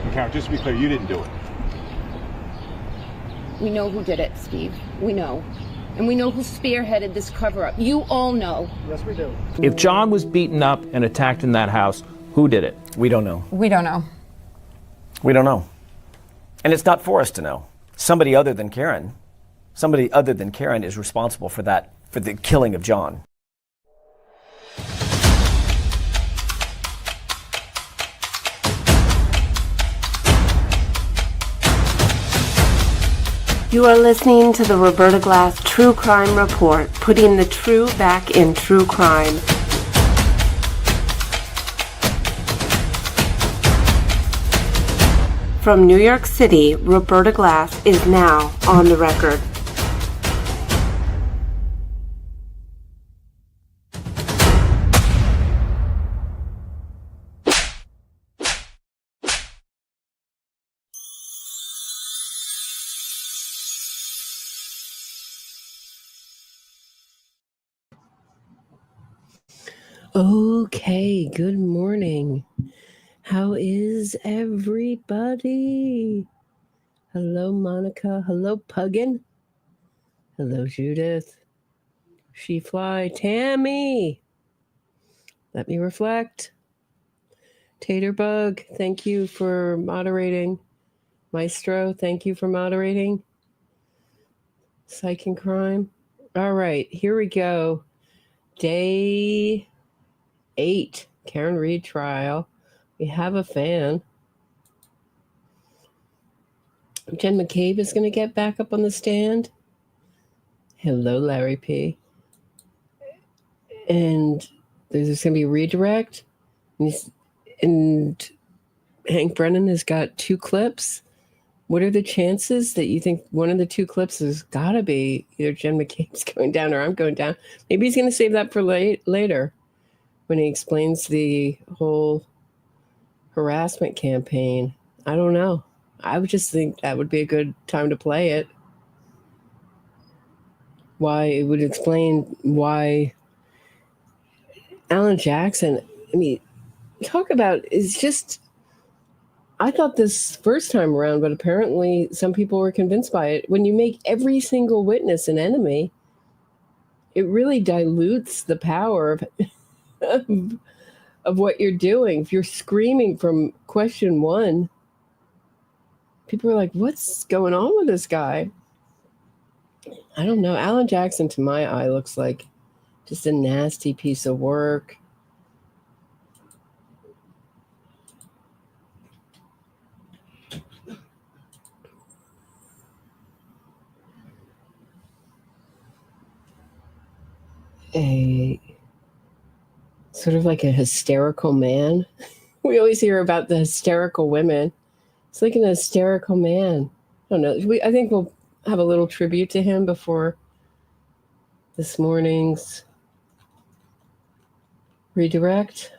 McCabe, just to be clear, you didn't do it. We know who did it, Steve. We know. And we know who spearheaded this cover-up. You all know. Yes, we do. If John was beaten up and attacked in that house, who did it? We don't know. We don't know. We don't know. And it's not for us to know. Somebody other than Karen is responsible for that, for the killing of John. You are listening to the Roberta Glass True Crime Report, putting the true back in true crime. From New York City, Roberta Glass is now on the record. Okay, good morning. How is everybody? Hello, Monica. Hello, Puggin. Hello, Judith. She Fly. Tammy. Let me reflect. Taterbug, thank you for moderating. Maestro, thank you for moderating. Psych and Crime. All right, here we go. Day 8, Karen Reed trial. We have a fan. Jen McCabe is going to get back up on the stand. Hello, Larry P. And there's going to be a redirect. And Hank Brennan has got 2 clips. What are the chances that you think one of the 2 clips has got to be either Jen McCabe's going down or I'm going down? Maybe he's going to save that for later when he explains the whole harassment campaign. I don't know. I would just think that would be a good time to play it. Why it would explain why Alan Jackson, I mean, talk about is just, I thought this first time around, but apparently some people were convinced by it. When you make every single witness an enemy, it really dilutes the power of what you're doing. If you're screaming from question 1, people are like, what's going on with this guy? I don't know. Alan Jackson, to my eye, looks like just a nasty piece of work. A sort of like a hysterical man. We always hear about the hysterical women. It's like an hysterical man. I don't know. I think we'll have a little tribute to him before this morning's redirect.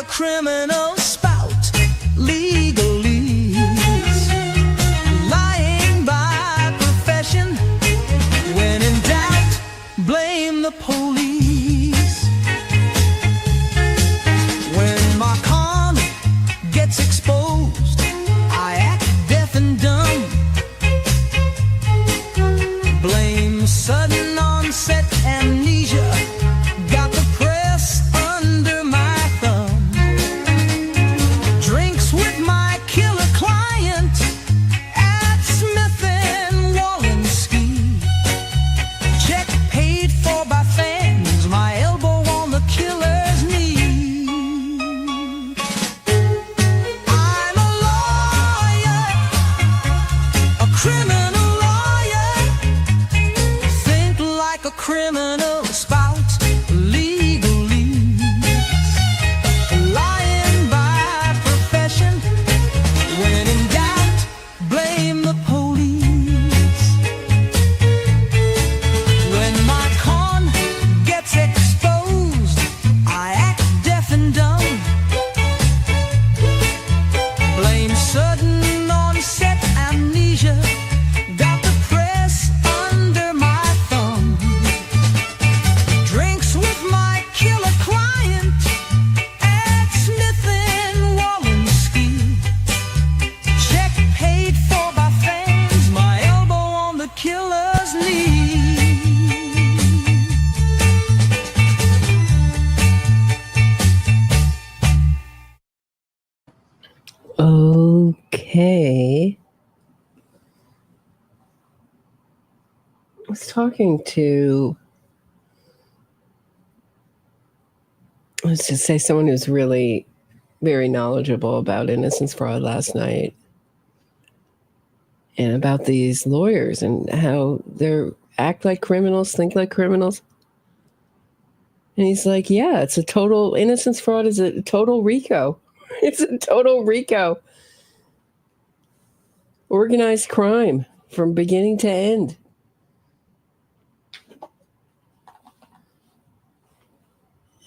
Criminal spout, legalese, lying by profession. When in doubt, blame the police. When my con gets exposed, I act deaf and dumb. Blame sudden onset amnesia, got the press under my thumb. Okay. I was talking to, let's just say, someone who's really very knowledgeable about innocence fraud last night, and about these lawyers and how they act like criminals, think like criminals. And he's like, yeah, it's a total, innocence fraud is a total RICO. It's a total RICO. Organized crime from beginning to end.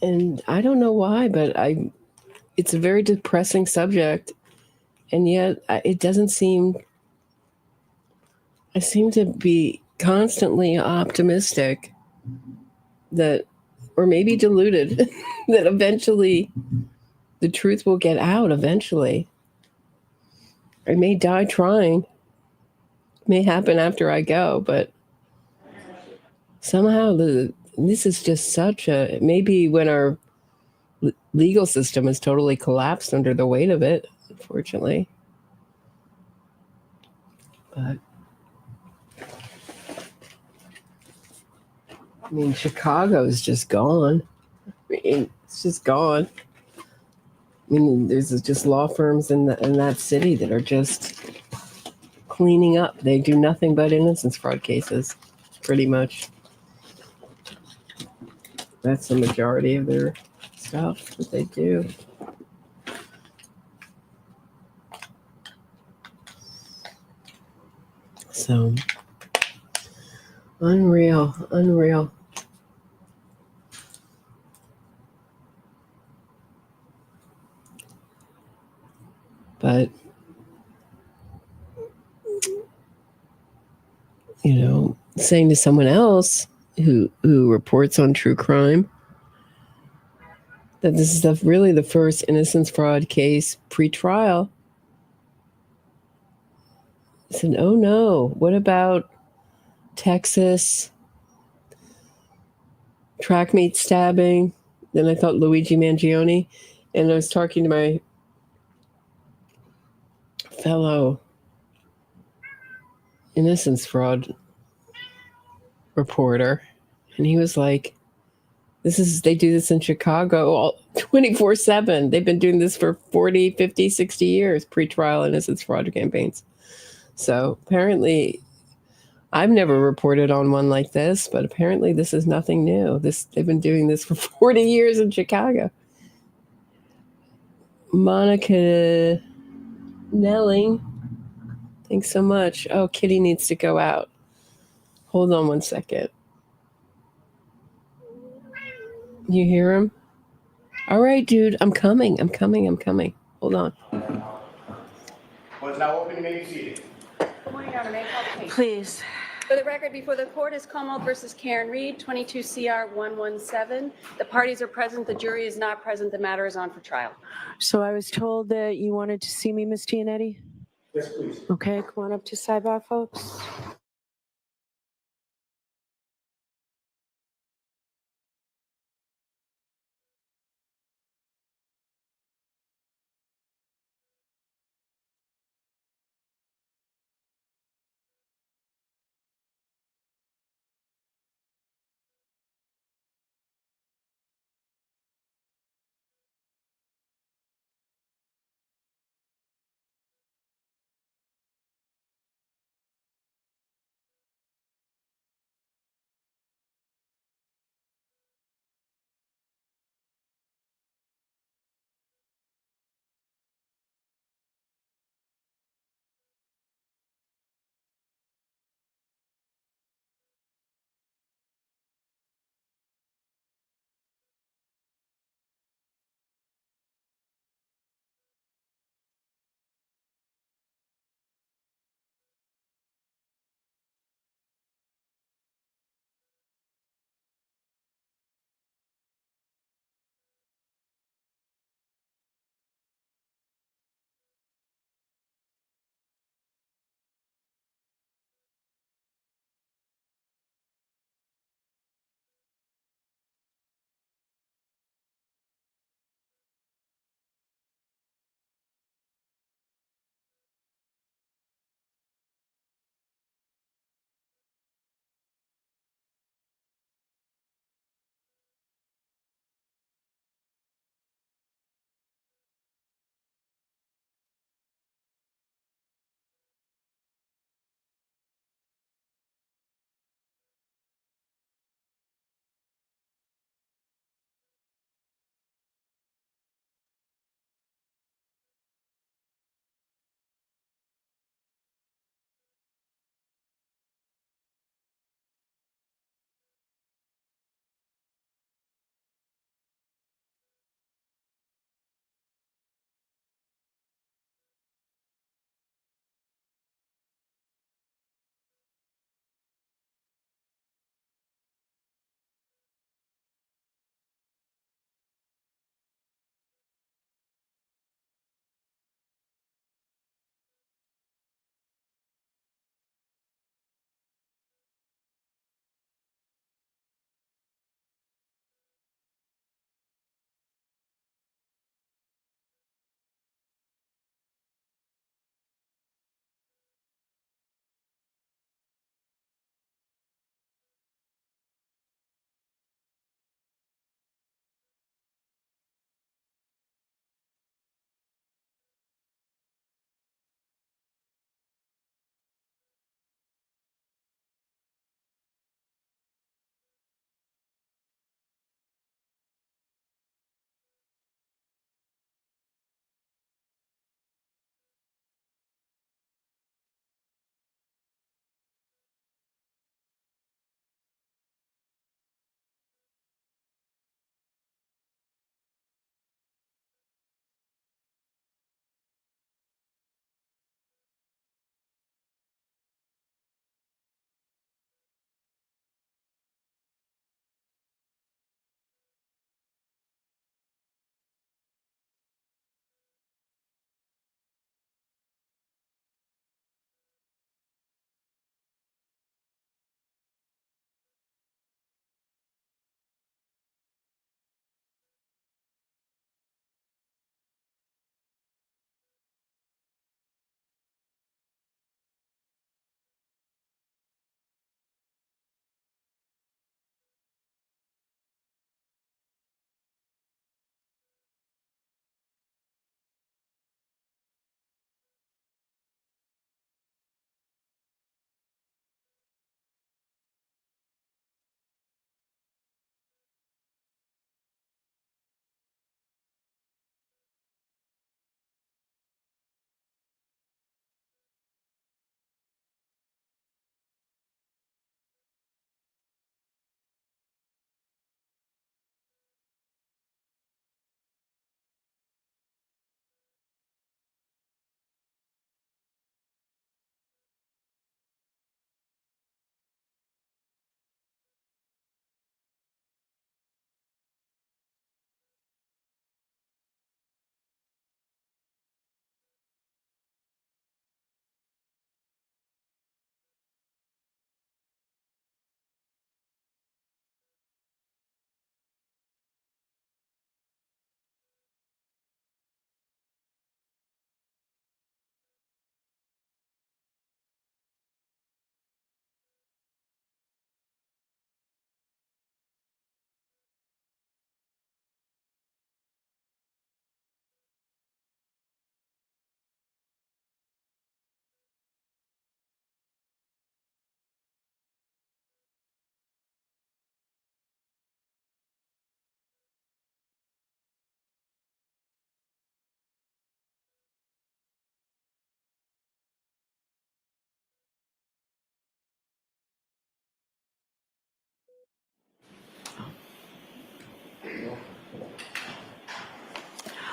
And I don't know why, but it's a very depressing subject. And yet it doesn't seem, I seem to be constantly optimistic that, or maybe deluded, that eventually the truth will get out eventually. I may die trying. It may happen after I go, but somehow this is just such a, maybe when our legal system has totally collapsed under the weight of it, unfortunately. But I mean, Chicago's just gone. I mean, it's just gone. I mean, there's just law firms in that city that are just cleaning up. They do nothing but innocence fraud cases, pretty much. That's the majority of their stuff that they do. So, unreal. But, saying to someone else who reports on true crime that this is really the first innocence fraud case pre-trial, I said, oh no, what about Texas, track meet stabbing? Then I thought Luigi Mangione, and I was talking to my fellow innocence fraud reporter, and he was like, they do this in Chicago 24/7. They've been doing this for 40, 50, 60 years, pre-trial innocence fraud campaigns. So apparently, I've never reported on one like this, but apparently this is nothing new. They've been doing this for 40 years in Chicago. Monica Nelling, thanks so much. Oh, Kitty needs to go out. Hold on one second. You hear him? All right, dude, I'm coming. Hold on. Well, it's now open, you may be seated. Good morning, Your Honor. May I call the case? Please. For the record, before the court is Commonwealth versus Karen Reed, 22 CR 117. The parties are present. The jury is not present. The matter is on for trial. So I was told that you wanted to see me, Ms. Yannetti? Yes, please. Okay, come on up to sidebar, folks.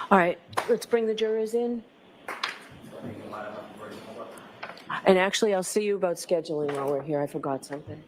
All right, let's bring the jurors in. And actually, I'll see you about scheduling while we're here. I forgot something.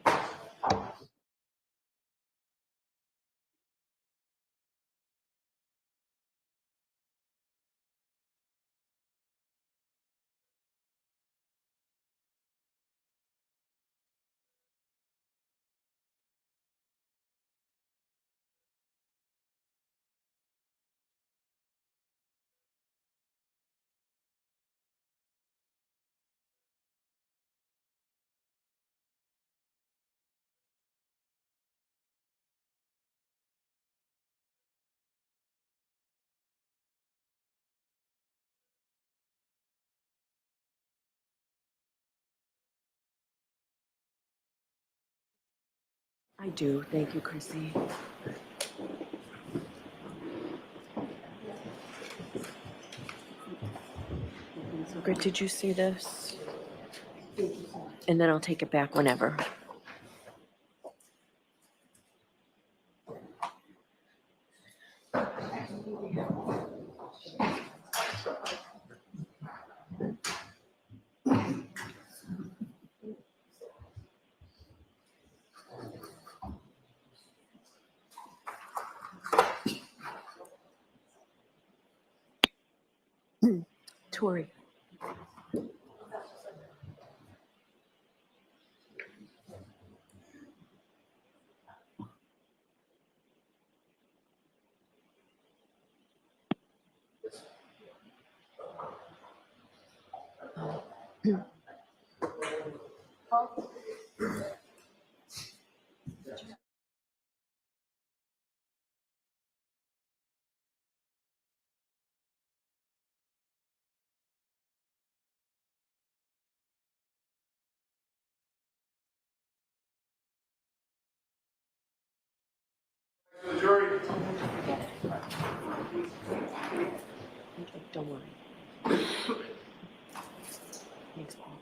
I do. Thank you, Chrissy. So good. Did you see this? And then I'll take it back whenever. Tori. The jury. Don't worry. Thanks, Paul.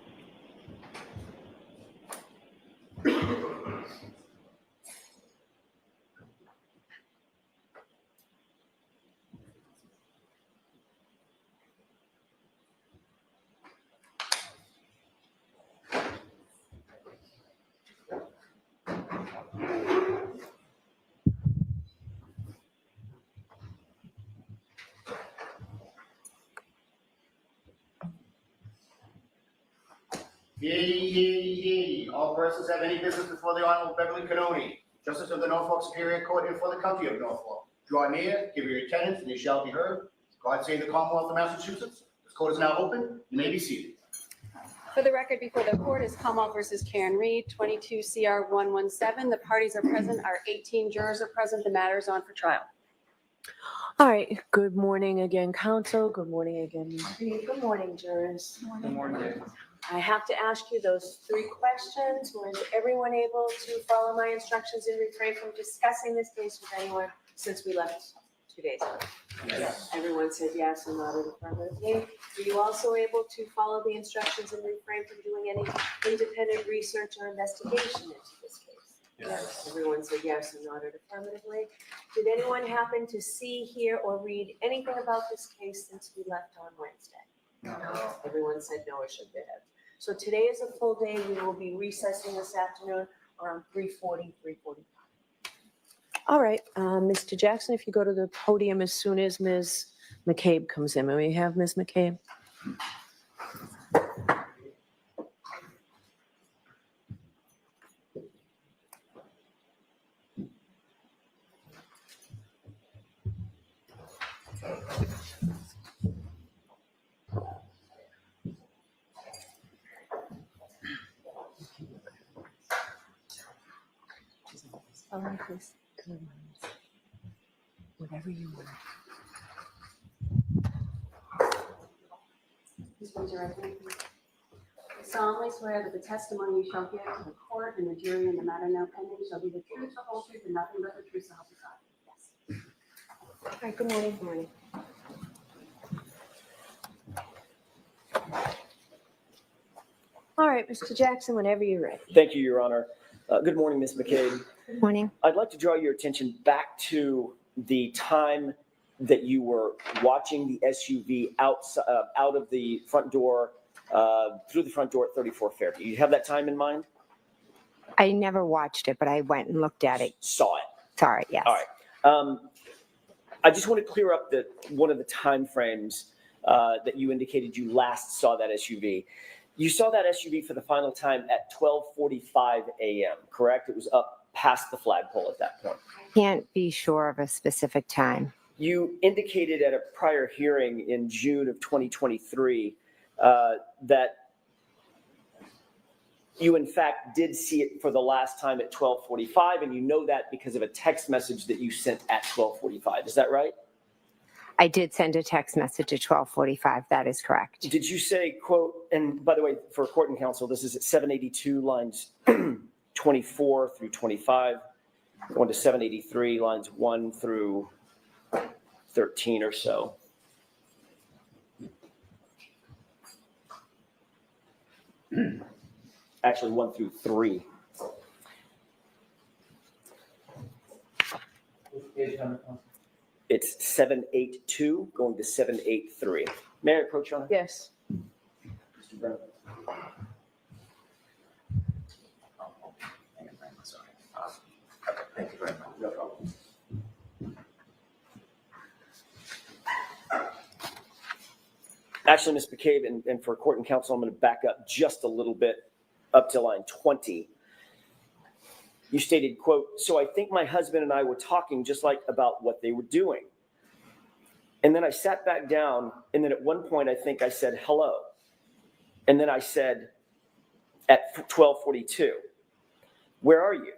Hear ye, hear ye, hear ye. All persons have any business before the Honorable Beverly Cannoni, Justice of the Norfolk Superior Court and for the County of Norfolk. Draw near, give your attendance, and you shall be heard. God save the Commonwealth of Massachusetts. This court is now open. You may be seated. For the record before the court is Commonwealth versus Karen Reed, 22 CR 117. The parties are present. Our 18 jurors are present. The matter is on for trial. All right. Good morning again, counsel. Good morning again. Good morning, jurors. Good morning. I have to ask you those 3 questions. Was everyone able to follow my instructions and refrain from discussing this case with anyone since we left 2 days ago? Yes. Everyone said yes and nodded affirmatively. Were you also able to follow the instructions and refrain from doing any independent research or investigation into this case? Yes. Everyone said yes and nodded affirmatively. Did anyone happen to see, hear, or read anything about this case since we left on Wednesday? No. Everyone said no or should they have. So today is a full day. We will be recessing this afternoon around 3:40, 3:45. All right, Mr. Jackson, if you go to the podium as soon as Ms. McCabe comes in. May we have Ms. McCabe? All right, please. Whatever you want. Please raise your right hand. I solemnly swear that the testimony you shall give to the court and the jury in the matter now pending shall be the truth, the whole truth, and nothing but the truth, so help you God. Yes. All right, good morning. Good morning. All right, Mr. Jackson, whenever you're ready. Thank you, Your Honor. Good morning, Ms. McCabe. Good morning. I'd like to draw your attention back to the time that you were watching the SUV out of the front door, through the front door at 34 Fairview. You have that time in mind? I never watched it, but I went and looked at it. Saw it. Sorry, yes. All right. I just want to clear up one of the time frames that you indicated you last saw that SUV. You saw that SUV for the final time at 12:45 a.m., correct? It was up past the flagpole at that point. Can't be sure of a specific time. You indicated at a prior hearing in June of 2023 that you, in fact, did see it for the last time at 12:45, and you know that because of a text message that you sent at 12:45. Is that right? I did send a text message at 12:45. That is correct. Did you say, quote, and by the way, for court and counsel, this is at 782 lines 24 through 25, going to 783 lines 1 through 13 or so. Actually, 1 through 3. It's 782 going to 783. May I approach, Your Honor? Yes. Mr. Brennan. Thank you very much. No problem. Actually, Ms. McCabe, and for court and counsel, I'm going to back up just a little bit up to line 20. You stated, quote, "So I think my husband and I were talking just like about what they were doing. And then I sat back down, and then at one point I think I said hello. And then I said at 12:42, 'Where are you?'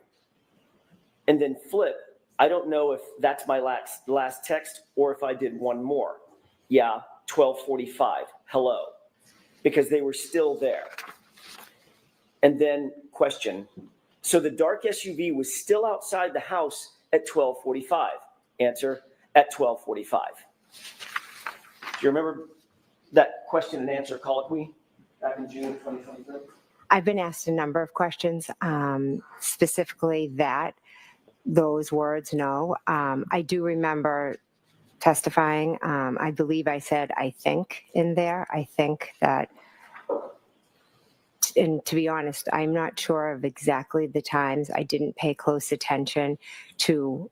And then flip, I don't know if that's my last text or if I did one more. Yeah, 12:45, hello," because they were still there. And then question, so the dark SUV was still outside the house at 12:45. Answer, at 12:45. Do you remember that question and answer colloquy back in June of 2023? I've been asked a number of questions, specifically those words, no. I do remember testifying. I believe I said, I think in there. I think that, and to be honest, I'm not sure of exactly the times. I didn't pay close attention to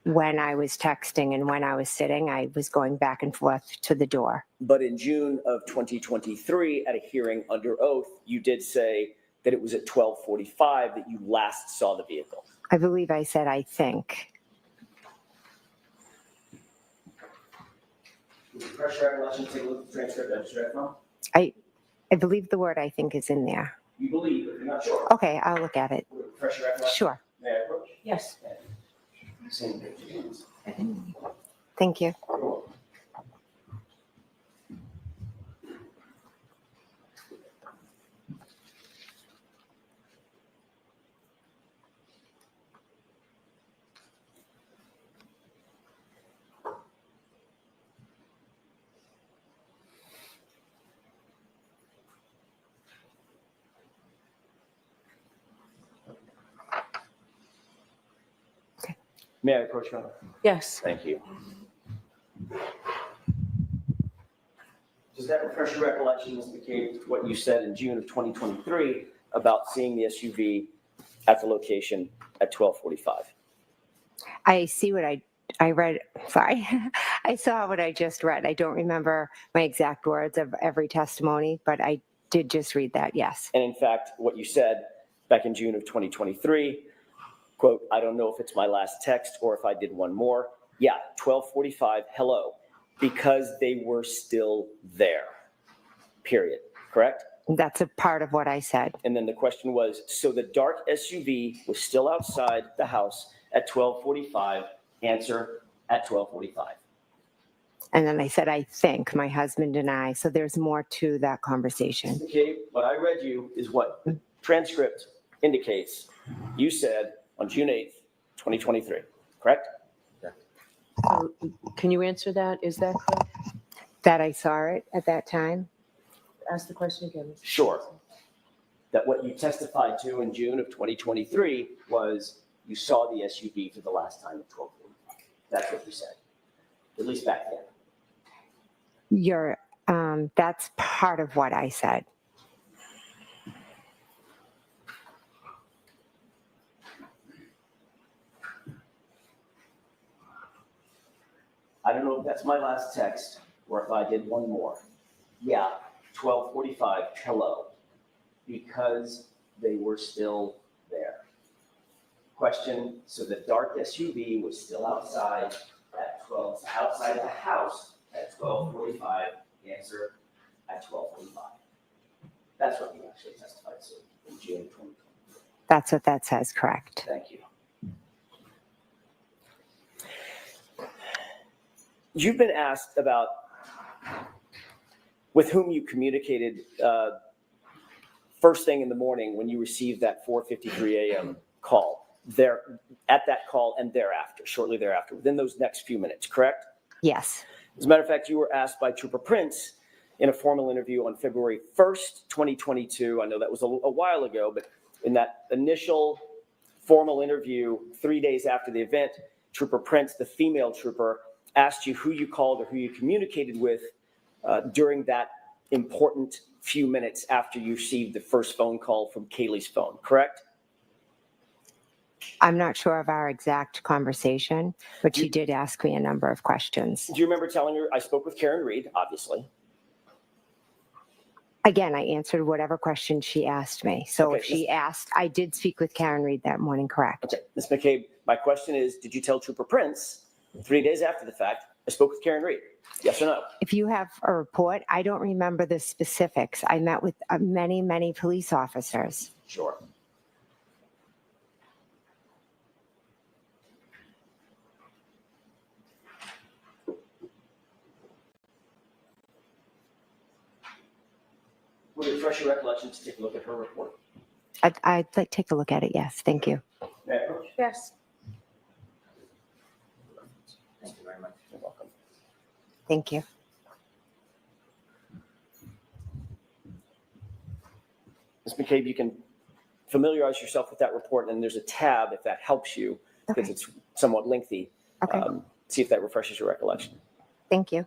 when I was texting and when I was sitting. I was going back and forth to the door. But in June of 2023, at a hearing under oath, you did say that it was at 12:45 that you last saw the vehicle. I believe I said, I think. Refresh your recollection, take a look at the transcript I just read from. I believe the word I think is in there. You believe, but you're not sure. Okay, I'll look at it. Refresh your recollection. Sure. May I approach? Yes. Same page. Thank you. May I approach, Your Honor? Yes. Thank you. Does that refresh your recollection, Ms. McCabe, what you said in June of 2023 about seeing the SUV at the location at 12:45? I see what I read. Sorry. I saw what I just read. I don't remember my exact words of every testimony, but I did just read that, yes. And in fact, what you said back in June of 2023, quote, "I don't know if it's my last text or if I did one more. Yeah, 12:45, hello," because they were still there, period, correct? That's a part of what I said. And then the question was, so the dark SUV was still outside the house at 12:45, answer, at 12:45. And then I said, I think, my husband and I. So there's more to that conversation. Okay, what I read you is what the transcript indicates. You said on June 8th, 2023, correct? Can you answer that? Is that correct? That I saw it at that time. Ask the question again. Sure. That what you testified to in June of 2023 was you saw the SUV for the last time at 12:45. That's what you said. at least back then. That's part of what I said. I don't know if that's my last text or if I did one more. Yeah, 12:45, hello, because they were still there. Question, so the dark SUV was still outside outside the house at 12:45, answer at 12:45. That's what you actually testified to in June 2020. That's what that says, correct. Thank you. You've been asked about with whom you communicated first thing in the morning when you received that 4:53 a.m. call. There, at that call and thereafter, shortly thereafter, within those next few minutes, correct? Yes. As a matter of fact, you were asked by Trooper Prince in a formal interview on February 1st, 2022. I know that was a while ago, but in that initial formal interview 3 days after the event, Trooper Prince, the female trooper, asked you who you called or who you communicated with during that important few minutes after you received the first phone call from Kaylee's phone, correct? I'm not sure of our exact conversation, but she did ask me a number of questions. Do you remember telling her, I spoke with Karen Reed, obviously? Again, I answered whatever question she asked me. So Okay, if she asked, I did speak with Karen Reed that morning, correct? Okay, Ms. McCabe, my question is, did you tell Trooper Prince 3 days after the fact, I spoke with Karen Reed? Yes or no? If you have a report, I don't remember the specifics. I met with many, many police officers. Sure. Would it refresh your recollection to take a look at her report? I'd like to take a look at it, yes. Thank you. May I approach? Yes. Thank you very much. You're welcome. Thank you. Ms. McCabe, you can familiarize yourself with that report, and there's a tab if that helps you, because Okay. it's somewhat lengthy. Okay. See if that refreshes your recollection. Thank you.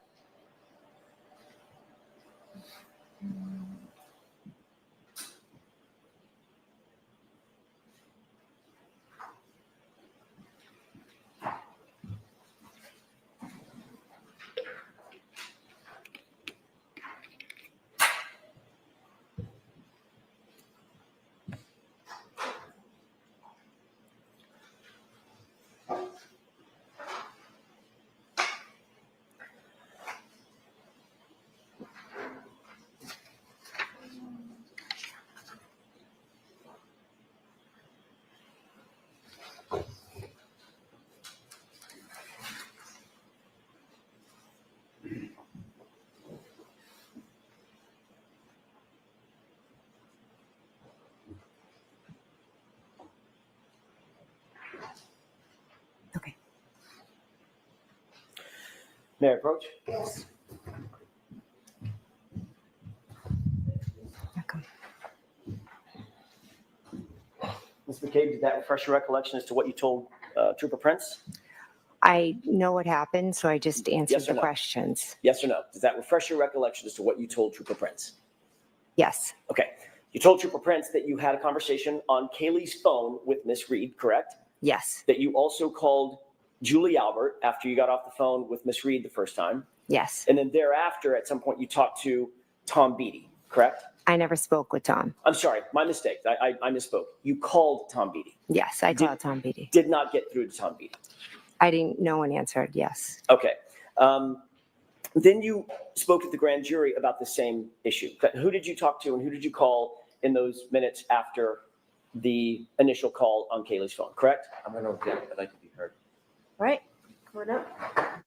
Okay. May I approach? Yes. Welcome. Ms. McCabe, did that refresh your recollection as to what you told Trooper Prince? I know what happened, so I just answered Yes or the no? questions. Yes or no? Does that refresh your recollection as to what you told Trooper Prince? Yes. Okay. You told Trooper Prince that you had a conversation on Kaylee's phone with Miss Reed, correct? Yes. That you also called Julie Albert after you got off the phone with Miss Reed the first time. Yes. And then thereafter, at some point, you talked to Tom Beatty, correct? I never spoke with Tom. I'm sorry, my mistake. I misspoke. You called Tom Beatty. Yes, I called Tom Beatty. Did not get through to Tom Beatty. I didn't, no one answered, yes. Okay. Then you spoke at the grand jury about the same issue. Who did you talk to and who did you call in those minutes after the initial call on Kaylee's phone, correct? I'm going to object. I'd like to be heard. All right, come on up.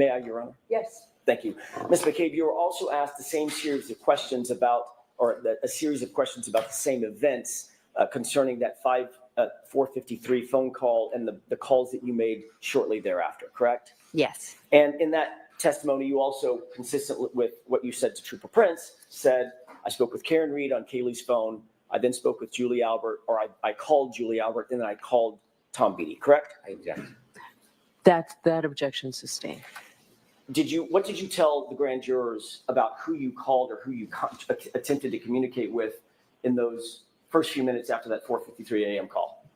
May I, Your Honor? Yes. Thank you. Ms. McCabe, you were also asked the same series of questions about, or a series of questions about the same events concerning that 4:53 phone call and the calls that you made shortly thereafter, correct? Yes. And in that testimony, you also, consistent with what you said to Trooper Prince, said, I spoke with Karen Reed on Kaylee's phone. I then spoke with Julie Albert, or I called Julie Albert, and then I called Tom Beatty, correct? I object. That objection sustained. What did you tell the grand jurors about who you called or who you attempted to communicate with in those first few minutes after that 4:53 a.m. call?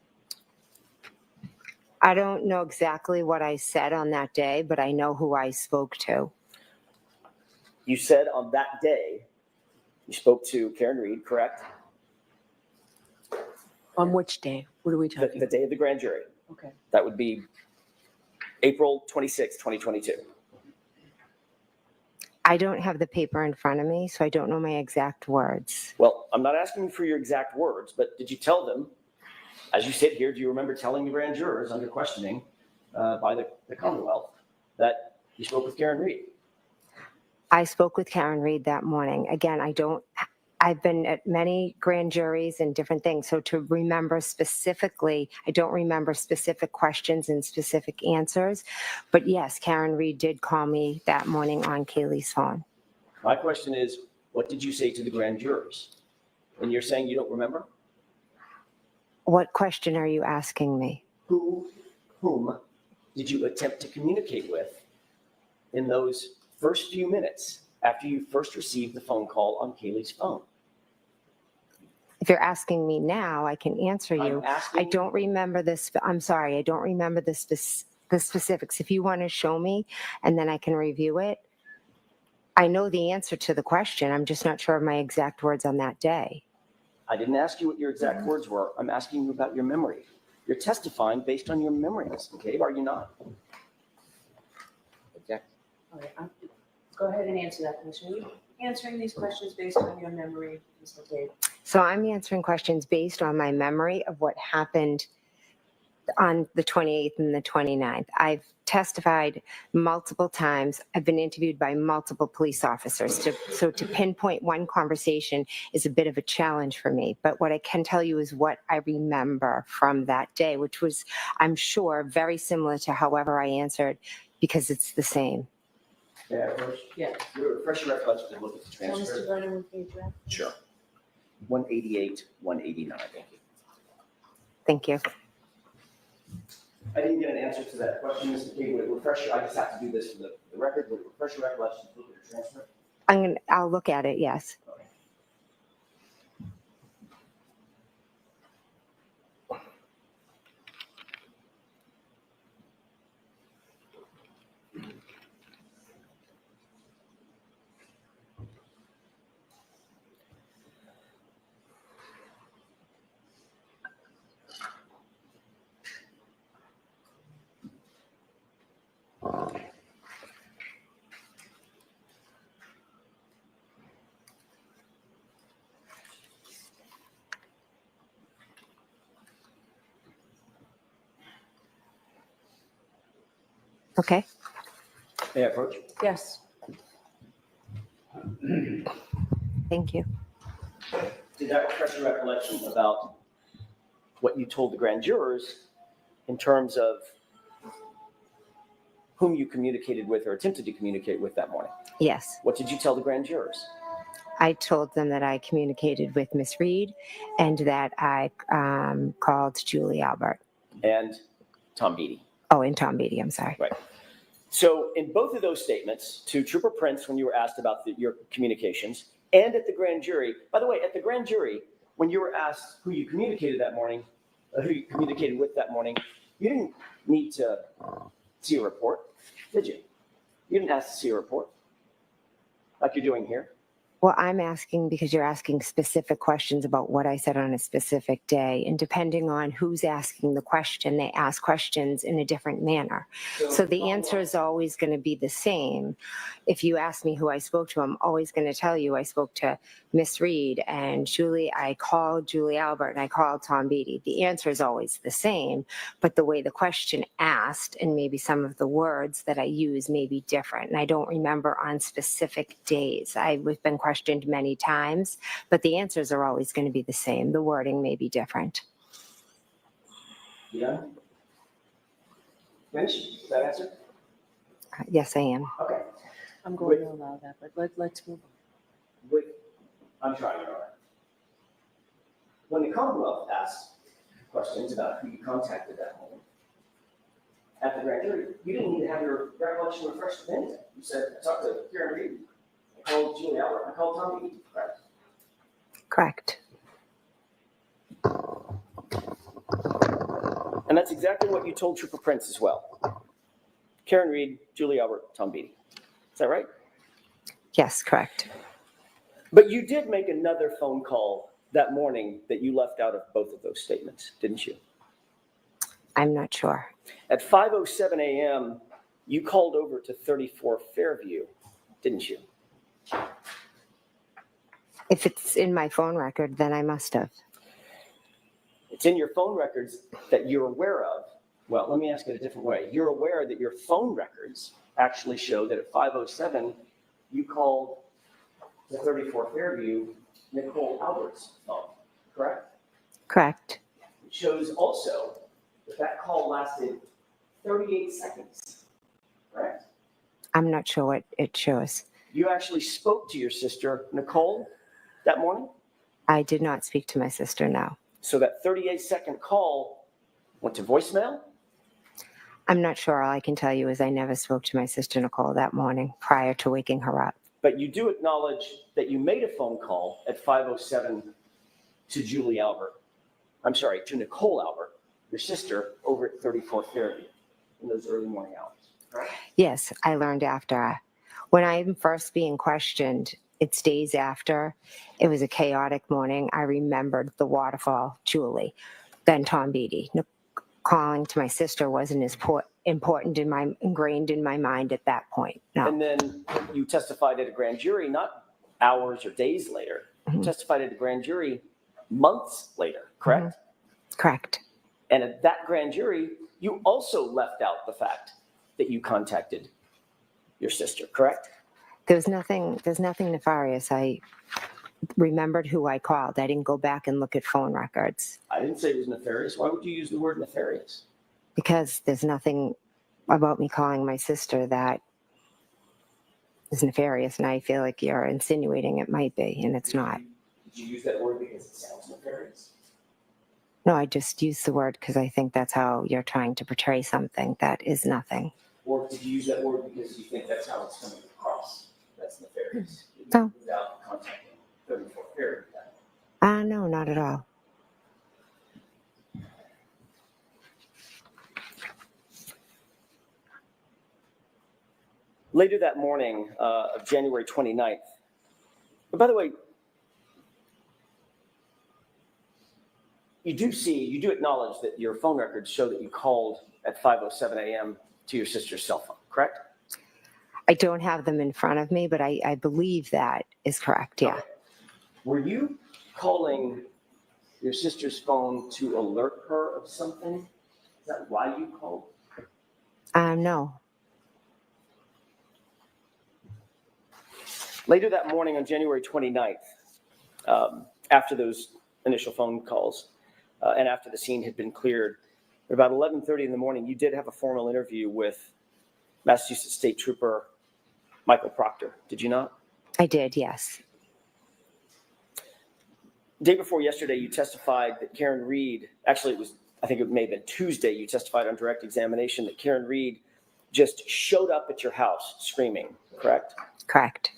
I don't know exactly what I said on that day, but I know who I spoke to. You said on that day, you spoke to Karen Reed, correct? On which day? What are we talking? The day of the grand jury. Okay. That would be April 26, 2022. I don't have the paper in front of me, so I don't know my exact words. Well, I'm not asking for your exact words, but did you tell them, as you sit here, do you remember telling the grand jurors under questioning by the Commonwealth that you spoke with Karen Reed? I spoke with Karen Reed that morning. Again, I've been at many grand juries and different things, so to remember specifically, I don't remember specific questions and specific answers. But yes, Karen Reed did call me that morning on Kaylee's phone. My question is, what did you say to the grand jurors? And you're saying you don't remember? What question are you asking me? Whom did you attempt to communicate with in those first few minutes after you first received the phone call on Kaylee's phone? If you're asking me now, I can answer you. I'm asking- I don't remember this. I'm sorry, I don't remember the specifics. If you want to show me and then I can review it. I know the answer to the question. I'm just not sure of my exact words on that day. I didn't ask you what your exact words were. I'm asking you about your memory. You're testifying based on your memory, Ms. McCabe, are you not? Object. All right, go ahead and answer that, Commissioner. You answering these questions based on your memory, Ms. McCabe? So I'm answering questions based on my memory of what happened on the 28th and the 29th. I've testified multiple times. I've been interviewed by multiple police officers. So to pinpoint one conversation is a bit of a challenge for me. But what I can tell you is what I remember from that day, which was, I'm sure, very similar to however I answered, because it's the same. Yeah, Coach? Yeah. Refresh your recollection and look at the So, Mr. transcript. Brennan, will you address? Sure. 188, 189, thank you. Thank you. I didn't get an answer to that question, Ms. McCabe. Would it refresh your, I just have to do this for the record. Would it refresh your recollection to look at the transcript? I'll look at it, yes. Okay. Okay. May I approach? Yes. Thank you. Did that refresh your recollection about what you told the grand jurors in terms of whom you communicated with or attempted to communicate with that morning? Yes. What did you tell the grand jurors? I told them that I communicated with Miss Reed and that I called Julie Albert. And Tom Beatty. Oh, and Tom Beatty, I'm sorry. Right. So in both of those statements to Trooper Prince, when you were asked about your communications, and at the grand jury, by the way, at the grand jury, when you were asked who you communicated that morning, who you communicated with that morning, you didn't need to see a report, did you? You didn't ask to see a report like you're doing here. Well, I'm asking because you're asking specific questions about what I said on a specific day. And depending on who's asking the question, they ask questions in a different manner. So the answer is always going to be the same. If you ask me who I spoke to, I'm always going to tell you I spoke to Miss Reed and Julie. I called Julie Albert and I called Tom Beatty. The answer is always the same, but the way the question asked and maybe some of the words that I use may be different. And I don't remember on specific days. I've been questioned many times, but the answers are always going to be the same. The wording may be different. You done? Finished? Does that answer? Yes, I am. Okay. I'm going to allow that, but let's move on. Wait, I'm trying, Your Honor. When the Commonwealth asked questions about who you contacted that morning at the grand jury, you didn't need to have your recollection refreshed with anything. You said, I talked to Karen Reed, I called Julie Albert, I called Tom Beatty, correct? Correct. And that's exactly what you told Trooper Prince as well. Karen Reed, Julie Albert, Tom Beatty. Is that right? Yes, correct. But you did make another phone call that morning that you left out of both of those statements, didn't you? I'm not sure. At 5:07 a.m., you called over to 34 Fairview, didn't you? If it's in my phone record, then I must have. It's in your phone records that you're aware of. Well, let me ask it a different way. You're aware that your phone records actually show that at 5:07, you called to 34 Fairview, Nicole Albert's phone, correct? Correct. It shows also that that call lasted 38 seconds, correct? I'm not sure what it shows. You actually spoke to your sister, Nicole, that morning? I did not speak to my sister, no. So that 38-second call went to voicemail? I'm not sure. All I can tell you is I never spoke to my sister Nicole that morning prior to waking her up. But you do acknowledge that you made a phone call at 5:07 to Julie Albert. I'm sorry, to Nicole Albert, your sister, over at 34 Fairview in those early morning hours, correct? Yes, I learned after. When I'm first being questioned, it's days after. It was a chaotic morning. I remembered the waterfall, Julie, then Tom Beatty. Calling to my sister wasn't as important ingrained in my mind at that point. No. And then you testified at a grand jury, not hours or days later. You testified at a grand jury months later, correct? Mm-hmm. Correct. And at that grand jury, you also left out the fact that you contacted your sister, correct? There's nothing nefarious. I remembered who I called. I didn't go back and look at phone records. I didn't say it was nefarious. Why would you use the word nefarious? Because there's nothing about me calling my sister that is nefarious, and I feel like you're insinuating it might be, and it's not. Did you use that word because it sounds nefarious? No, I just used the word because I think that's how you're trying to portray something that is nothing. Or did you use that word because you think that's how it's coming across? That's nefarious. No. Without contacting 34 Fairview. No, not at all. Later that morning of January 29th, and by the way, you do acknowledge that your phone records show that you called at 5:07 a.m. to your sister's cell phone, correct? I don't have them in front of me, but I believe that is correct, yeah. Okay. Were you calling your sister's phone to alert her of something? Is that why you called? No. Later that morning on January 29th, after those initial phone calls and after the scene had been cleared, at about 11:30 in the morning, you did have a formal interview with Massachusetts State Trooper Michael Proctor, did you not? I did, yes. Day before yesterday, you testified that Karen Reed, actually I think it may have been Tuesday, you testified on direct examination that Karen Reed just showed up at your house screaming, correct? Correct.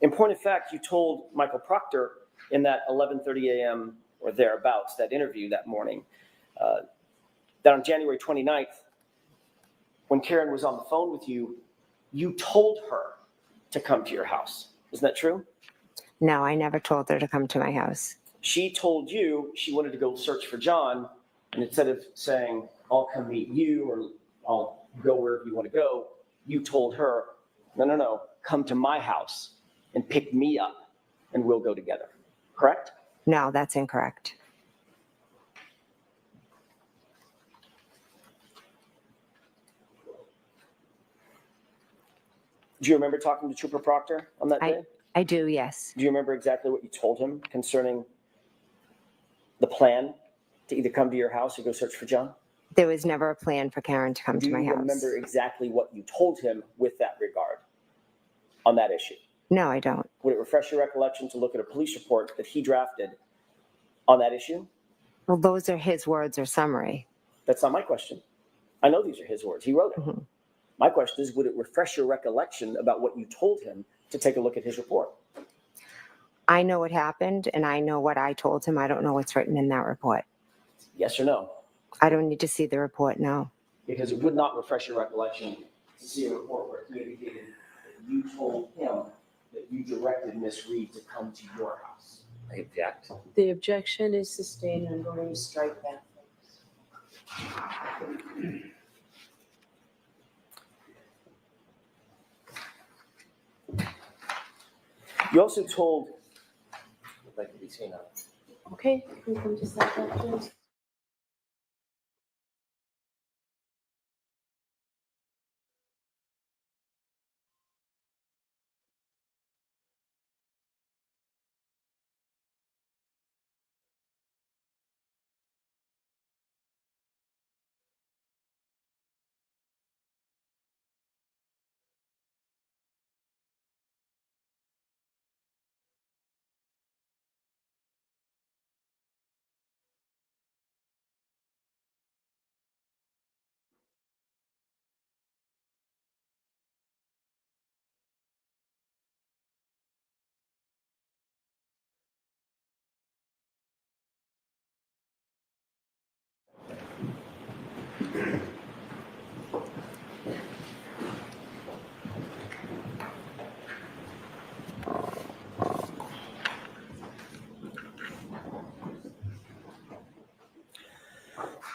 In point of fact, you told Michael Proctor in that 11:30 a.m. or thereabouts, that interview that morning, that on January 29th, when Karen was on the phone with you, you told her to come to your house. Isn't that true? No, I never told her to come to my house. She told you she wanted to go search for John, and instead of saying, I'll come meet you or I'll go wherever you want to go, you told her, no, come to my house and pick me up and we'll go together. Correct? No, that's incorrect. Do you remember talking to Trooper Proctor on that day? I do, yes. Do you remember exactly what you told him concerning the plan to either come to your house or go search for John? There was never a plan for Karen to come Do to my you house. remember exactly what you told him with that regard on that issue? No, I don't. Would it refresh your recollection to look at a police report that he drafted on that issue? Well, those are his words or summary. That's not my question. I know these are his words. He wrote it. Mhm. My question is, would it refresh your recollection about what you told him to take a look at his report? I know what happened and I know what I told him. I don't know what's written in that report. Yes or no? I don't need to see the report, no. Because it would not refresh your recollection to see a report where he indicated that you told him that you directed Miss Reed to come to your house. I object. The objection is sustained, and I'm going to strike that. You also told, I'd like to be seen on. Okay, we can decide that, please.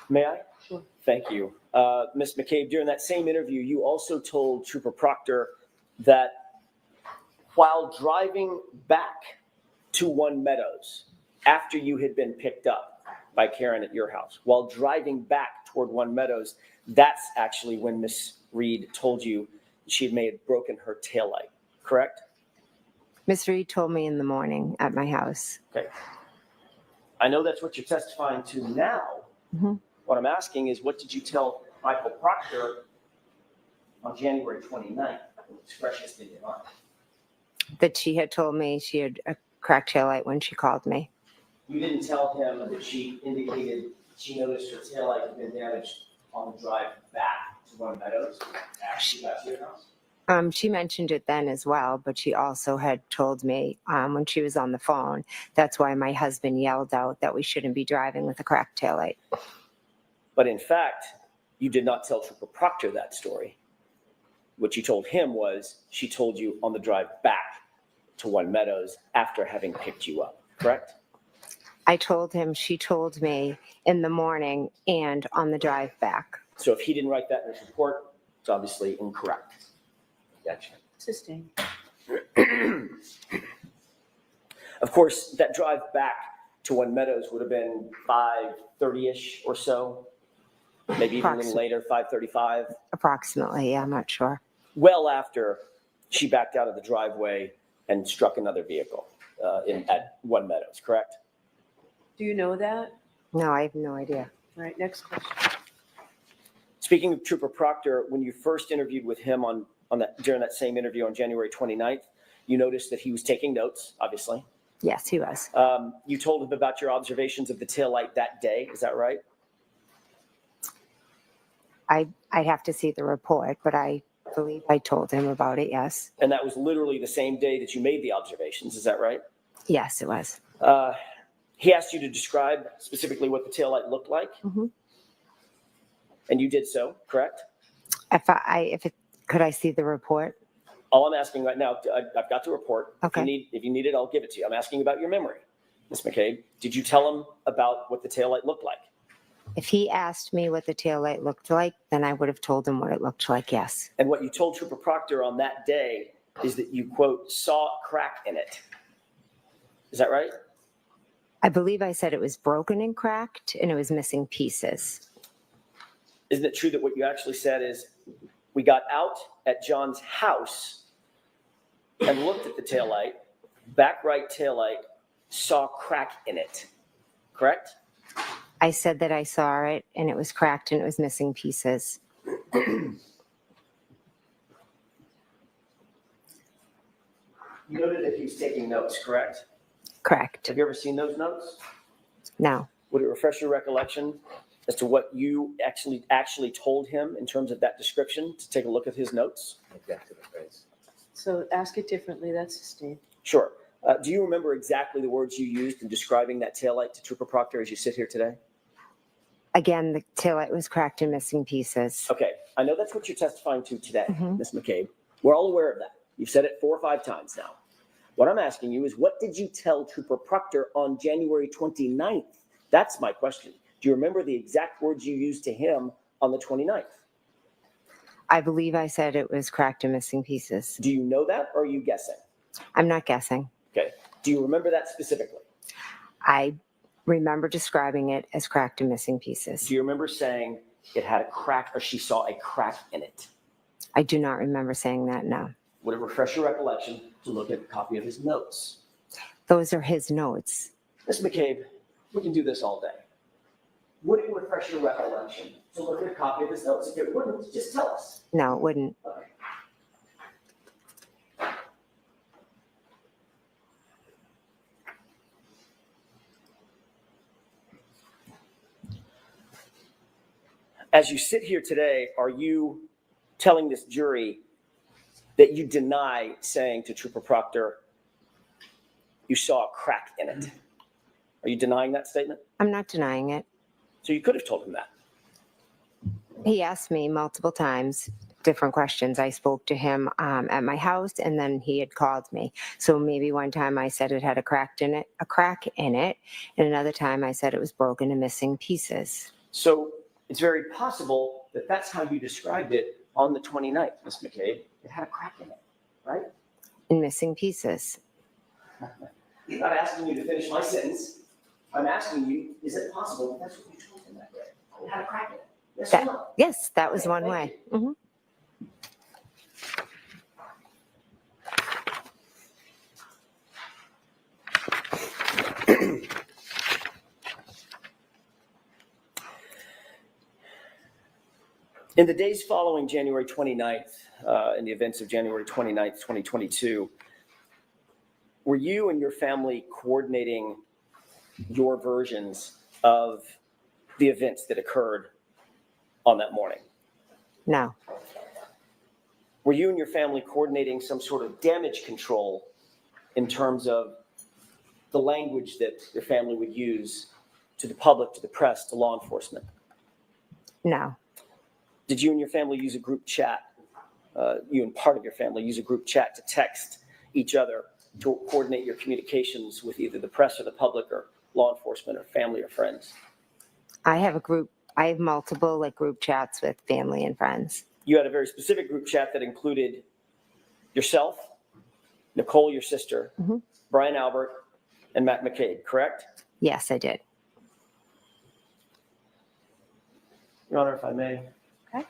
may I? Sure. Thank you. Ms. McCabe, during that same interview, you also told Trooper Proctor that while driving back to One Meadows, after you had been picked up by Karen at your house, while driving back toward One Meadows, that's actually when Miss Reed told you she had broken her taillight, correct? Miss Reed told me in the morning at my house. Okay. I know that's what you're testifying to now. Mhm. What I'm asking is, what did you tell Michael Proctor on January 29th? It's freshest in your mind. That she had told me she had a cracked taillight when she called me. You didn't tell him that she indicated she noticed her taillight had been damaged on the drive back to One Meadows after she got to your house? She mentioned it then as well, but she also had told me when she was on the phone, that's why my husband yelled out that we shouldn't be driving with a cracked taillight. But in fact, you did not tell Trooper Proctor that story. What you told him was she told you on the drive back to One Meadows after having picked you up, correct? I told him she told me in the morning and on the drive back. So if he didn't write that in his report, it's obviously incorrect. Gotcha. Sustained. Of course, that drive back to One Meadows would have been 5:30-ish or so, maybe even a little later, 5:35. Approximately, yeah, I'm not sure. Well after she backed out of the driveway and struck another vehicle at One Meadows, correct? Do you know that? No, I have no idea. All right, next question. Speaking of Trooper Proctor, when you first interviewed with him during that same interview on January 29th, you noticed that he was taking notes, obviously. Yes, he was. You told him about your observations of the taillight that day, is that right? I'd have to see the report, but I believe I told him about it, yes. And that was literally the same day that you made the observations, is that right? Yes, it was. He asked you to describe specifically what the taillight looked like, Mhm. and you did so, correct? Could I see the report? All I'm asking right now, I've got the report. Okay. If you need it, I'll give it to you. I'm asking about your memory. Ms. McCabe, did you tell him about what the taillight looked like? If he asked me what the taillight looked like, then I would have told him what it looked like, yes. And what you told Trooper Proctor on that day is that you, quote, saw a crack in it. Is that right? I believe I said it was broken and cracked and it was missing pieces. Isn't it true that what you actually said is, we got out at John's house and looked at the taillight, back right taillight, saw a crack in it, correct? I said that I saw it and it was cracked and it was missing pieces. You noted that he was taking notes, correct? Correct. Have you ever seen those notes? No. Would it refresh your recollection as to what you actually told him in terms of that description to take a look at his notes? Objective phrase. So ask it differently, that's sustained. Sure. Do you remember exactly the words you used in describing that taillight to Trooper Proctor as you sit here today? Again, the taillight was cracked and missing pieces. Okay, I know that's what you're testifying to today, Mhm. Ms. McCabe. We're all aware of that. You've said it 4 or 5 times now. What I'm asking you is, what did you tell Trooper Proctor on January 29th? That's my question. Do you remember the exact words you used to him on the 29th? I believe I said it was cracked and missing pieces. Do you know that, or are you guessing? I'm not guessing. Okay. Do you remember that specifically? I remember describing it as cracked and missing pieces. Do you remember saying it had a crack, or she saw a crack in it? I do not remember saying that, no. Would it refresh your recollection to look at a copy of his notes? Those are his notes. Ms. McCabe, we can do this all day. Would it refresh your recollection to look at a copy of his notes? If it wouldn't, just tell us. No, it wouldn't. Okay. As you sit here today, are you telling this jury that you deny saying to Trooper Proctor, you saw a crack in it? Are you denying that statement? I'm not denying it. So you could have told him that. He asked me multiple times different questions. I spoke to him at my house, and then he had called me. So maybe one time I said it had a crack in it, and another time I said it was broken and missing pieces. So it's very possible that that's how you described it on the 29th, Ms. McCabe. It had a crack in it, right? And missing pieces. I'm not asking you to finish my sentence. I'm asking you, is it possible that that's what you told him that day? It had a crack in it. Yes or no? Yes, that was Okay, one thank way. you. Mhm. In the days following January 29th, in the events of January 29th, 2022, were you and your family coordinating your versions of the events that occurred on that morning? No. Were you and your family coordinating some sort of damage control in terms of the language that your family would use to the public, to the press, to law enforcement? No. Did you and your family use a group chat? You and part of your family use a group chat to text each other to coordinate your communications with either the press or the public or law enforcement or family or friends? I have multiple group chats with family and friends. You had a very specific group chat that included yourself, Nicole, your sister, Mhm. Brian Albert, and Matt McCabe, correct? Yes, I did. Your Honor, if I may. Okay.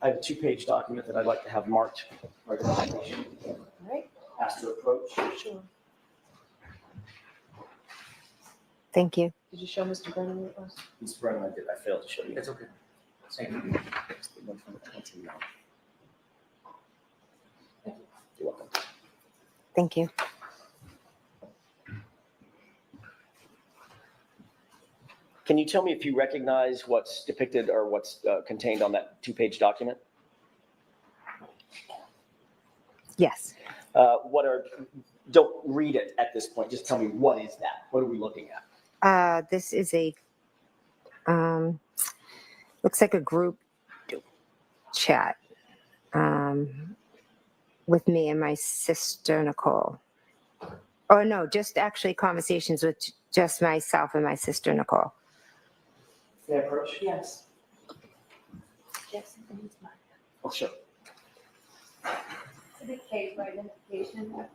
I have a 2-page document that I'd like to have marked. Recommendation. Right. Asked to approach. Sure. Thank you. Did you show Mr. Brennan what it was? Mr. Brennan, I failed to show you. It's okay. Thank you. It's the one from the 29th. Thank you. You're welcome. Thank you. Can you tell me if you recognize what's depicted or what's contained on that 2-page document? Yes. Don't read it at this point. Just tell me, what is that? What are we looking at? This is a, looks like a group chat with me and my sister, Nicole. Oh, no, just actually conversations with just myself and my sister, Nicole. May I approach? Yes. Yes, I think it's mine. Oh, sure. To the case for identification.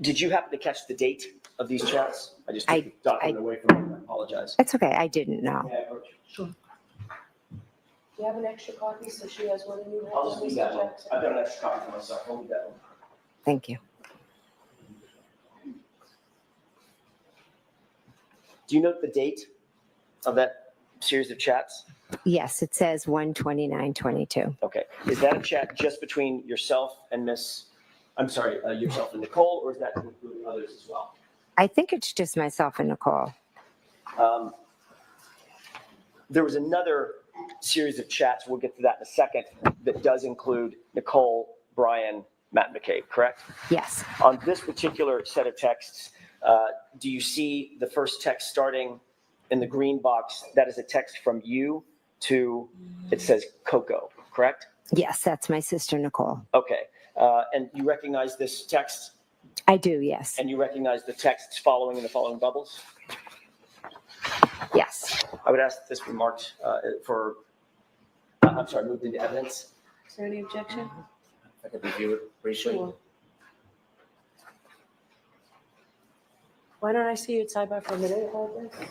Did you happen to catch the date of these chats? I just took the document away from you. I apologize. It's okay, I didn't know. May I approach? Sure. Do you have an extra copy so she has one and you have I'll one, just leave Mr. that one. Jackson? I've got an extra copy for myself. I'll leave that one. Thank you. Do you note the date of that series of chats? Yes, it says 1/29/22. Okay. Is that a chat just between yourself and yourself and Nicole, or is that including others as well? I think it's just myself and Nicole. There was another series of chats, we'll get to that in a second, that does include Nicole, Brian, Matt McCabe, correct? Yes. On this particular set of texts, do you see the first text starting in the green box? That is a text from you to, it says Coco, correct? Yes, that's my sister, Nicole. Okay. And you recognize this text? I do, yes. And you recognize the texts following in the following bubbles? Yes. I would ask that this be marked moved into evidence. Is there any objection? I could review it briefly. Sure. Why don't I see you at sidebar for a minute about this?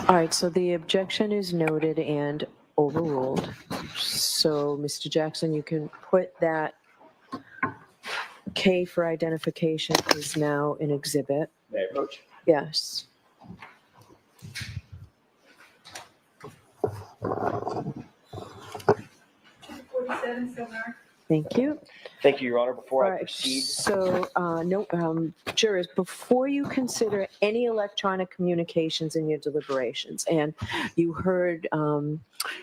All right, so the objection is noted and overruled. So, Mr. Jackson, you can put that K for identification is now an exhibit. May I approach? Yes. Thank you. Thank you, Your Honor. Before All I right, proceed, so, jurors, before you consider any electronic communications in your deliberations, and you heard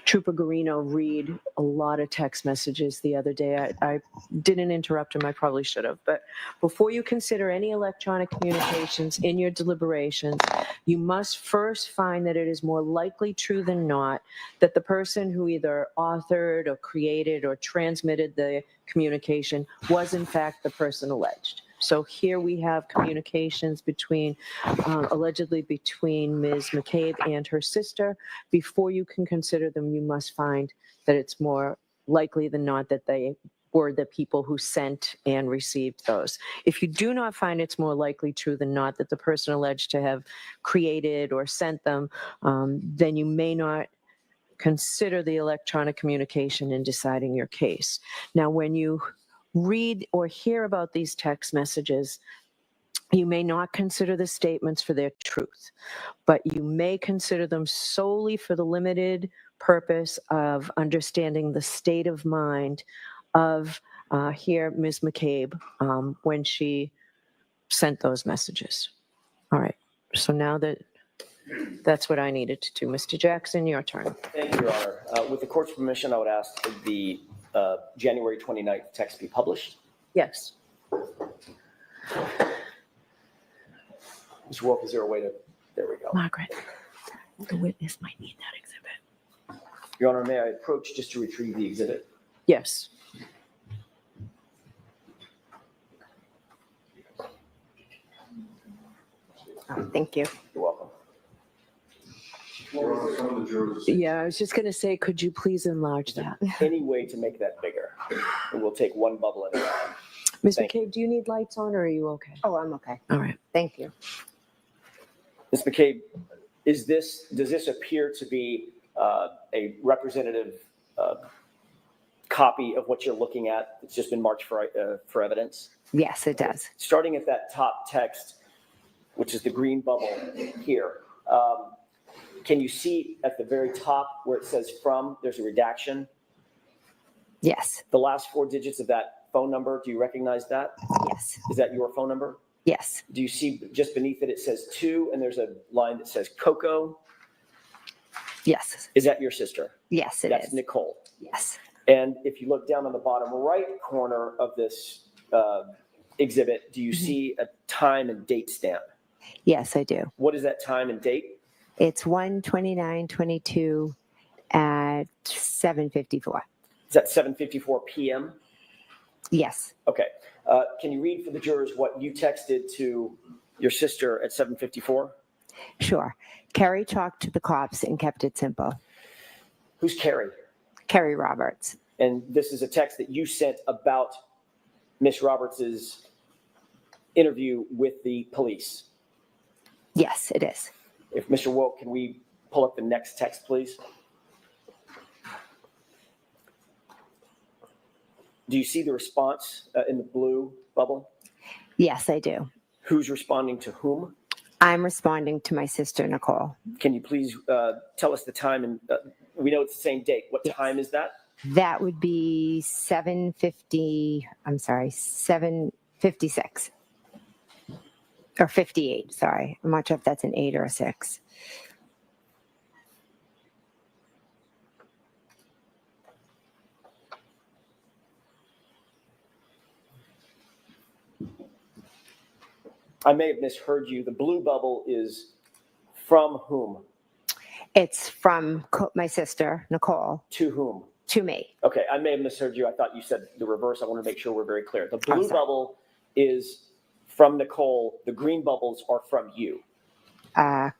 Trooper Garino read a lot of text messages the other day. I didn't interrupt him, I probably should have, but before you consider any electronic communications in your deliberations, you must first find that it is more likely true than not that the person who either authored or created or transmitted the communication was in fact the person alleged. So here we have communications between, allegedly between Ms. McCabe and her sister. Before you can consider them, you must find that it's more likely than not that they were the people who sent and received those. If you do not find it's more likely true than not that the person alleged to have created or sent them, then you may not consider the electronic communication in deciding your case. Now, when you read or hear about these text messages, you may not consider the statements for their truth, but you may consider them solely for the limited purpose of understanding the state of mind of here, Ms. McCabe, when she sent those messages. All right, so now that's what I needed to do. Mr. Jackson, your turn. thank you, Your Honor. With the court's permission, I would ask that the January 29th text be published. Yes. Mr. Wolf, is there a way to, there we go. Margaret, the witness might need that exhibit. Your Honor, may I approach just to retrieve the exhibit? Yes. Oh, thank you. You're welcome. Yeah, I was just going to say, could you please enlarge that? Any way to make that bigger? And we'll take one bubble at a time. Ms. Thank McCabe, do you need lights on or are you okay? Oh, I'm okay. All right. Thank you. Ms. McCabe, does this appear to be a representative copy of what you're looking at? It's just been marked for evidence? Yes, it does. Starting at that top text, which is the green bubble here, can you see at the very top where it says from, there's a redaction? Yes. The last 4 digits of that phone number, do you recognize that? Yes. Is that your phone number? Yes. Do you see just beneath it, it says 2, and there's a line that says Coco? Yes. Is that your sister? Yes, it That's is. Nicole. Yes. And if you look down on the bottom right corner of this exhibit, do you see a time and date stamp? Yes, I do. What is that time and date? It's 1:29:22 at 7:54. Is that 7:54 p.m.? Yes. Okay. Can you read for the jurors what you texted to your sister at 7:54? Sure. Carrie talked to the cops and kept it simple. Who's Carrie? Carrie Roberts. And this is a text that you sent about Miss Roberts's interview with the police. Yes, it is. If Mr. Woke, can we pull up the next text, please? Do you see the response in the blue bubble? Yes, I do. Who's responding to whom? I'm responding to my sister, Nicole. Can you please tell us the time? And we know it's the same date. What time is that? That would be 7:56. Or 58, sorry. I'm not sure if that's an 8 or a 6. I may have misheard you. The blue bubble is from whom? It's from my sister, Nicole. To whom? To me. Okay, I may have misheard you. I thought you said the reverse. I want to make sure we're very clear. The blue bubble is from Nicole. The green bubbles are from you.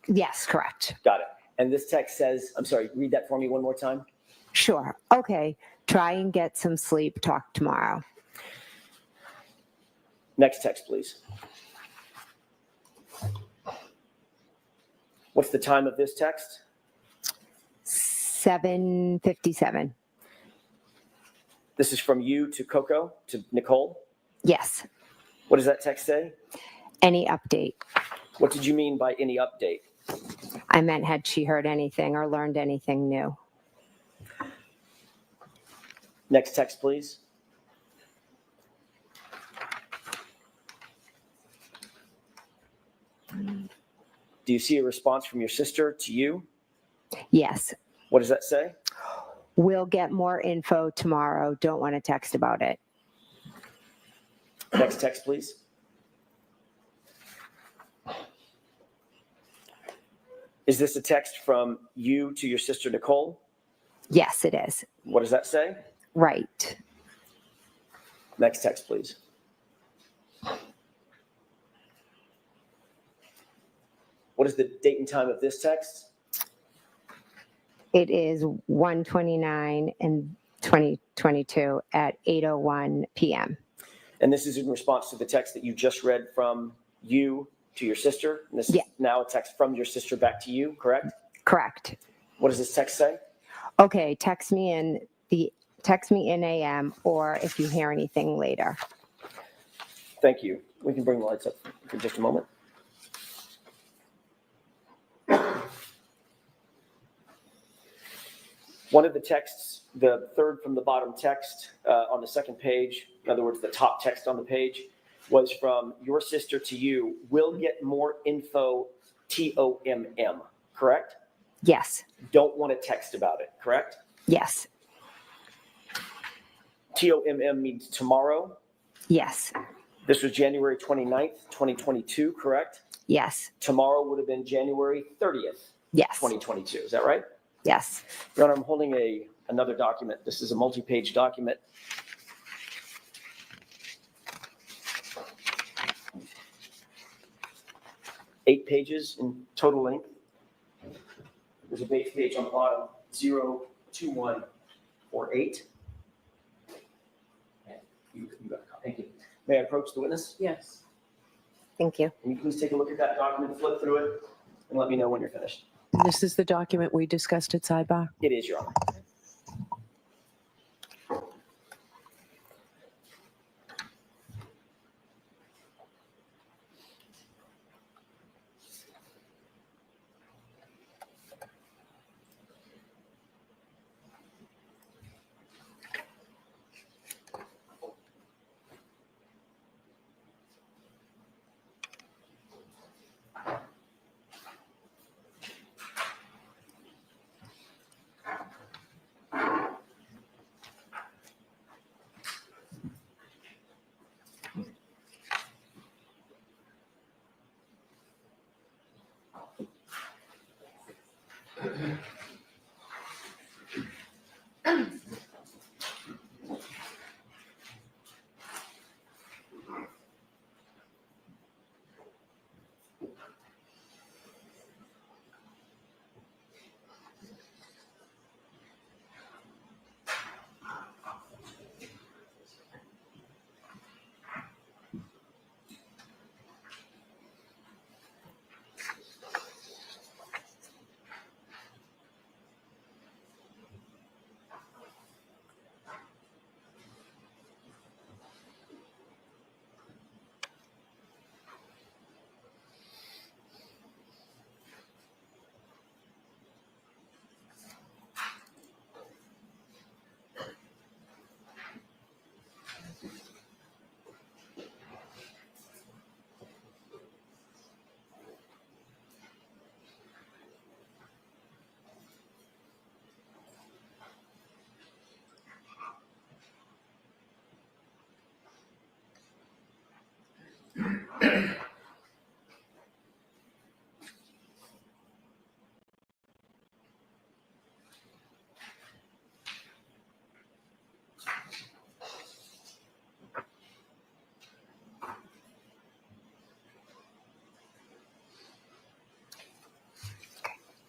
Yes, correct. Got it. And this text says, I'm sorry, read that for me one more time. Sure. Okay. Try and get some sleep. Talk tomorrow. Next text, please. What's the time of this text? 7:57. This is from you to Coco, to Nicole? Yes. What does that text say? Any update? What did you mean by any update? I meant had she heard anything or learned anything new? Next text, please. Do you see a response from your sister to you? Yes. What does that say? We'll get more info tomorrow. Don't want to text about it. Next text, please. Is this a text from you to your sister Nicole? Yes, it is. What does that say? Right. Next text, please. What is the date and time of this text? It is 1:29 in 2022 at 8:01 p.m. And this is in response to the text that you just read from you to your sister. And this is now a text from your sister back to you, correct? Correct. What does this text say? Okay, text me in AM or if you hear anything later. Thank you. We can bring the lights up for just a moment. One of the texts, the third from the bottom text on the second page, in other words, the top text on the page, was from your sister to you. We'll get more info, TOMM, correct? Yes. Don't want to text about it, correct? Yes. TOMM means tomorrow. Yes. This was January 29th, 2022, correct? Yes. Tomorrow would have been January 30th, Yes. 2022. Is that right? Yes. Your Honor, I'm holding another document. This is a multi-page document. Eight pages in total length. There's a base page on the bottom, 02148. You got a copy. Thank you. May I approach the witness? Yes. Thank you. Can you please take a look at that document, flip through it, and let me know when you're finished? This is the document we discussed at sidebar? It is, Your Honor.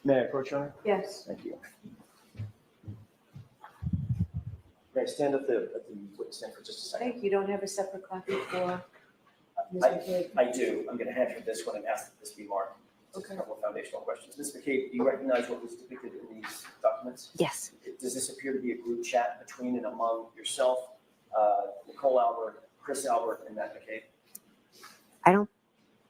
May I approach, Your Honor? Yes. Thank you. May I stand at the witness stand for just a second? Thank you. Don't have a separate copy for Ms. I McCabe? I do. I'm going to hand her this one and ask that this be marked. Just a couple of foundational questions. Ms. McCabe, do you recognize what was depicted in these documents? Yes. Does this appear to be a group chat between and among yourself, Nicole Albert, Chris Albert, and Matt McCabe? I don't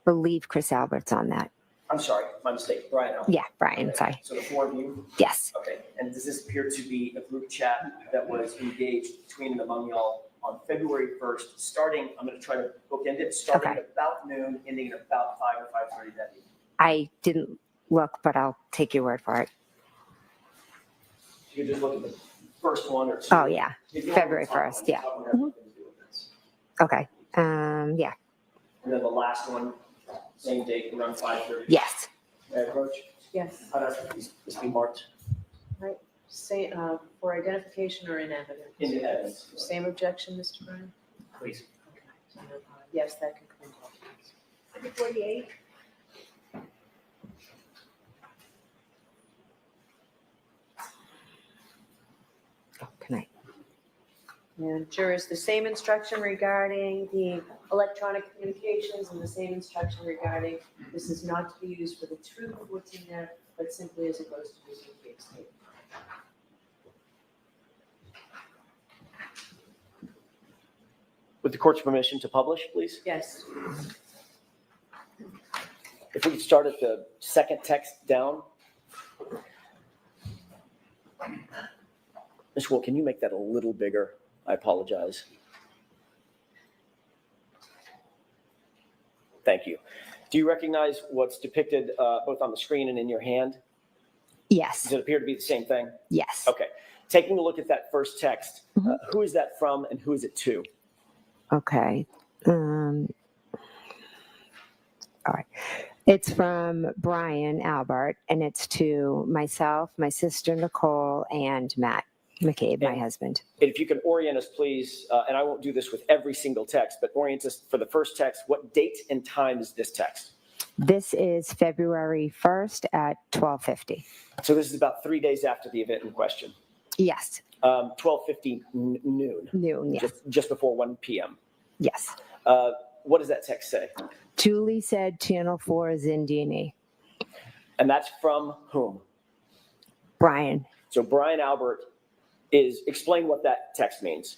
believe Chris Albert's on that. I'm sorry, my mistake. Brian Albert. Yeah, Brian, Okay. sorry. So the four of you? Yes. Okay. And does this appear to be a group chat that was engaged between and among y'all on February 1st, starting, I'm going to try to bookend it, starting Okay. at about noon, ending at about 5 or 5:30 that evening? I didn't look, but I'll take your word for it. You could just look at the first one or two. Oh, yeah. If you February want to talk 1st, about it, yeah. talk about everything to do with this. Okay. Yeah. And then the last one, same date, around 5:30. Yes. May I approach? Yes, How does this be marked say, for identification or in evidence. into evidence? Same objection, Mr. Bryan? Please. Yes, that can come into evidence. 48. Oh, can I? And jurors, the same instruction regarding the electronic communications and the same instruction regarding this is not to be used for the truth of what's in there, but simply as it goes to Ms. McCabe's statement. With the court's permission to publish, please? Yes. If we could start at the second text down. Ms. Wool, can you make that a little bigger? I apologize. Thank you. Do you recognize what's depicted both on the screen and in your hand? Yes. Does it appear to be the same thing? Yes. Okay. Taking a look at that first text, Mhm. who is that from and who is it to? Okay. All right. It's from Brian Albert, and it's to myself, my sister Nicole, and Matt McCabe, my And- husband. And if you can orient us, please, and I won't do this with every single text, but orient us for the first text. What date and time is this text? This is February 1st at 12:50. So this is about 3 days after the event in question. Yes. 12:50 noon, Noon, yes. just before 1 p.m. Yes. What does that text say? Julie said Channel 4 is in D&E. And that's from whom? Brian. So Brian Albert explain what that text means.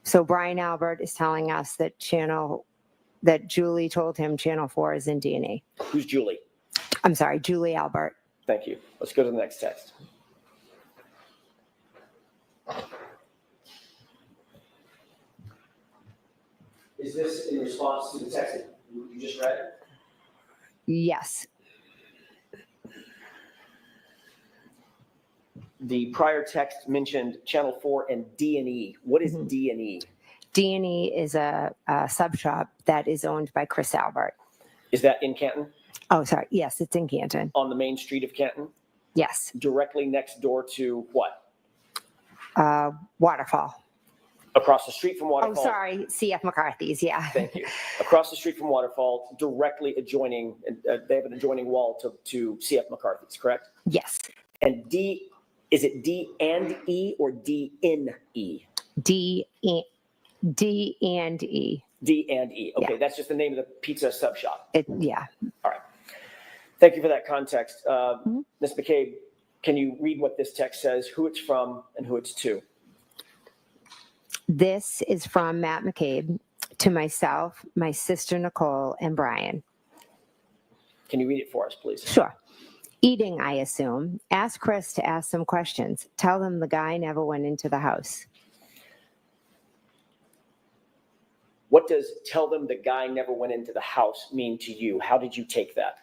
So Brian Albert is telling us that Julie told him Channel 4 is in D&E. Who's Julie? I'm sorry, Julie Albert. Thank you. Let's go to the next text. Is this in response to the text that you just read? Yes. The prior text mentioned Channel 4 and D&E. What is Mhm. D&E? D&E is a sub shop that is owned by Chris Albert. Is that in Canton? Oh, sorry. Yes, it's in Canton. On the main street of Canton? Yes. Directly next door to what? Waterfall. Across the street from Oh, Waterfall? sorry. CF McCarthy's. Yeah. Thank you. Across the street from Waterfall, directly adjoining, they have an adjoining wall to CF McCarthy's, correct? Yes. And D, is it D and E or D in E? D and E. D and E. Okay, Yeah. that's just the name of the pizza sub shop. Yeah. All right. Thank you for that context. Mm-hmm. Ms. McCabe, can you read what this text says, who it's from and who it's to? This is from Matt McCabe to myself, my sister Nicole, and Brian. Can you read it for us, please? Sure. Eating, I assume. Ask Chris to ask some questions. Tell them the guy never went into the house. What does tell them the guy never went into the house mean to you? How did you take that?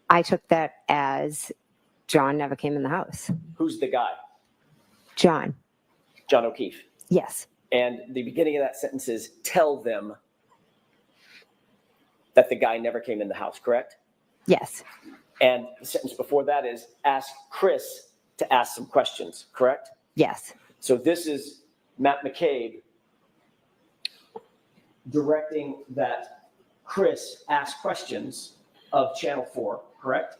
I took that as John never came in the house. Who's the guy? John. John O'Keefe. Yes. And the beginning of that sentence is tell them that the guy never came in the house, correct? Yes. And the sentence before that is ask Chris to ask some questions, correct? Yes. So this is Matt McCabe directing that Chris ask questions of Channel 4, correct?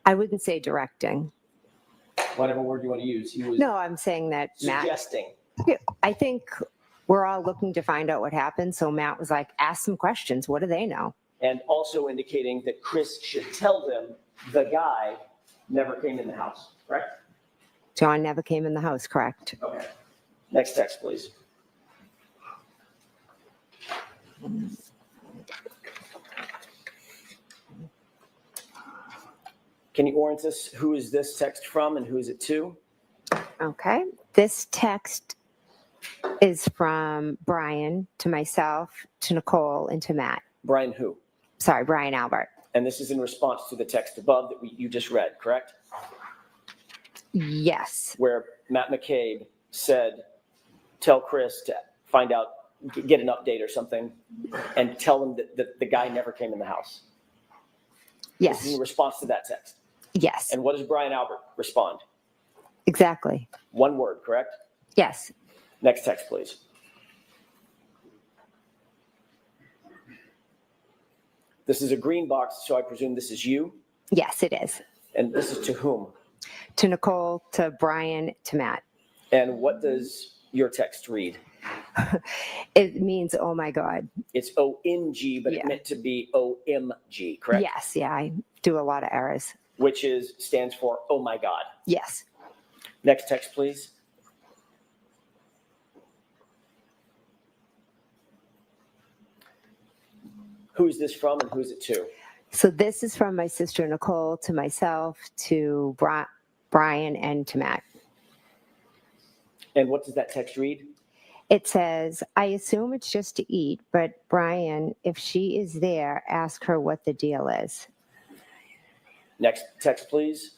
I wouldn't say directing. Whatever word you want to use. He was No, I'm saying that Matt, suggesting. I think we're all looking to find out what happened. So Matt was like, ask some questions. What do they know? and also indicating that Chris should tell them the guy never came in the house, correct? John never came in the house, correct? Okay. Next text, please. Can you orient us? Who is this text from and who is it to? Okay. This text is from Brian to myself, to Nicole, and to Matt. Brian who? Sorry, Brian Albert. And this is in response to the text above that you just read, correct? Yes. Where Matt McCabe said, tell Chris to find out, get an update or something, and tell him that the guy never came in the house. Yes. This is in response to that text. Yes. And what does Brian Albert respond? Exactly. One word, correct? Yes. Next text, please. This is a green box, so I presume this is you? Yes, it is. And this is to whom? To Nicole, to Brian, to Matt. And what does your text read? It means, oh my God. It's OMG, but it meant to be OMG, correct? Yes, yeah, I do a lot of errors. Which stands for oh my God. Yes. Next text, please. Who is this from and who is it to? So this is from my sister Nicole to myself, to Brian, and to Matt. And what does that text read? It says, I assume it's just to eat, but Brian, if she is there, ask her what the deal is. Next text, please.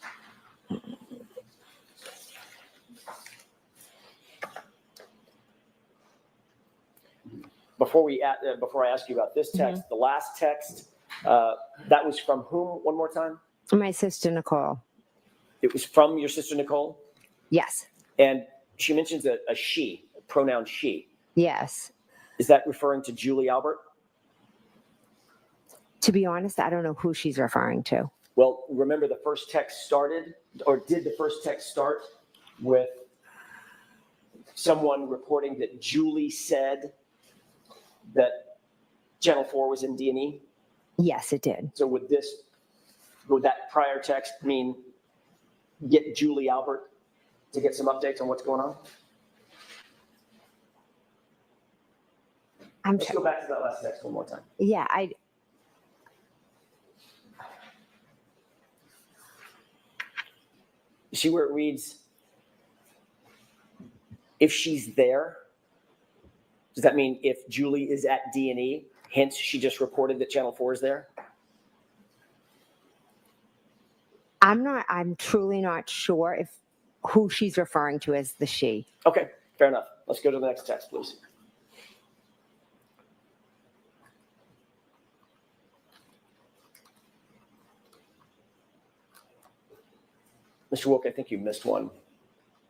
Before I ask you about this text, the last text, that was from whom one more time? My sister Nicole. It was from your sister Nicole? Yes. And she mentions a she, a pronoun she. Yes. Is that referring to Julie Albert? To be honest, I don't know who she's referring to. Well, remember the first text started, or did the first text start with someone reporting that Julie said that Channel 4 was in D&E? Yes, it did. So would that prior text mean get Julie Albert to get some updates on what's going on? Let's go back to that last text one more time. Yeah, You see where it reads, if she's there? Does that mean if Julie is at D&E, hence she just reported that Channel 4 is there? I'm truly not sure if who she's referring to as the she. Okay, fair enough. Let's go to the next text, please. Mr. Wilk, I think you missed one.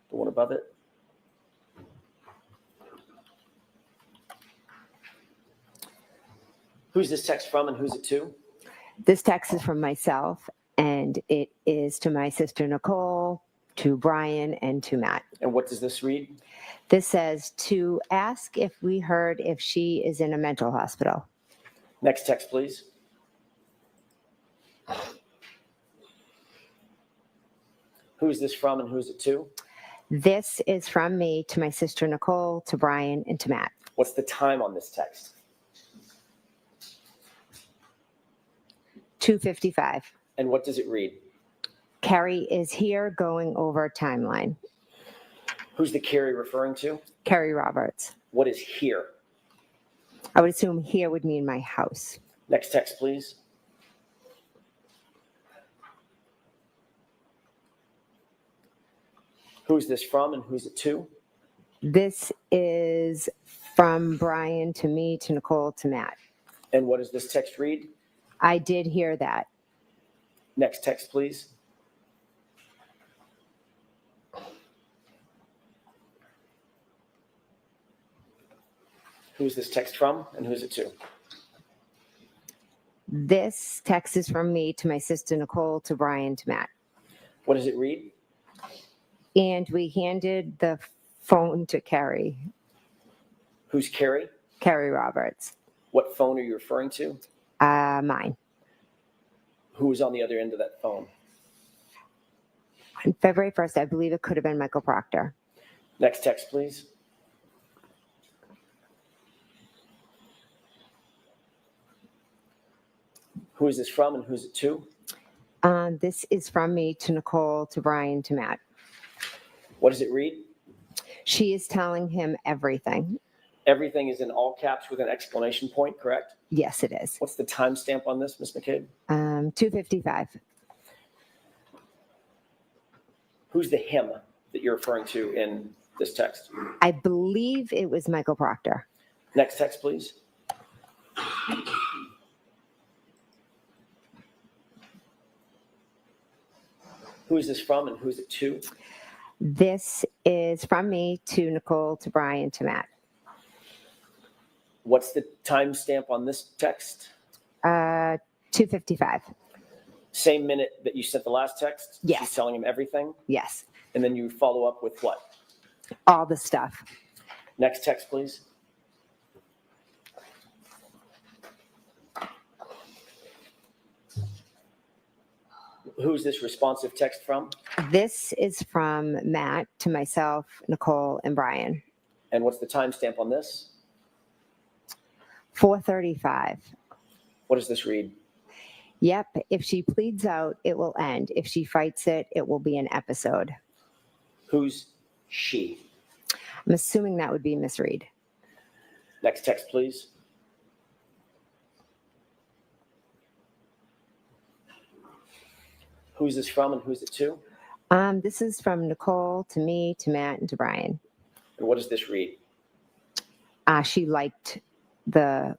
The one above it. Who's this text from and who's it to? This text is from myself, and it is to my sister Nicole, to Brian, and to Matt. And what does this read? This says to ask if we heard if she is in a mental hospital. Next text, please. Who is this from and who is it to? This is from me to my sister Nicole, to Brian, and to Matt. What's the time on this text? 2:55. And what does it read? Carrie is here going over timeline. Who's the Carrie referring to? Carrie Roberts. What is here? I would assume here would mean my house. Next text, please. Who's this from and who's it to? This is from Brian to me, to Nicole, to Matt. And what does this text read? I did hear that. Next text, please. Who's this text from and who's it to? This text is from me to my sister Nicole, to Brian, to Matt. What does it read? And we handed the phone to Carrie. Who's Carrie? Carrie Roberts. What phone are you referring to? Mine. Who was on the other end of that phone? On February 1st, I believe it could have been Michael Proctor. Next text, please. Who is this from and who's it to? This is from me to Nicole, to Brian, to Matt. What does it read? She is telling him everything. Everything is in all caps with an exclamation point, correct? Yes, it is. What's the timestamp on this, Ms. McCabe? 2:55. Who's the him that you're referring to in this text? I believe it was Michael Proctor. Next text, please. Who is this from and who's it to? This is from me to Nicole, to Brian, to Matt. What's the timestamp on this text? 2:55. Same minute that you sent the last text? Yes. She's telling him everything? Yes. And then you follow up with what? All the stuff. Next text, please. Who's this responsive text from? This is from Matt to myself, Nicole, and Brian. And what's the timestamp on this? 4:35. What does this read? Yep. If she pleads out, it will end. If she fights it, it will be an episode. Who's she? I'm assuming that would be Miss Reed. Next text, please. Who's this from and who's it to? This is from Nicole to me, to Matt, and to Brian. And what does this read? She liked the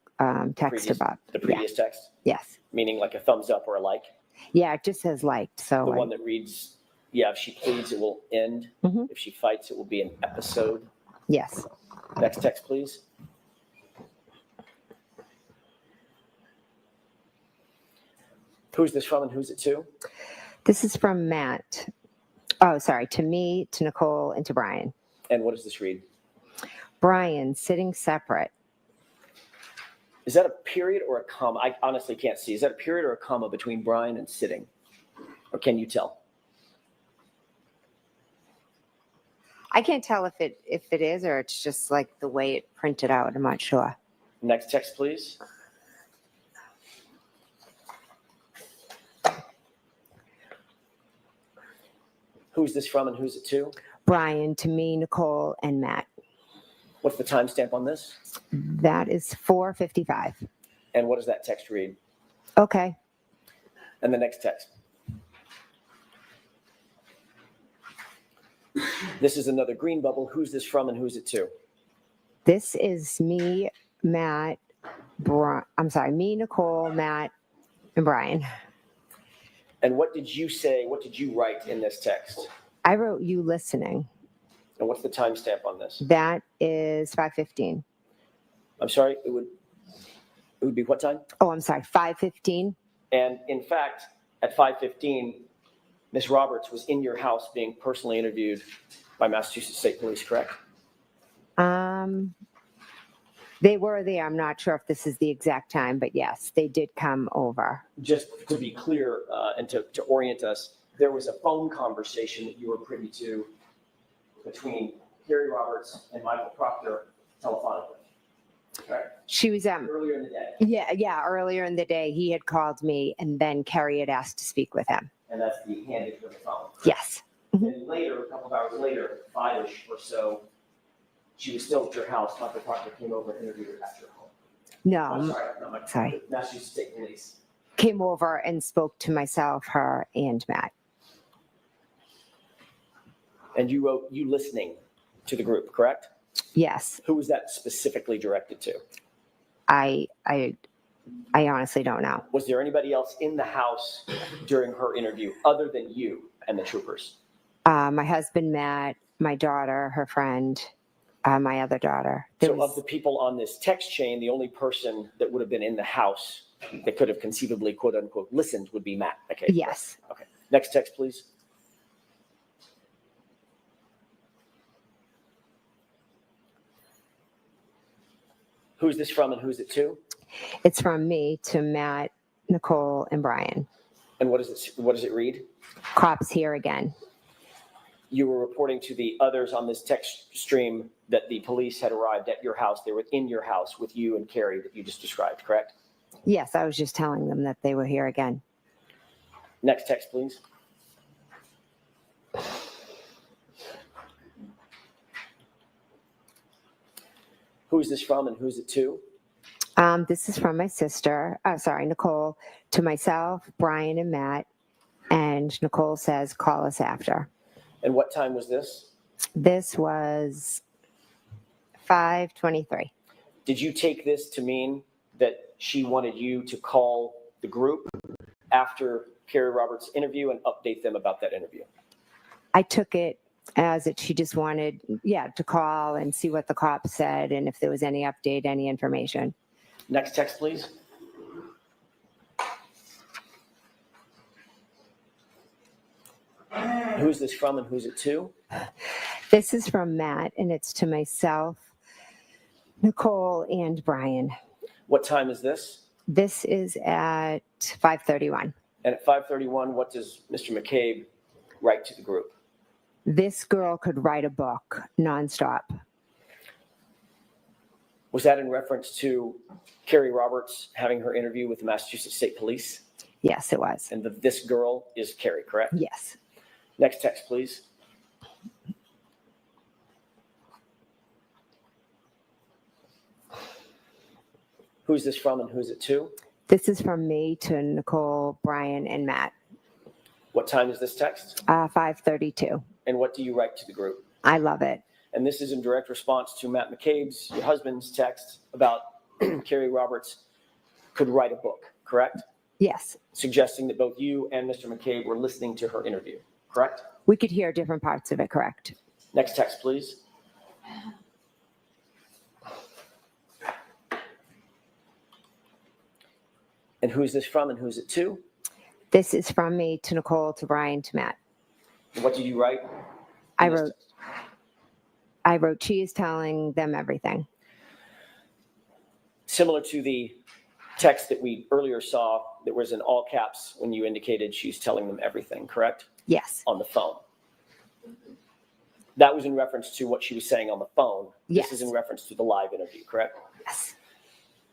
text above. The previous text? Yes. Meaning like a thumbs up or a like? Yeah, it just says liked. So The one that reads, yeah, if she pleads, it will end. Mhm. If she fights, it will be an episode. Yes. Next text, please. Who's this from and who's it to? This is from Matt. Oh, sorry. To me, to Nicole, and to Brian. And what does this read? Brian, sitting separate. Is that a period or a comma? I honestly can't see. Is that a period or a comma between Brian and sitting? Or can you tell? I can't tell if it is or it's just like the way it printed out. I'm not sure. Next text, please. Who's this from and who's it to? Brian, to me, Nicole, and Matt. What's the timestamp on this? That is 4:55. And what does that text read? Okay. And the next text. This is another green bubble. Who's this from and who's it to? This is me, Matt, me, Nicole, Matt, and Brian. And what did you say? What did you write in this text? I wrote you listening. And what's the timestamp on this? That is 5:15. I'm sorry, it would be what time? Oh, I'm sorry, 5:15. And in fact, at 5:15, Ms. Roberts was in your house being personally interviewed by Massachusetts State Police, correct? They were there. I'm not sure if this is the exact time, but yes, they did come over. Just to be clear and to orient us, there was a phone conversation that you were privy to between Carrie Roberts and Michael Proctor telephonically, correct? She was Earlier in the day. Yeah, earlier in the day, he had called me, and then Carrie had asked to speak with him. And that's the handage of the phone. Yes. And later, a couple of hours later, 5-ish or so, she was still at your house. Michael Proctor came over and interviewed her at your home. I'm No, sorry, not Michael sorry. Proctor, Massachusetts State Police. came over and spoke to myself, her, and Matt. And you wrote you listening to the group, correct? Yes, Who was that specifically directed to? I honestly don't know. Was there anybody else in the house during her interview other than you and the troopers? My husband, Matt, my daughter, her friend, my other daughter. So of the people on this text chain, the only person that would have been in the house that could have conceivably, quote unquote, listened would be Matt. Okay. Yes. Okay. Next text, please. Who's this from and who's it to? It's from me to Matt, Nicole, and Brian. And what does it read? Cops here again. You were reporting to the others on this text stream that the police had arrived at your house. They were in your house with you and Carrie that you just described, correct? Yes, I was just telling them that they were here again. Next text, please. Who is this from and who's it to? This is from my sister, Nicole, to myself, Brian, and Matt. And Nicole says, call us after. And what time was this? This was 5:23. Did you take this to mean that she wanted you to call the group after Carrie Roberts' interview and update them about that interview? I took it as that she just wanted, to call and see what the cops said and if there was any update, any information. Next text, please. Who's this from and who's it to? This is from Matt, and it's to myself, Nicole, and Brian. What time is this? This is at 5:31. And at 5:31, what does Mr. McCabe write to the group? This girl could write a book nonstop. Was that in reference to Carrie Roberts having her interview with the Massachusetts State Police? Yes, it was. And this girl is Carrie, correct? Yes. Next text, please. Who's this from and who's it to? This is from me to Nicole, Brian, and Matt. What time is this text? 5:32. And what do you write to the group? I love it. And this is in direct response to Matt McCabe's, your husband's text about Carrie Roberts could write a book, correct? Yes. Suggesting that both you and Mr. McCabe were listening to her interview, correct? We could hear different parts of it, correct? Next text, please. And who's this from and who's it to? This is from me to Nicole, to Brian, to Matt. What did you write? I wrote, she is telling them everything. Similar to the text that we earlier saw that was in all caps when you indicated she's telling them everything, correct? Yes. On the phone. That was in reference to what she was saying on the phone. Yes. This is in reference to the live interview, correct? Yes.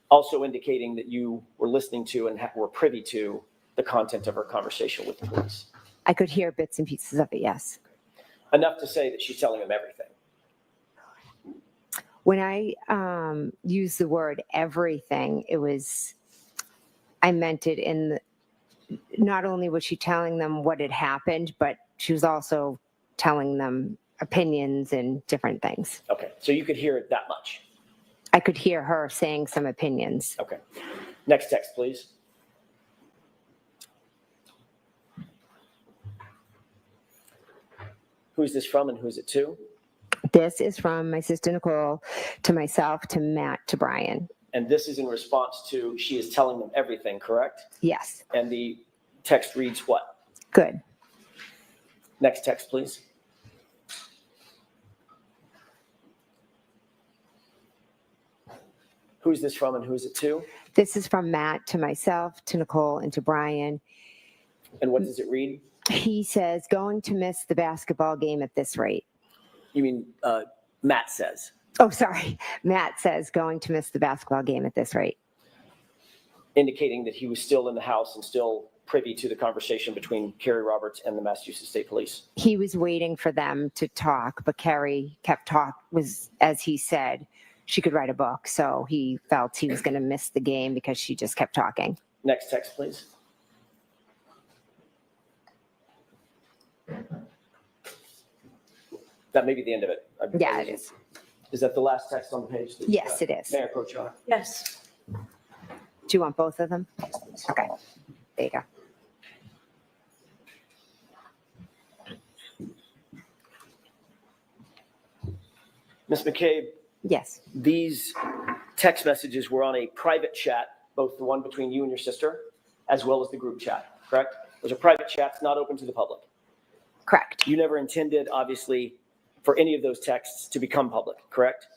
Also indicating that you were listening to and were privy to the content of her conversation with the police. I could hear bits and pieces of it, yes. Enough to say that she's telling them everything. When I used the word everything, I meant it in not only was she telling them what had happened, but she was also telling them opinions and different things. Okay, so you could hear it that much. I could hear her saying some opinions. Okay. Next text, please. Who's this from and who's it to? This is from my sister Nicole to myself, to Matt, to Brian. And this is in response to she is telling them everything, correct? Yes. And the text reads what? Good. Next text, please. Who's this from and who's it to? This is from Matt to myself, to Nicole, and to Brian. And what does it read? He says, going to miss the basketball game at this rate. You mean Matt says? Oh, sorry. Matt says, going to miss the basketball game at this rate. Indicating that he was still in the house and still privy to the conversation between Carrie Roberts and the Massachusetts State Police. He was waiting for them to talk, but Carrie kept as he said, she could write a book. So he felt he was going to miss the game because she just kept talking. Next text, please. That may be the end of it. Yeah, it is. Is that the last text on the page? Yes, it is. Mayor Pro Tem. Yes. Do you want both of them? Okay. There you go. Ms. McCabe, Yes. these text messages were on a private chat, both the one between you and your sister, as well as the group chat, correct? Those are private chats, not open to the public. Correct. You never intended, obviously, for any of those texts to become public, correct?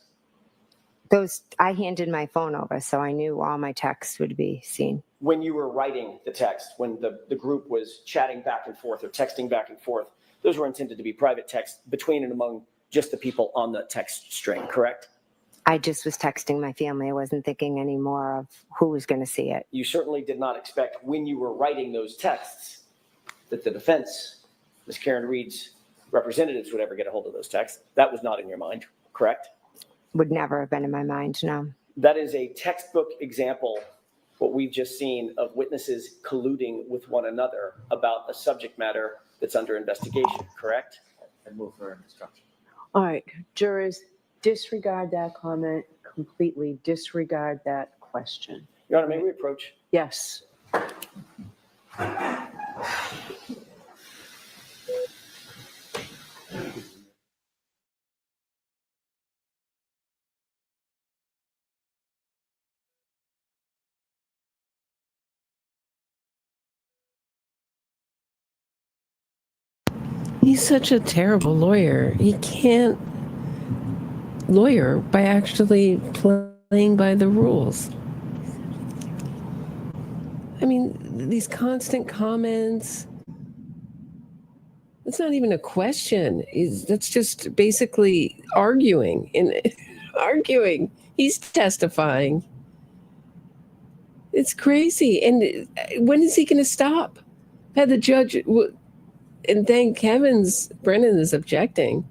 I handed my phone over, so I knew all my texts would be seen. When you were writing the text, when the group was chatting back and forth or texting back and forth, those were intended to be private texts between and among just the people on the text string, correct? I just was texting my family. I wasn't thinking any more of who was going to see it. You certainly did not expect when you were writing those texts that the defense, Ms. Karen Reed's representatives would ever get a hold of those texts. That was not in your mind, correct? Would never have been in my mind, no. That is a textbook example, what we've just seen, of witnesses colluding with one another about a subject matter that's under investigation, correct? And move for instruction. All right, jurors, disregard that comment completely, disregard that question. Your Honor, may we approach? Yes. He's such a terrible lawyer. He can't lawyer by actually playing by the rules. I mean, these constant comments, it's not even a question. That's just basically arguing and arguing. He's testifying. It's crazy. And when is he going to stop? Had the judge, and thank heavens Brennan is objecting.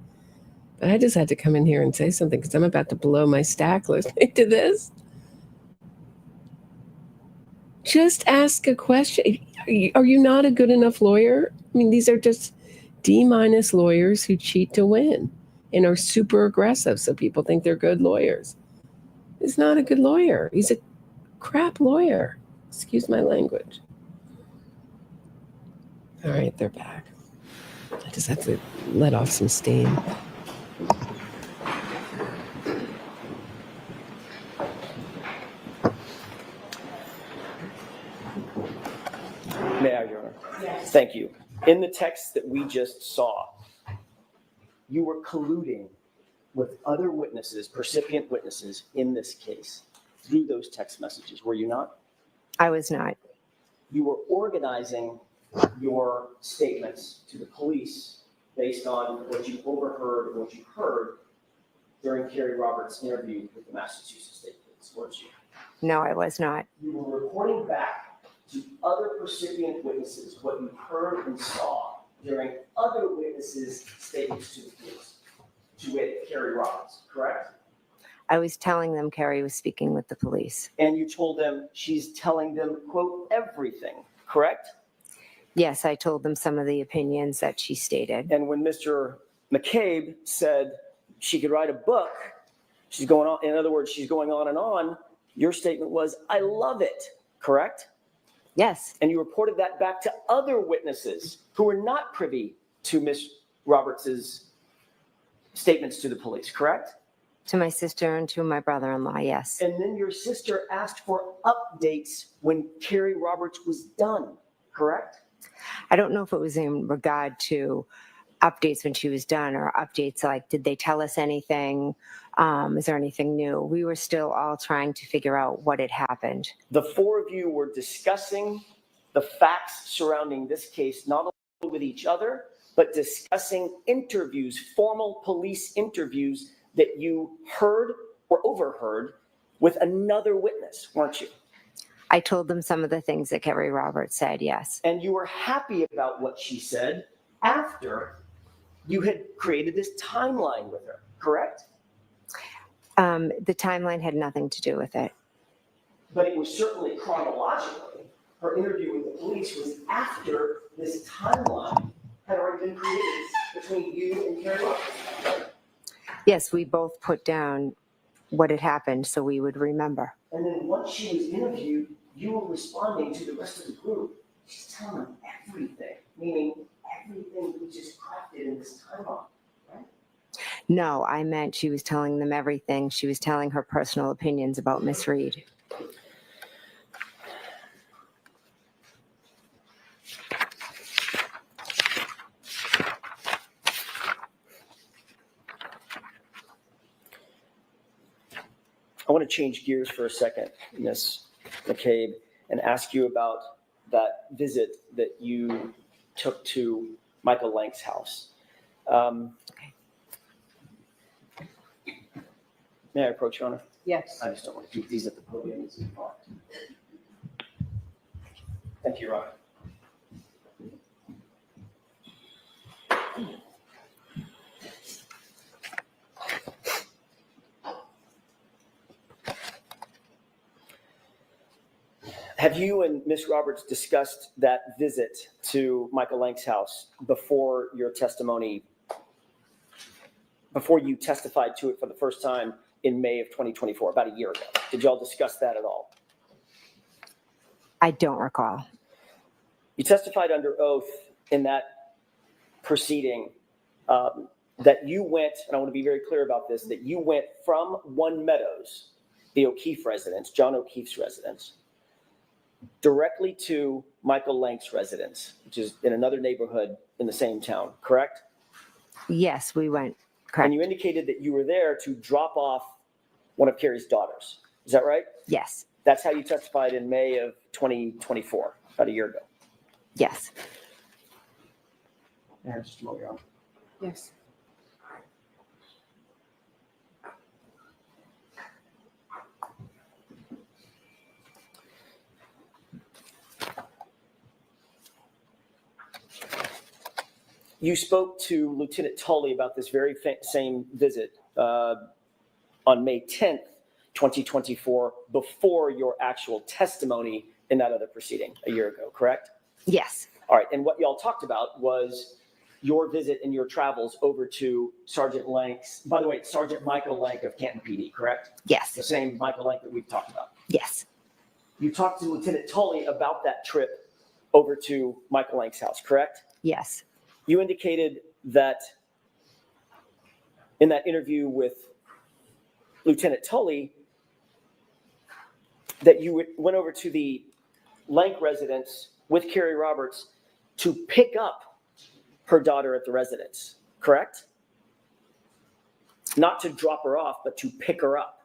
But I just had to come in here and say something because I'm about to blow my stack listening to this. Just ask a question. Are you not a good enough lawyer? I mean, these are just D- lawyers who cheat to win and are super aggressive, so people think they're good lawyers. He's not a good lawyer. He's a crap lawyer. Excuse my language. All right, they're back. I just have to let off some steam. May I, Your Honor? Yes. Thank you. In the text that we just saw, you were colluding with other witnesses, percipient witnesses in this case through those text messages, were you not? I was not. You were organizing your statements to the police based on what you overheard or what you heard during Kerry Roberts' interview with the Massachusetts State Police, weren't you? No, I was not. You were reporting back to other percipient witnesses what you heard and saw during other witnesses' statements to the police, to wit, Kerry Roberts, correct? I was telling them Kerry was speaking with the police. And you told them she's telling them, quote, everything, correct? Yes, I told them some of the opinions that she stated. And when Mr. McCabe said she could write a book, she's going on, in other words, she's going on and on, your statement was, I love it, correct? Yes. And you reported that back to other witnesses who were not privy to Ms. Roberts's statements to the police, correct? To my sister and to my brother-in-law, yes. And then your sister asked for updates when Kerry Roberts was done, correct? I don't know if it was in regard to updates when she was done or updates like, did they tell us anything? Is there anything new? We were still all trying to figure out what had happened. The four of you were discussing the facts surrounding this case, not only with each other, but discussing interviews, formal police interviews that you heard or overheard with another witness, weren't you? I told them some of the things that Kerry Roberts said, yes. And you were happy about what she said after you had created this timeline with her, correct? The timeline had nothing to do with it. But it was certainly chronologically. Her interview with the police was after this timeline had already been created between you and Kerry Roberts. Yes, we both put down what had happened so we would remember. And then once she was interviewed, you were responding to the rest of the group. She's telling them everything, meaning everything we just crafted in this timeline, right? No, I meant she was telling them everything. She was telling her personal opinions about Miss Reed. want to change gears for a second, Ms. McCabe, and ask you about that visit that you took to Michael Lank's house. May I approach, Your Honor? Yes. I just don't want to keep these at the podium. Thank you, Your Honor. Have you and Ms. Roberts discussed that visit to Michael Lank's house before your testimony, before you testified to it for the first time in May of 2024, about a year ago? Did y'all discuss that at all? I don't recall. You testified under oath in that proceeding that you went, and I want to be very clear about this, that you went from One Meadows, the O'Keefe residence, John O'Keefe's residence, directly to Michael Lank's residence, which is in another neighborhood in the same town, correct? Yes, we went. Correct. And you indicated that you were there to drop off one of Carrie's daughters. Is that right? Yes. That's how you testified in May of 2024, about a year ago. Yes. Just a moment, Your Honor. Yes. You spoke to Lieutenant Tully about this very same visit on May 10th, 2024, before your actual testimony in that other proceeding a year ago, correct? Yes. All right, and what y'all talked about was your visit and your travels over to Sergeant Lank's, by the way, Sergeant Michael Lank of Canton PD, correct? Yes. The same Michael Lank that we've talked about. Yes. You talked to Lieutenant Tully about that trip over to Michael Lank's house, correct? Yes. You indicated that in that interview with Lieutenant Tully that you went over to the Lank residence with Carrie Roberts to pick up her daughter at the residence, correct? Not to drop her off, but to pick her up.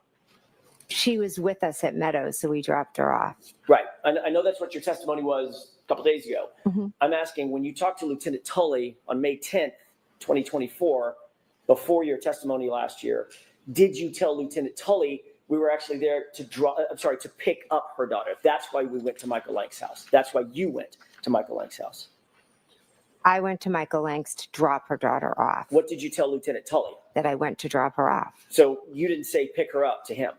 She was with us at Meadows, so we dropped her off. Right. I know that's what your testimony was a couple days ago. Mm-hmm. I'm asking, when you talked to Lieutenant Tully on May 10th, 2024, before your testimony last year, did you tell Lieutenant Tully we were actually there to pick up her daughter? That's why we went to Michael Lank's house. That's why you went to Michael Lank's house. I went to Michael Lank's to drop her daughter off. What did you tell Lieutenant Tully? That I went to drop her off. So you didn't say pick her up to him?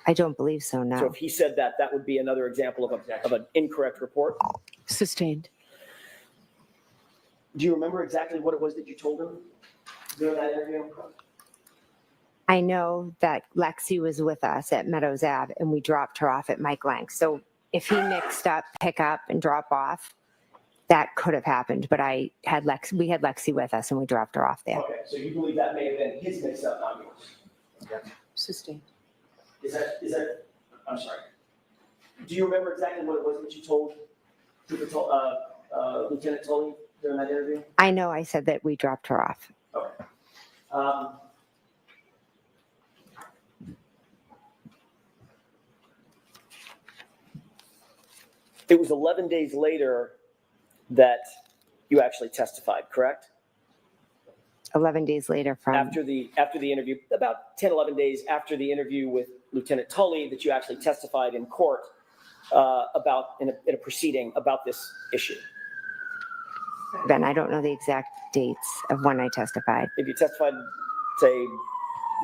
I don't believe so, no. So if he said that, that would be another example of an incorrect report? Sustained. Do you remember exactly what it was that you told him during that interview? I know that Lexi was with us at Meadows Ave and we dropped her off at Mike Lank's. So if he mixed up pick up and drop off, that could have happened. But we had Lexi with us and we dropped her off there. Okay, so you believe that may have been his mix up, not yours? Okay. Sustained. Is that, I'm sorry. Do you remember exactly what it was that you told Lieutenant Tully during that interview? I know I said that we dropped her off. Okay. It was 11 days later that you actually testified, correct? 11 days later from... After the interview, about 10, 11 days after the interview with Lieutenant Tully, that you actually testified in court in a proceeding about this issue. Ben, I don't know the exact dates of when I testified. If you testified, say,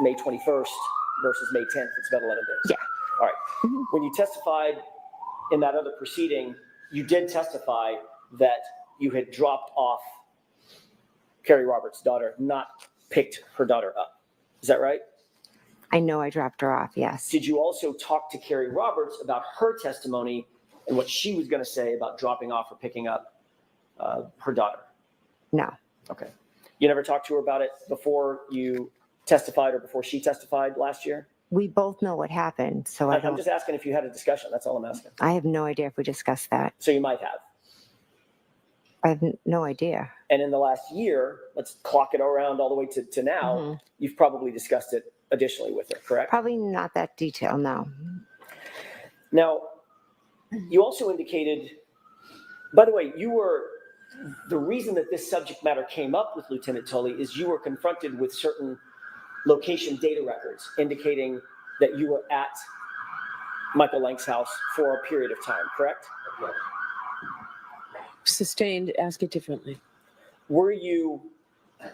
May 21st versus May 10th, it's about 11 days. Yeah. All right. Mm-hmm. When you testified in that other proceeding, you did testify that you had dropped off Carrie Roberts' daughter, not picked her daughter up. Is that right? I know I dropped her off, yes. Did you also talk to Carrie Roberts about her testimony and what she was going to say about dropping off or picking up her daughter? No. Okay. You never talked to her about it before you testified or before she testified last year? We both know what happened, so I'm just asking if you had a discussion. That's all I'm asking. I have no idea if we discussed that. So you might have. I have no idea. And in the last year, let's clock it around all the way to now, Mm-hmm. you've probably discussed it additionally with her, correct? Probably not that detailed, no. Now, you also indicated, by the way, the reason that this subject matter came up with Lieutenant Tully is you were confronted with certain location data records indicating that you were at Michael Lank's house for a period of time, correct? Sustained, ask it differently. Were you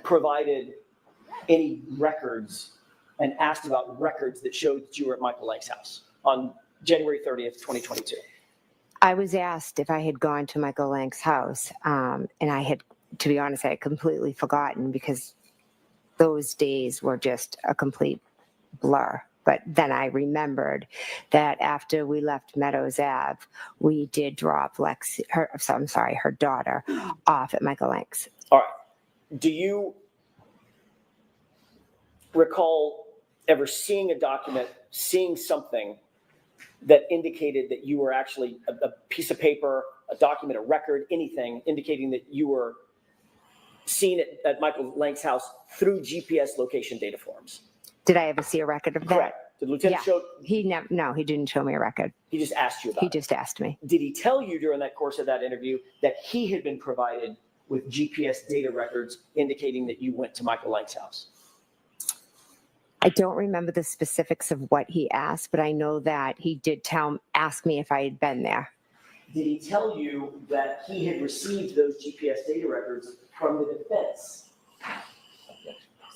provided any records and asked about records that showed that you were at Michael Lank's house on January 30th, 2022? I was asked if I had gone to Michael Lank's house, and I had, to be honest, I had completely forgotten because those days were just a complete blur. But then I remembered that after we left Meadows Ave, we did drop her daughter, off at Michael Lank's. All right. Do you recall ever seeing a document, seeing something that indicated that you were actually a piece of paper, a document, a record, anything indicating that you were seen at Michael Lank's house through GPS location data forms? Did I ever see a record of that? Correct. Did Lieutenant show? No, he didn't show me a record. He just asked you about He it. just asked me. Did he tell you during that course of that interview that he had been provided with GPS data records indicating that you went to Michael Lank's house? I don't remember the specifics of what he asked, but I know that he did ask me if I had been there. Did he tell you that he had received those GPS data records from the defense?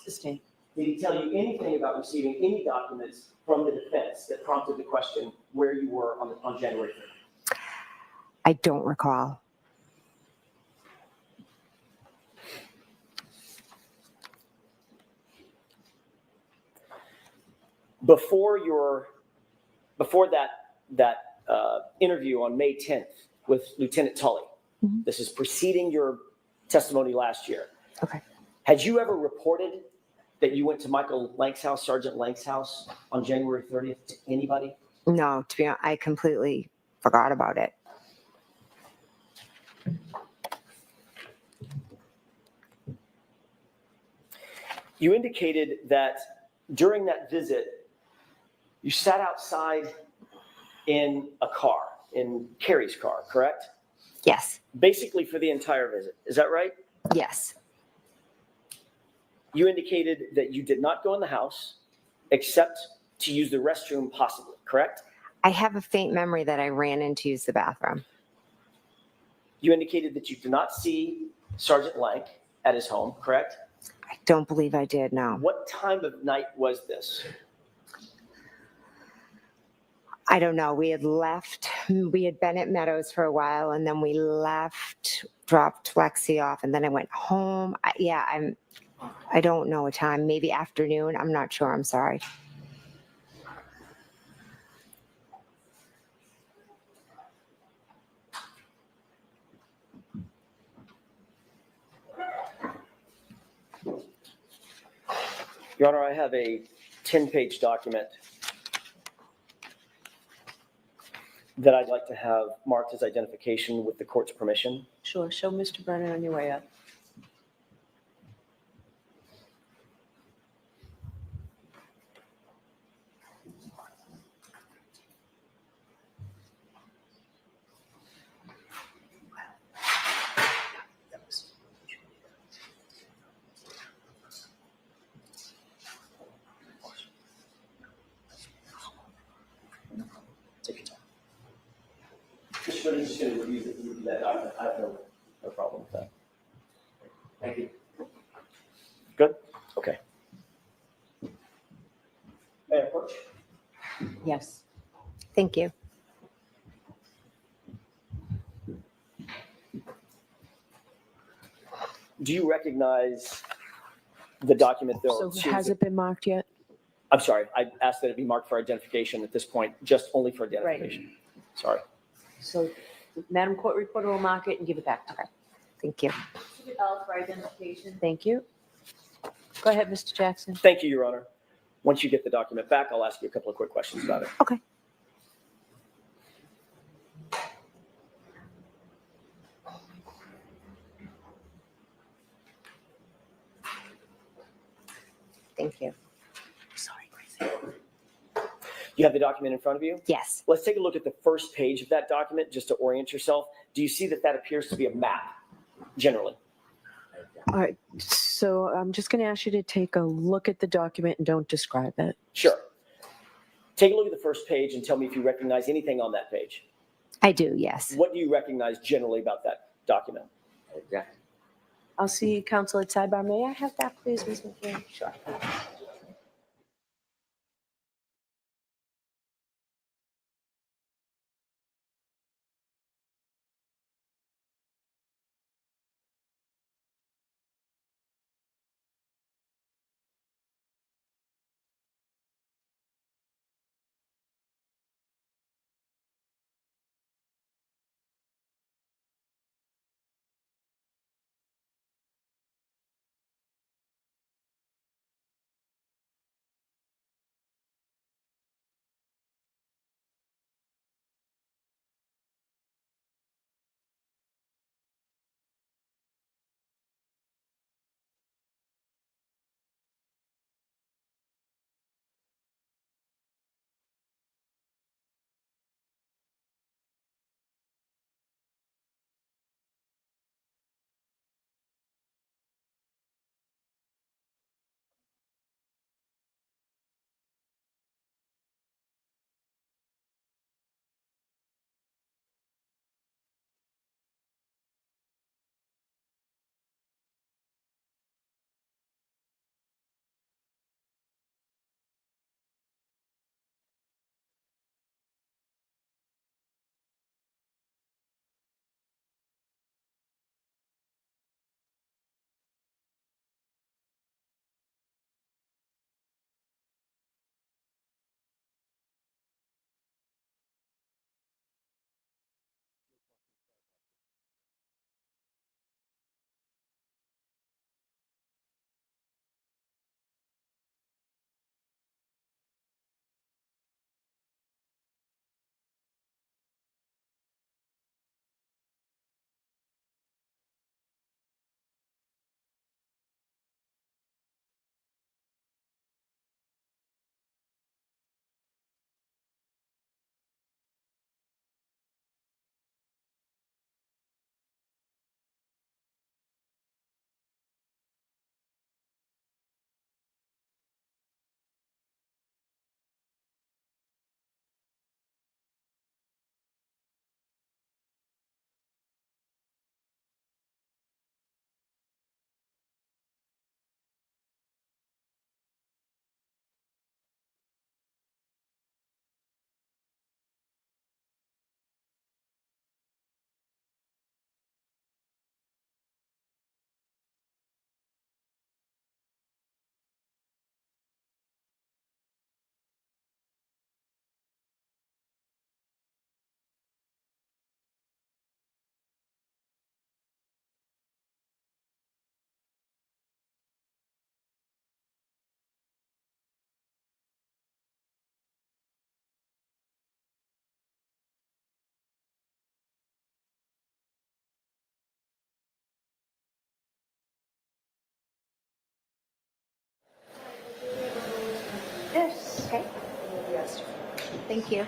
Sustained. Did he tell you anything about receiving any documents from the defense that prompted the question where you were on January 3rd? I don't recall. Before that interview on May 10th with Lieutenant Tully, this is preceding your testimony last year. Okay. Had you ever reported that you went to Michael Lank's house, Sergeant Lank's house, on January 30th to anybody? No, to be honest, I completely forgot about it. You indicated that during that visit, you sat outside in a car, in Carrie's car, correct? Yes. Basically for the entire visit. Is that right? Yes. You indicated that you did not go in the house except to use the restroom possibly, correct? I have a faint memory that I ran in to use the bathroom. You indicated that you did not see Sergeant Lank at his home, correct? I don't believe I did, no. What time of night was this? I don't know. We had been at Meadows for a while, and then we left, dropped Lexi off, and then I went home. I don't know a time, maybe afternoon. I'm not sure. I'm sorry. Your Honor, I have a 10-page document that I'd like to have marked as identification with the court's permission. Sure, show Mr. Brennan on your way up. Take your time. Mr. Brennan is just going to review that document. I have no problem with that. Thank you. Good? Okay. May I approach? Yes. Thank you. Do you recognize the document though? So has it been marked yet? I'm sorry, I asked that it be marked for identification at this point, just only for identification. Sorry. So Madam Court Reporter will mark it and give it back to her. Thank you. For identification. Thank you. Go ahead, Mr. Jackson. Thank you, Your Honor. Once you get the document back, I'll ask you a couple of quick questions about it. Okay. Thank you. Sorry. You have the document in front of you? Yes. Let's take a look at the first page of that document just to orient yourself. Do you see that that appears to be a map, generally? All right, so I'm just going to ask you to take a look at the document and don't describe it. Sure. Take a look at the first page and tell me if you recognize anything on that page. I do, yes. What do you recognize generally about that document? Yeah. I'll see counsel at sidebar. May I have that, please, Ms. McCabe? Sure. Yes. Okay. Thank you.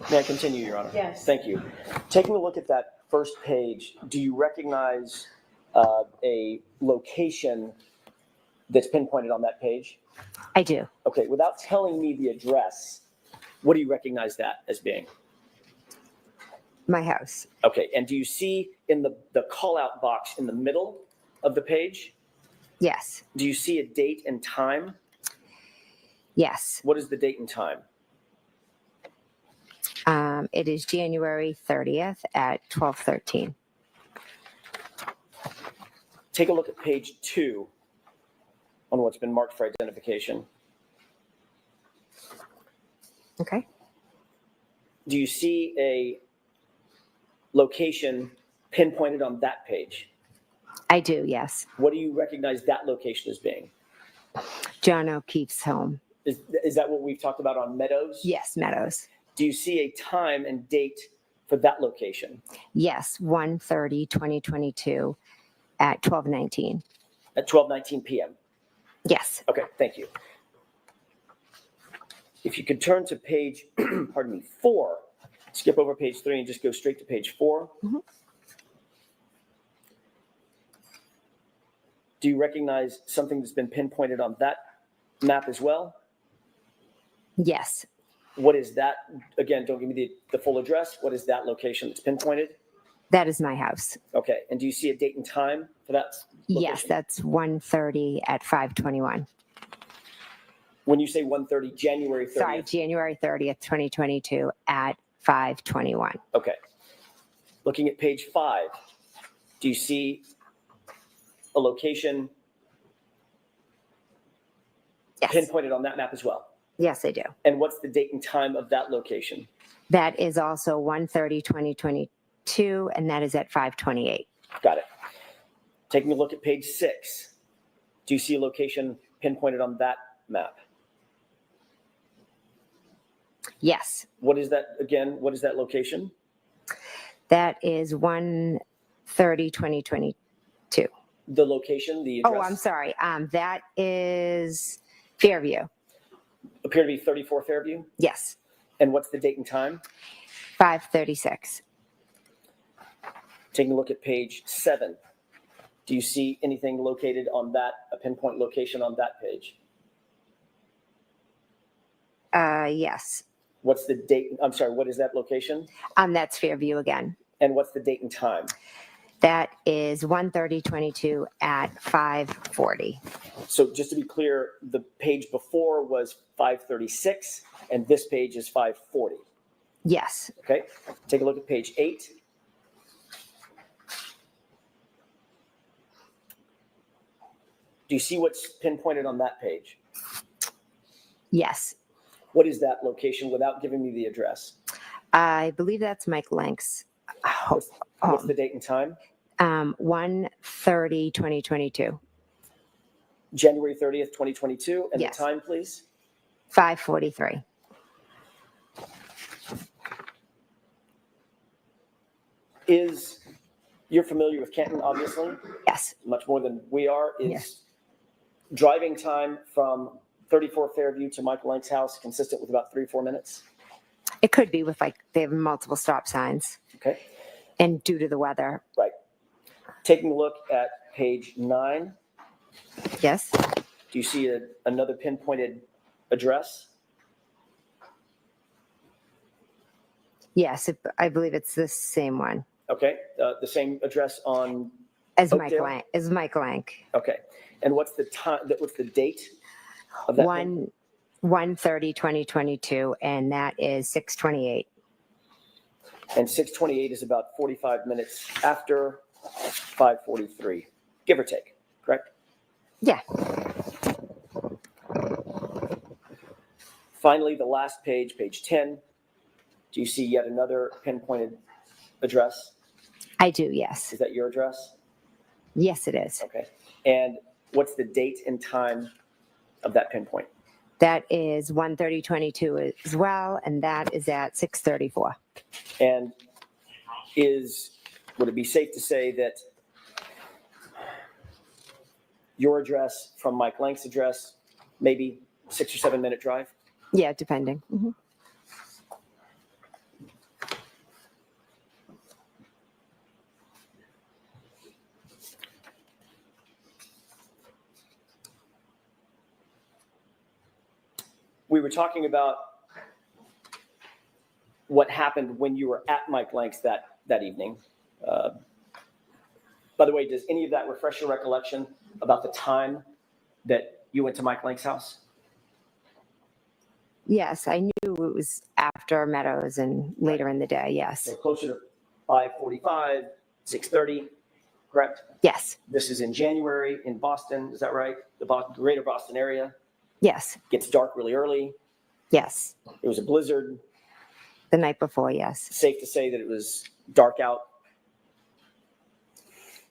May I continue, Your Honor? Yes. Thank you. Taking a look at that first page, do you recognize a location that's pinpointed on that page? I do. Okay, without telling me the address, what do you recognize that as being? My house. Okay, and do you see in the call-out box in the middle of the page, Yes. do you see a date and time? Yes. What is the date and time? It is January 30th at 12:13. Take a look at page 2 on what's been marked for identification. Okay. Do you see a location pinpointed on that page? I do, yes. What do you recognize that location as being? John O'Keefe's home. Is that what we've talked about on Meadows? Yes, Meadows. Do you see a time and date for that location? Yes, 1/30/2022 at 12:19. At 12:19 p.m. Yes. Okay, thank you. If you could turn to page, pardon me, 4, skip over page 3 and just go straight to page 4. Mhm. Do you recognize something that's been pinpointed on that map as well? Yes. What is that? Again, don't give me the full address. What is that location that's pinpointed? That is my house. Okay, and do you see a date and time for that location? Yes, that's 1:30 at 5:21. When you say 1:30, January 30th. Sorry, January 30th, 2022 at 5:21. Okay. Looking at page 5, do you see a location Yes. pinpointed on that map as well? Yes, I do. And what's the date and time of that location? That is also 1:30, 2022, and that is at 5:28. Got it. Taking a look at page 6, do you see a location pinpointed on that map? Yes, What is that, again, what is that location? that is 1:30, 2022. The location, the address? Oh, I'm sorry. That is Fairview. Appear to be 34 Fairview? Yes, And what's the date and time? 5:36. Taking a look at page 7, do you see anything located on that, a pinpoint location on that page? Yes. What's the date? I'm sorry, what is that location? That's Fairview again. And what's the date and time? That is 1:30, at 5:40. So just to be clear, the page before was 5:36 and this page is 5:40. Yes. Okay, take a look at page 8. Do you see what's pinpointed on that page? Yes. What is that location without giving me the address? I believe that's Mike Lanks. What's the date and time? 1:30, 2022. January 30th, 2022. And Yes. the time, please? 5:43. You're familiar with Canton, obviously, Yes. much more than we are. Is Yes. driving time from 34 Fairview to Michael Lank's house consistent with about 3-4 minutes? It could be with they have multiple stop signs Okay, and due to the weather. right. Taking a look at page 9, Yes. do you see another pinpointed address? Yes. I believe it's the same one Okay, the same address on, as Oakdale? Mike Lank. okay. And what's the time, what's the date of that? 1:30, 2022, and that is 6:28. And 6:28 is about 45 minutes after 5:43, give or take, correct? Yeah. Finally, the last page, page 10, do you see yet another pinpointed address? I do. Yes. Is that your address? Yes, it is. Okay. And what's the date and time of that pinpoint? That is 1:30, as well, and that is at 6:34. And would it be safe to say that your address from Mike Lank's address, maybe 6 or 7 minute drive? Yeah, depending. Mhm. We were talking about what happened when you were at Mike Lank's that evening. By the way, does any of that refresh your recollection about the time that you went to Mike Lank's house? Yes, I knew it was after Meadows and later in the day. Yes. So closer to 5:45, 6:30, correct? Yes. This is in January in Boston, is that right? The greater Boston area. Yes. Gets dark really early. Yes. It was a blizzard. The night before. Yes. Safe to say that it was dark out.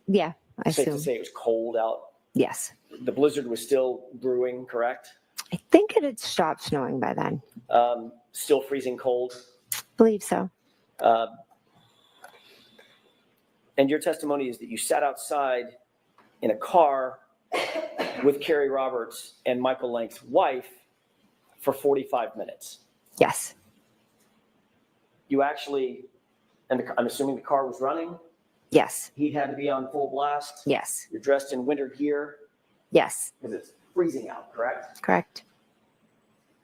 Yeah, I Safe to assume. say it was cold out. Yes. The blizzard was still brewing, correct? I think it had stopped snowing by then. Still freezing cold. Believe so. And your testimony is that you sat outside in a car with Carrie Roberts and Michael Lank's wife for 45 minutes. Yes. You actually, and I'm assuming the car was running? Yes. He had to be on full blast? Yes. You're dressed in winter gear? Yes. Because it's freezing out, correct? Correct.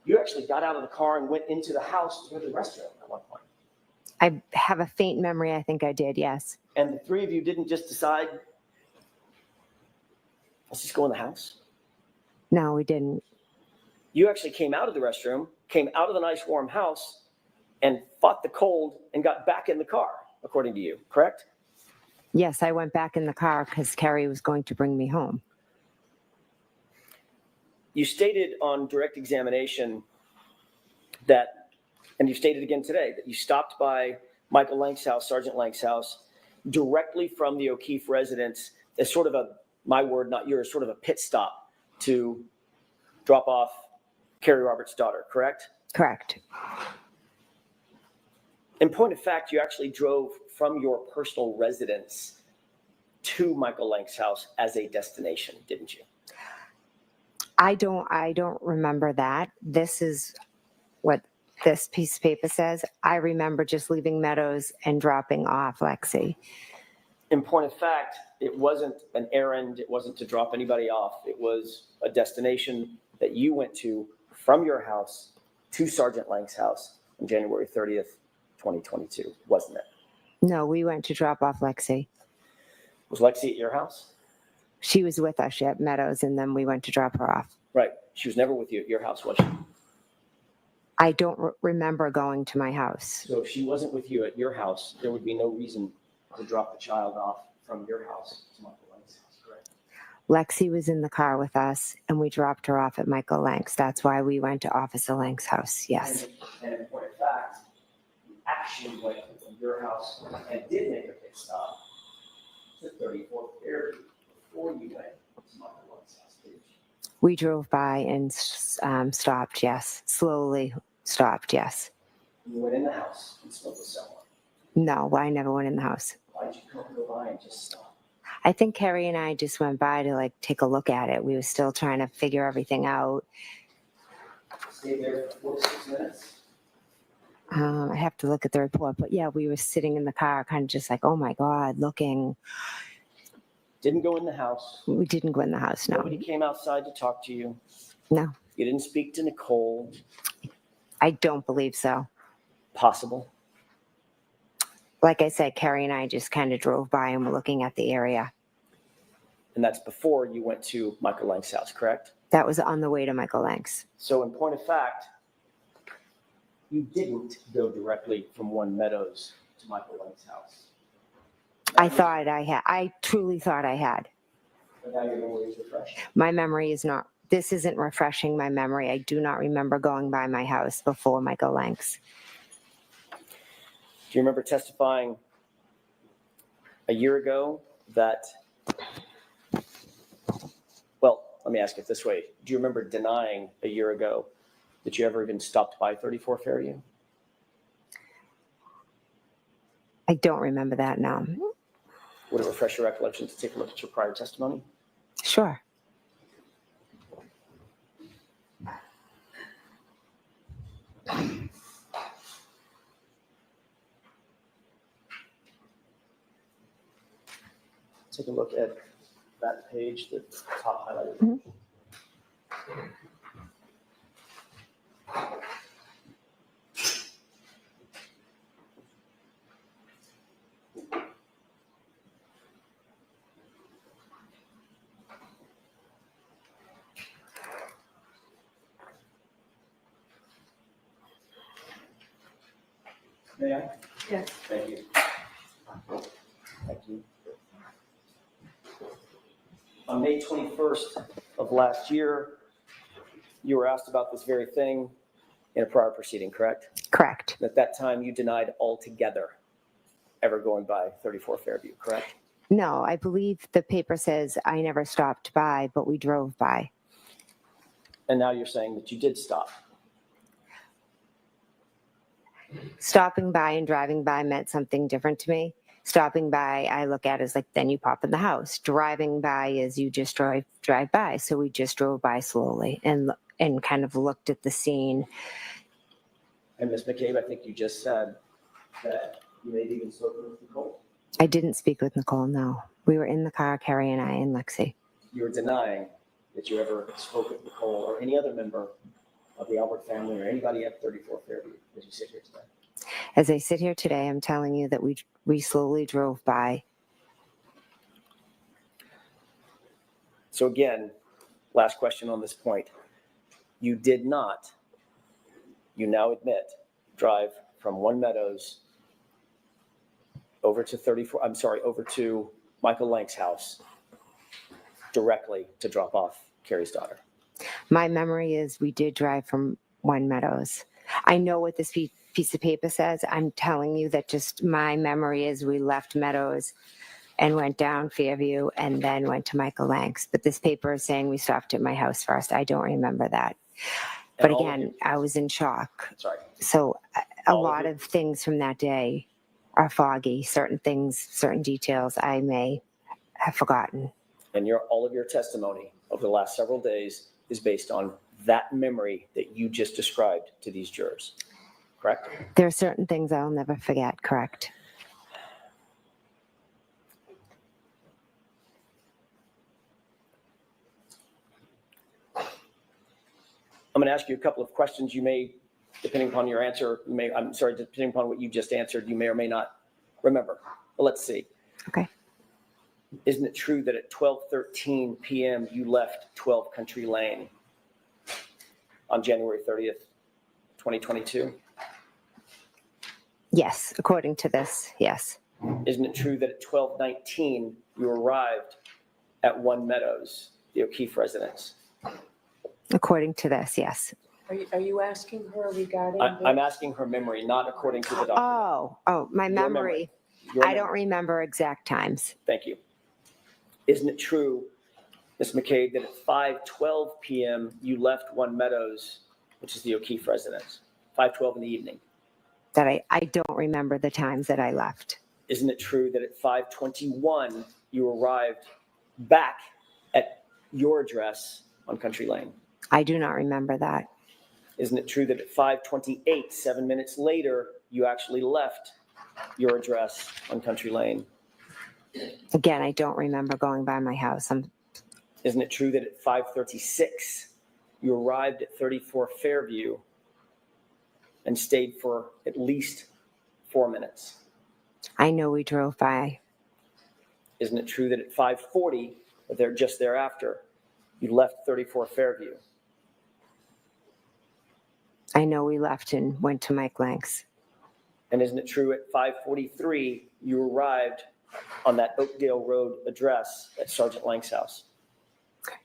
You actually got out of the car and went into the house to go to the restroom at one point. I have a faint memory. I think I did. Yes. And the three of you didn't just decide, let's just go in the house? No, we didn't. You actually came out of the restroom, came out of the nice warm house, and fought the cold and got back in the car, according to you, correct? Yes, I went back in the car because Carrie was going to bring me home. You stated on direct examination that, and you stated again today, that you stopped by Michael Lank's house, Sergeant Lank's house, directly from the O'Keefe residence as sort of a, my word, not yours, sort of a pit stop to drop off Carrie Roberts' daughter, correct? Correct. In point of fact, you actually drove from your personal residence to Michael Lank's house as a destination, didn't you? I don't remember that. This is what this piece of paper says. I remember just leaving Meadows and dropping off Lexi. In point of fact, it wasn't an errand. It wasn't to drop anybody off. It was a destination that you went to from your house to Sergeant Lank's house on January 30th, 2022, wasn't it? No, we went to drop off Lexi. Was Lexi at your house? She was with us at Meadows, and then we went to drop her off. Right. She was never with you at your house, was she? I don't remember going to my house. So if she wasn't with you at your house, there would be no reason to drop the child off from your house to Michael Lank's house, correct? Lexi was in the car with us, and we dropped her off at Michael Lank's. That's why we went to Officer Lank's house, yes. And in point of fact, you actually went from your house and did make a pit stop to 34th Fairview before you went to Michael Lank's house, didn't you? We drove by and stopped, yes. Slowly stopped, yes. You went in the house and spoke with someone. No, I never went in the house. Why'd you come go by and just stop? I think Carrie and I just went by to take a look at it. We were still trying to figure everything out. Stayed there for 46 minutes? I have to look at the report, but yeah, we were sitting in the car kind of just like, oh my God, looking. Didn't go in the house. We didn't go in the house, no. Nobody came outside to talk to you. No, You didn't speak to Nicole. I don't believe so. Possible. Like I said, Carrie and I just kind of drove by and were looking at the area. And that's before you went to Michael Lank's house, correct? That was on the way to Michael Lank's. So in point of fact, you didn't go directly from One Meadows to Michael Lank's house. I thought I had. I truly thought I had. But now your memory is refreshed. My memory is not. This isn't refreshing my memory. I do not remember going by my house before Michael Lank's. Do you remember testifying a year ago that, well, let me ask it this way. Do you remember denying a year ago that you ever even stopped by 34 Fairview? I don't remember that now. Would it refresh your recollection to take a look at your prior testimony? Sure. Take a look at that page, the top highlighted. Mhm. May I? Yes. Thank you. Thank you. On May 21st of last year, you were asked about this very thing in a prior proceeding, correct? Correct. At that time, you denied altogether ever going by 34 Fairview, correct? No, I believe the paper says I never stopped by, but we drove by. And now you're saying that you did stop. Stopping by and driving by meant something different to me. Stopping by, I look at as like, then you pop in the house. Driving by is you just drive by. So we just drove by slowly and kind of looked at the scene. And Ms. McCabe, I think you just said that you may have even spoken with Nicole. I didn't speak with Nicole, no. We were in the car, Carrie and I, and Lexi. You're denying that you ever spoke with Nicole or any other member of the Albert family or anybody at 34 Fairview as you sit here today. As I sit here today, I'm telling you that we slowly drove by. So again, last question on this point. You did not, you now admit, drive from One Meadows over to Michael Lank's house directly to drop off Carrie's daughter. My memory is we did drive from One Meadows. I know what this piece of paper says. I'm telling you that just my memory is we left Meadows and went down Fairview and then went to Michael Lank's. But this paper is saying we stopped at my house first. I don't remember that. But again, I was in shock. Sorry. So a lot of things from that day are foggy. Certain things, certain details I may have forgotten. And all of your testimony over the last several days is based on that memory that you just described to these jurors, correct? There are certain things I'll never forget, correct? I'm going to ask you a couple of questions. You may, depending upon your answer, depending upon what you just answered, you may or may not remember. But let's see. Okay. Isn't it true that at 12:13 p.m. you left 12 Country Lane on January 30th, 2022? Yes, according to this, yes. Isn't it true that at 12:19 you arrived at One Meadows, the O'Keefe residence? According to this, yes. Are you asking her regarding? I'm asking her memory, not according to the document. Oh, my memory. I don't remember exact times. Thank you. Isn't it true, Ms. McCabe, that at 5:12 p.m. you left One Meadows, which is the O'Keefe residence, 5:12 in the evening? That I don't remember the times that I left. Isn't it true that at 5:21 you arrived back at your address on Country Lane? I do not remember that. Isn't it true that at 5:28, 7 minutes later, you actually left your address on Country Lane? Again, I don't remember going by my house. Isn't it true that at 5:36 you arrived at 34 Fairview and stayed for at least 4 minutes? I know we drove by. Isn't it true that at 5:40, or just thereafter, you left 34 Fairview? I know we left and went to Mike Lank's. And isn't it true at 5:43 you arrived on that Oakdale Road address at Sergeant Lank's house?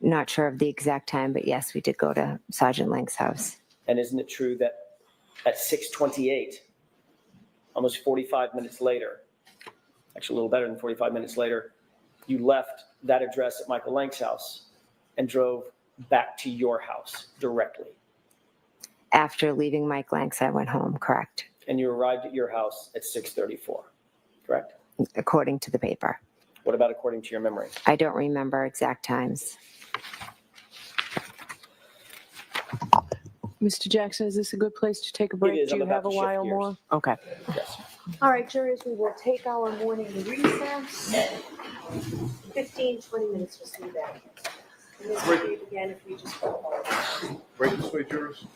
Not sure of the exact time, but yes, we did go to Sergeant Lank's house. And isn't it true that at 6:28, almost 45 minutes later, actually a little better than 45 minutes later, you left that address at Michael Lank's house and drove back to your house directly? After leaving Mike Lank's, I went home, correct? And you arrived at your house at 6:34, correct? According to the paper. What about according to your memory? I don't remember exact times. Mr. Jackson, is this a good place to take a break? It is. Do you I'm about have a to shift while gears. more? Okay. Yes. All right, jurors, we will take our morning recess. 15, 20 minutes, we'll see you back. And this will be again if we just go home. Break this way, jurors.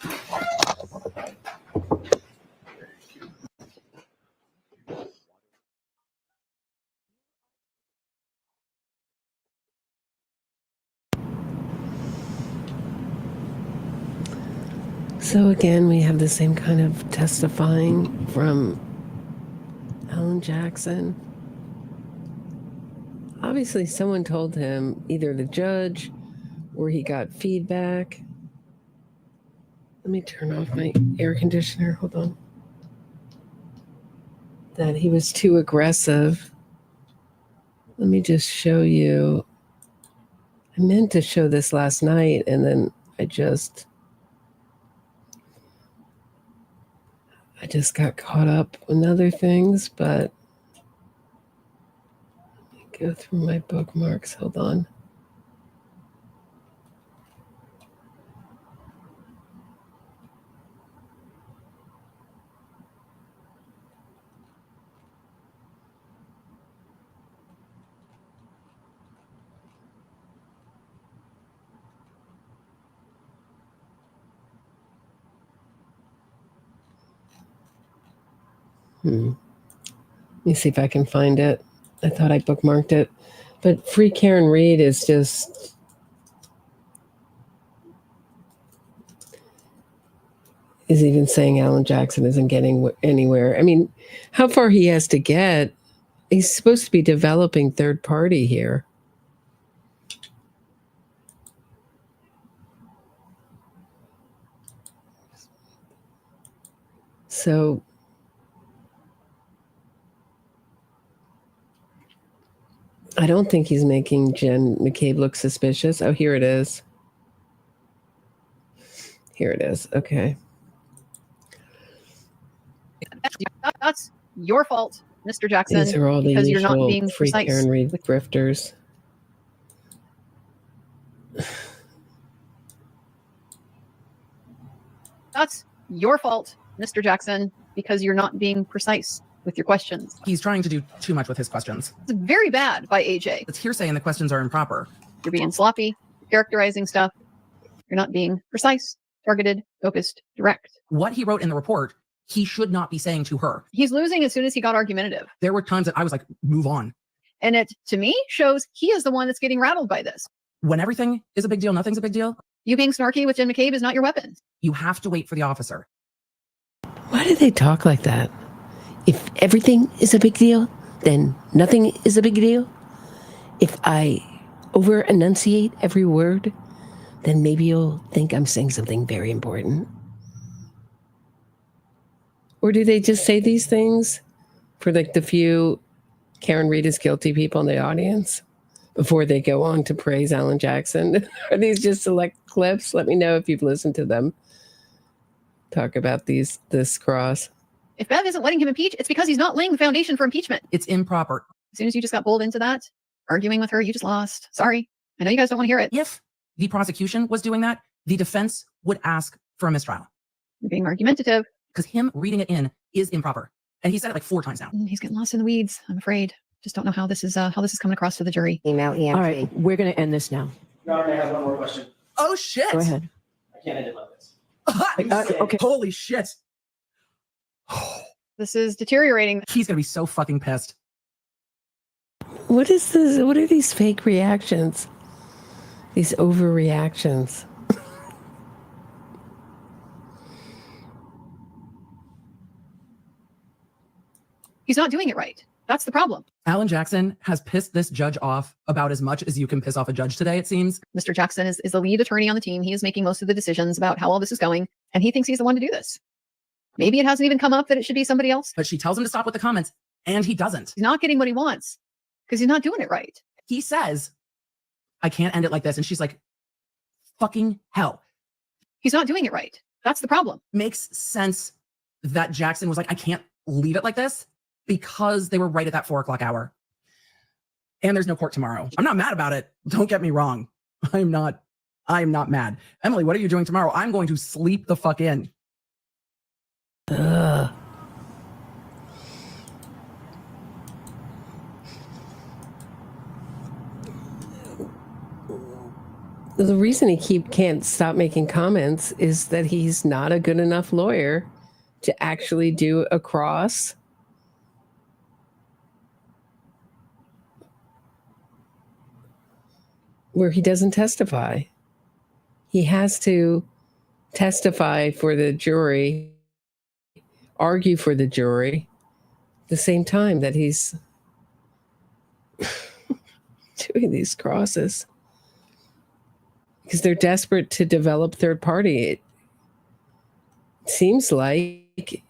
So again, we have the same kind of testifying from Alan Jackson. Obviously, someone told him, either the judge or he got feedback. Let me turn off my air conditioner. Hold on. That he was too aggressive. Let me just show you. I meant to show this last night, and then I just got caught up in other things, but Go through my bookmarks. Hold on. Let me see if I can find it. I thought I bookmarked it. But Free Karen Reed is just... is even saying Alan Jackson isn't getting anywhere. I mean, how far he has to get? He's supposed to be developing third party here. So I don't think he's making Jen McCabe look suspicious. Oh, here it is. Here it is. Okay. That's your fault, Mr. Jackson, These are all the because you're not usual being Free precise. Karen Reed grifters. That's your fault, Mr. Jackson, because you're not being precise with your questions. He's trying to do too much with his questions. It's very bad by AJ. It's hearsay and the questions are improper. You're being sloppy, characterizing stuff. You're not being precise, targeted, focused, direct. What he wrote in the report, he should not be saying to her. He's losing as soon as he got argumentative. There were times that I was like, move on. And it, to me, shows he is the one that's getting rattled by this. When everything is a big deal, nothing's a big deal. You being snarky with Jen McCabe is not your weapon. You have to wait for the officer. Why do they talk like that? If everything is a big deal, then nothing is a big deal. If I over enunciate every word, then maybe you'll think I'm saying something very important. Or do they just say these things for like the few Karen Reed is guilty people in the audience before they go on to praise Alan Jackson? Are these just select clips? Let me know if you've listened to them talk about this cross. If Bev isn't letting him impeach, it's because he's not laying the foundation for impeachment. It's improper. As soon as you just got bowled into that, arguing with her, you just lost. Sorry. I know you guys don't want to hear it. If the prosecution was doing that, the defense would ask for a mistrial. You're being argumentative. Because him reading it in is improper. And he said it like 4 times now. He's getting lost in the weeds, I'm afraid. Just don't know how this is coming across to the jury. Email EMP. All right, we're going to end this now. Your Honor, I have one more question. Oh, shit. Go ahead. I can't end it like this. Okay. Holy shit. This is deteriorating. He's going to be so fucking pissed. What is this? What are these fake reactions? These overreactions? He's not doing it right. That's the problem. Alan Jackson has pissed this judge off about as much as you can piss off a judge today, it seems. Mr. Jackson is the lead attorney on the team. He is making most of the decisions about how all this is going, and he thinks he's the one to do this. Maybe it hasn't even come up that it should be somebody else. But she tells him to stop with the comments, and he doesn't. He's not getting what he wants because he's not doing it right. He says, I can't end it like this. And she's like, fucking hell. He's not doing it right. That's the problem. Makes sense that Jackson was like, I can't leave it like this because they were right at that 4 o'clock hour. And there's no court tomorrow. I'm not mad about it. Don't get me wrong. I'm not mad. Emily, what are you doing tomorrow? I'm going to sleep the fuck in. Ugh. The reason he can't stop making comments is that he's not a good enough lawyer to actually do a cross. Where he doesn't testify. He has to testify for the jury, argue for the jury, at the same time that he's doing these crosses. Because they're desperate to develop third party. It seems like,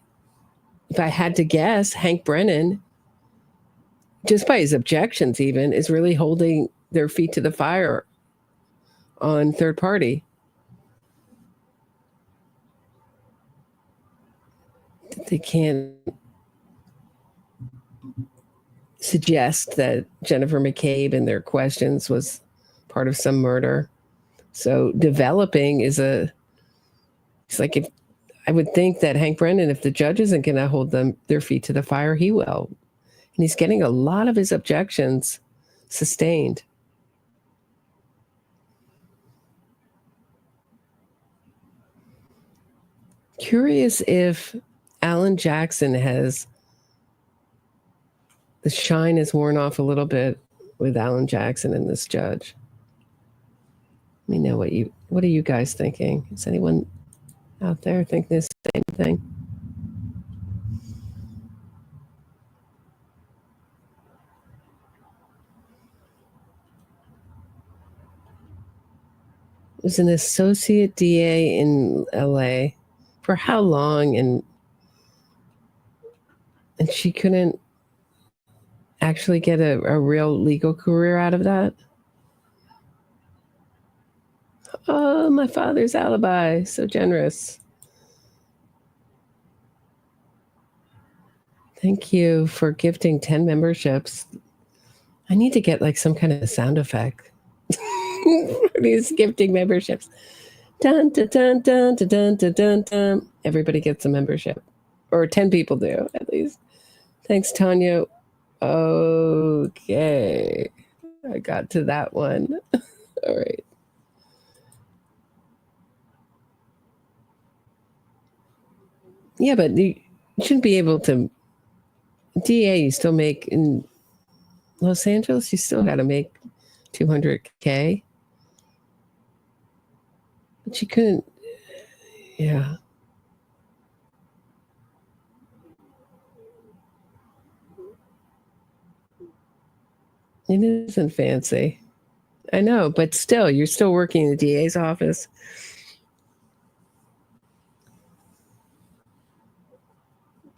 if I had to guess, Hank Brennan, just by his objections even, is really holding their feet to the fire on third party. They can't suggest that Jennifer McCabe and their questions was part of some murder. So developing it's like if I would think that Hank Brennan, if the judge isn't going to hold their feet to the fire, he will. And he's getting a lot of his objections sustained. Curious if Alan Jackson the shine has worn off a little bit with Alan Jackson and this judge. Let me know what are you guys thinking? Is anyone out there think the same thing? Was an associate DA in LA. For how long? And she couldn't actually get a real legal career out of that? Oh, my father's alibi. So generous. Thank you for gifting 10 memberships. I need to get like some kind of sound effect. For these gifting memberships. Dun, dun, dun, dun, dun, dun, dun, dun, dun. Everybody gets a membership. Or 10 people do, at least. Thanks, Tanya. Okay. I got to that one. All right. Yeah, but you shouldn't be able to. DA, you still make in Los Angeles, you still got to make $200K. But she couldn't. Yeah. It isn't fancy. I know, but still, you're still working in the DA's office.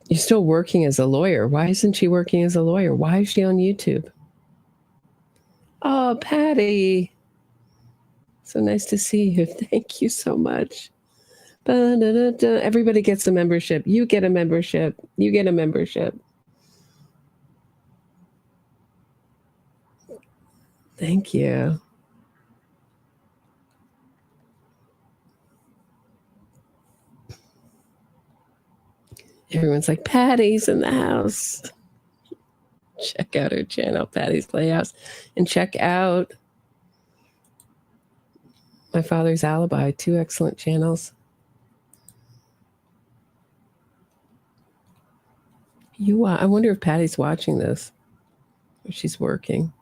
You're still working as a lawyer. Why isn't she working as a lawyer? Why is she on YouTube? Oh, Patty. So nice to see you. Thank you so much. Ba-da-da-da. Everybody gets a membership. You get a membership. You get a membership. Thank you. Everyone's like, Patty's in the house. Check out her channel, Patty's Playhouse. And check out My Father's Alibi, 2 excellent channels. I wonder if Patty's watching this. Or she's working.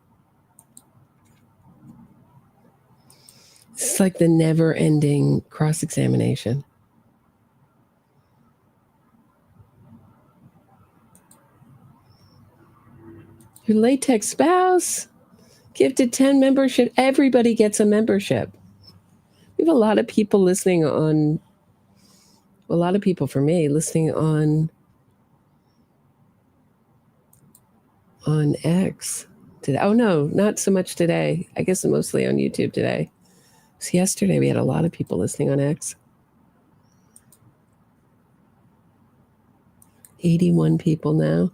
It's like the never-ending cross-examination. Your latex spouse gifted 10 membership. Everybody gets a membership. We have a lot of people listening on, a lot of people for me listening on X today. Oh no, not so much today. I guess mostly on YouTube today. So yesterday we had a lot of people listening on X. 81 people now.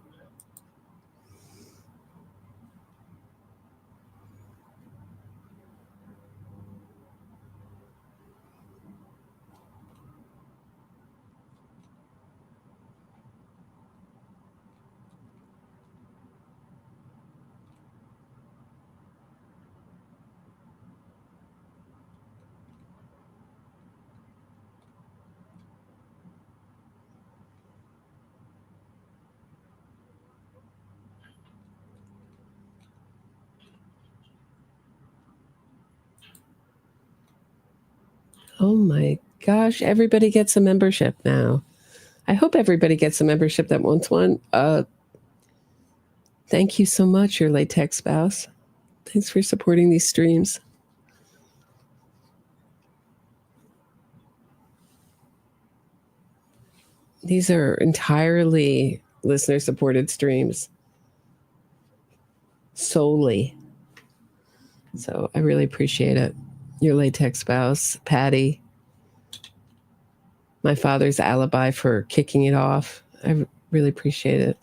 Oh my gosh, everybody gets a membership now. I hope everybody gets a membership that wants one. Thank you so much, your latex spouse. Thanks for supporting these streams. These are entirely listener-supported streams. Solely. So I really appreciate it. Your latex spouse, Patty. My Father's Alibi for kicking it off. I really appreciate it.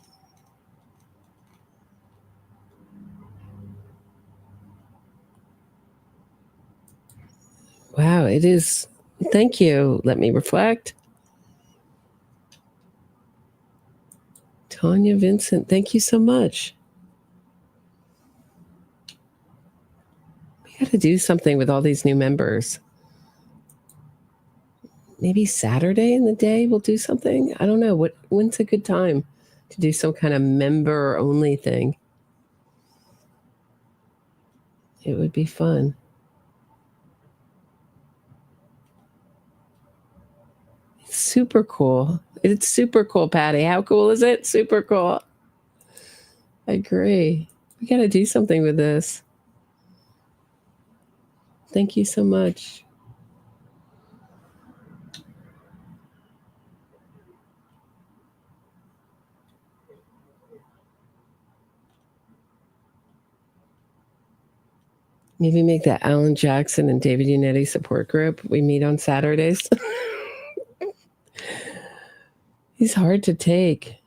Wow, it is. Thank you. Let me reflect. Tanya Vincent, thank you so much. We got to do something with all these new members. Maybe Saturday in the day we'll do something. I don't know. When's a good time to do some kind of member only thing? It would be fun. It's super cool. It's super cool, Patty. How cool is it? Super cool. I agree. We got to do something with this. Thank you so much. Maybe make that Alan Jackson and David Yannetti support group. We meet on Saturdays. He's hard to take.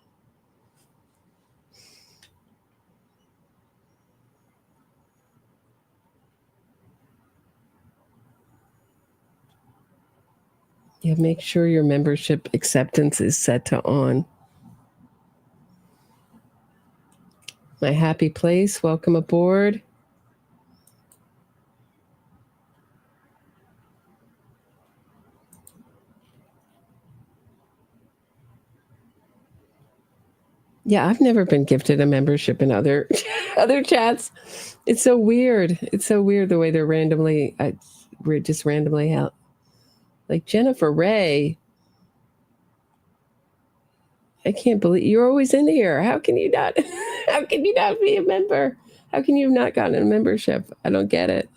Yeah, make sure your membership acceptance is set to on. My happy place, welcome aboard. Yeah, I've never been gifted a membership in other chats. It's so weird. It's so weird the way they're randomly, we're just randomly out. Like Jennifer Ray, I can't believe you're always in here. How can you not? How can you not be a member? How can you have not gotten a membership? I don't get it.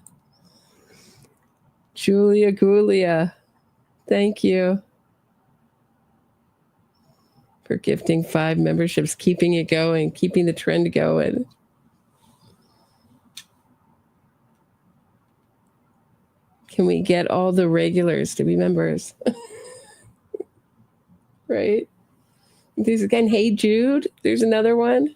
Julia Gulia, thank you for gifting 5 memberships, keeping it going, keeping the trend going. Can we get all the regulars to be members? Right? There's again, Hey Jude. There's another one.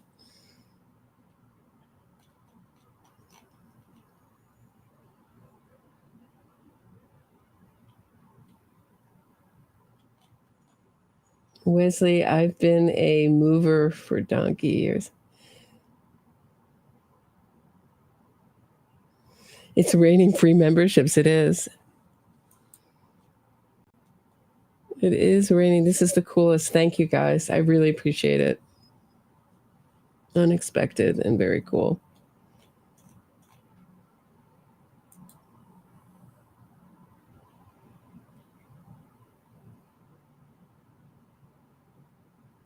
Wesley, I've been a mover for donkey years. It's raining free memberships. It is. It is raining. This is the coolest. Thank you, guys. I really appreciate it. Unexpected and very cool.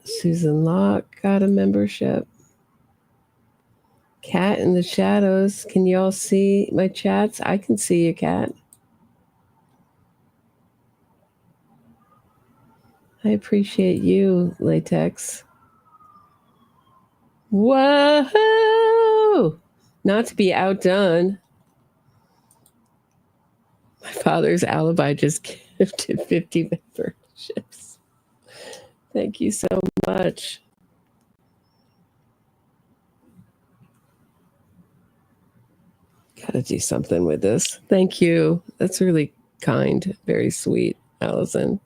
Susan Locke got a membership. Cat in the shadows. Can you all see my chats? I can see you, Cat. I appreciate you, Latex. Whoa! Not to be outdone. My father's alibi just gifted 50 memberships. Thank you so much. Gotta do something with this. Thank you. That's really kind. Very sweet, Allison.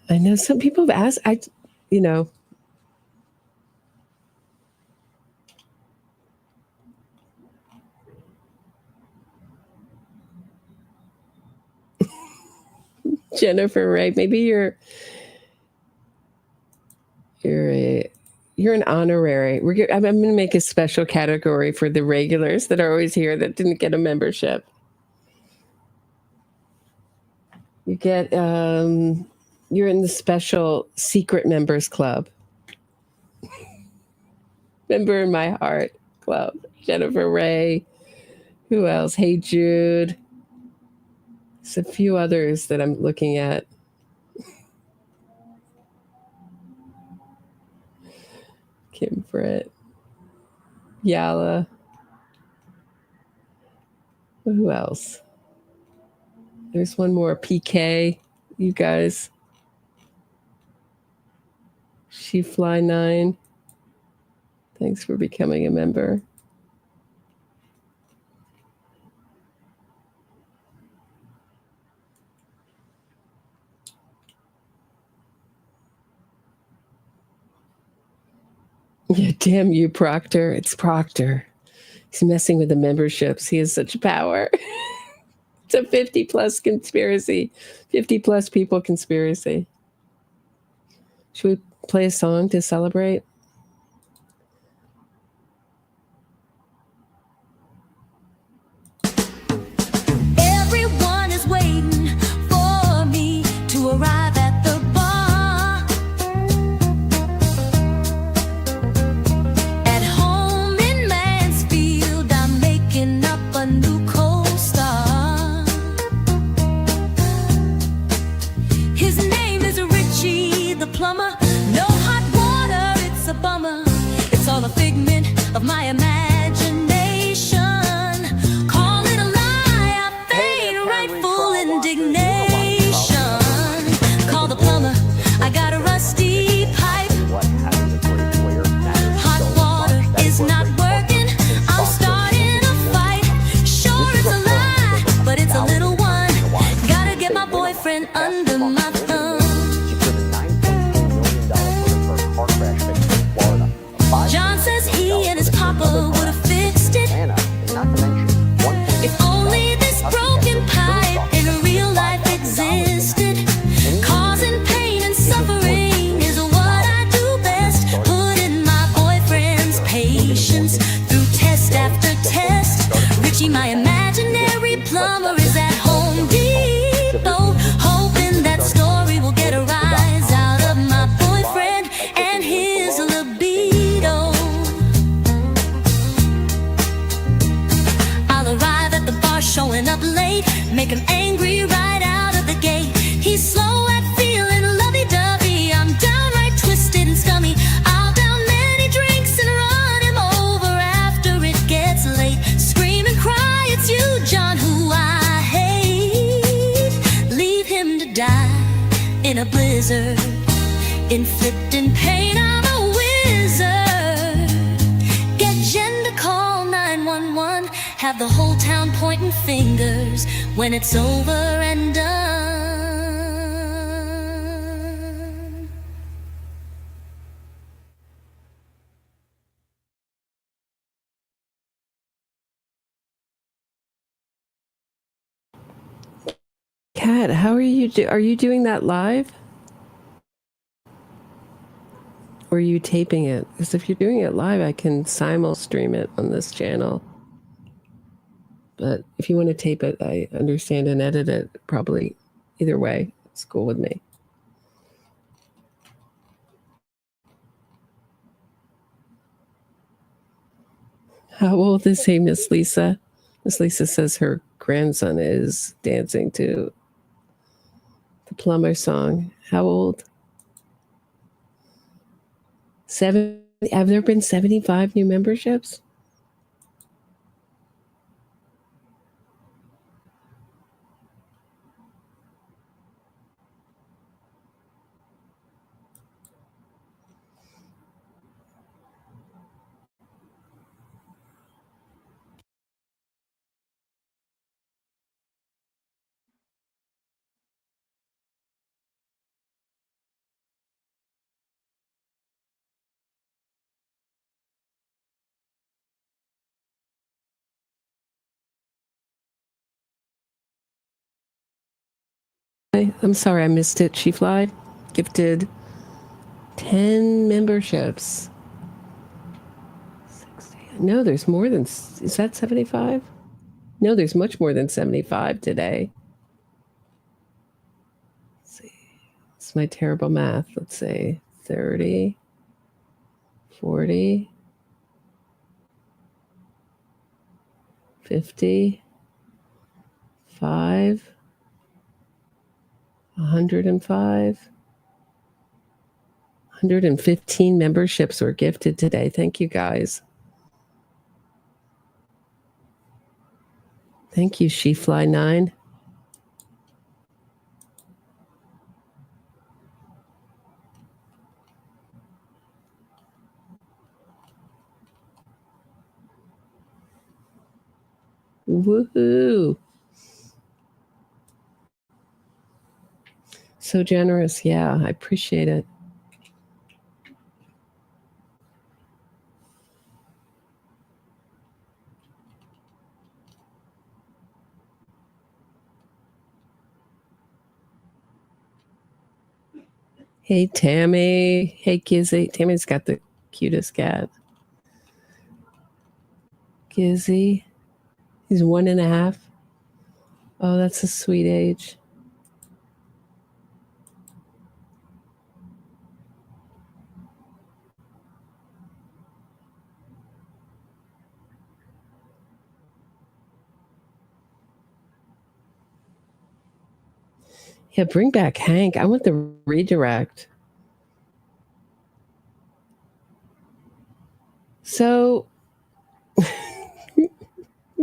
I know some people have asked, Jennifer, right? Maybe you're an honorary. I'm going to make a special category for the regulars that are always here that didn't get a membership. You get, you're in the special secret members club. Member in my heart club. Jennifer Ray. Who else? Hey Jude. There's a few others that I'm looking at. Kim Britt. Yala. Who else? There's one more. PK, you guys. She Fly 9. Thanks for becoming a member. Yeah, damn you, Proctor. It's Proctor. He's messing with the memberships. He has such power. It's a 50 plus conspiracy. 50 plus people conspiracy. Should we play a song to celebrate? Everyone is waiting for me to arrive at the bar. At home in Mansfield, I'm making up a new co-star. His name is Richie the plumber. No hot water, it's a bummer. It's all a figment of my imagination. Call it a lie, I feign rightful indignation. Call the plumber, I got a rusty pipe. Hot water is not working, I'm starting a fight. Sure it's a lie, but it's a little one. Gotta get my boyfriend under my thumb. John says he and his papa would have fixed it. If only this broken pipe in real life existed. Causing pain and suffering is what I do best. Putting my boyfriend's patience through test after test. Richie, my imaginary plumber, is at Home Depot, hoping that story will get a rise out of my boyfriend and his libido. I'll arrive at the bar showing up late, make him angry right out of the gate. He's slow at feeling lovey-dovey, I'm downright twisted and scummy. I'll down many drinks and run him over after it gets late. Scream and cry, it's you, John, who I hate. Leave him to die in a blizzard, inflicting pain, I'm a wizard. Get Jen to call 911, have the whole town pointing fingers when it's over and done. Kat, how are you? Are you doing that live? Or are you taping it? Because if you're doing it live, I can simul stream it on this channel. But if you want to tape it, I understand, and edit it. Probably either way, it's cool with me. How old is he, Miss Lisa? Miss Lisa says her grandson is dancing to the plumber song. How old? 7. Have there been 75 new memberships? I'm sorry I missed it. She Fly gifted 10 memberships. 60. No, there's more than, is that 75? No, there's much more than 75 today. Let's see. It's my terrible math. Let's say 30, 40, 50, 5, 105, 115 memberships were gifted today. Thank you, guys. Thank you, SheFly9. Woohoo. So generous. Yeah, I appreciate it. Hey, Tammy. Hey, Gizzy. Tammy's got the cutest cat. Gizzy. He's 1.5. Oh, that's a sweet age. Yeah, bring back Hank. I want the redirect. So,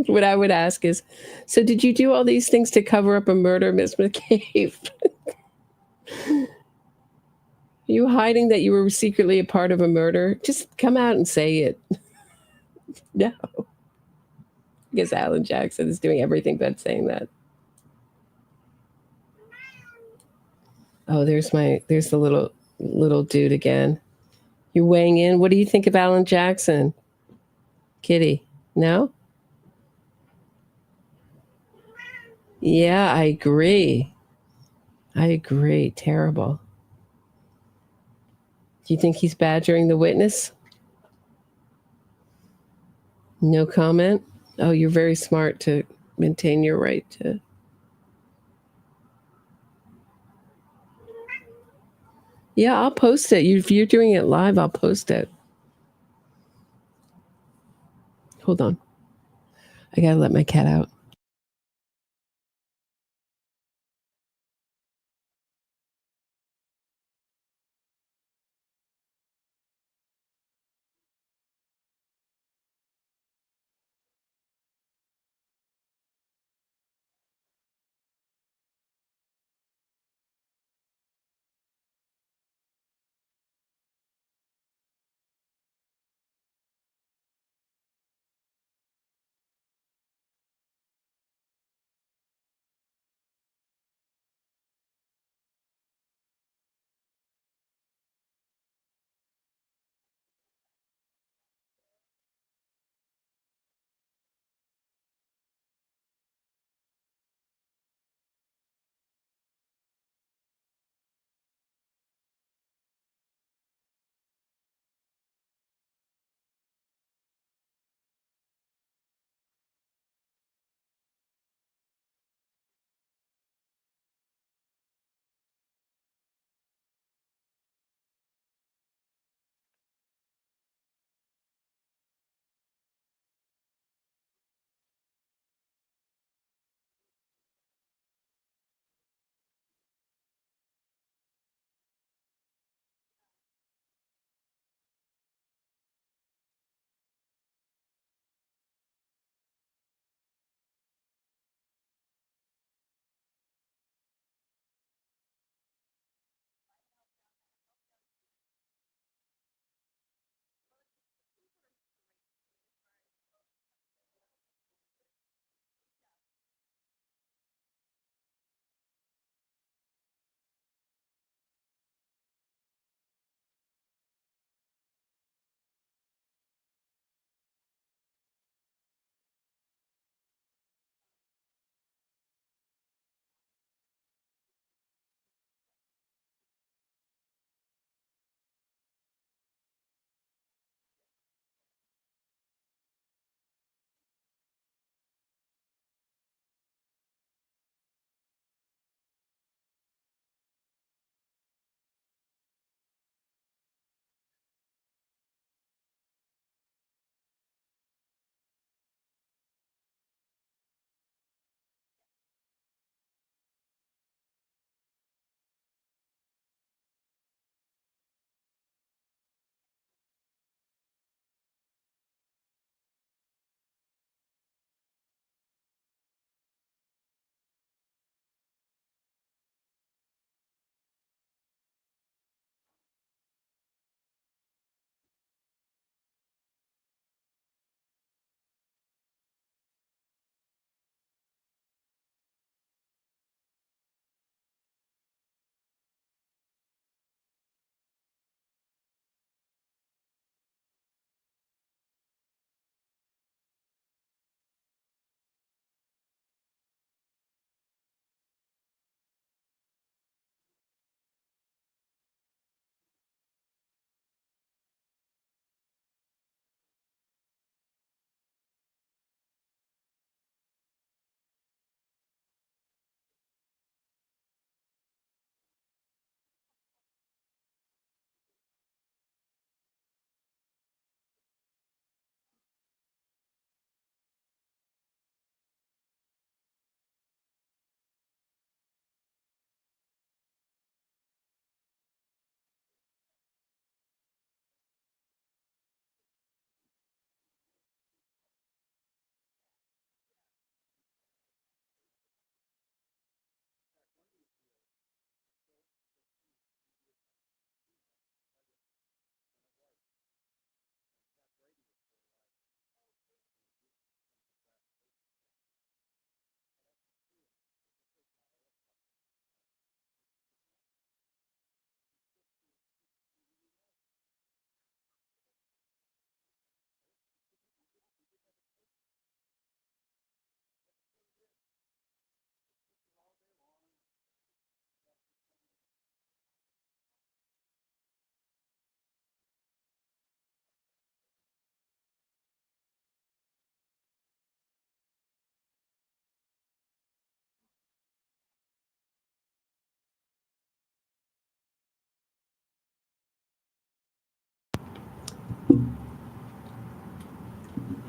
what I would ask is, so did you do all these things to cover up a murder, Miss McCabe? Are you hiding that you were secretly a part of a murder? Just come out and say it. No. I guess Alan Jackson is doing everything but saying that. Oh, there's the little dude again. You're weighing in. What do you think of Alan Jackson? Kitty? No? Yeah, I agree. Terrible. Do you think he's badgering the witness? No comment? Oh, you're very smart to maintain your right to. Yeah, I'll post it. If you're doing it live, I'll post it. Hold on. I gotta let my cat out.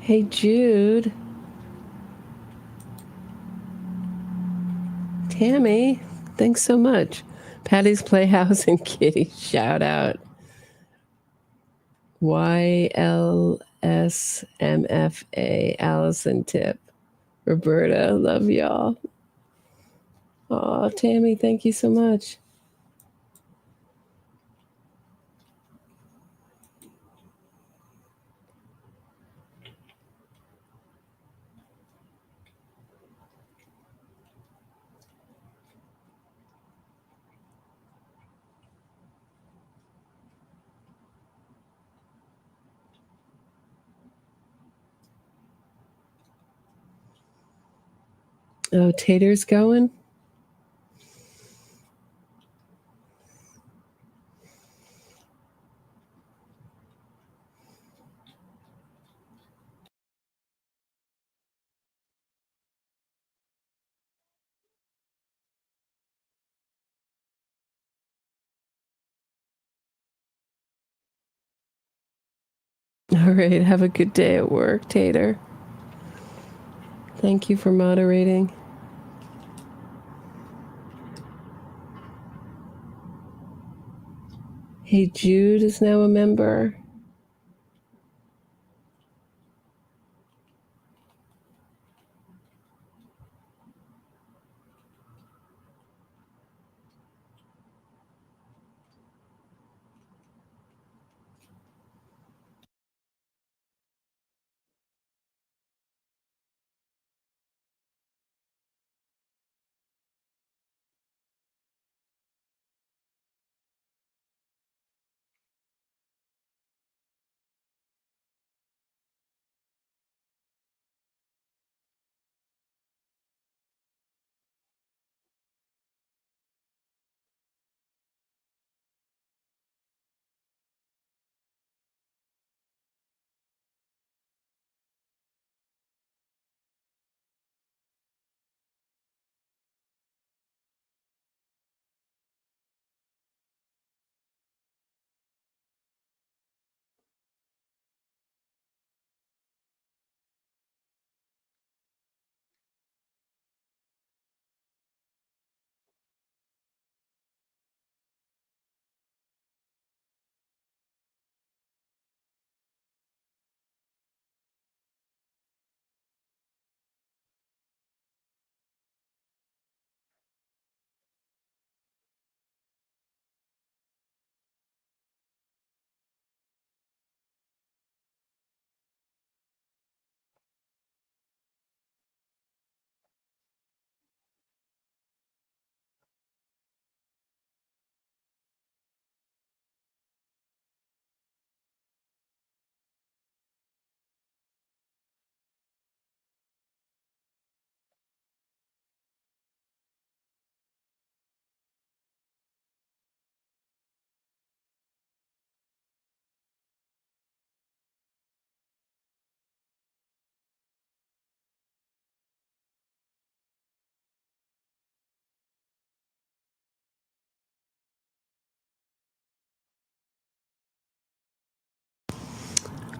Hey, Jude. Tammy, thanks so much. Patty's Playhouse and Kitty, shout out. YLSMFA, Allison Tip. Roberta, love y'all. Aw, Tammy, thank you so much. Oh, Tater's going? All right, have a good day at work, Tater. Thank you for moderating. Hey, Jude is now a member.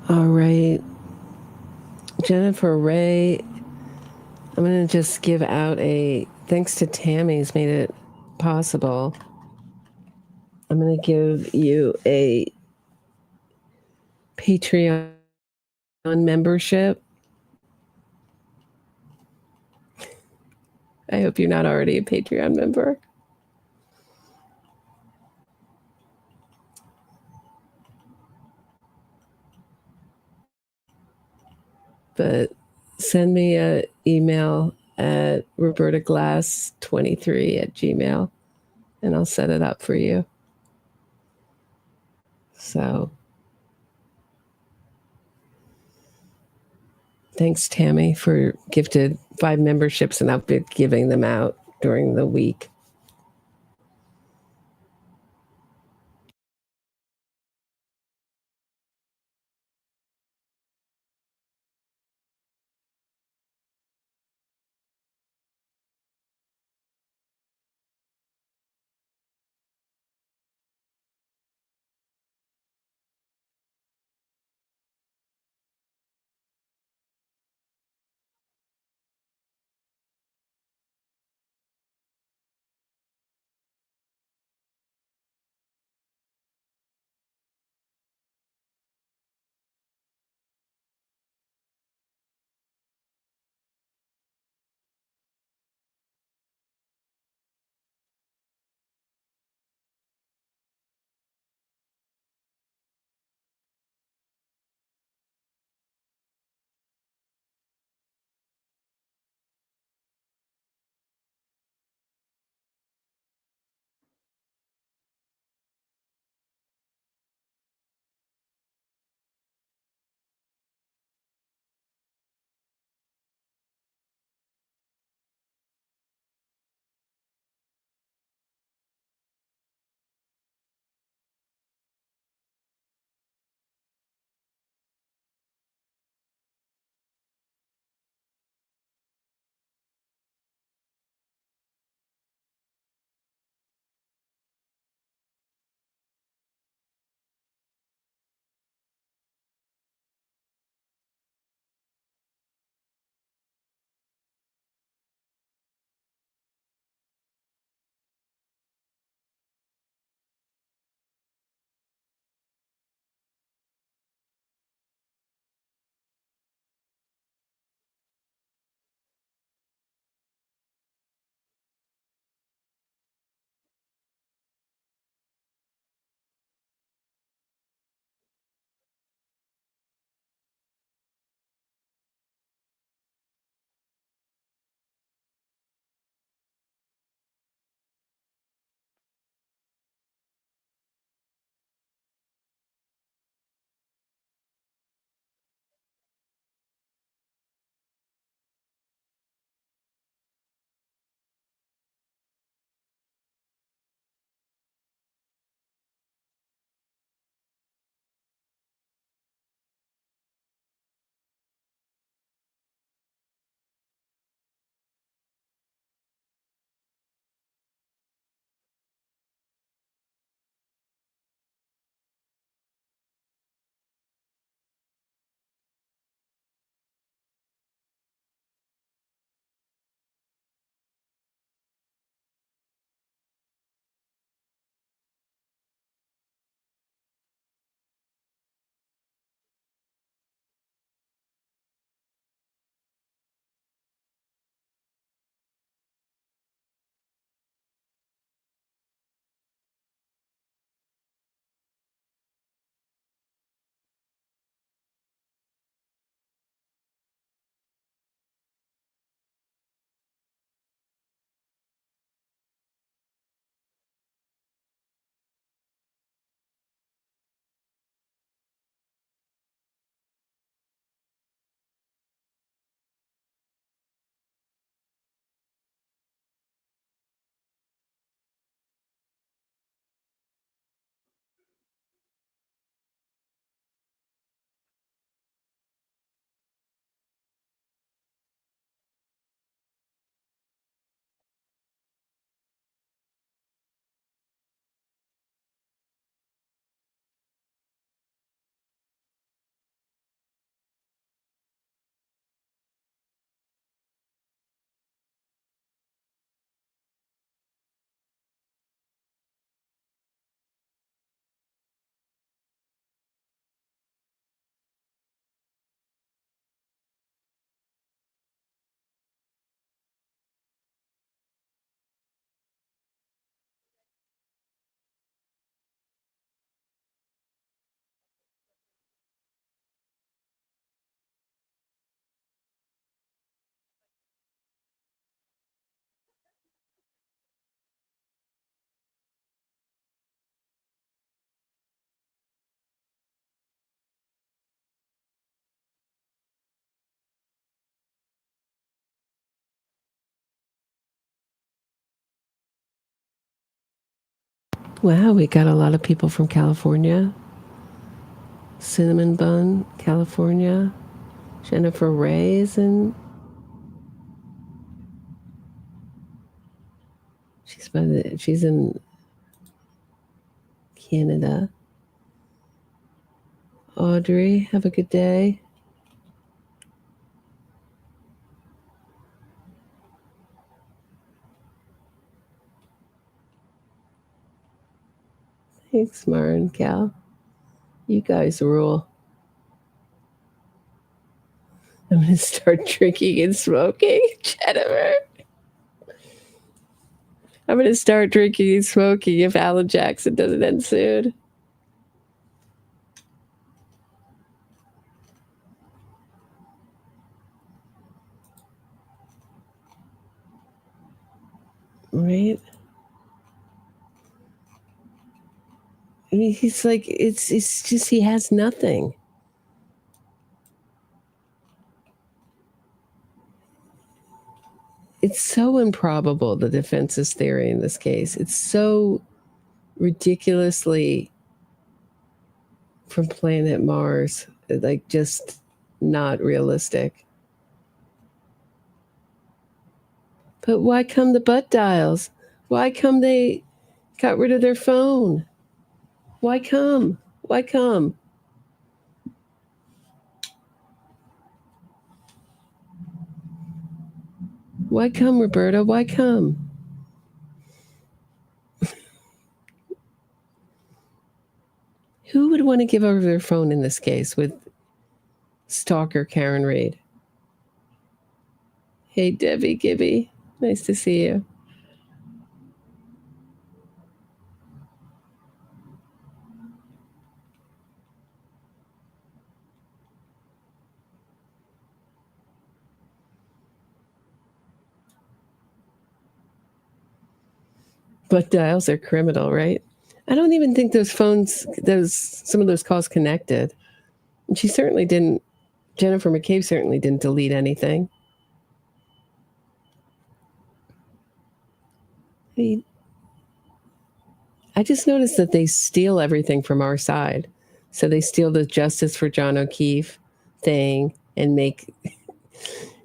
All right. Jennifer Ray, I'm going to just give out a thanks to Tammy's made it possible. I'm going to give you a Patreon membership. I hope you're not already a Patreon member. But send me an email at robertaglass23@gmail.com and I'll set it up for you. So thanks, Tammy, for gifted 5 memberships, and I'll be giving them out during the week. Wow, we got a lot of people from California. Cinnamon Bun, California. Jennifer Ray's and she's in Canada. Audrey, have a good day. Thanks, Mara and Cal. You guys rule. I'm going to start drinking and smoking, Jennifer. I'm going to start drinking and smoking if Alan Jackson doesn't end soon. Right? I mean, he's like, it's just, he has nothing. It's so improbable, the defense's theory in this case. It's so ridiculously from planet Mars, like just not realistic. But why come the butt dials? Why come they got rid of their phone? Why come? Why come? Why come, Roberta? Why come? Who would want to give over their phone in this case with stalker Karen Reed? Hey, Debbie Gibby. Nice to see you. Butt dials are criminal, right? I don't even think those phones, some of those calls connected. And she certainly didn't, Jennifer McCabe certainly didn't delete anything. I just noticed that they steal everything from our side. So they steal the Justice for John O'Keefe thing and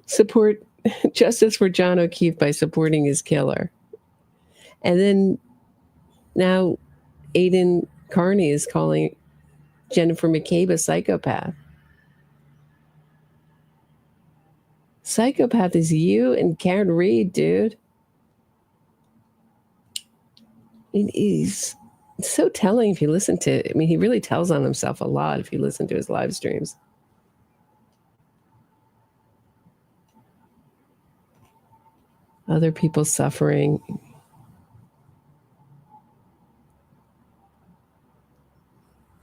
support Justice for John O'Keefe by supporting his killer. And then now Aidan Carney is calling Jennifer McCabe a psychopath. Psychopath is you and Karen Reed, dude. He's so telling if you listen to, I mean, he really tells on himself a lot if you listen to his live streams. Other people suffering.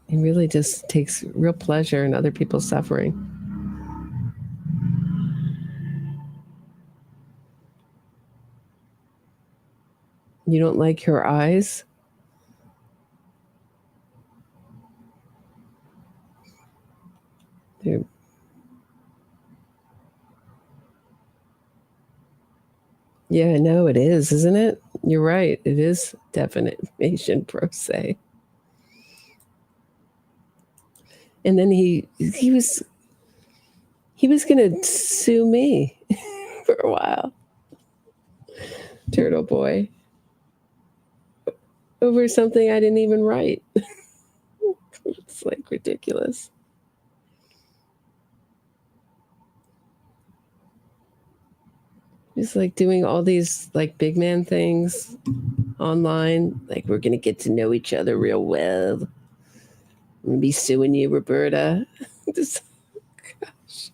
He really just takes real pleasure in other people's suffering. You don't like her eyes? They're... Yeah, I know it is, isn't it? You're right. It is defamation pro se. And then he was going to sue me for a while. Turtle Boy. Over something I didn't even write. It's like ridiculous. Just like doing all these like big man things online. Like we're going to get to know each other real well. I'm going to be suing you, Roberta. Just, gosh.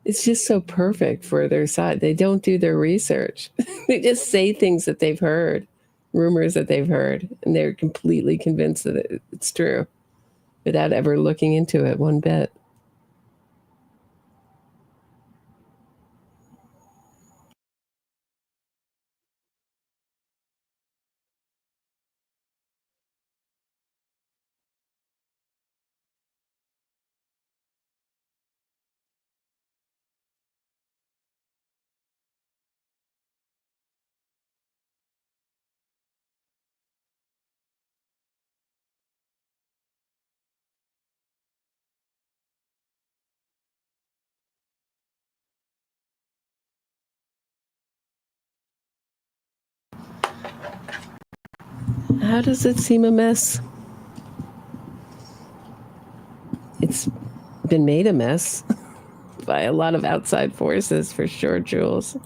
It's just so perfect for their side. They don't do their research. They just say things that they've heard, rumors that they've heard, and they're completely convinced that it's true without ever looking into it one bit. How does it seem a mess? It's been made a mess by a lot of outside forces, for sure, Jules.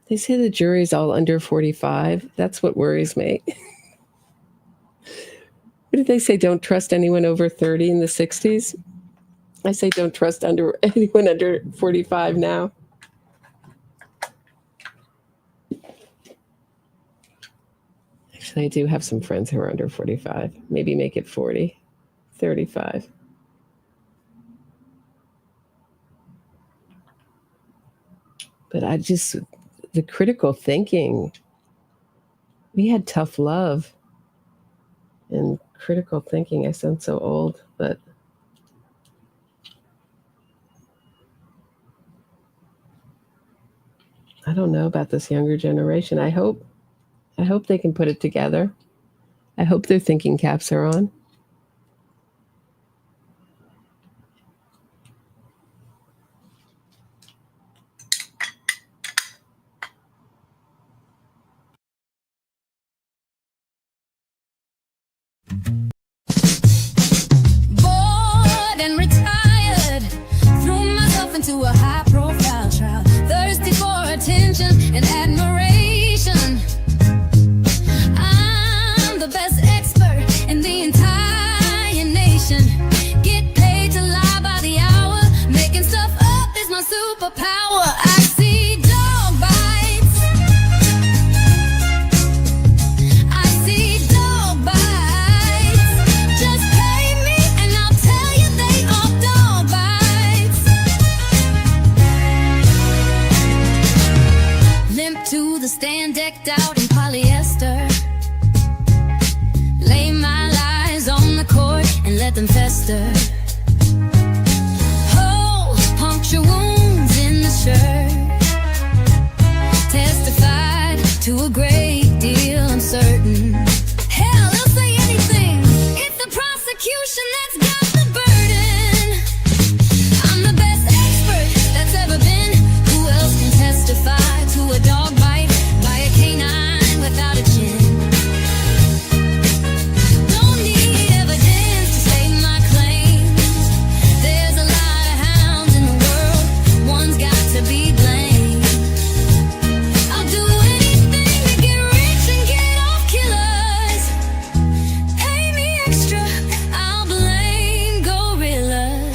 They say the jury's all under 45. That's what worries me. What did they say? Don't trust anyone over 30 in the 60s? I say don't trust anyone under 45 now. Actually, I do have some friends who are under 45. Maybe make it 40, 35. But the critical thinking, we had tough love and critical thinking. I sound so old, but I don't know about this younger generation. I hope they can put it together. I hope their thinking caps are on. Bored and retired, threw myself into a high-profile trial, thirsty for attention and admiration. I'm the best expert in the entire nation. Get paid to lie by the hour, making stuff up is my superpower. I see dog bites. I see dog bites. Just pay me and I'll tell you they are dog bites. Limp to the stand, decked out in polyester. Lay my lies on the court and let them fester. Oh, puncture wounds in the shirt. Testified to a great deal, I'm certain. Hell, they'll say anything. It's the prosecution that's got the burden. I'm the best expert that's ever been. Who else can testify to a dog bite by a canine without a chin? Don't need evidence to state my claims. There's a lot of hounds in the world. One's got to be blamed. I'll do anything to get rich and get off killers. Pay me extra, I'll blame gorillas.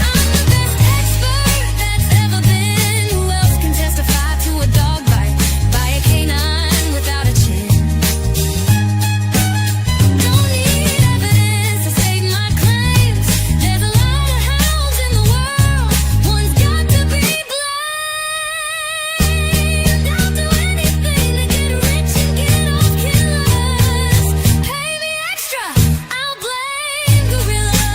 I'm the best expert that's ever been. Who else can testify to a dog bite by a canine without a chin? Don't need evidence to state my claims. There's a lot of hounds in the world. One's got to be blamed. I'll do anything to get rich and get off killers. Pay me extra, I'll blame gorillas.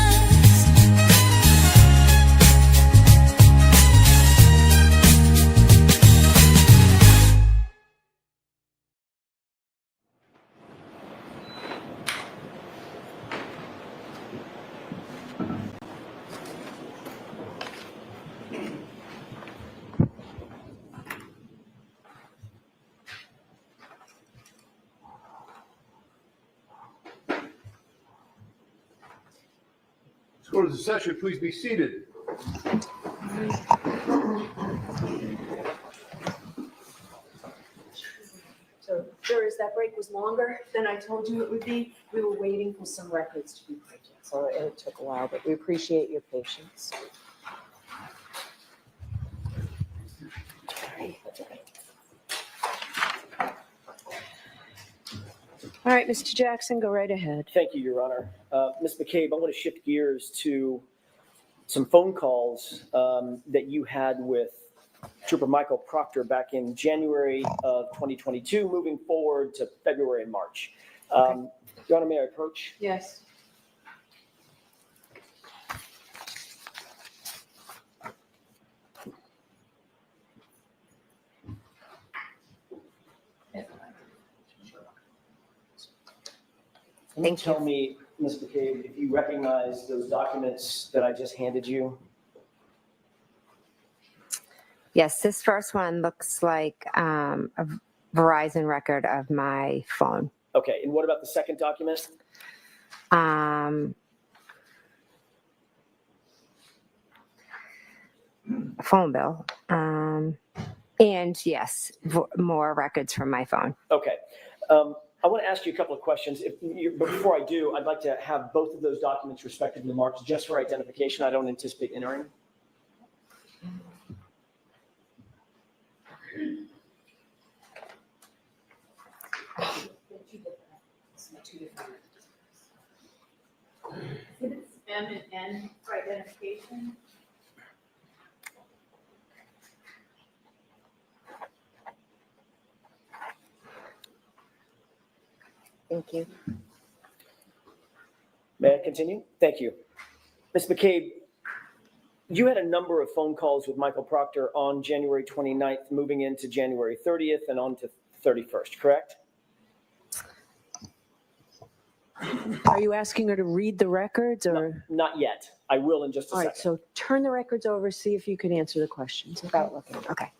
Let's go to the session. Please be seated. So, jurors, that break was longer than I told you it would be. We were waiting for some records to be printed, so it took a while, but we appreciate your patience. All right, Mr. Jackson, go right ahead. Thank you, Your Honor. Ms. McCabe, I want to shift gears to some phone calls that you had with Trooper Michael Proctor back in January of 2022, moving forward to February and March. Your Honor, may I approach? Yes. Can you tell me, Ms. McCabe, if you recognize those documents that I just handed you? Yes, this first one looks like a Verizon record of my phone. Okay, and what about the second document? A phone bill. And yes, more records from my phone. Okay. I want to ask you a couple of questions. But before I do, I'd like to have both of those documents respectively marked just for identification. I don't anticipate entering. It's M and N for identification. Thank you. May I continue? Thank you. Ms. McCabe, you had a number of phone calls with Michael Proctor on January 29th, moving into January 30th and on to 31st, correct? Are you asking her to read the records or? Not yet. I will in just a All second. right, so turn the records over, see if you can answer the questions without looking. Okay.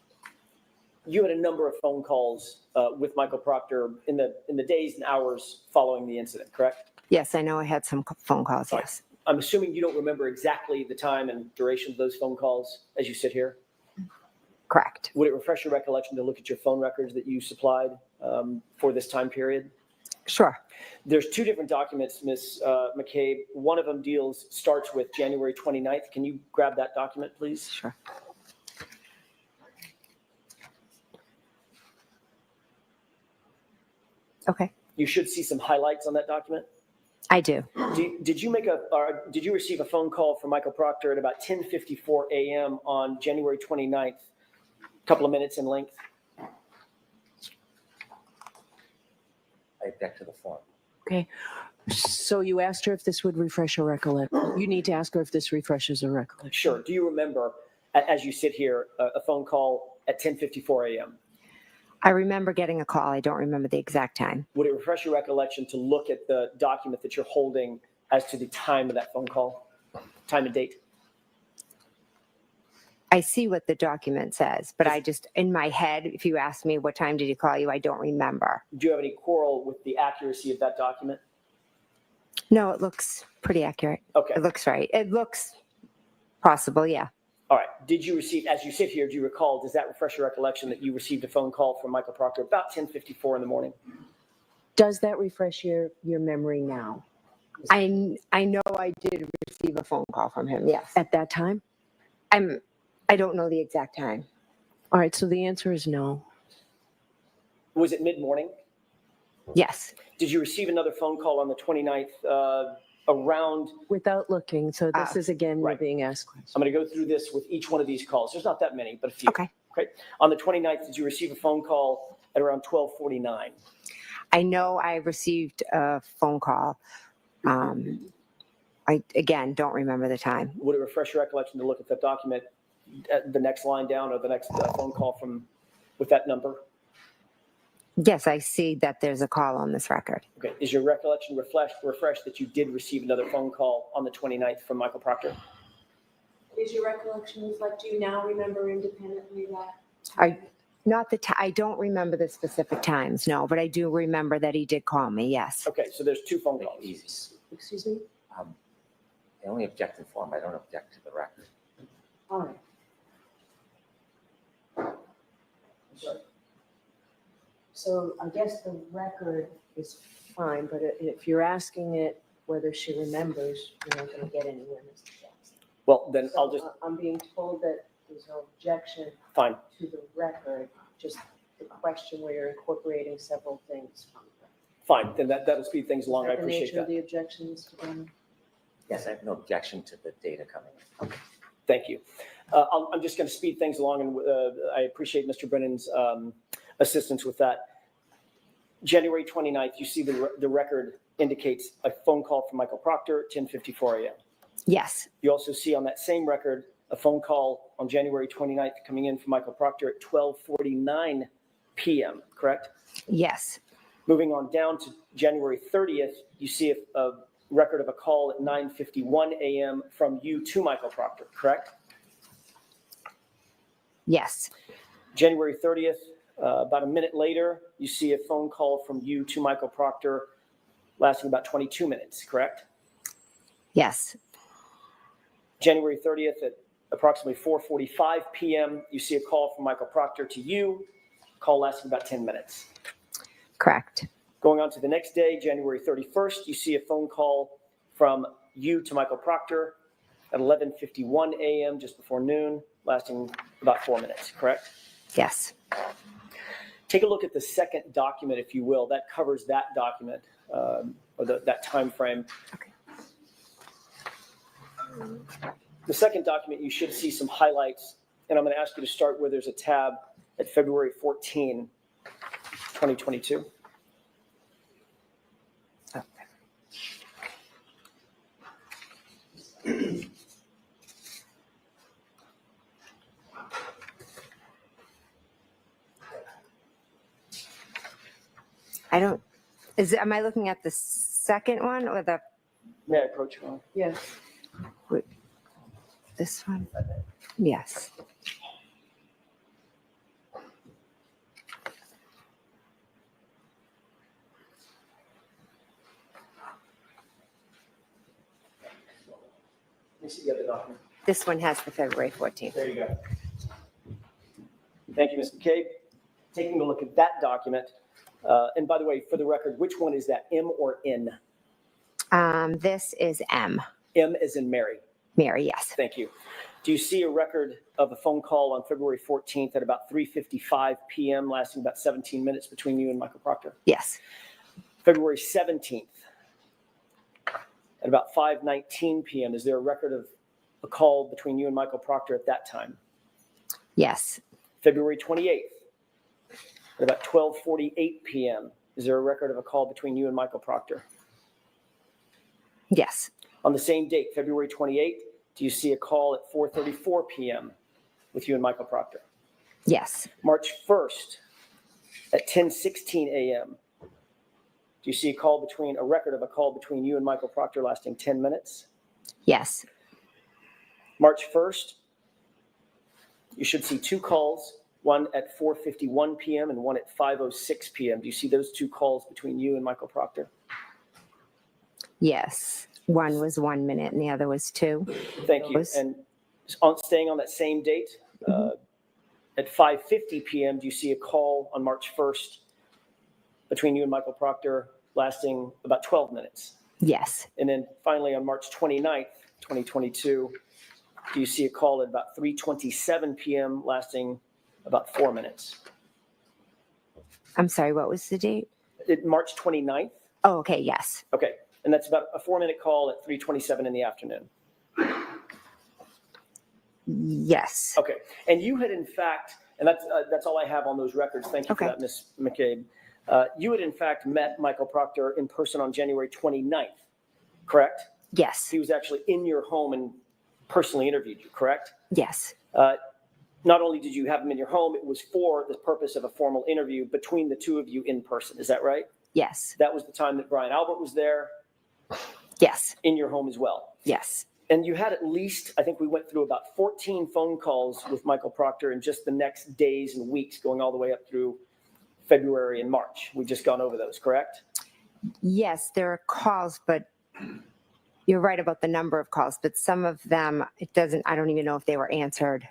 You had a number of phone calls with Michael Proctor in the days and hours following the incident, correct? Yes, I know I had some phone calls, yes. I'm assuming you don't remember exactly the time and duration of those phone calls as you sit here? Correct. Would it refresh your recollection to look at your phone records that you supplied for this time period? Sure. There's two different documents, Ms. McCabe. One of them starts with January 29th. Can you grab that document, please? Sure. Okay. You should see some highlights on that document. I do. Did you receive a phone call from Michael Proctor at about 10:54 a.m. on January 29th, a couple of minutes in length? I object to the form. Okay. So you asked her if this would refresh her recollection. You need to ask her if this refreshes her recollection. Sure. Do you remember, as you sit here, a phone call at 10:54 a.m.? I remember getting a call. I don't remember the exact time. Would it refresh your recollection to look at the document that you're holding as to the time of that phone call, time and date? I see what the document says, but I just, in my head, if you ask me what time did he call you, I don't remember. Do you have any quarrel with the accuracy of that document? No, it looks pretty accurate. Okay. It looks right. It looks possible, yeah. All right. Did you receive, as you sit here, do you recall, does that refresh your recollection that you received a phone call from Michael Proctor about 10:54 in the morning? Does that refresh your memory now? I know I did receive a phone call from him, yes. At that time? I don't know the exact time. All right, so the answer is no. Was it mid-morning? Yes. Did you receive another phone call on the 29th around? Without looking, so this is again, you're being asked questions. I'm going to go through this with each one of these calls. There's not that many, but a few. Okay. Okay. On the 29th, did you receive a phone call at around 12:49? I know I received a phone call. I, again, don't remember the time. Would it refresh your recollection to look at that document, the next line down or the next phone call with that number? Yes, I see that there's a call on this record. Okay. Is your recollection refreshed that you did receive another phone call on the 29th from Michael Proctor? Is your recollection reflect, do you now remember independently that? I don't remember the specific times, no, but I do remember that he did call me, yes. Okay, so there's two phone calls. Excuse me? I only object to the form. I don't object to the record. All right. Sorry. So I guess the record is fine, but if you're asking it whether she remembers, you're not going to get anywhere, Mr. Jackson. Well, then So I'll just, I'm being told that there's no objection fine. to the record, just the question where you're incorporating several things from the record. Fine, then that'll speed things along. I Is that the appreciate nature of that. the objection, Mr. Brennan? Yes, I have no objection to the data coming in. Thank you. I'm just going to speed things along, and I appreciate Mr. Brennan's assistance with that. January 29th, you see the record indicates a phone call from Michael Proctor at 10:54 a.m. Yes. You also see on that same record a phone call on January 29th coming in from Michael Proctor at 12:49 p.m., correct? Yes. Moving on down to January 30th, you see a record of a call at 9:51 a.m. from you to Michael Proctor, correct? Yes. January 30th, about a minute later, you see a phone call from you to Michael Proctor lasting about 22 minutes, correct? Yes. January 30th at approximately 4:45 p.m., you see a call from Michael Proctor to you, call lasting about 10 minutes. Correct. Going on to the next day, January 31st, you see a phone call from you to Michael Proctor at 11:51 a.m., just before noon, lasting about 4 minutes, correct? Yes. Take a look at the second document, if you will. That covers that document, or that time frame. Okay. The second document, you should see some highlights, and I'm going to ask you to start where there's a tab at February 14, 2022. Am I looking at the second one or the? May I approach you? Yes. Wait, this one? Yes. Let me see the other document. This one has the February 14th. There you go. Thank you, Ms. McCabe. Taking a look at that document, and by the way, for the record, which one is that, M or N? This is M. M as in Mary. Mary, yes. Thank you. Do you see a record of a phone call on February 14th at about 3:55 p.m., lasting about 17 minutes between you and Michael Proctor? Yes. February 17th at about 5:19 p.m., is there a record of a call between you and Michael Proctor at that time? Yes. February 28th at about 12:48 p.m., is there a record of a call between you and Michael Proctor? Yes. On the same date, February 28th, do you see a call at 4:34 p.m. with you and Michael Proctor? Yes. March 1st at 10:16 a.m., do you see a record of a call between you and Michael Proctor lasting 10 minutes? Yes. March 1st, you should see two calls, one at 4:51 p.m. and one at 5:06 p.m. Do you see those two calls between you and Michael Proctor? Yes. One was 1 minute and the other was 2. Thank you. And staying on that same date, at 5:50 p.m., do you see a call on March 1st between you and Michael Proctor lasting about 12 minutes? Yes. And then finally on March 29th, 2022, do you see a call at about 3:27 p.m. lasting about 4 minutes? I'm sorry, what was the date? March 29th. Oh, okay, yes. Okay. And that's about a 4-minute call at 3:27 in the afternoon. Yes. Okay. And you had in fact, and that's all I have on those records. Thank you for that, Ms. McCabe. You had in fact met Michael Proctor in person on January 29th, correct? Yes. He was actually in your home and personally interviewed you, correct? Yes. Not only did you have him in your home, it was for the purpose of a formal interview between the two of you in person. Is that right? Yes. That was the time that Brian Albert was there. Yes. In your home as well. Yes. And you had at least, I think we went through about 14 phone calls with Michael Proctor in just the next days and weeks, going all the way up through February and March. We've just gone over those, correct? Yes, there are calls, but you're right about the number of calls, but some of them, I don't even know if they were answered.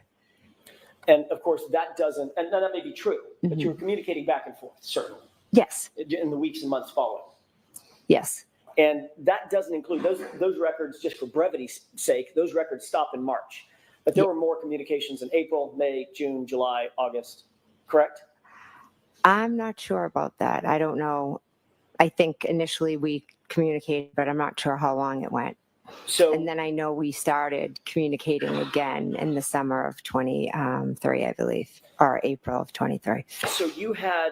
And of course, that doesn't, and that may be true, but you were communicating back and forth, certainly. Yes. In the weeks and months following. Yes. And that doesn't include those records, just for brevity's sake, those records stop in March. But there were more communications in April, May, June, July, August, correct? I'm not sure about that. I don't know. I think initially we communicated, but I'm not sure how long it went. So, and then I know we started communicating again in the summer of 23, I believe, or April of 23. So you had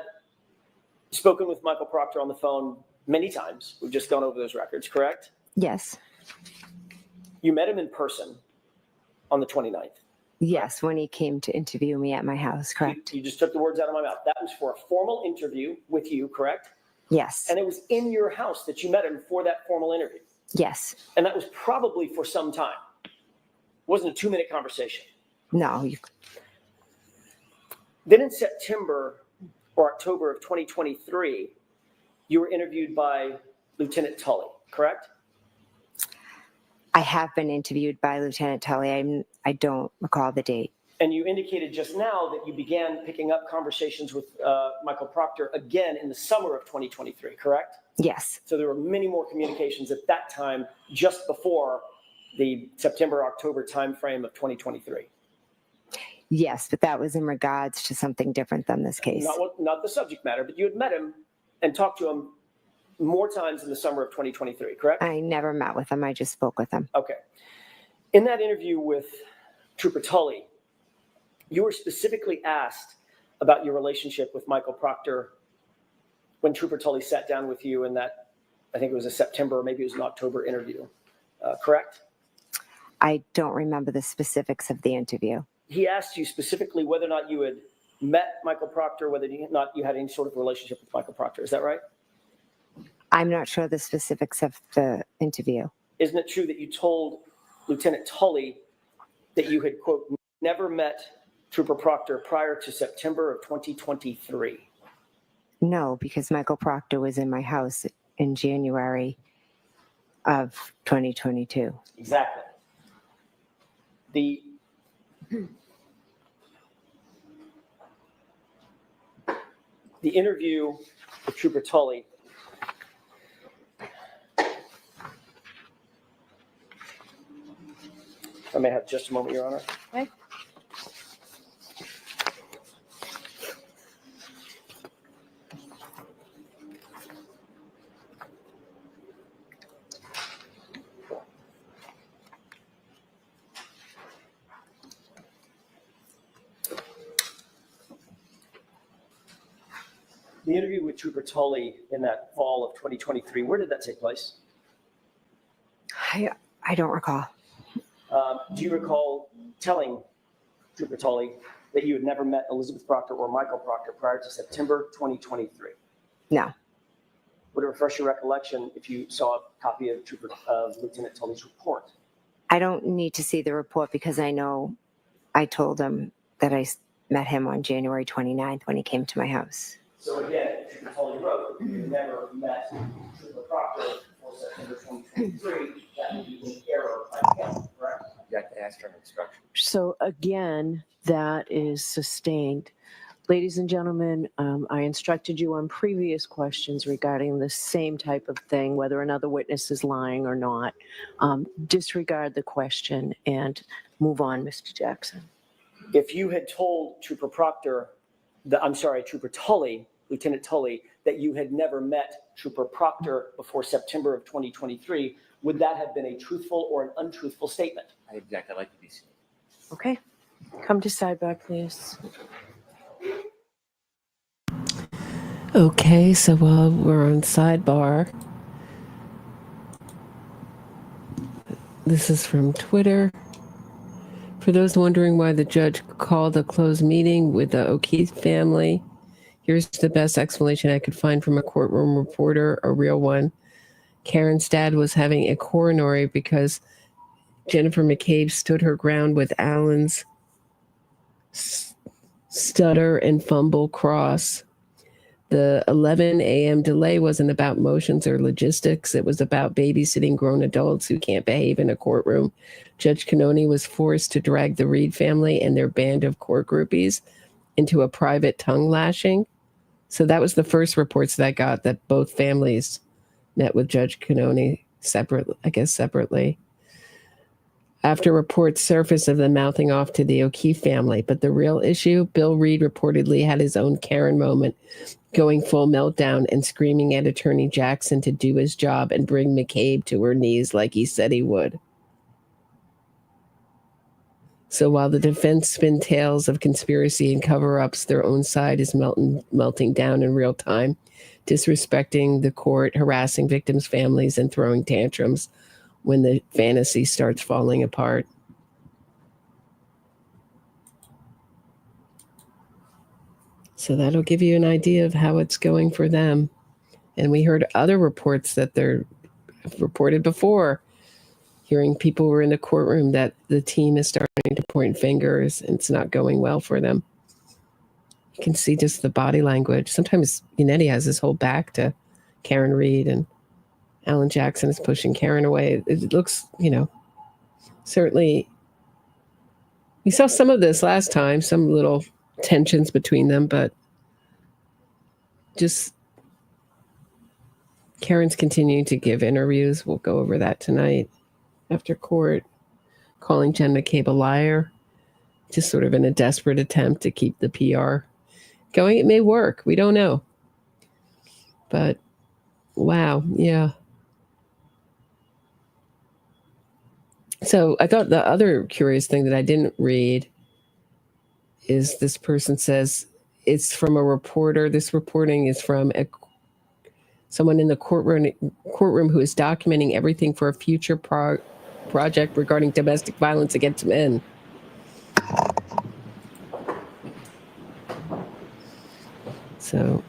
spoken with Michael Proctor on the phone many times. We've just gone over those records, correct? Yes. You met him in person on the 29th. Yes, when he came to interview me at my house, correct? You just took the words out of my mouth. That was for a formal interview with you, correct? Yes. And it was in your house that you met him for that formal interview. Yes. And that was probably for some time. It wasn't a 2-minute conversation. No. Then in September or October of 2023, you were interviewed by Lieutenant Tully, correct? I have been interviewed by Lieutenant Tully. I don't recall the date. And you indicated just now that you began picking up conversations with Michael Proctor again in the summer of 2023, correct? Yes. So there were many more communications at that time, just before the September-October timeframe of 2023. Yes, but that was in regards to something different than this case. Not the subject matter, but you had met him and talked to him more times in the summer of 2023, correct? I never met with him. I just spoke with him. Okay. In that interview with Trooper Tully, you were specifically asked about your relationship with Michael Proctor when Trooper Tully sat down with you in that, I think it was a September or maybe it was an October interview, correct? I don't remember the specifics of the interview. He asked you specifically whether or not you had met Michael Proctor, whether or not you had any sort of relationship with Michael Proctor. Is that right? I'm not sure the specifics of the interview. Isn't it true that you told Lieutenant Tully that you had, quote, never met Trooper Proctor prior to September of 2023? No, because Michael Proctor was in my house in January of 2022. Exactly. The interview with Trooper Tully, I may have just a moment, Your Honor. Okay. The interview with Trooper Tully in that fall of 2023, where did that take place? I don't recall. Do you recall telling Trooper Tully that you had never met Elizabeth Proctor or Michael Proctor prior to September 2023? No. Would it refresh your recollection if you saw a copy of Lieutenant Tully's report? I don't need to see the report because I know I told him that I met him on January 29th when he came to my house. So again, Trooper Tully wrote that you never met Trooper Proctor before September 2023. That would be an error by him, correct? You have to ask for an instruction. So again, that is sustained. Ladies and gentlemen, I instructed you on previous questions regarding the same type of thing, whether another witness is lying or not. Disregard the question and move on, Mr. Jackson. If you had told Trooper Tully, Lieutenant Tully, that you had never met Trooper Proctor before September of 2023, would that have been a truthful or an untruthful statement? I object. I'd like to be seen. Okay, come to sidebar, please. Okay, so while we're on sidebar, this is from Twitter. For those wondering why the judge called a closed meeting with the O'Keefe family, here's the best explanation I could find from a courtroom reporter, a real one. Karen's dad was having a coronary because Jennifer McCabe stood her ground with Alan's stutter and fumble cross. The 11 a.m. delay wasn't about motions or logistics. It was about babysitting grown adults who can't behave in a courtroom. Judge Cannoni was forced to drag the Reed family and their band of court groupies into a private tongue lashing. So that was the first reports that I got, that both families met with Judge Cannoni separately. After reports surfaced of them mouthing off to the O'Keefe family. But the real issue, Bill Reed reportedly had his own Karen moment, going full meltdown and screaming at Attorney Jackson to do his job and bring McCabe to her knees like he said he would. So while the defense spin tales of conspiracy and cover-ups, their own side is melting down in real time, disrespecting the court, harassing victims' families, and throwing tantrums when the fantasy starts falling apart. So that'll give you an idea of how it's going for them. And we heard other reports that they're reported before, hearing people who were in the courtroom that the team is starting to point fingers and it's not going well for them. You can see just the body language. Sometimes Yannetti has his whole back to Karen Reed, and Alan Jackson is pushing Karen away. It looks, certainly, we saw some of this last time, some little tensions between them, but just Karen's continuing to give interviews. We'll go over that tonight after court, calling Jen McCabe a liar, just sort of in a desperate attempt to keep the PR going. It may work. We don't know. But wow, yeah. So I thought the other curious thing that I didn't read is this person says it's from a reporter. This reporting is from someone in the courtroom who is documenting everything for a future project regarding domestic violence against men. So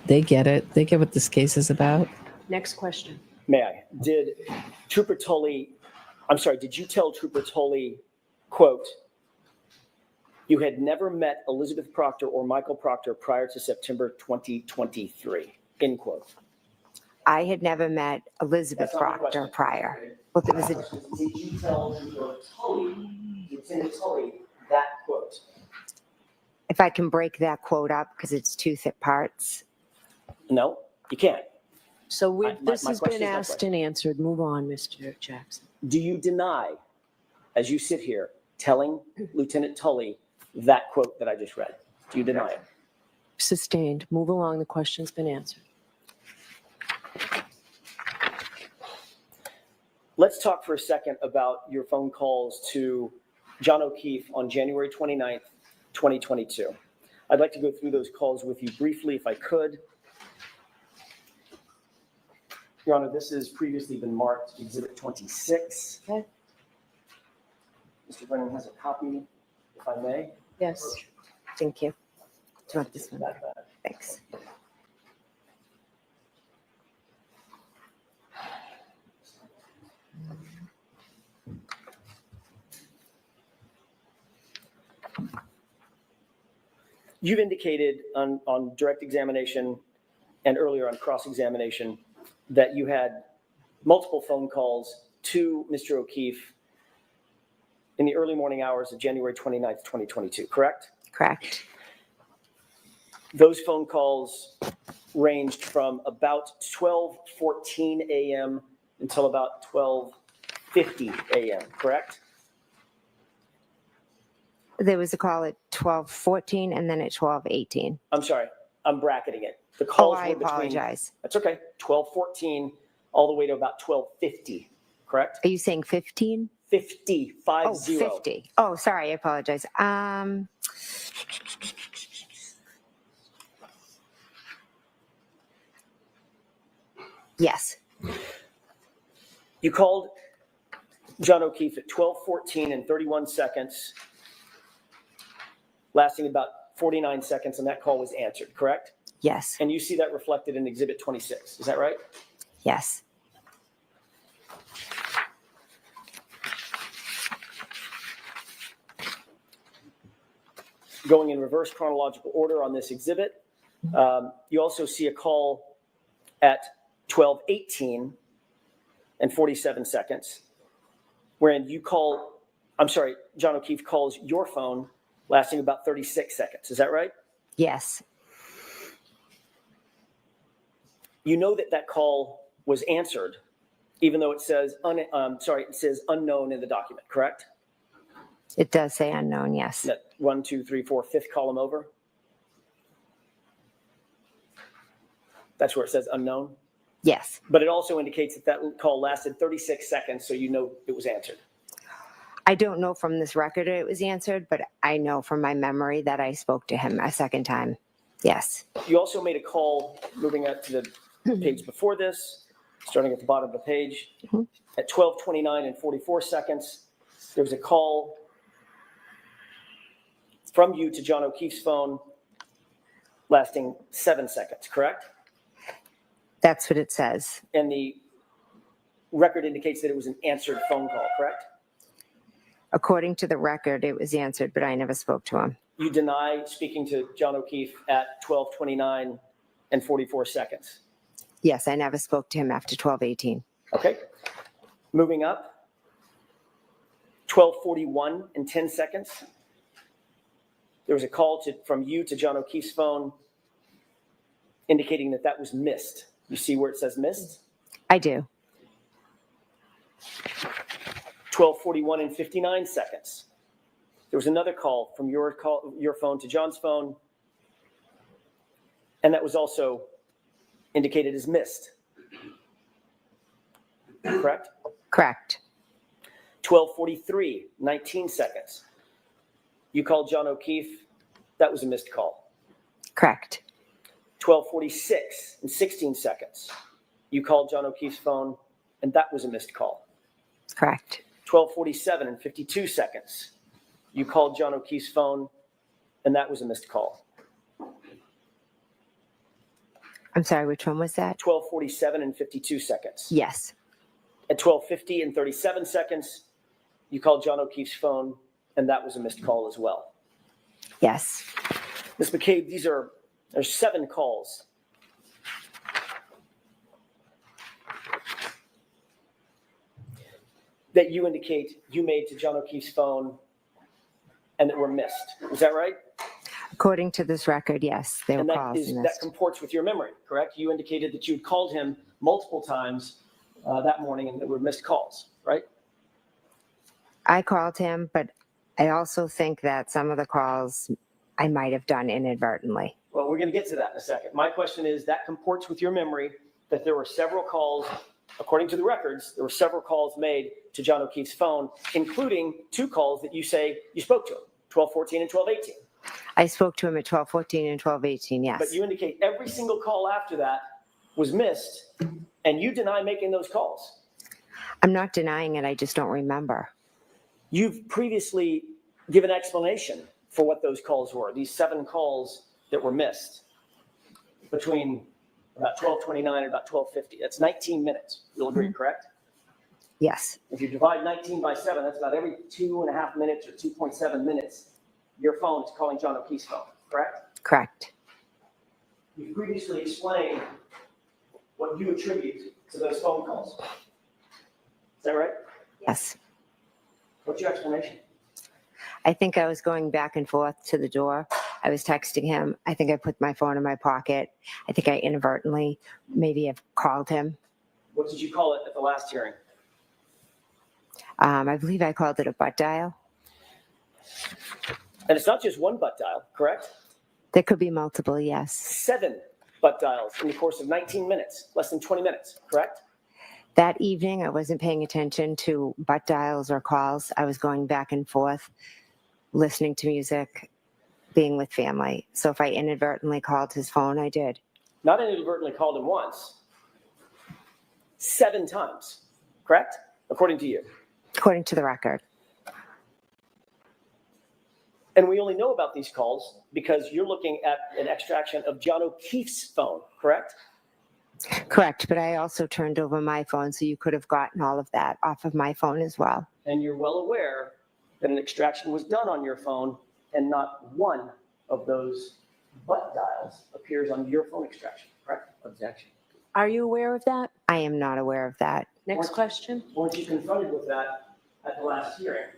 they get it. They get what this case is about. Next question. May I? Did you tell Trooper Tully, quote, you had never met Elizabeth Proctor or Michael Proctor prior to September 2023, end quote? I had never met Elizabeth Proctor prior. Well, it was Did you tell Trooper Tully, Lieutenant Tully, that quote? if I can break that quote up, because it's two thick parts. No, you can't. So this has been question is my asked and answered. Move on, Mr. Jackson. Do you deny, as you sit here, telling Lieutenant Tully that quote that I just read? Do you deny it? Sustained. Move along. The question's been answered. Let's talk for a second about your phone calls to John O'Keefe on January 29th, 2022. I'd like to go through those calls with you briefly, if I could. Your Honor, this has previously been marked Exhibit 26. Okay. Mr. Brennan has a copy, if I may. Yes. Thank you. Do you want this one? Thanks. You've indicated on direct examination and earlier on cross-examination that you had multiple phone calls to Mr. O'Keefe in the early morning hours of January 29th, 2022, correct? Correct. Those phone calls ranged from about 12:14 a.m. until about 12:50 a.m., correct? There was a call at 12:14 and then at 12:18. I'm sorry, I'm bracketing it. The calls I were between, apologize. that's okay, 12:14 all the way to about 12:50, correct? Are you saying 15? 50, 50. Oh, 50. Oh, sorry, I apologize. Yes. You called John O'Keefe at 12:14 and 31 seconds, lasting about 49 seconds, and that call was answered, correct? Yes. And you see that reflected in Exhibit 26, is that right? Yes. Going in reverse chronological order on this exhibit, you also see a call at 12:18 and 47 seconds, wherein John O'Keefe calls your phone lasting about 36 seconds. Is that right? Yes. You know that call was answered, even though it says it says unknown in the document, correct? It does say unknown, yes. That 1, 2, 3, 4, fifth column over. That's where it says unknown. Yes. But it also indicates that call lasted 36 seconds, so you know it was answered. I don't know from this record it was answered, but I know from my memory that I spoke to him a second time. Yes. You also made a call, moving up to the page before this, starting at the bottom of the page. At 12:29 and 44 seconds, there was a call from you to John O'Keefe's phone lasting 7 seconds, correct? That's what it says. And the record indicates that it was an answered phone call, correct? According to the record, it was answered, but I never spoke to him. You deny speaking to John O'Keefe at 12:29 and 44 seconds. Yes, I never spoke to him after 12:18. Okay. Moving up. 12:41 and 10 seconds. There was a call from you to John O'Keefe's phone indicating that that was missed. You see where it says missed? I do. 12:41 and 59 seconds. There was another call from your phone to John's phone, and that was also indicated as missed. Correct? Correct. 12:43, 19 seconds. You called John O'Keefe. That was a missed call. Correct. 12:46 and 16 seconds. You called John O'Keefe's phone, and that was a missed call. Correct. 12:47 and 52 seconds. You called John O'Keefe's phone, and that was a missed call. I'm sorry, which one was that? 12:47 and 52 seconds. Yes. At 12:50 and 37 seconds, you called John O'Keefe's phone, and that was a missed call as well. Yes. Ms. McCabe, there's 7 calls. That you indicate you made to John O'Keefe's phone and that were missed. Is that right? According to this record, yes, they were And calls that missed. comports with your memory, correct? You indicated that you had called him multiple times that morning and there were missed calls, right? I called him, but I also think that some of the calls I might have done inadvertently. Well, we're going to get to that in a second. My question is, that comports with your memory that there were several calls, according to the records, there were several calls made to John O'Keefe's phone, including 2 calls that you say you spoke to him, 12:14 and 12:18. I spoke to him at 12:14 and 12:18, yes. But you indicate every single call after that was missed, and you deny making those calls. I'm not denying it, I just don't remember. You've previously given explanation for what those calls were, these 7 calls that were missed between about 12:29 and about 12:50. That's 19 minutes. You'll agree, correct? Yes. If you divide 19 by 7, that's about every 2.5 minutes or 2.7 minutes, your phone is calling John O'Keefe's phone, correct? Correct. You previously explained what you attribute to those phone calls. Is that right? Yes. What's your explanation? I think I was going back and forth to the door. I was texting him. I think I put my phone in my pocket. I think I inadvertently maybe have called him. What did you call it at the last hearing? I believe I called it a butt dial. And it's not just one butt dial, correct? There could be multiple, yes. 7 butt dials in the course of 19 minutes, less than 20 minutes, correct? That evening, I wasn't paying attention to butt dials or calls. I was going back and forth, listening to music, being with family. So if I inadvertently called his phone, I did. Not inadvertently called him once, 7 times, correct? According to you. According to the record. And we only know about these calls because you're looking at an extraction of John O'Keefe's phone, correct? Correct, but I also turned over my phone, so you could have gotten all of that off of my phone as well. And you're well aware that an extraction was done on your phone and not one of those butt dials appears on your phone extraction, correct? Objection. Are you aware of that? I am not aware of that. Next question. Weren't you confronted with that at the last hearing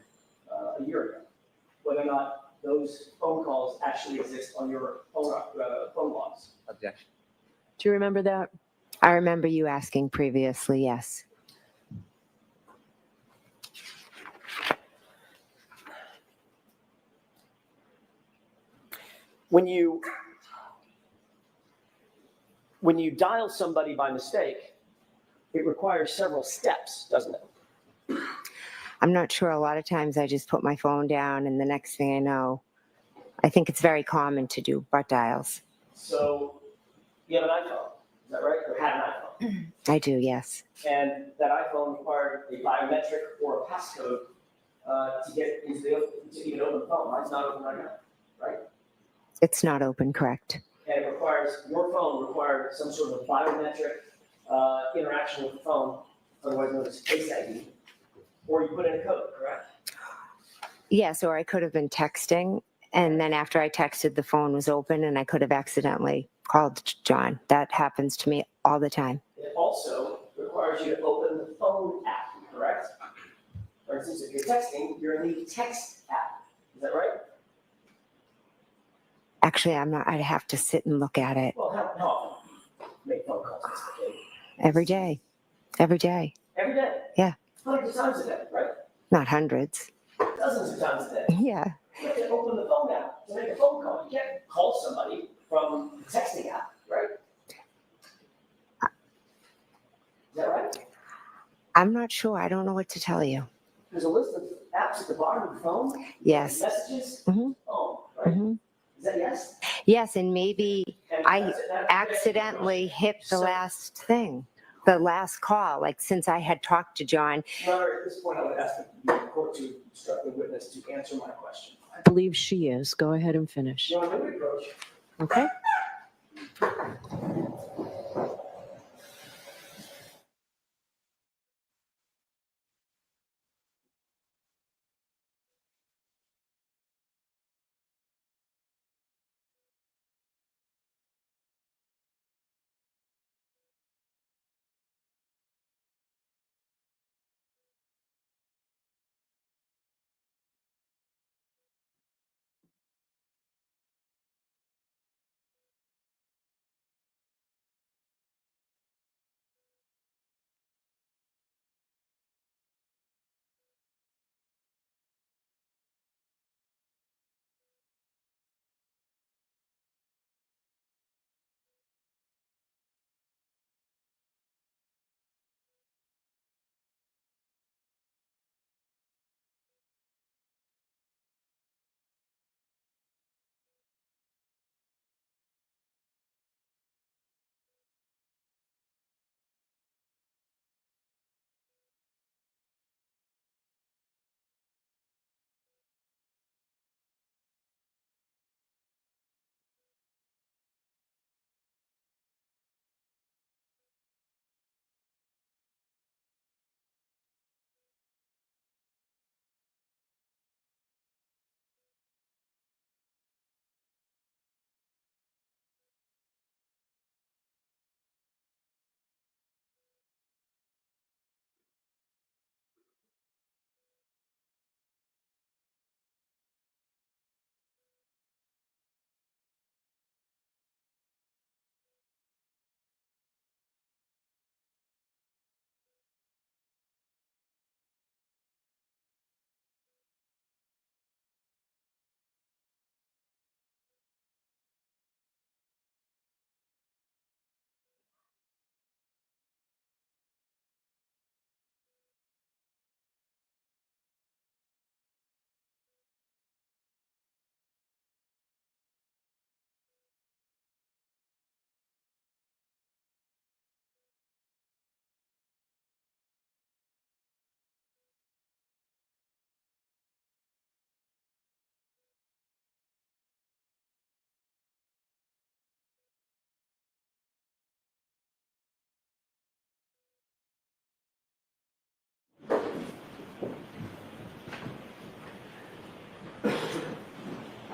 a year ago? Whether or not those phone calls actually exist on your phone logs? Objection. Do you remember that? I remember you asking previously, yes. When you dial somebody by mistake, it requires several steps, doesn't it? I'm not sure. A lot of times I just put my phone down and the next thing I know, I think it's very common to do butt dials. So you have an iPhone, is that right? Or had an iPhone. I do, yes. And that iPhone required a biometric or a passcode to get into to even open the phone. Mine's not open right now, right? It's not open, correct. And it requires, your phone required some sort of biometric interaction with the phone, otherwise known as Face ID, or you put in a code, correct? Yes, or I could have been texting, and then after I texted, the phone was open, and I could have accidentally called John. That happens to me all the time. It also requires you to open the phone app, correct? For instance, if you're texting, you're in the text app. Is that right? Actually, I'm not. I'd have to sit and look at it Well, how often make phone calls? Okay. every day. Every day. Every day? Yeah. Hundreds of times a day, right? Not hundreds. Dozens of times a day. Yeah. You have to open the phone app to make a phone call. You can't call somebody from the texting app, right? Is that right? I'm not sure. I don't know what to tell you. There's a list of apps at the bottom of the phone. Yes. Messages. Mhm. Phone, right? Mhm. Is that yes? Yes, and maybe And I that's it. accidentally hit the So- last thing, the last call. Like since I had talked to John, However, at this point, I would ask the court to instruct the witness to answer my question. I believe she is. Go ahead and finish. You want me to approach? Okay?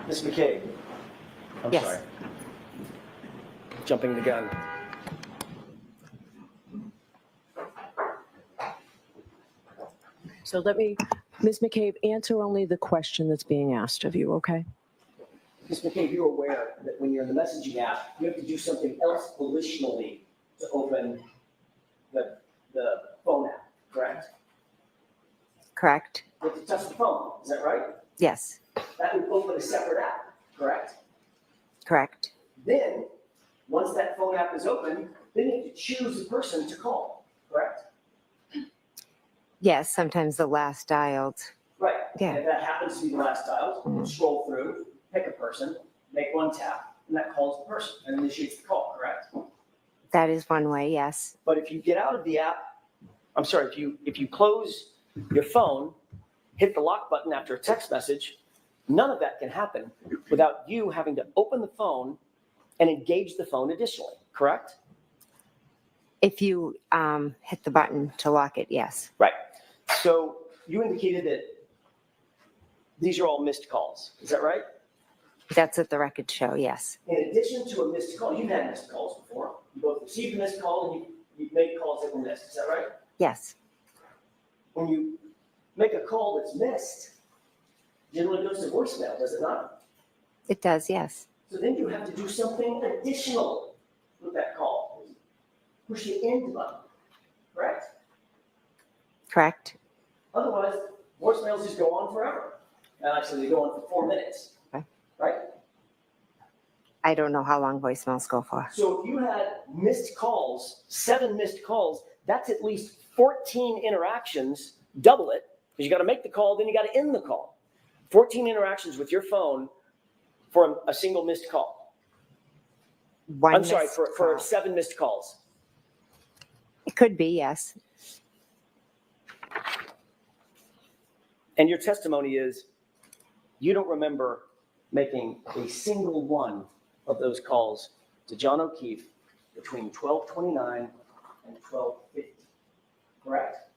Ms. McCabe. I'm Yes. sorry. Jumping the gun. So let me, Ms. McCabe, answer only the question that's being asked of you, okay? Ms. McCabe, you're aware that when you're in the messaging app, you have to do something else volitionally to open the phone app, correct? correct? You have to touch the phone, is that right? Yes, That would open a separate app, correct? correct. Then, once that phone app is open, then you have to choose the person to call, correct? Yes, sometimes the last dialed. Right. Yeah. And if that happens to be the last dial, scroll through, pick a person, make one tap, and that calls the person and initiates the call, correct? That is one way, yes. But if you get out of the app, I'm sorry, if you close your phone, hit the lock button after a text message, none of that can happen without you having to open the phone and engage the phone additionally, correct? If you hit the button to lock it, yes. Right. So you indicated that these are all missed calls. Is that right? That's what the records show, yes. In addition to a missed call, you've had missed calls before. You both received a missed call and you made calls that were missed. Is that right? Yes. When you make a call that's missed, generally goes to voicemail, does it not? It does, yes. So then you have to do something additional with that call. Push the end button, correct? Correct. Otherwise, voicemails just go on forever. And actually, they go on for 4 minutes, Okay. right? I don't know how long voicemails go for. So if you had missed calls, 7 missed calls, that's at least 14 interactions, double it, because you got to make the call, then you got to end the call. 14 interactions with your phone for a single missed call. I'm sorry, for 7 missed calls. It could be, yes. And your testimony is you don't remember making a single one of those calls to John O'Keefe between 12:29 and 12:50, correct?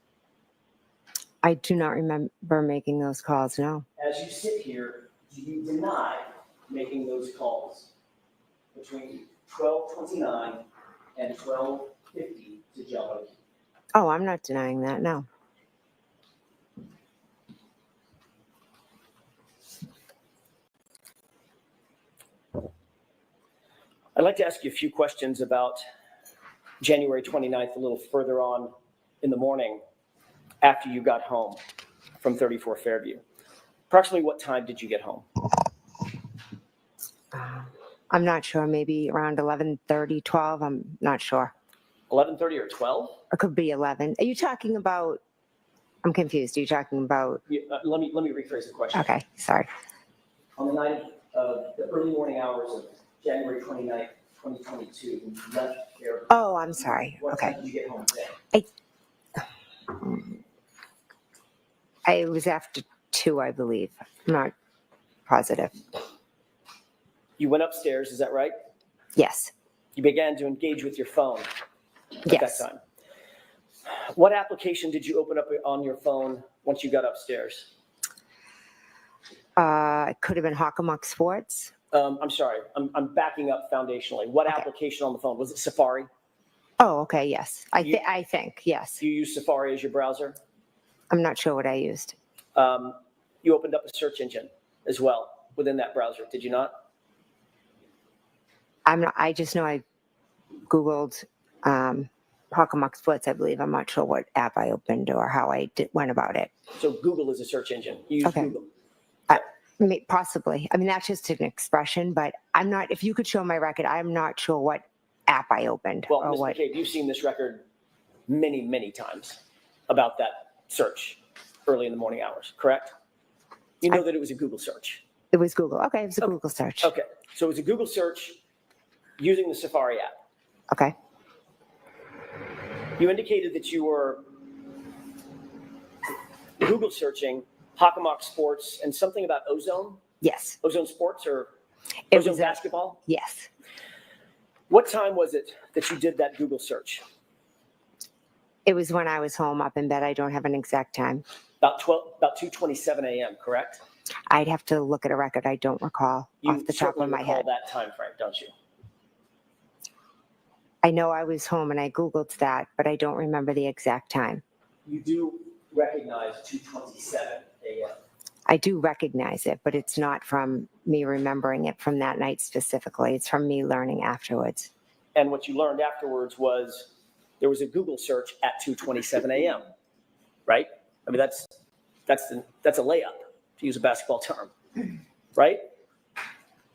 I do not remember making those calls, no. As you sit here, do you deny making those calls between 12:29 and 12:50 to John O'Keefe? Oh, I'm not denying that, no. I'd like to ask you a few questions about January 29th, a little further on in the morning after you got home from 34 Fairview. Approximately what time did you get home? I'm not sure, maybe around 11:30, 12, I'm not sure. 11:30 or 12? It could be 11. Are you talking about, I'm confused, are you talking about, Let me rephrase the question. okay, sorry. On the night of the early morning hours of January 29th, 2022, when you left Fairview. Oh, I'm sorry, What okay. time did you get home then? It was after 2, I believe. I'm not positive. You went upstairs, is that right? Yes, You began to engage with your phone at yes. that time. What application did you open up on your phone once you got upstairs? It could have been Hockomock Sports. I'm sorry, I'm backing up foundationally. What application on the phone? Was it Safari? Oh, okay, yes. I think, yes. Do you use Safari as your browser? I'm not sure what I used. You opened up a search engine as well within that browser, did you not? I just know I Googled Hockomock Sports, I believe. I'm not sure what app I opened or how I went about it. So Google is a search engine. You use Okay. Google. Possibly. I mean, that's just an expression, but I'm not, if you could show my record, I'm not sure what app I opened Well, or Ms. what. McCabe, you've seen this record many, many times about that search early in the morning hours, correct? You know that it was a Google search. It was Google. Okay, it was a Google search. Okay, so it was a Google search using the Safari app. Okay. You indicated that you were Google searching Hockomock Sports and something about Ozone? Yes. Ozone Sports or It Ozone was Basketball? Yes. What time was it that you did that Google search? It was when I was home up in bed. I don't have an exact time. About 2:27 a.m., correct? I'd have to look at a record. I don't recall off the top of my head. That time frame, don't you? I know I was home and I Googled that, but I don't remember the exact time. You do recognize 2:27 a.m. I do recognize it, but it's not from me remembering it from that night specifically. It's from me learning afterwards. And what you learned afterwards was there was a Google search at 2:27 a.m., right? I mean, that's a layup, to use a basketball term, right?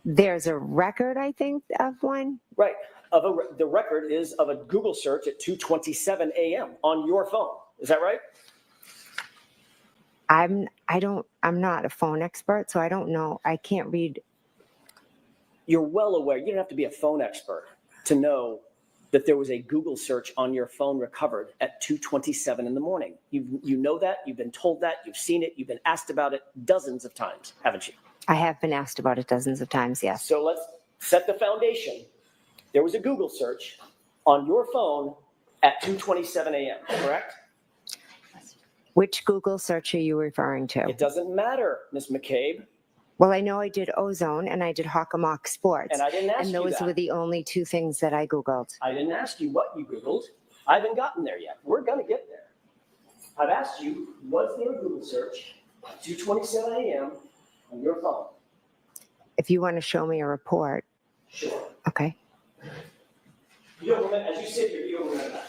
There's a record, I think, of one. Right. The record is of a Google search at 2:27 a.m. on your phone. Is that right? I'm not a phone expert, so I don't know. I can't read. You're well aware. You don't have to be a phone expert to know that there was a Google search on your phone recovered at 2:27 in the morning. You know that. You've been told that. You've seen it. You've been asked about it dozens of times, haven't you? I have been asked about it dozens of times, yes. So let's set the foundation. There was a Google search on your phone at 2:27 a.m., correct? Which Google search are you referring to? It doesn't matter, Ms. McCabe. Well, I know I did Ozone and I did Hockomock Sports. And I didn't ask And you those that. were the only two things that I Googled. I didn't ask you what you Googled. I haven't gotten there yet. We're going to get there. I've asked you, was there a Google search at 2:27 a.m. on your phone? If you want to show me a report. Sure. Okay. You don't remember, as you sit here, you don't remember that.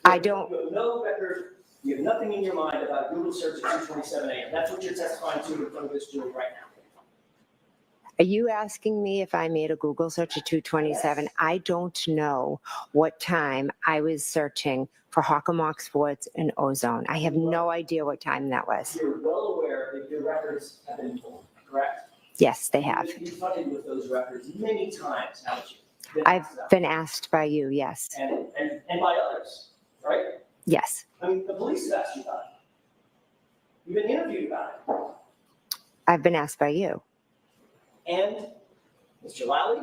I don't. You have no record, you have nothing in your mind about a Google search at 2:27 a.m. That's what you're testifying to in front of this jury right now. Are you asking me if I made a Google search at 2:27? Yes. I don't know what time I was searching for Hockomock Sports and Ozone. I have no idea what time that was. You're well aware that your records have been pulled, correct? Yes, they have. You've been confronted with those records many times, haven't you? I've been asked by you, yes. And by others, right? Yes. I mean, the police have asked you about it. You've been interviewed about it. I've been asked by you. And Mr. Lally,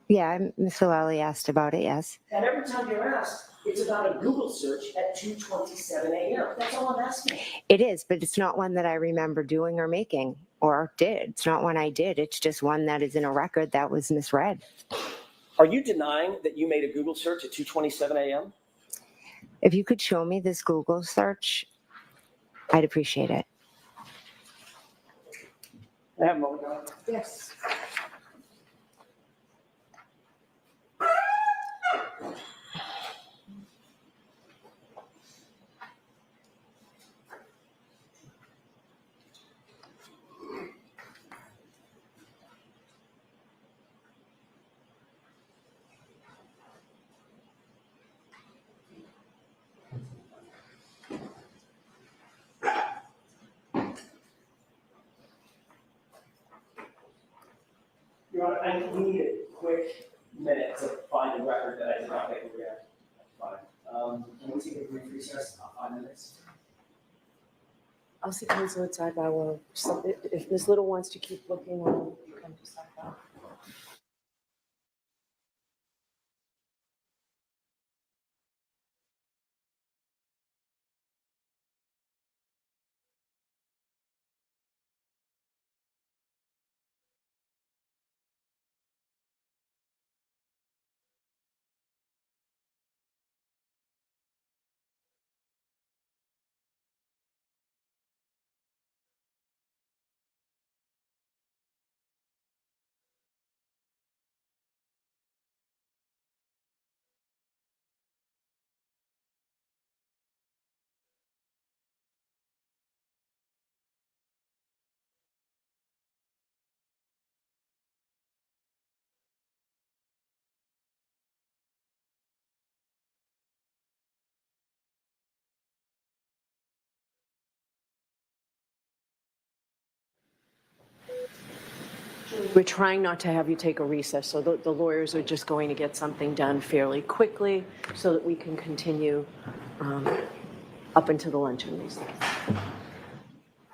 Yeah, Mr. Lally asked about it, yes. and every time you're asked, it's about a Google search at 2:27 a.m. That's all I'm asking. It is, but it's not one that I remember doing or making or did. It's not one I did. It's just one that is in a record that was misread. Are you denying that you made a Google search at 2:27 a.m.? If you could show me this Google search, I'd appreciate it. I have a moment, Your Honor. Yes. Your Honor, I need a quick minute to find a record that I did not make a reaction. Fine. Can we take a brief recess? 5 minutes. I'll see counsel at sidebar. Well, if Ms. Little wants to keep looking, we'll come to sidebar. We're trying not to have you take a recess, so the lawyers are just going to get something done fairly quickly so that we can continue up into the luncheon recess.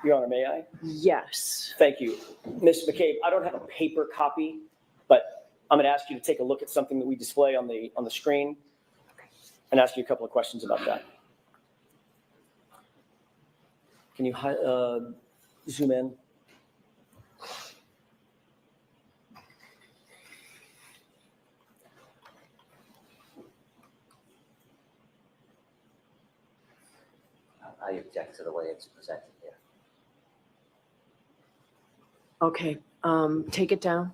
Your Honor, may I? Yes. Thank you. Ms. McCabe, I don't have a paper copy, but I'm going to ask you to take a look at something that we display on the screen and ask you a couple of questions about that. Can you zoom in? I object to the way it's presented here. Okay, take it down.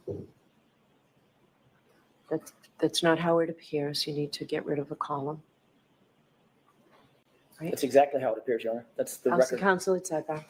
That's not how it appears. You need to get rid of the column. Right? That's exactly how it appears, Your Honor. That's the I'll see record. counsel at sidebar.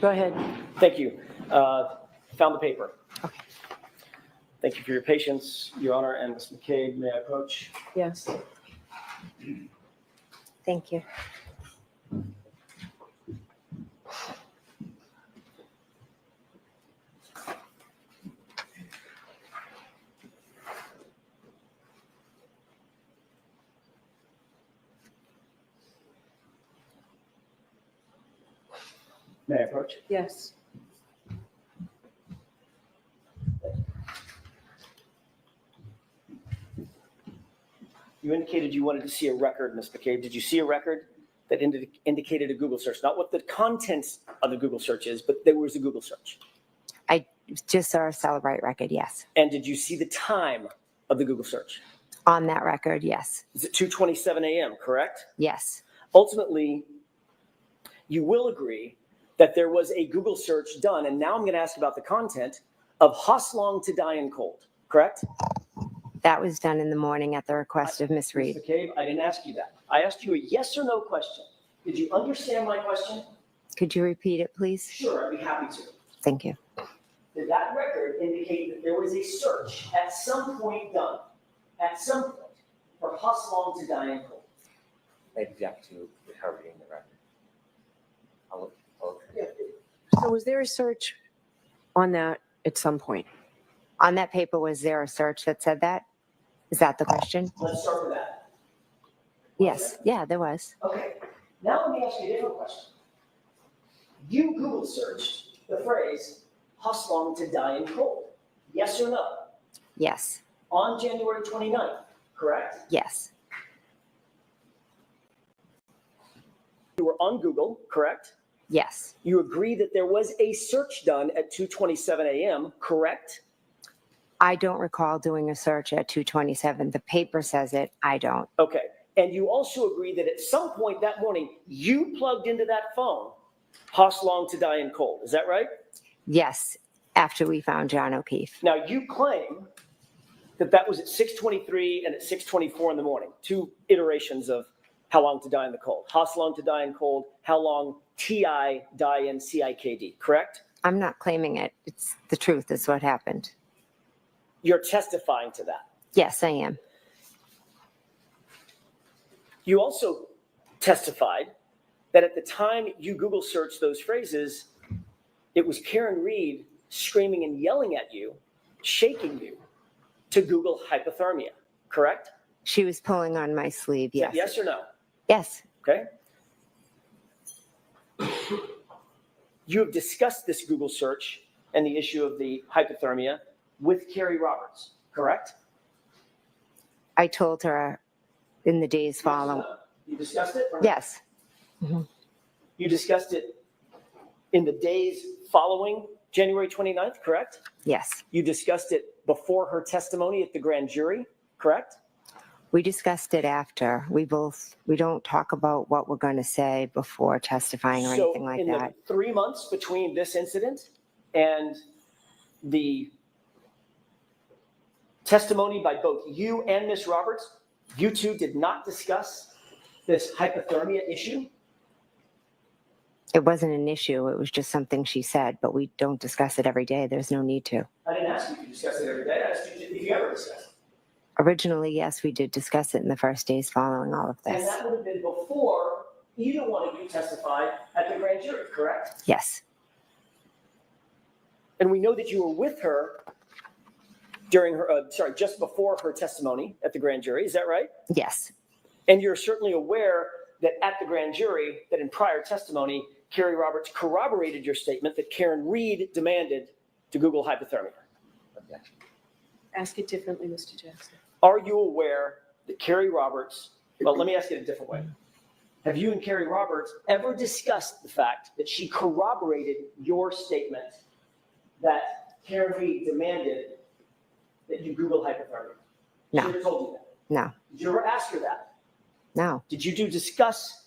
Go ahead. Thank you. Found the paper. Okay. Thank you for your patience, Your Honor, and Ms. McCabe. May I approach? Yes. Thank you. May I approach? Yes. You indicated you wanted to see a record, Ms. McCabe. Did you see a record that indicated a Google search? Not what the contents of the Google search is, but there was a Google search. I just saw a Celebrate record, yes. And did you see the time of the Google search? On that record, yes. Is it 2:27 a.m., correct? Yes. Ultimately, you will agree that there was a Google search done, and now I'm going to ask about the content of Hoslong to Die in Cold, correct? That was done in the morning at the request of Ms. Reed. Ms. McCabe, I didn't ask you that. I asked you a yes or no question. Did you understand my question? Could you repeat it, please? Sure, I'd be happy to. Thank you. Did that record indicate that there was a search at some point done, at some point, for Hoslong to Die in Cold? I object to her reading the record. So was there a search on that at some point? On that paper, was there a search that said that? Is that the question? Let's start with that. Yes. Yeah, there was. Okay, now let me ask you a different question. You Google searched the phrase Hoslong to Die in Cold. Yes or no? Yes. On January 29th, correct? Yes. You were on Google, correct? Yes. You agree that there was a search done at 2:27 a.m., correct? I don't recall doing a search at 2:27. The paper says it. I don't. Okay. And you also agree that at some point that morning, you plugged into that phone Hoslong to Die in Cold. Is that right? Yes. After we found John O'Keefe. Now, you claim that that was at 6:23 and at 6:24 in the morning, two iterations of How Long to Die in the Cold. Hoslong to Die in Cold, How Long T.I. Die in CIKD, correct? I'm not claiming it. It's the truth is what happened. You're testifying to that. Yes, I am. You also testified that at the time you Google searched those phrases, it was Karen Reed screaming and yelling at you, shaking you to Google hypothermia, correct? She was pulling on my sleeve, yes. Yes or no? Yes. Okay. You have discussed this Google search and the issue of the hypothermia with Carrie Roberts, correct? I told her in the days following. You discussed it? Yes. Mm-hmm. You discussed it in the days following January 29th, correct? Yes. You discussed it before her testimony at the grand jury, correct? We discussed it after. We don't talk about what we're going to say before testifying or anything like So in that. the 3 months between this incident and the testimony by both you and Ms. Roberts, you two did not discuss this hypothermia issue? It wasn't an issue. It was just something she said, but we don't discuss it every day. There's no need to. I didn't ask you if you discuss it every day. I asked you if you ever discuss it. Originally, yes, we did discuss it in the first days following all of And this. that would have been before either one of you testified at the grand jury, correct? Yes. And we know that you were with her during her, just before her testimony at the grand jury. Is that right? Yes. And you're certainly aware that at the grand jury, that in prior testimony, Carrie Roberts corroborated your statement that Karen Reed demanded to Google hypothermia. Objection. Ask it differently, Mr. Jackson. Are you aware that Carrie Roberts, well, let me ask it a different way. Have you and Carrie Roberts ever discussed the fact that she corroborated your statement that Karen Reed demanded that you Google hypothermia? No. She never told you that? No. Did you ever ask her that? No. Did you discuss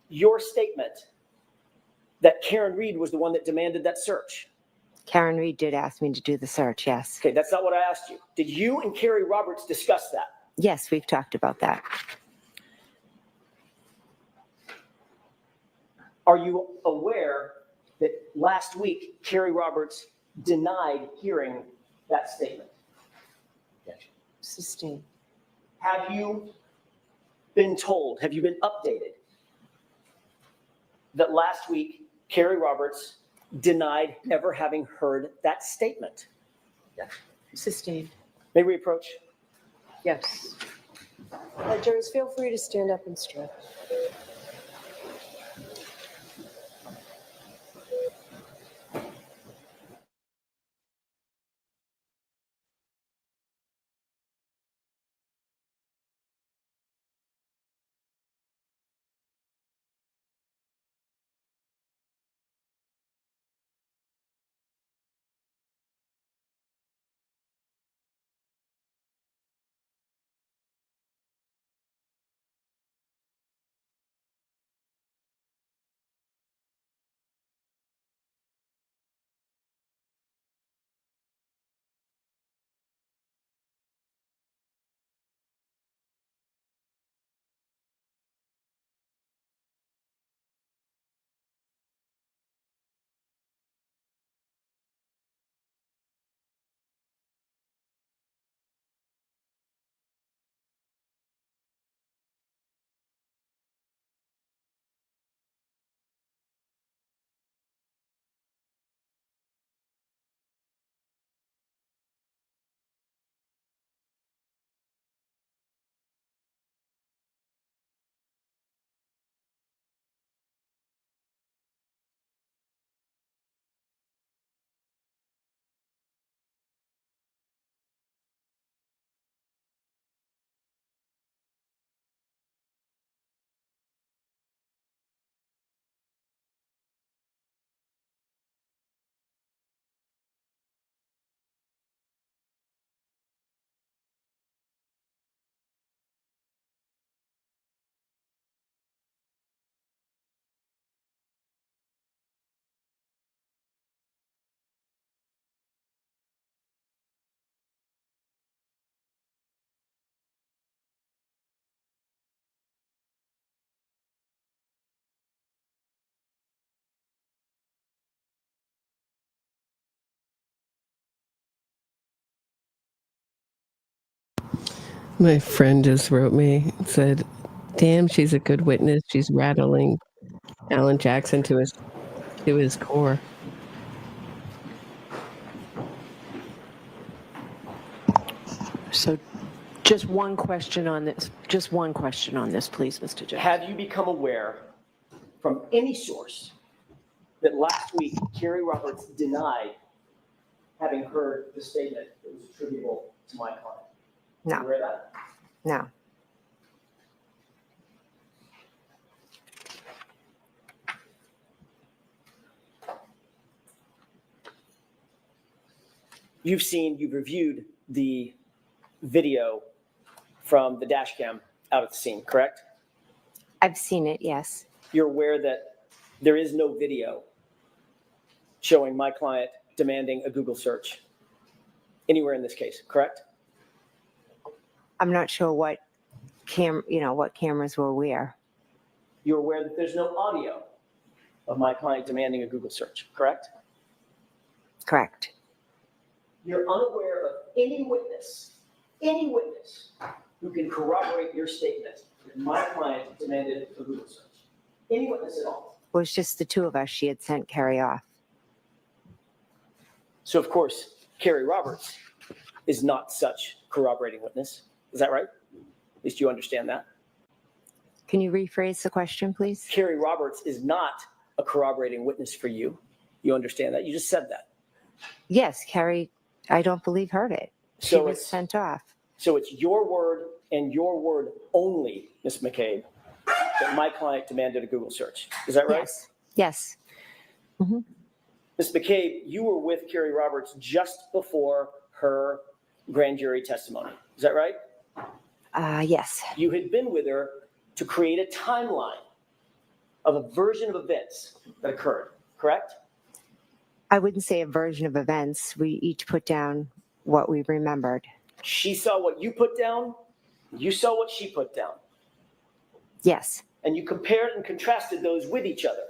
your statement that Karen Reed was the one that demanded that search? Karen Reed did ask me to do the search, yes. Okay, that's not what I asked you. Did you and Carrie Roberts discuss that? Yes, we've talked about that. Are you aware last week, Carrie Roberts denied hearing that statement. Sustained. Have you been told, have you been updated that last week Carrie Roberts denied ever having heard that statement? Sustained. May we approach? Yes. Jurors, feel free to stand up and stretch. My friend just wrote me and said, damn, she's a good witness. She's rattling Alan Jackson to his core. So just one question on this. Just one question on this, please, Mr. Judge. Have you become aware from any source that last week Carrie Roberts denied having heard the statement that was attributable to my client? No. You aware of that? No. You've reviewed the video from the dash cam out at the scene, correct? I've seen it, yes. You're aware that there is no video showing my client demanding a Google search anywhere in this case, correct? I'm not sure what cameras were where. You're aware that there's no audio of my client demanding a Google search, correct? Correct. You're unaware of any witness who can corroborate your statement that my client demanded a Google search. Any witness at all. It was just the two of us. She had sent Carrie off. So of course, Carrie Roberts is not such corroborating witness. Is that right? At least you understand that. Can you rephrase the question, please? Carrie Roberts is not a corroborating witness for you. You understand that? You just said that. Yes, Carrie, I don't believe heard it. She was sent off. So it's your word and your word only, Ms. McCabe, that my client demanded a Google search. Is that right? Yes. Yes. Mm-hmm. Ms. McCabe, you were with Carrie Roberts just before her grand jury testimony. Is that right? Yes. You had been with her to create a timeline of a version of events that occurred, correct? I wouldn't say a version of events. We each put down what we remembered. She saw what you put down. You saw what she put down. Yes. And you compared and contrasted those with each other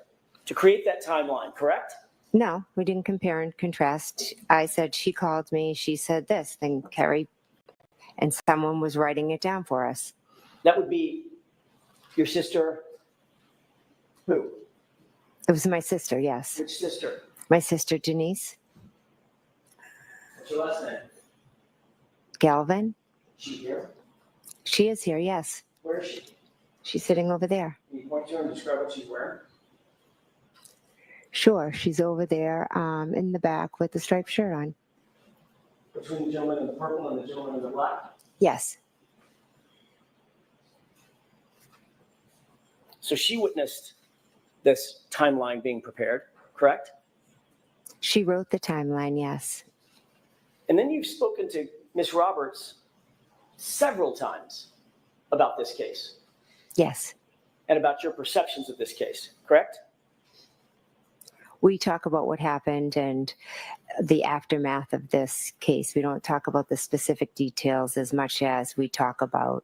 to create that timeline, correct? No, we didn't compare and contrast. I said she called me, she said this, then Carrie, and someone was writing it down for us. That would be your sister, who? It was my sister, yes. Which sister? My sister Denise What's your last name? Galvin. She here? She is here, yes. Where is she? She's sitting over there. Can you point to her and describe what she's wearing? Sure, she's over there in the back with the striped shirt on. Between the gentleman in the purple and the gentleman in the black? Yes. So she witnessed this timeline being prepared, correct? She wrote the timeline, yes. And then you've spoken to Miss Roberts several times about this case Yes. and about your perceptions of this case, correct? We talk about what happened and the aftermath of this case. We don't talk about the specific details as much as we talk about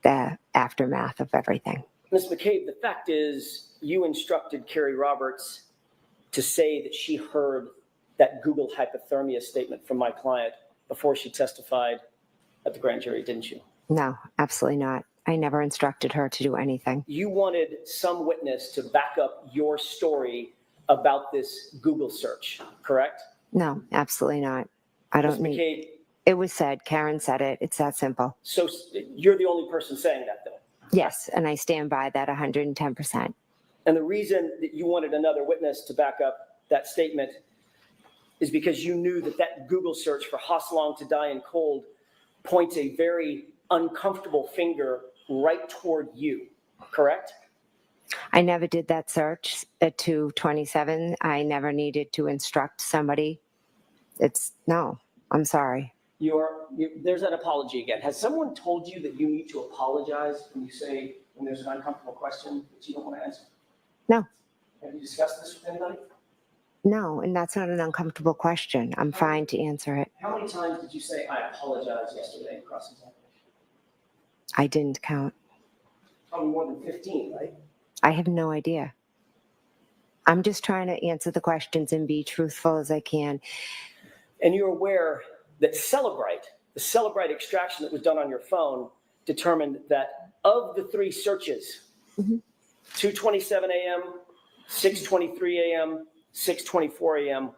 the aftermath of everything. Ms. McCabe, the fact is you instructed Carrie Roberts to say that she heard that Google hypothermia statement from my client before she testified at the grand jury, didn't you? No, absolutely not. I never instructed her to do anything. You wanted some witness to back up your story about this Google search, correct? No, absolutely not. I don't Ms. need. McCabe, It was said. Karen said it. It's that simple. so you're the only person saying that, though. Yes, and I stand by that 110%. And the reason that you wanted another witness to back up that statement is because you knew that that Google search for Hosselong to die in cold points a very uncomfortable finger right toward you, correct? I never did that search at 227. I never needed to instruct somebody. No, I'm sorry. There's that apology again. Has someone told you that you need to apologize when you say, when there's an uncomfortable question that you don't want to answer? No. Have you discussed this with anybody? No, and that's not an uncomfortable question. I'm fine to answer it. How many times did you say, I apologize yesterday in cross-examination? I didn't count. Probably more than 15, right? I have no idea. I'm just trying to answer the questions and be truthful as I can. And you're aware that the Celebrite extraction that was done on your phone determined that of the three searches, 2:27 a.m., 6:23 a.m., 6:24 a.m.,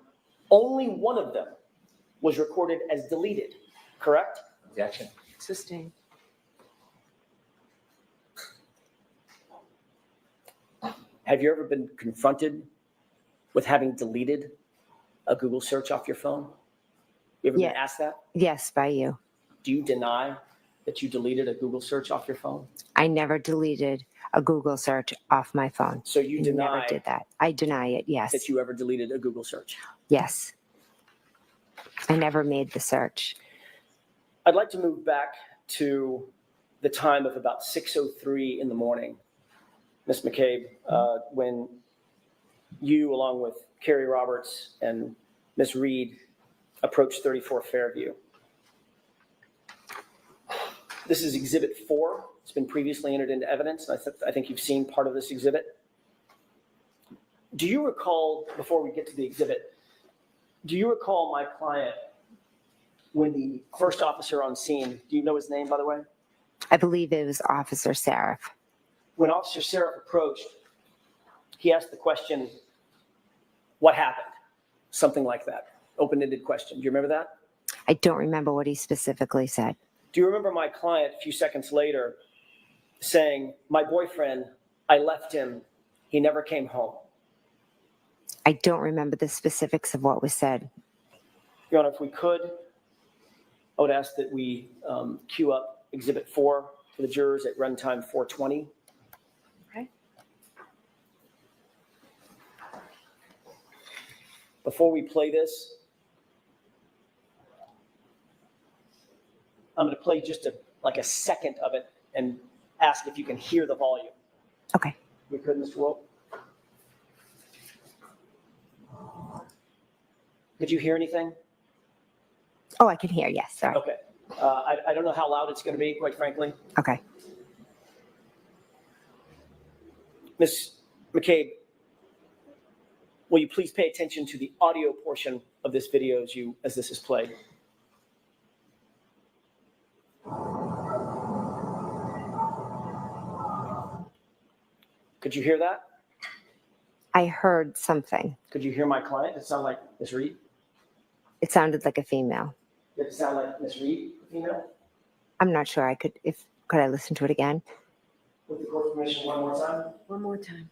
only one of them was recorded as deleted, correct? Objection. Sustained. Have you ever been confronted with having deleted a Google search off your phone? You ever been asked that? Yes, by you. Do you deny that you deleted a Google search off your phone? I never deleted a Google search off my phone. So you deny never did that. I deny it, yes. that you ever deleted a Google search? Yes. I never made the search. I'd like to move back to the time of about 6:03 in the morning, Ms. McCabe, when you, along with Carrie Roberts and Ms. Reed, approached 34 Fairview. This is Exhibit 4. It's been previously entered into evidence. I think you've seen part of this exhibit. Do you recall, before we get to the exhibit, do you recall my client when the first officer on scene, do you know his name, by the way? I believe it was Officer Seraph. When Officer Seraph approached, he asked the question, what happened? Something like that. Open-ended question. Do you remember that? I don't remember what he specifically said. Do you remember my client a few seconds later saying, my boyfriend, I left him, he never came home? I don't remember the specifics of what was said. Your Honor, if we could, I would ask that we queue up Exhibit 4 for the jurors at runtime 4:20. Okay. Before we play this, I'm going to play just a second of it and ask if you can hear the volume. Okay. We could, Mr. Wolf? Could you hear anything? Oh, I can hear, yes, sorry. Okay. I don't know how loud it's going to be, quite frankly. Okay. Ms. McCabe, Will you please pay attention to the audio portion of this video as this is played? Could you hear that? I heard something. Could you hear my client? Does it sound like Miss Reed? It sounded like a female. Did it sound like Miss Reed, female? I'm not sure. Could I listen to it again? With the court permission, one more time. One more time.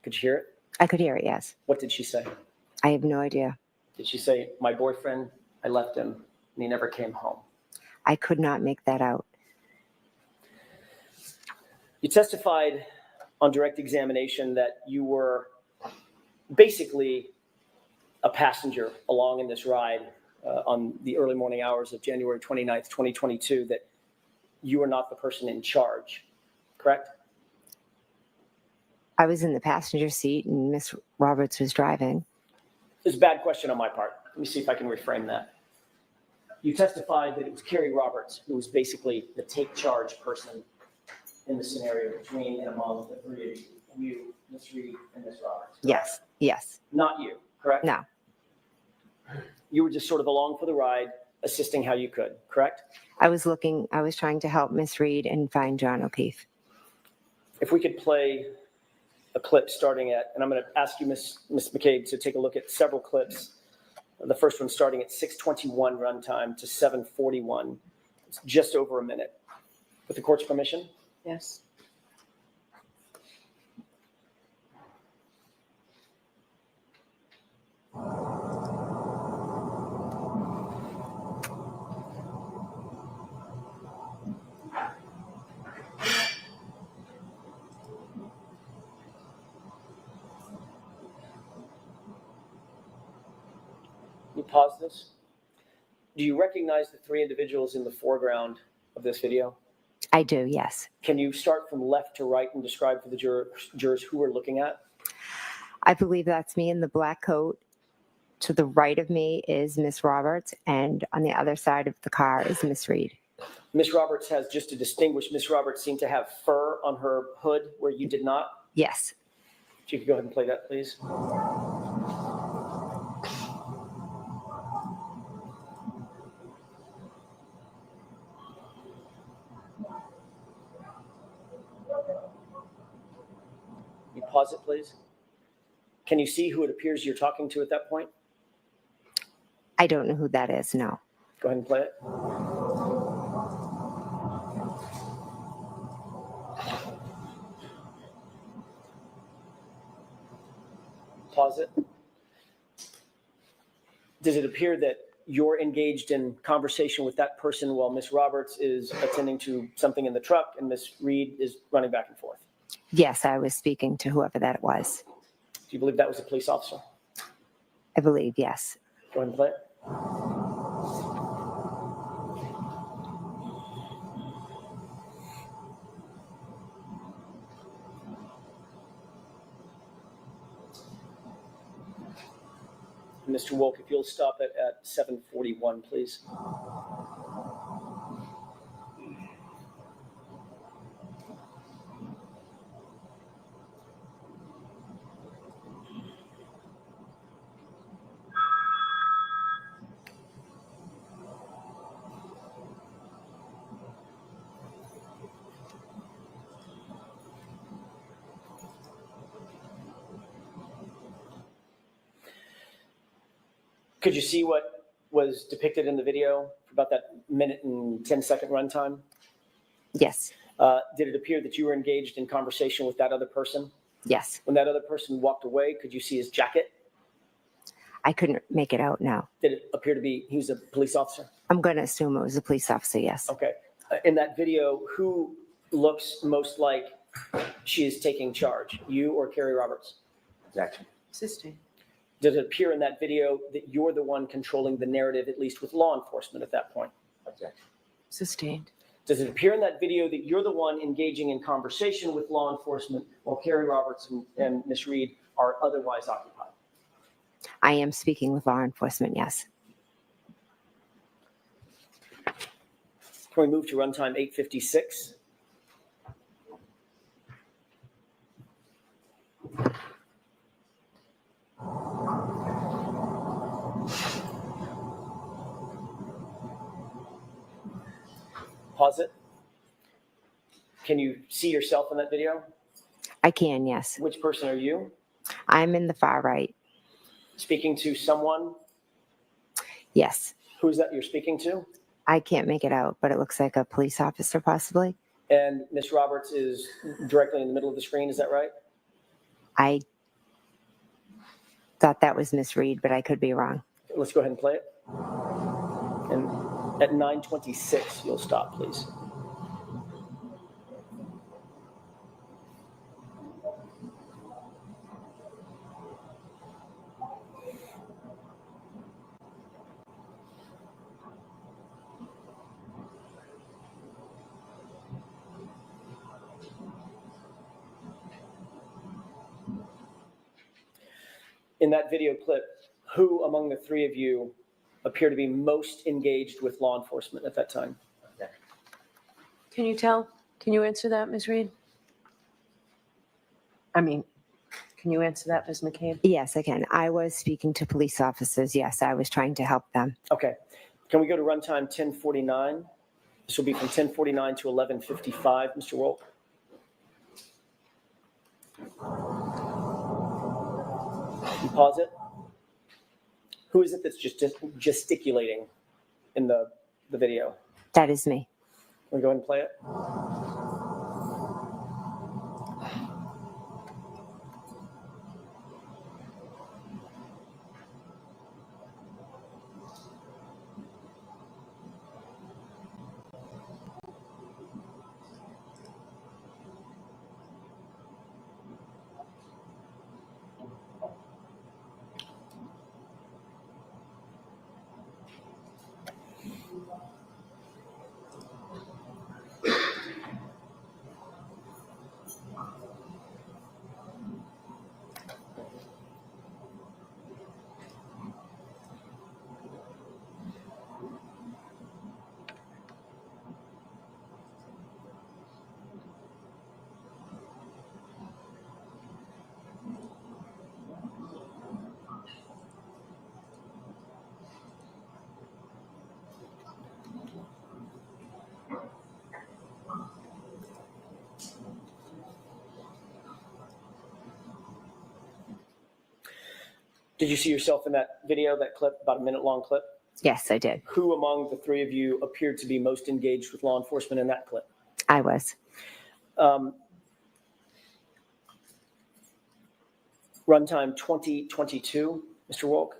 Could you hear it? I could hear it, yes. What did she say? I have no idea. Did she say, my boyfriend, I left him and he never came home? I could not make that out. You testified on direct examination that you were basically a passenger along in this ride on the early morning hours of January 29th, 2022, that you were not the person in charge, correct? I was in the passenger seat and Miss Roberts was driving. It's a bad question on my part. Let me see if I can reframe that. You testified that it was Carrie Roberts who was basically the take charge person in the scenario between and among the three of you, Miss Reed and Miss Roberts. Correct? Yes, yes. Not you, correct? No. You were just sort of along for the ride, assisting how you could, correct? I was trying to help Miss Reed and find John O'Keefe. If we could play a clip starting at, and I'm going to ask you, Miss McCabe, to take a look at several clips. The first one starting at 6:21 runtime to 7:41. It's just over a minute. With the court's permission? Yes. You pause this. Do you recognize the three individuals in the foreground of this video? I do, yes. Can you start from left to right and describe for the jurors who we're looking at? I believe that's me in the black coat. To the right of me is Miss Roberts, and on the other side of the car is Miss Reed. Miss Roberts has, just to distinguish, Miss Roberts seemed to have fur on her hood where you did not. Yes. If you could go ahead and play that, please. You pause it, please. Can you see who it appears you're talking to at that point? I don't know who that is, no. Go ahead and play it. Pause it. Does it appear that you're engaged in conversation with that person while Miss Roberts is attending to something in the truck and Miss Reed is running back and forth? Yes, I was speaking to whoever that was. Do you believe that was a police officer? I believe, yes. Go ahead and play it. Mr. Wolk, if you'll stop it at 7:41, please. Could you see what was depicted in the video for about that minute and 10-second runtime? Yes. Did it appear that you were engaged in conversation with that other person? Yes. When that other person walked away, could you see his jacket? I couldn't make it out, no. Did it appear to be he was a police officer? I'm going to assume it was a police officer, yes. Okay. In that video, who looks most like she is taking charge, you or Carrie Roberts? Objection. Sustained. Does it appear in that video that you're the one controlling the narrative, at least with law enforcement at that point? Objection. Sustained. Does it appear in that video that you're the one engaging in conversation with law enforcement while Carrie Roberts and Ms. Reed are otherwise occupied? I am speaking with law enforcement, yes. Can we move to runtime 8:56? Pause it. Can you see yourself in that video? I can, yes. Which person are you? I'm in the far right. Speaking to someone? Yes. Who is that you're speaking to? I can't make it out, but it looks like a police officer possibly. And Ms. Roberts is directly in the middle of the screen, is that right? I thought that was Miss Reed, but I could be wrong. Let's go ahead and play it. And at 9:26, you'll stop, please. In that video clip, who among the three of you appear to be most engaged with law enforcement at that time? Can you tell? Can you answer that, Ms. Reed? Can you answer that, Ms. McCabe? Yes, I can. I was speaking to police officers. Yes, I was trying to help them. Okay. Can we go to runtime 10:49? This will be from 10:49 to 11:55, Mr. Wolk. You pause it. Who is it that's just gesticulating in the video? That is me. Can we go ahead and play it? Did you see yourself in that video, that clip, about a minute-long clip? Yes, I did. Who among the three of you appeared to be most engaged with law enforcement in that clip? I was. Runtime 20:22, Mr. Wolk.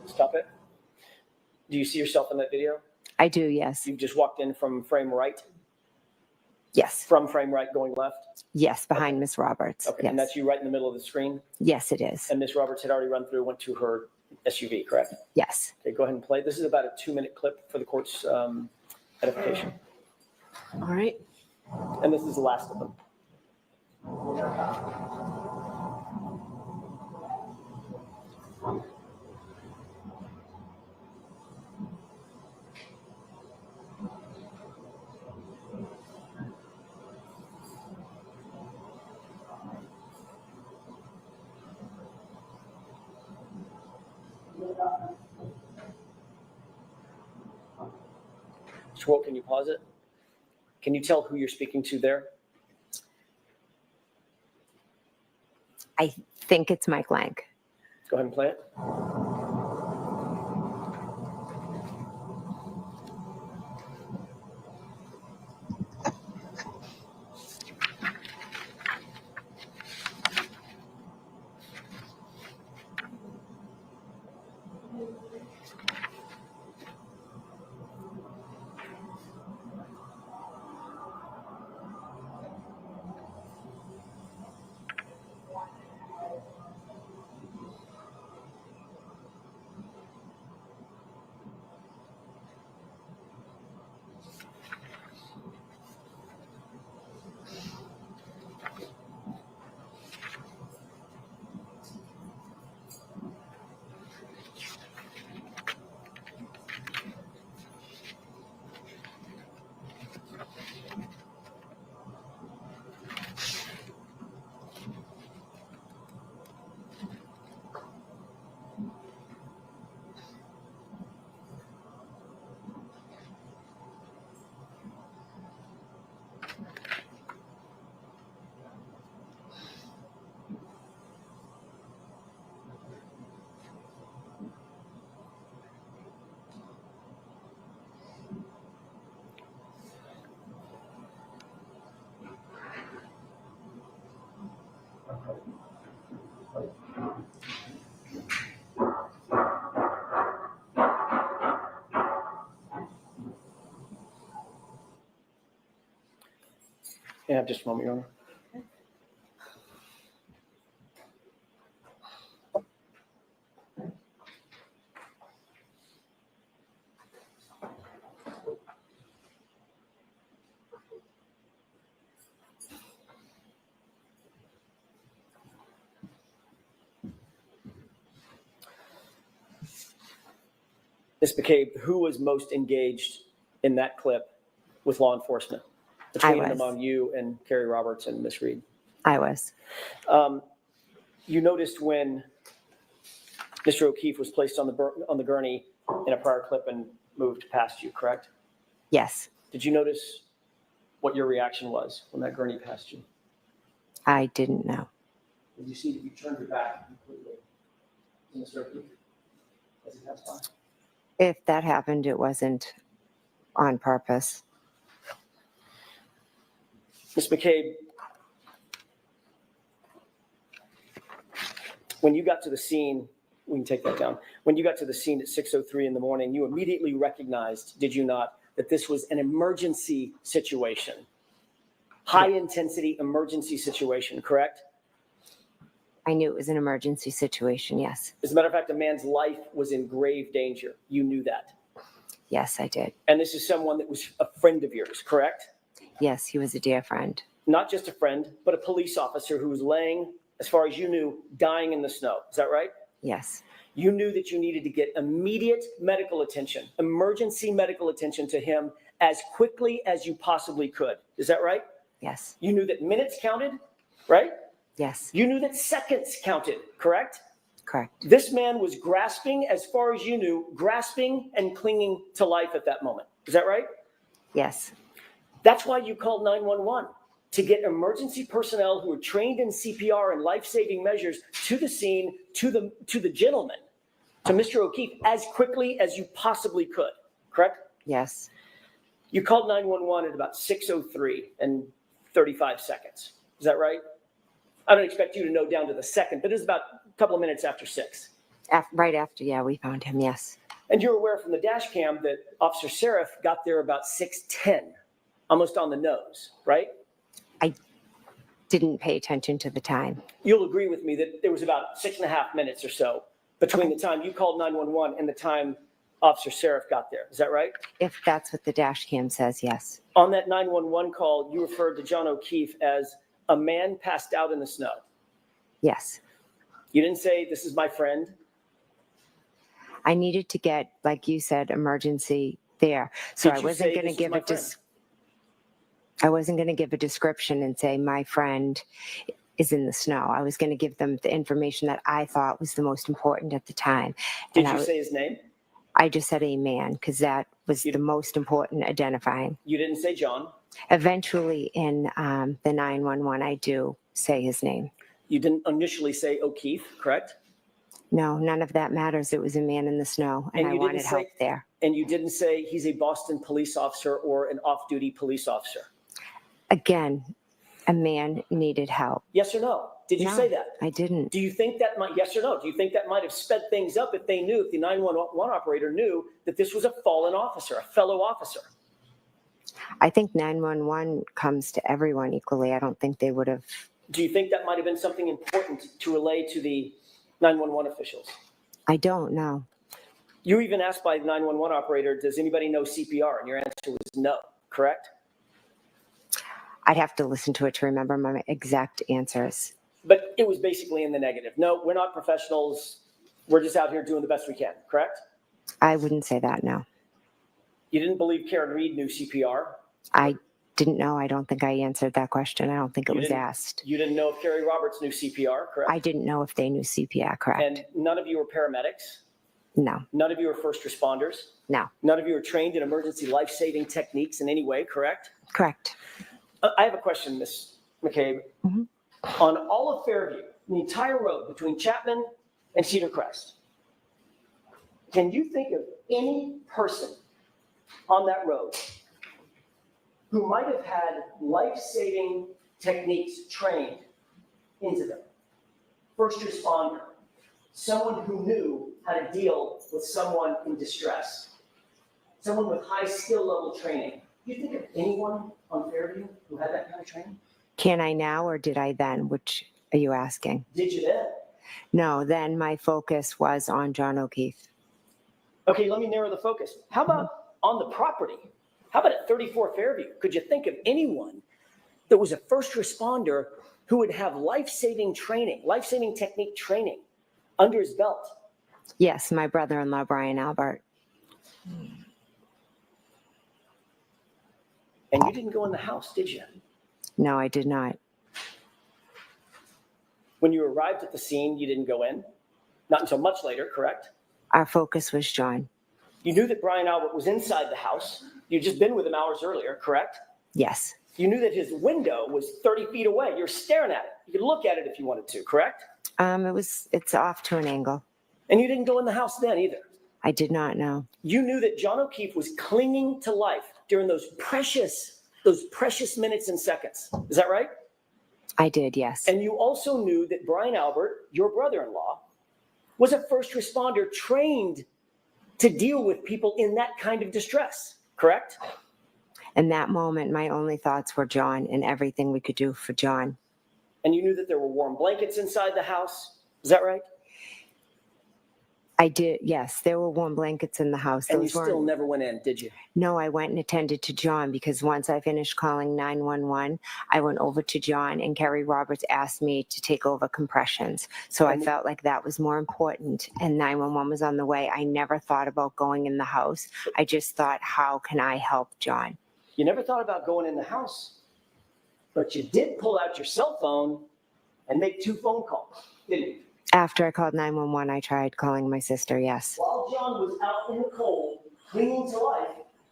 Stop it. Do you see yourself in that video? I do, yes. You've just walked in from frame right? Yes. From frame right going left? Yes, behind Miss Roberts. Okay, Yes. and that's you right in the middle of the screen? Yes, it is. And Miss Roberts had already run through, went to her SUV, correct? Yes. Okay, go ahead and play. This is about a 2-minute clip for the court's edification. All right. And this is the last of them. Mr. Wolk, can you pause it? Can you tell who you're speaking to there? I think it's Mike Lang. Go ahead and play it. Yeah, just a moment, Your Honor. Ms. McCabe, who was most engaged in that clip with law enforcement? Between was. among you and Carrie Roberts and Ms. Reed? I was. You noticed when Mr. O'Keefe was placed on the gurney in a prior clip and moved past you, correct? Yes, Did you notice what your reaction was when that gurney passed you? I didn't know. Did you see that you turned your back completely to Mr. O'Keefe as he passed by? If that happened, it wasn't on purpose. Ms. McCabe, when you got to the scene, we can take that down. When you got to the scene at 6:03 in the morning, you immediately recognized, did you not, that this was an emergency situation? High intensity emergency situation, correct? I knew it was an emergency situation, yes. As a matter of fact, a man's life was in grave danger. You knew that. Yes, I did. And this is someone that was a friend of yours, correct? Yes, he was a dear friend. Not just a friend, but a police officer who was laying, as far as you knew, dying in the snow. Is that right? Yes. You knew that you needed to get immediate medical attention, emergency medical attention to him as quickly as you possibly could. Is that right? Yes. You knew that minutes counted, right? Yes. You knew that seconds counted, correct? Correct. This man was grasping, as far as you knew, grasping and clinging to life at that moment. Is that right? Yes. That's why you called 911, to get emergency personnel who are trained in CPR and life-saving measures to the scene, to the gentleman, to Mr. O'Keefe, as quickly as you possibly could, correct? Yes. You called 911 at about 6:03 and 35 seconds. Is that right? I don't expect you to know down to the second, but it was about a couple of minutes after 6. Right after, yeah, we found him, yes. And you're aware from the dash cam that Officer Seraph got there about 6:10, almost on the nose, right? I didn't pay attention to the time. You'll agree with me that there was about 6.5 minutes or so between the time you called 911 and the time Officer Seraph got there. Is that right? If that's what the dash cam says, yes. On that 911 call, you referred to John O'Keefe as a man passed out in the snow. Yes. You didn't say, "This is my friend." I needed to get, like you said, emergency there. So Did I you wasn't say, going to "This is give my a friend"? I wasn't going to give a description and say my friend is in the snow. I was going to give them the information that I thought was the most important at the time. Did And you say his name? I just said a man because that was the most important identifying. You didn't say John. Eventually in the 911, I do say his name. You didn't initially say O'Keefe, correct? No, none of that matters. It was a man in the snow, and I you wanted didn't help say, there. And you didn't say he's a Boston police officer or an off-duty police officer. Again, a man needed help. Yes or no? Did you No, say that? I didn't. Do you think that might, yes or no? Do you think that might have sped things up if they knew, if the 911 operator knew that this was a fallen officer, a fellow officer? I think 911 comes to everyone equally. I don't think they would have. Do you think that might have been something important to relay to the 911 officials? I don't know. You were even asked by the 911 operator, does anybody know CPR? And your answer was no, correct? I'd have to listen to it to remember my exact answers. But it was basically in the negative. No, we're not professionals. We're just out here doing the best we can, correct? I wouldn't say that, no. You didn't believe Karen Reed knew CPR? I didn't know. I don't think I answered that question. I don't think it was didn't- asked. You didn't know if Carrie Roberts knew CPR, correct? I didn't know if they knew CPR, correct? And none of you were paramedics? No, None of you are first responders? no, None of you are trained in emergency life-saving techniques in any way, correct? correct. I have a question, Ms. McCabe. Mhm. On all of Fairview, the entire road between Chapman and Cedar Crest, can you think of any person on that road who might have had life-saving techniques trained into them? First responder, someone who knew how to deal with someone in distress, someone with high skill level training. Do you think of anyone on Fairview who had that kind of training? Can I now or did I then? Which are you asking? Did you then? No, then my focus was on John O'Keefe. Okay, let me narrow the focus. How about on the property? How about at 34 Fairview? Could you think of anyone that was a first responder who would have life-saving training, life-saving technique training under his belt? Yes, my brother-in-law, Brian Albert. And you didn't go in the house, did you? No, I did not. When you arrived at the scene, you didn't go in? Not until much later, correct? Our focus was John. You knew that Brian Albert was inside the house. You'd just been with him hours earlier, correct? Yes. You knew that his window was 30 feet away. You're staring at it. You could look at it if you wanted to, correct? It's off to an angle. And you didn't go in the house then either. I did not know. You knew that John O'Keefe was clinging to life during those precious minutes and seconds. Is that right? I did, yes. And you also knew that Brian Albert, your brother-in-law, was a first responder trained to deal with people in that kind of distress, correct? In that moment, my only thoughts were John and everything we could do for John. And you knew that there were warm blankets inside the house. Is that right? I did, yes. There were warm blankets in the house. And you Those still weren't- never went in, did you? No, I went and attended to John because once I finished calling 911, I went over to John and Kerry Roberts asked me to take over compressions. So I felt like that was more important and 911 was on the way. I never thought about going in the house. I just thought, how can I help John? You never thought about going in the house, but you did pull out your cell phone and make 2 phone calls, didn't you? After I called 911, I tried calling my sister, yes. While John was out in the cold, clinging to life,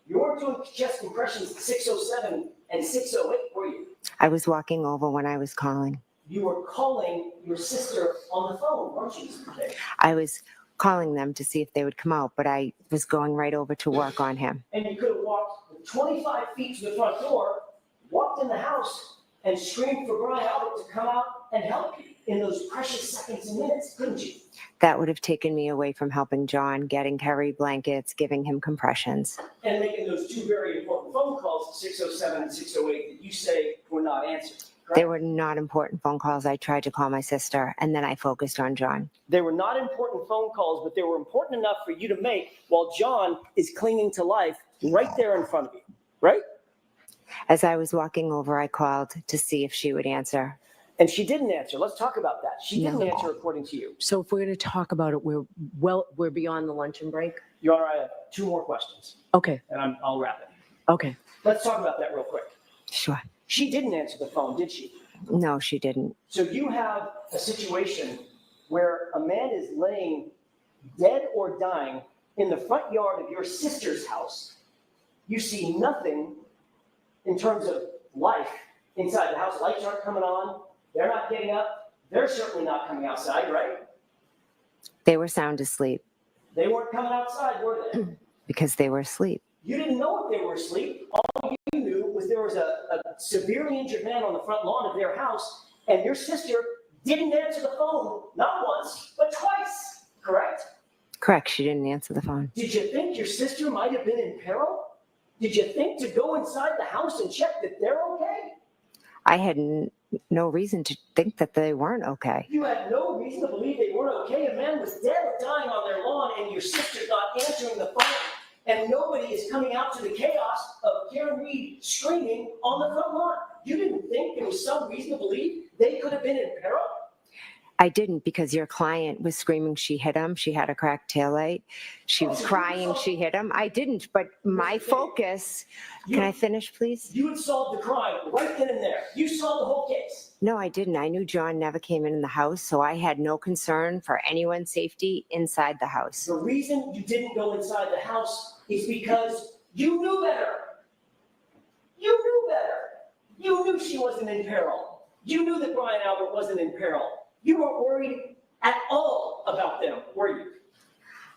you weren't doing chest compressions at 6:07 and 6:08, were you? I was walking over when I was calling. You were calling your sister on the phone, weren't you, Mr. McCabe? I was calling them to see if they would come out, but I was going right over to work on him. And you could have walked 25 feet to the front door, walked in the house, and screamed for Brian Albert to come out and help you in those precious seconds and minutes, couldn't you? That would have taken me away from helping John, getting Kerry blankets, giving him compressions. And making those 2 very important phone calls at 6:07 and 6:08 that you say were not answered. Correct? They were not important phone calls. I tried to call my sister, and then I focused on John. They were not important phone calls, but they were important enough for you to make while John is clinging to life right there in front of you, right? As I was walking over, I called to see if she would answer. And she didn't answer. Let's talk about that. She didn't No. answer according to you. So if we're going to talk about it, we're beyond the luncheon break. Your Honor, I have 2 more questions, Okay, and I'll wrap it. okay. Let's talk about that real quick. Sure. She didn't answer the phone, did she? No, she didn't. So you have a situation where a man is laying dead or dying in the front yard of your sister's house. You see nothing in terms of life inside the house. Lights aren't coming on. They're not getting up. They're certainly not coming outside, right? They were sound asleep They weren't coming outside, were they? because they were asleep. You didn't know if they were asleep. All you knew was there was a severely injured man on the front lawn of their house, and your sister didn't answer the phone, not once, but twice, correct? Correct, she didn't answer the phone. Did you think your sister might have been in peril? Did you think to go inside the house and check that they're okay? I had no reason to think that they weren't okay. You had no reason to believe they weren't okay. A man was dead or dying on their lawn, and your sister's not answering the phone. And nobody is coming out to the chaos of Karen Reed screaming on the front lawn. You didn't think there was some reason to believe they could have been in peril? I didn't because your client was screaming she hit him. She had a cracked taillight. She was crying she hit him. I didn't, but my focus, can I finish, please? You had solved the crime right then and there. You solved the whole case. No, I didn't. I knew John never came in the house, so I had no concern for anyone's safety inside the house. The reason you didn't go inside the house is because you knew better. You knew better. You knew she wasn't in peril. You knew that Brian Albert wasn't in peril. You weren't worried at all about them, were you?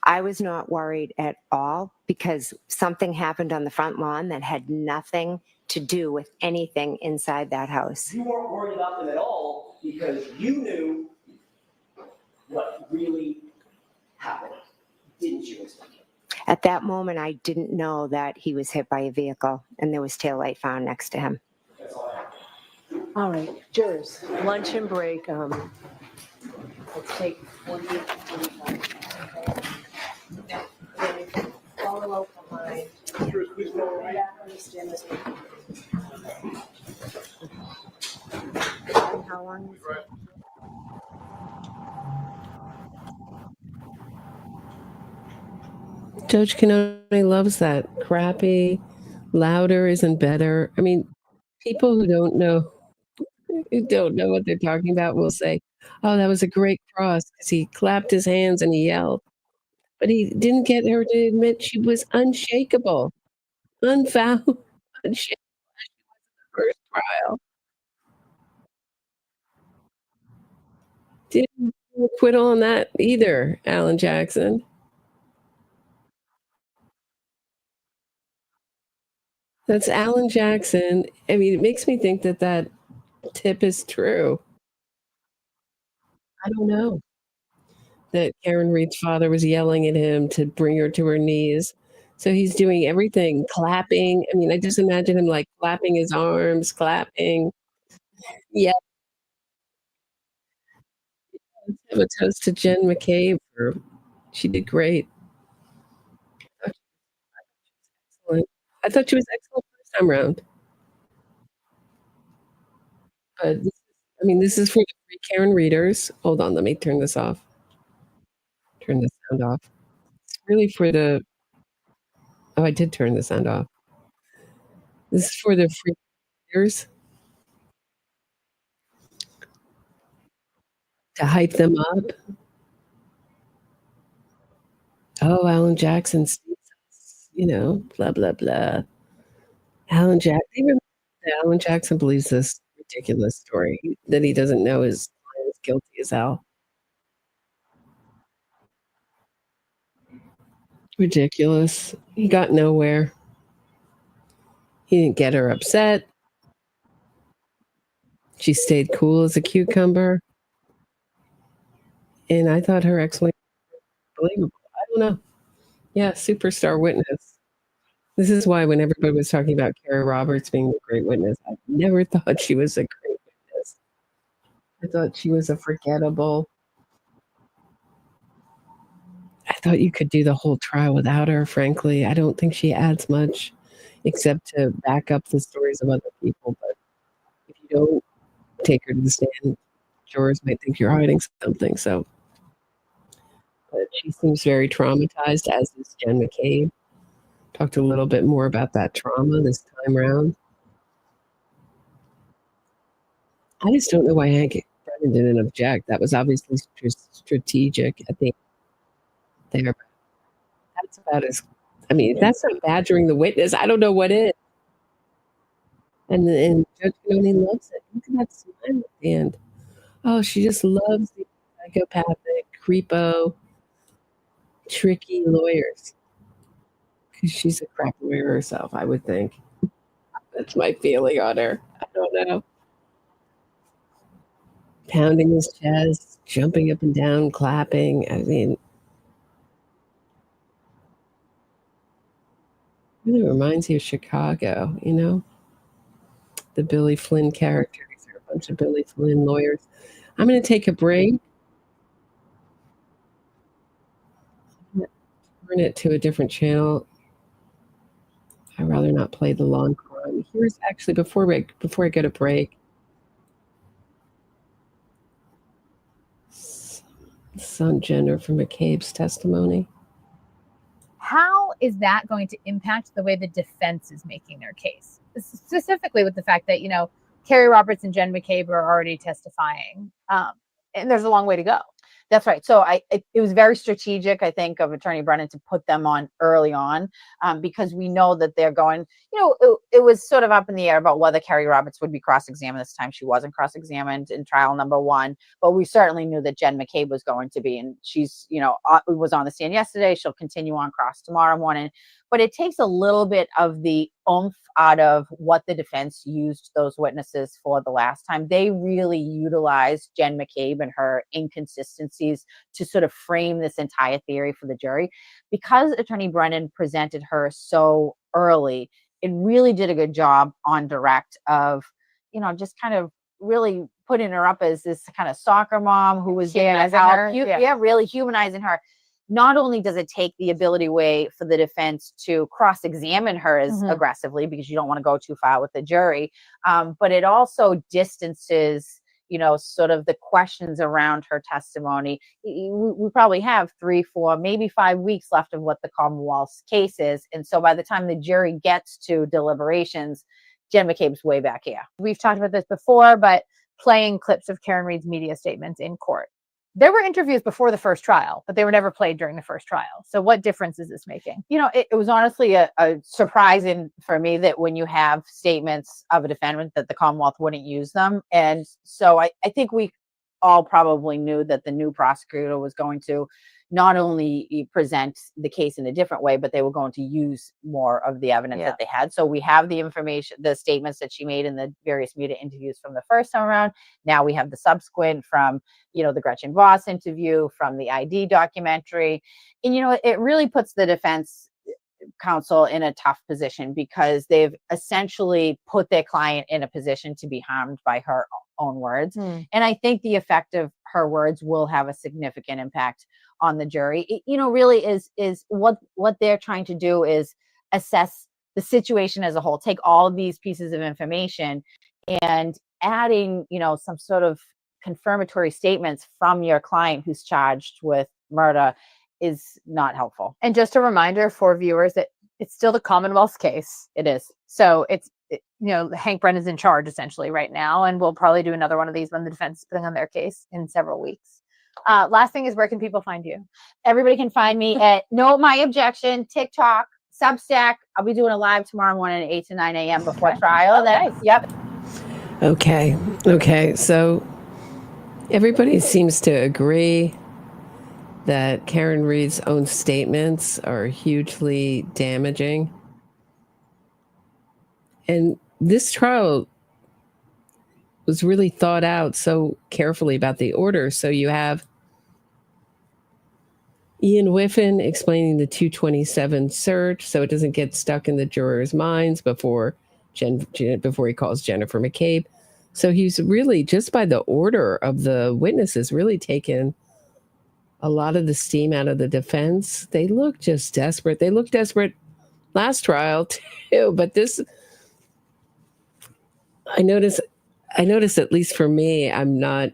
I was not worried at all because something happened on the front lawn that had nothing to do with anything inside that house. You weren't worried about them at all because you knew what really happened, didn't you, Inspector? At that moment, I didn't know that he was hit by a vehicle and there was taillight found next to him. All right, jurors, lunch and break. Let's take 40 to 45. Okay. Follow up behind. Jurors, please follow me. Yeah, understand this. How long is it? Judge Canoni loves that. Crappy, louder isn't better. I mean, people who don't know what they're talking about will say, "Oh, that was a great cross," because he clapped his hands and he yelled. But he didn't get her to admit she was unshakable, unfound, unshakable first trial. Didn't acquittal on that either, Alan Jackson. That's Alan Jackson. I mean, it makes me think that that tip is true. I don't know that Karen Reed's father was yelling at him to bring her to her knees. So he's doing everything, clapping. I mean, I just imagine him like clapping his arms, clapping. Yeah. Let's have a toast to Jen McCabe. She did great. Excellent. I thought she was excellent first time around. But this is for the free Karen readers. Hold on, let me turn this off. Turn the sound off. It's really for the. Oh, I did turn the sound off. This is for the free readers to hype them up. Oh, Alan Jackson, blah blah blah. Alan Jackson believes this ridiculous story that he doesn't know is guilty as hell. Ridiculous. He got nowhere. He didn't get her upset. She stayed cool as a cucumber. And I thought her explanation was believable. I don't know. Yeah, superstar witness. This is why when everybody was talking about Carrie Roberts being a great witness, I never thought she was a great witness. I thought she was a forgettable. I thought you could do the whole trial without her, frankly. I don't think she adds much except to back up the stories of other people. But if you don't take her to the stand, jurors might think you're hiding something. So, but she seems very traumatized, as is Jen McCabe. Talked a little bit more about that trauma this time around. I just don't know why Hank Brennan didn't object. That was obviously strategic at the there. That's about as. I mean, if that's not badgering the witness, I don't know what is. And Judge Canoni loves it. Look at that smile at the end. Oh, she just loves the psychopathic, creepo, tricky lawyers. Because she's a crap lawyer herself, I would think. That's my feeling on her. I don't know. Pounding his chest, jumping up and down, clapping. I mean, really reminds you of Chicago, the Billy Flynn characters. There are a bunch of Billy Flynn lawyers. I'm going to take a break. Turn it to a different channel. I'd rather not play the long crime. Here's actually, before I go to break, son Jennifer McCabe's testimony. How is that going to impact the way the defense is making their case? Specifically with the fact that, Carrie Roberts and Jen McCabe are already testifying. And there's a long way to go. That's right. So it was very strategic, I think, of Attorney Brennan to put them on early on, because we know that they're going, it was sort of up in the air about whether Carrie Roberts would be cross-examined this time. She wasn't cross-examined in trial number one, but we certainly knew that Jen McCabe was going to be, and she's, was on the stand yesterday. She'll continue on cross tomorrow morning. but it takes a little bit of the oomph out of what the defense used those witnesses for the last time. They really utilized Jen McCabe and her inconsistencies to sort of frame this entire theory for the jury. Because Attorney Brennan presented her so early, it really did a good job on direct of, just kind of really putting her up as this kind of soccer mom who was there to Humanizing help. her, yeah. Really humanizing her. Not only does it take the ability away for the defense to cross-examine her as aggressively, because you don't want to go too far with the jury, but it also distances, sort of the questions around her testimony. We probably have 3, 4, maybe 5 weeks left of what the Commonwealth's case is. And so by the time the jury gets to deliberations, Jen McCabe's way back here. We've talked about this before, but playing clips of Karen Reed's media statements in court. There were interviews before the first trial, but they were never played during the first trial. So what difference is this making? It was honestly a surprise for me that when you have statements of a defendant that the Commonwealth wouldn't use them. And so I think we all probably knew that the new prosecutor was going to not only present the case in a different way, but they were going to use more of the evidence that they had. So we have the information, the statements that she made in the various media interviews from the first time around. Now we have the subsequent from, the Gretchen Voss interview, from the ID documentary. And, it really puts the defense counsel in a tough position because they've essentially put their client in a position to be harmed by her own words. And I think the effect of her words will have a significant impact on the jury. It, really is what they're trying to do is assess the situation as a whole, take all of these pieces of information and adding, some sort of confirmatory statements from your client who's charged with murder is not helpful. And just a reminder for viewers that it's still the Commonwealth's case. It is. So Hank Brennan's in charge essentially right now, and we'll probably do another one of these when the defense is putting on their case in several weeks. Last thing is, where can people find you? Everybody can find me at Note My Objection, TikTok, Substack. I'll be doing a live tomorrow morning at 8 to 9 a.m. before trial. Yep. Okay. So everybody seems to agree that Karen Reed's own statements are hugely damaging. And this trial was really thought out so carefully about the order. So you have Ian Whiffen explaining the 227 search so it doesn't get stuck in the jurors' minds before he calls Jennifer McCabe. So he's really, just by the order of the witnesses, really taken a lot of the steam out of the defense. They look just desperate. They looked desperate last trial too, but this, I notice, at least for me, I don't know.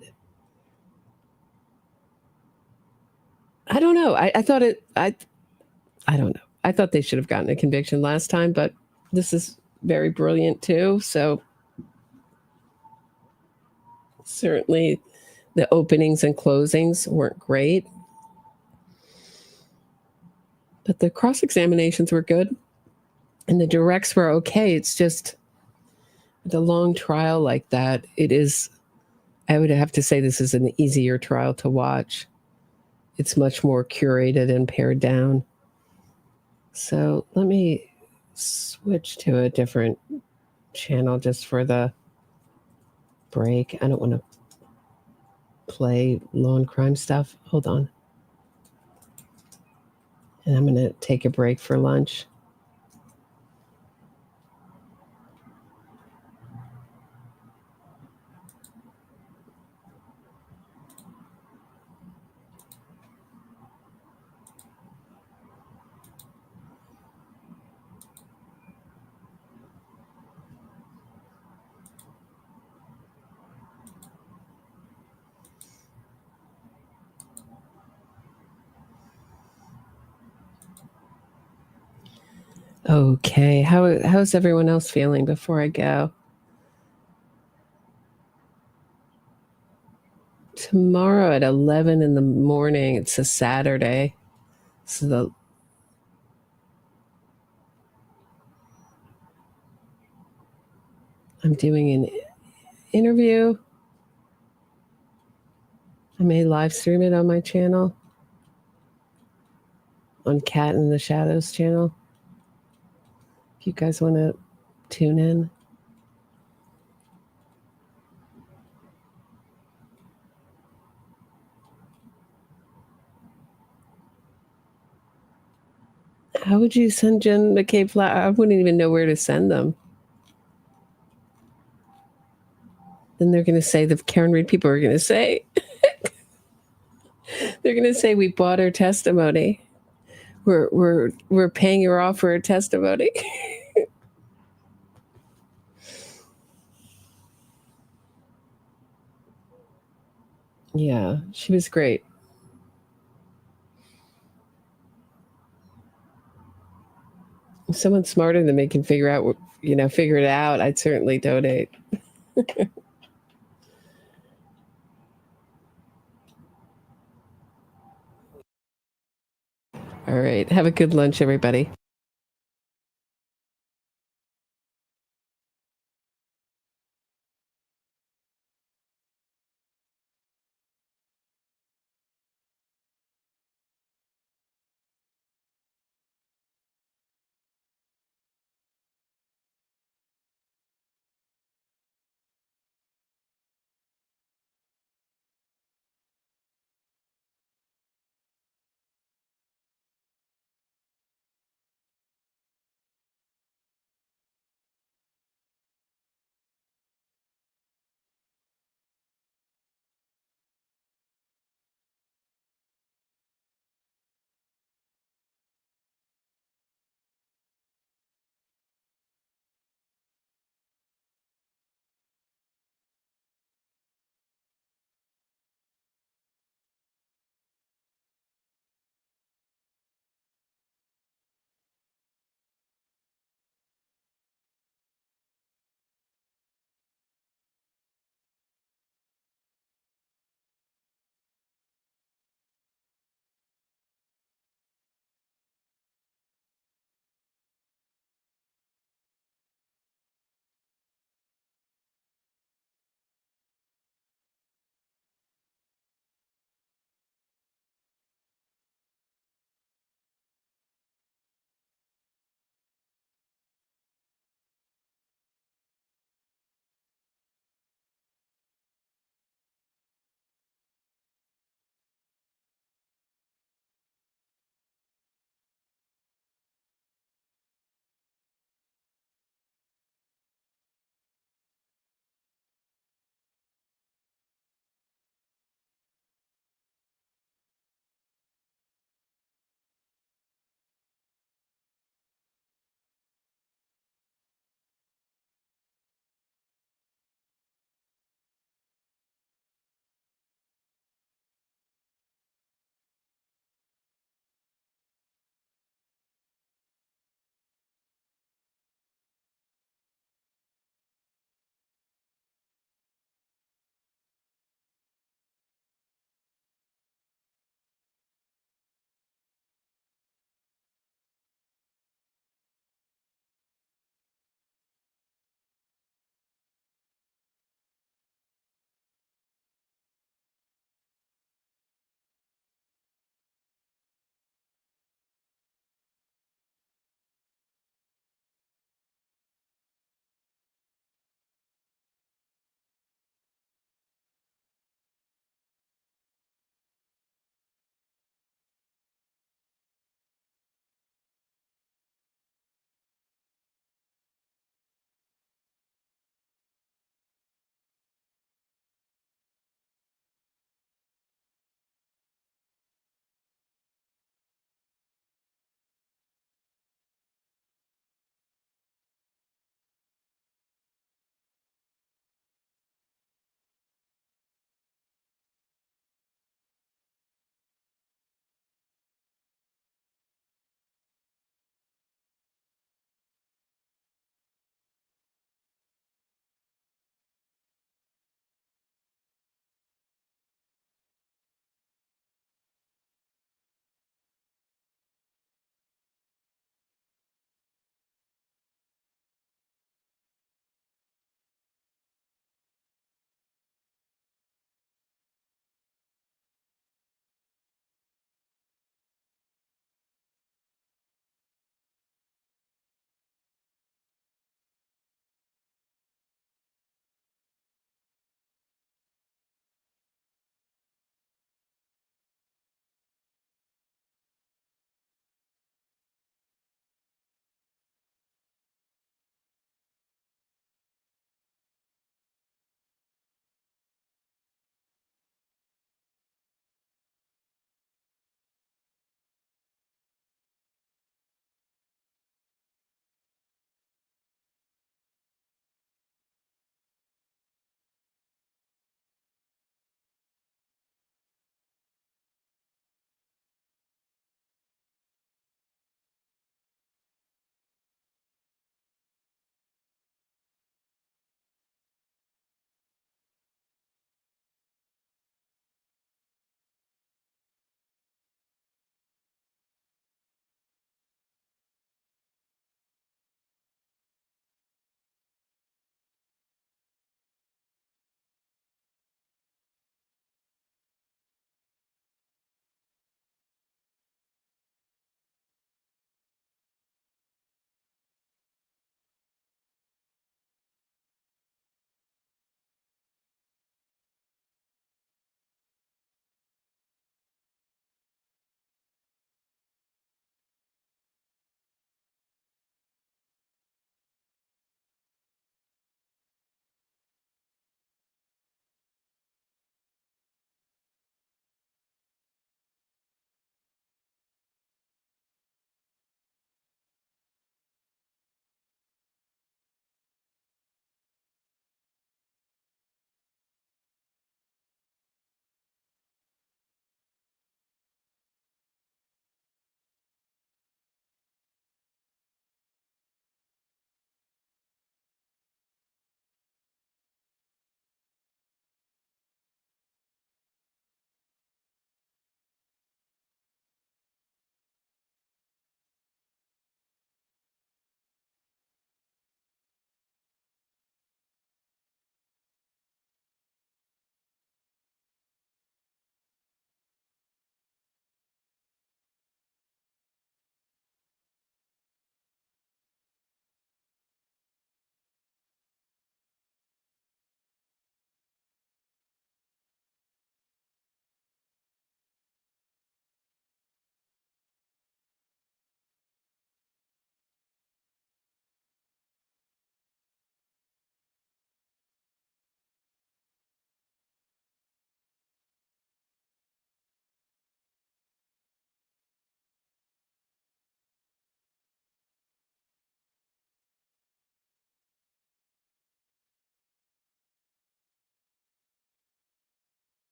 I don't know. I thought they should have gotten a conviction last time, but this is very brilliant too. So certainly the openings and closings weren't great, but the cross-examinations were good and the directs were okay. It's just the long trial like that. I would have to say this is an easier trial to watch. It's much more curated and pared down. So let me switch to a different channel just for the break. I don't want to play law and crime stuff. Hold on. And I'm going to take a break for lunch. Okay, how's everyone else feeling before I go? Tomorrow at 11 in the morning, it's a Saturday. So I'm doing an interview. I may live stream it on my channel, on Cat in the Shadows channel. If you guys want to tune in. How would you send Jen McCabe flowers? I wouldn't even know where to send them. Then they're going to say, the Karen Reed people are going to say, they're going to say, we bought her testimony. We're paying her off for her testimony. Yeah, she was great. If someone smarter than me can figure it out, I'd certainly donate. All right. Have a good lunch, everybody.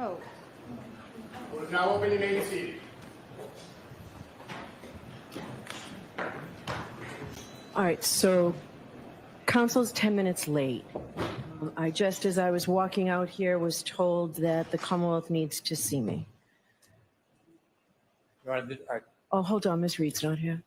Oh. Court is now open. You may be seated. All right, so council's 10 minutes late. As I was walking out here, was told that the Commonwealth needs to see me. Oh, hold on, Ms. Reed's not here.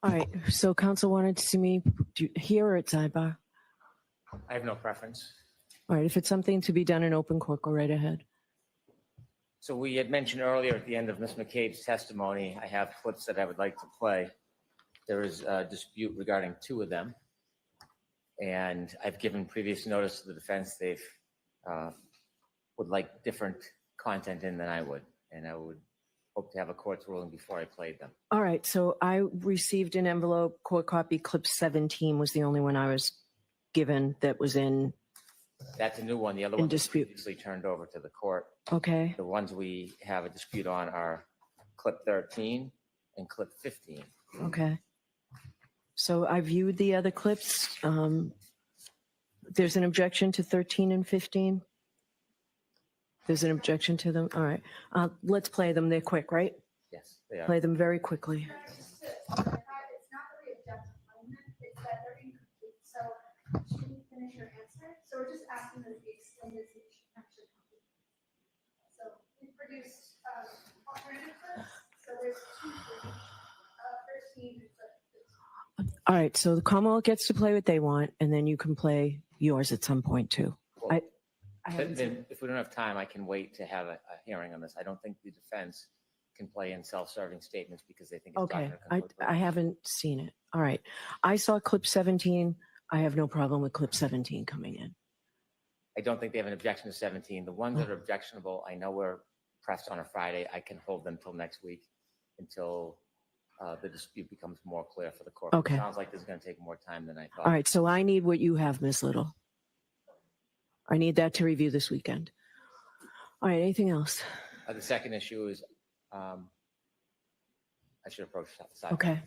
All right, so council wanted to see me here or at sidebar? I have no preference. All right, if it's something to be done in open court, go right ahead. So we had mentioned earlier at the end of Ms. McCabe's testimony, I have clips that I would like to play. There is a dispute regarding 2 of them. And I've given previous notice to the defense. They've would like different content in than I would. And I would hope to have a court's ruling before I played them. All right, so I received an envelope, court copy, clip 17 was the only one I was given that was in. That's a new one. The other In one was dispute. previously turned over to the court. Okay, The ones we have a dispute on are clip 13 and clip 15. okay. So I viewed the other clips. There's an objection to 13 and 15? There's an objection to them? All right. Let's play them. They're quick, right? Yes, they are. Play them very quickly. It's not really objective element, it's that they're incomplete, so she didn't finish her answer, so we're just asking that it be extended so she can actually complete. So we produced alternative clips, so there's 2 for each, 13 and clip 15. All right, so the Commonwealth gets to play what they want, and then you can play yours at some point too. Well, I haven't seen- then if we don't have time, I can wait to have a hearing on this. I don't think the defense can play in self-serving statements because they think it's not Okay, going to conclude. I haven't seen it. All right. I saw clip 17. I have no problem with clip 17 coming in. I don't think they have an objection to 17. The ones that are objectionable, I know we're pressed on a Friday. I can hold them till next week until the dispute becomes more clear for the court. Okay. It sounds like this is going to take more time than I thought. All right, so I need what you have, Ms. Little. I need that to review this weekend. All right, anything else? The second issue is, I should approach the side. Okay.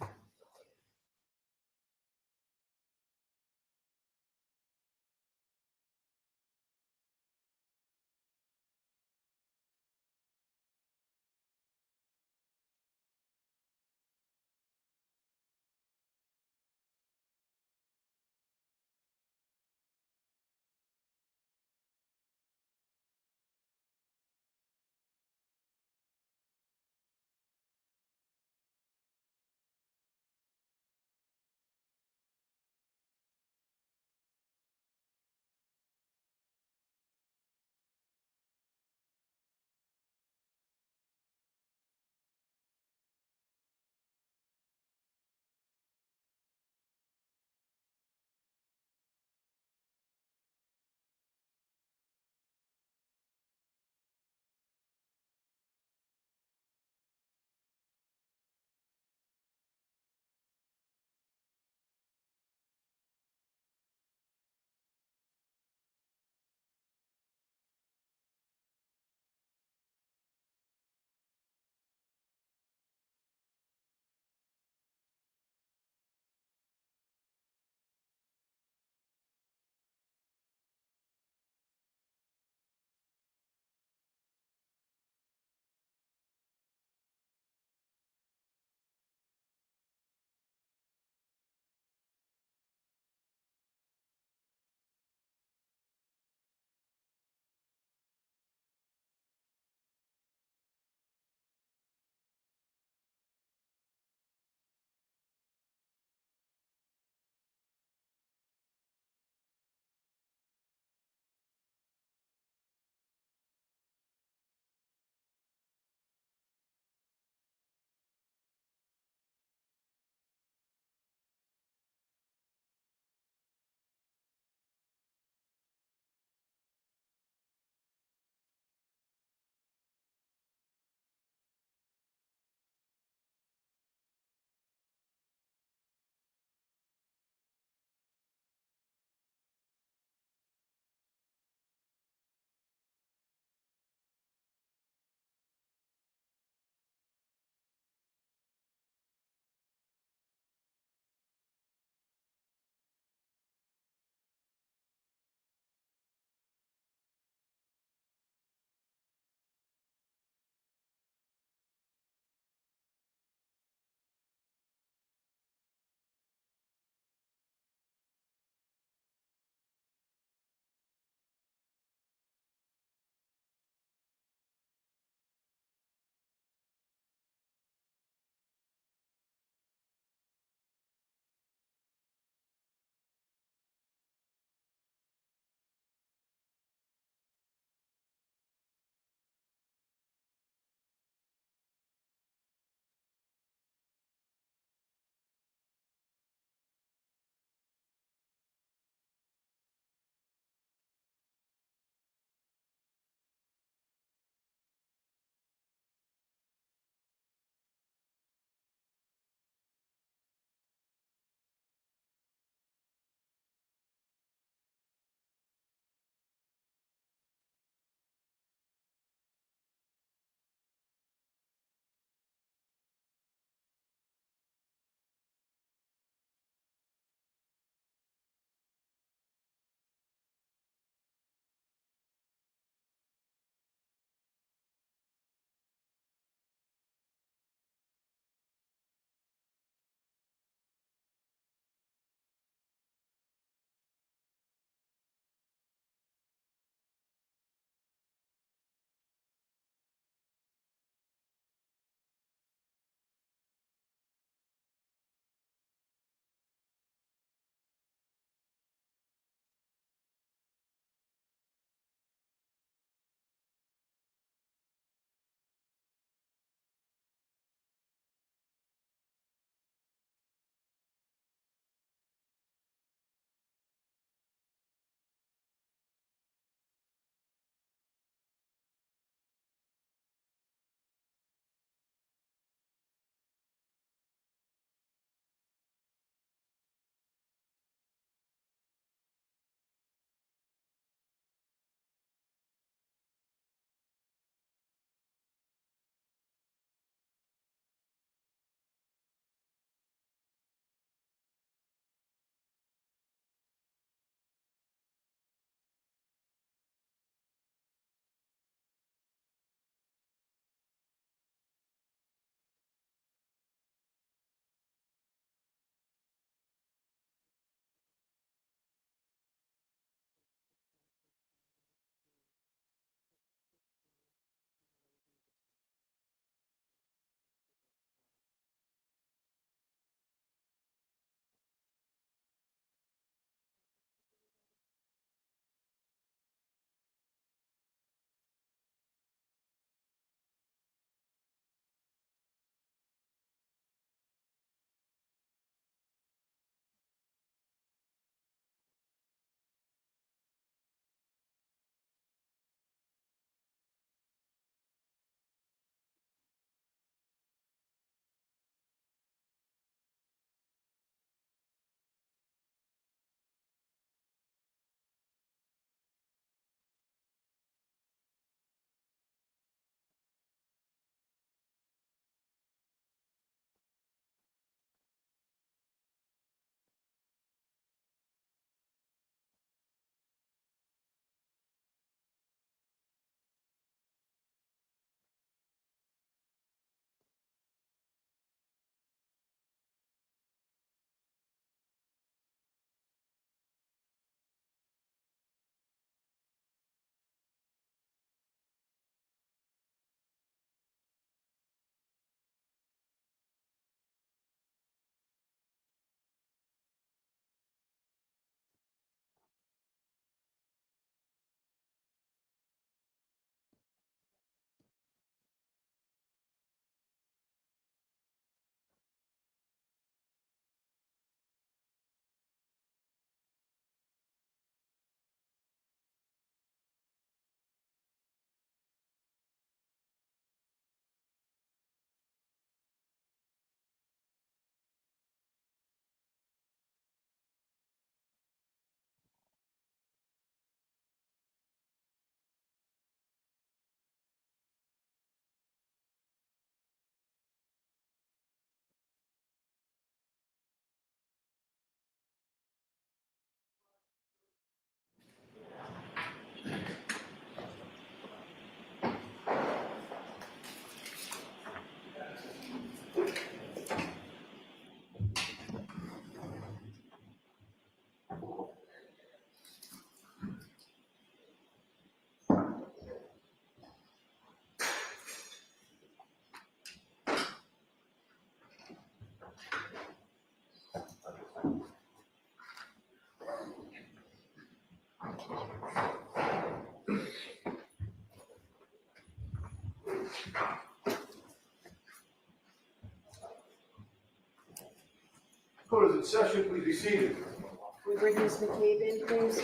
Court is in session, please be seated. Can we bring Ms. McCabe in, please?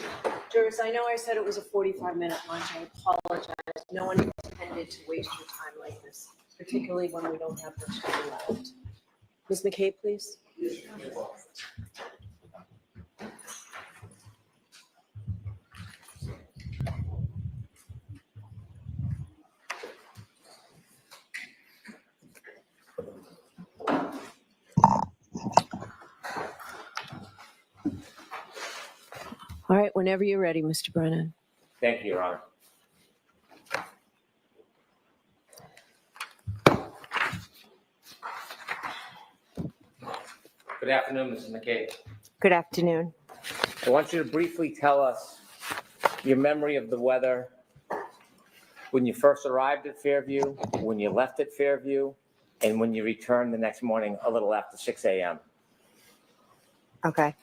Jurors, I know I said it was a 45-minute lunch. I apologize. No one intended to waste your time like this, particularly when we don't have much time left. Ms. McCabe, please. All right, whenever you're ready, Mr. Brennan. Thank you, Your Honor. Good afternoon, Mrs. McCabe. Good afternoon. I want you to briefly tell us your memory of the weather when you first arrived at Fairview, when you left at Fairview, and when you returned the next morning a little after 6 a.m. Okay.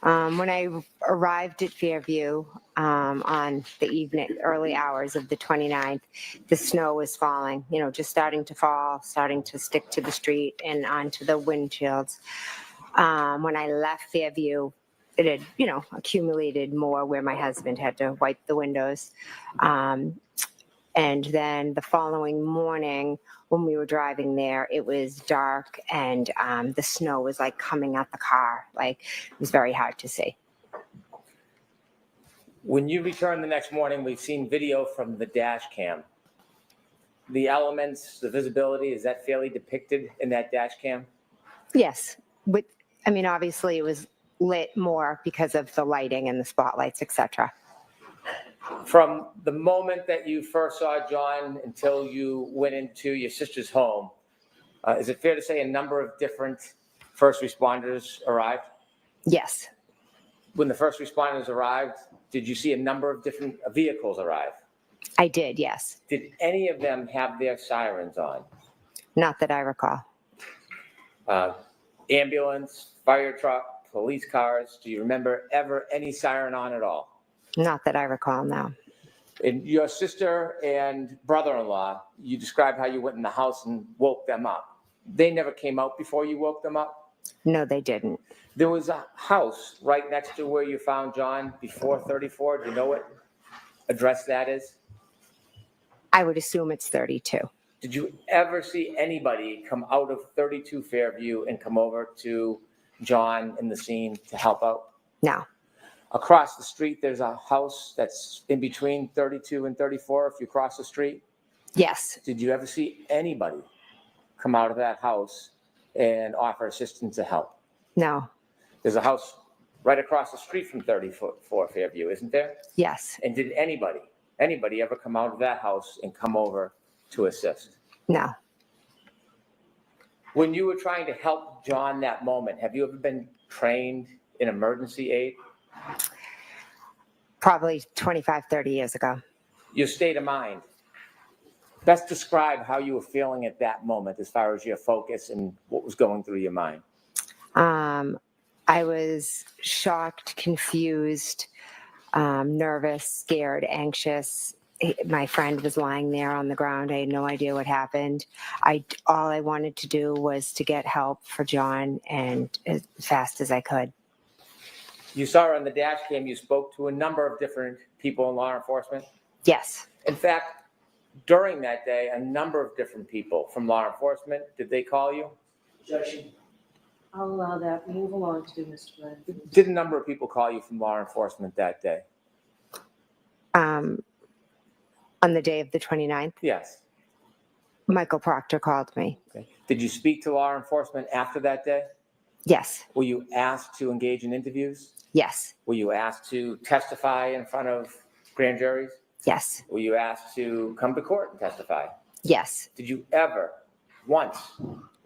When I arrived at Fairview on the early hours of the 29th, the snow was falling, just starting to fall, starting to stick to the street and onto the windshields. When I left Fairview, it had, accumulated more where my husband had to wipe the windows. And then the following morning, when we were driving there, it was dark and the snow was like coming at the car. Like it was very hard to see. When you returned the next morning, we've seen video from the dash cam. The elements, the visibility, is that fairly depicted in that dash cam? Yes. Obviously it was lit more because of the lighting and the spotlights, etc. From the moment that you first saw John until you went into your sister's home, is it fair to say a number of different first responders arrived? Yes. When the first responders arrived, did you see a number of different vehicles arrive? I did, yes. Did any of them have their sirens on? Not that I recall. Ambulance, fire truck, police cars, do you remember ever any siren on at all? Not that I recall, no. And your sister and brother-in-law, you described how you went in the house and woke them up. They never came out before you woke them up? No, they didn't. There was a house right next to where you found John before 34. Do you know what address that is? I would assume it's 32. Did you ever see anybody come out of 32 Fairview and come over to John in the scene to help out? No. Across the street, there's a house that's in between 32 and 34 if you cross the street? Yes. Did you ever see anybody come out of that house and offer assistance or help? No. There's a house right across the street from 34 Fairview, isn't there? Yes. And did anybody ever come out of that house and come over to assist? No. When you were trying to help John that moment, have you ever been trained in emergency aid? Probably 25, 30 years ago. Your state of mind. Best describe how you were feeling at that moment as far as your focus and what was going through your mind. I was shocked, confused, nervous, scared, anxious. My friend was lying there on the ground. I had no idea what happened. All I wanted to do was to get help for John, and as fast as I could. You saw on the dash cam, you spoke to a number of different people in law enforcement? Yes. In fact, during that day, a number of different people from law enforcement, did they call you? Objection. I'll allow that. Move along to Mr. Brennan. Did a number of people call you from law enforcement that day? On the day of the 29th, Yes. Michael Proctor called me. Okay. Did you speak to law enforcement after that day? Yes. Were you asked to engage in interviews? Yes. Were you asked to testify in front of grand juries? Yes. Were you asked to come to court and testify? Yes. Did you ever once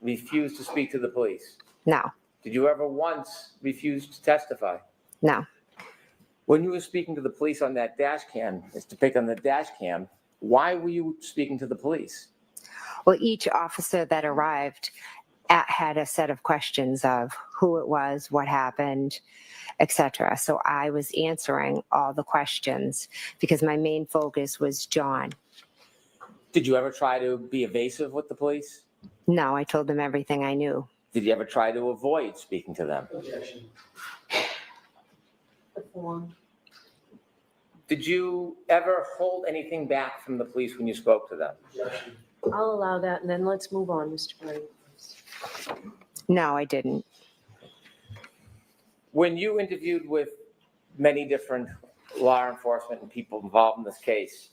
refuse to speak to the police? No. Did you ever once refuse to testify? No. When you were speaking to the police on that dash cam, it's depicted on the dash cam, why were you speaking to the police? Well, each officer that arrived had a set of questions of who it was, what happened, etc. So I was answering all the questions because my main focus was John. Did you ever try to be evasive with the police? No, I told them everything I knew. Did you ever try to avoid speaking to them? Objection. The form. Did you ever hold anything back from the police when you spoke to them? Objection. I'll allow that, and then let's move on, Mr. Brennan. No, I didn't. When you interviewed with many different law enforcement and people involved in this case,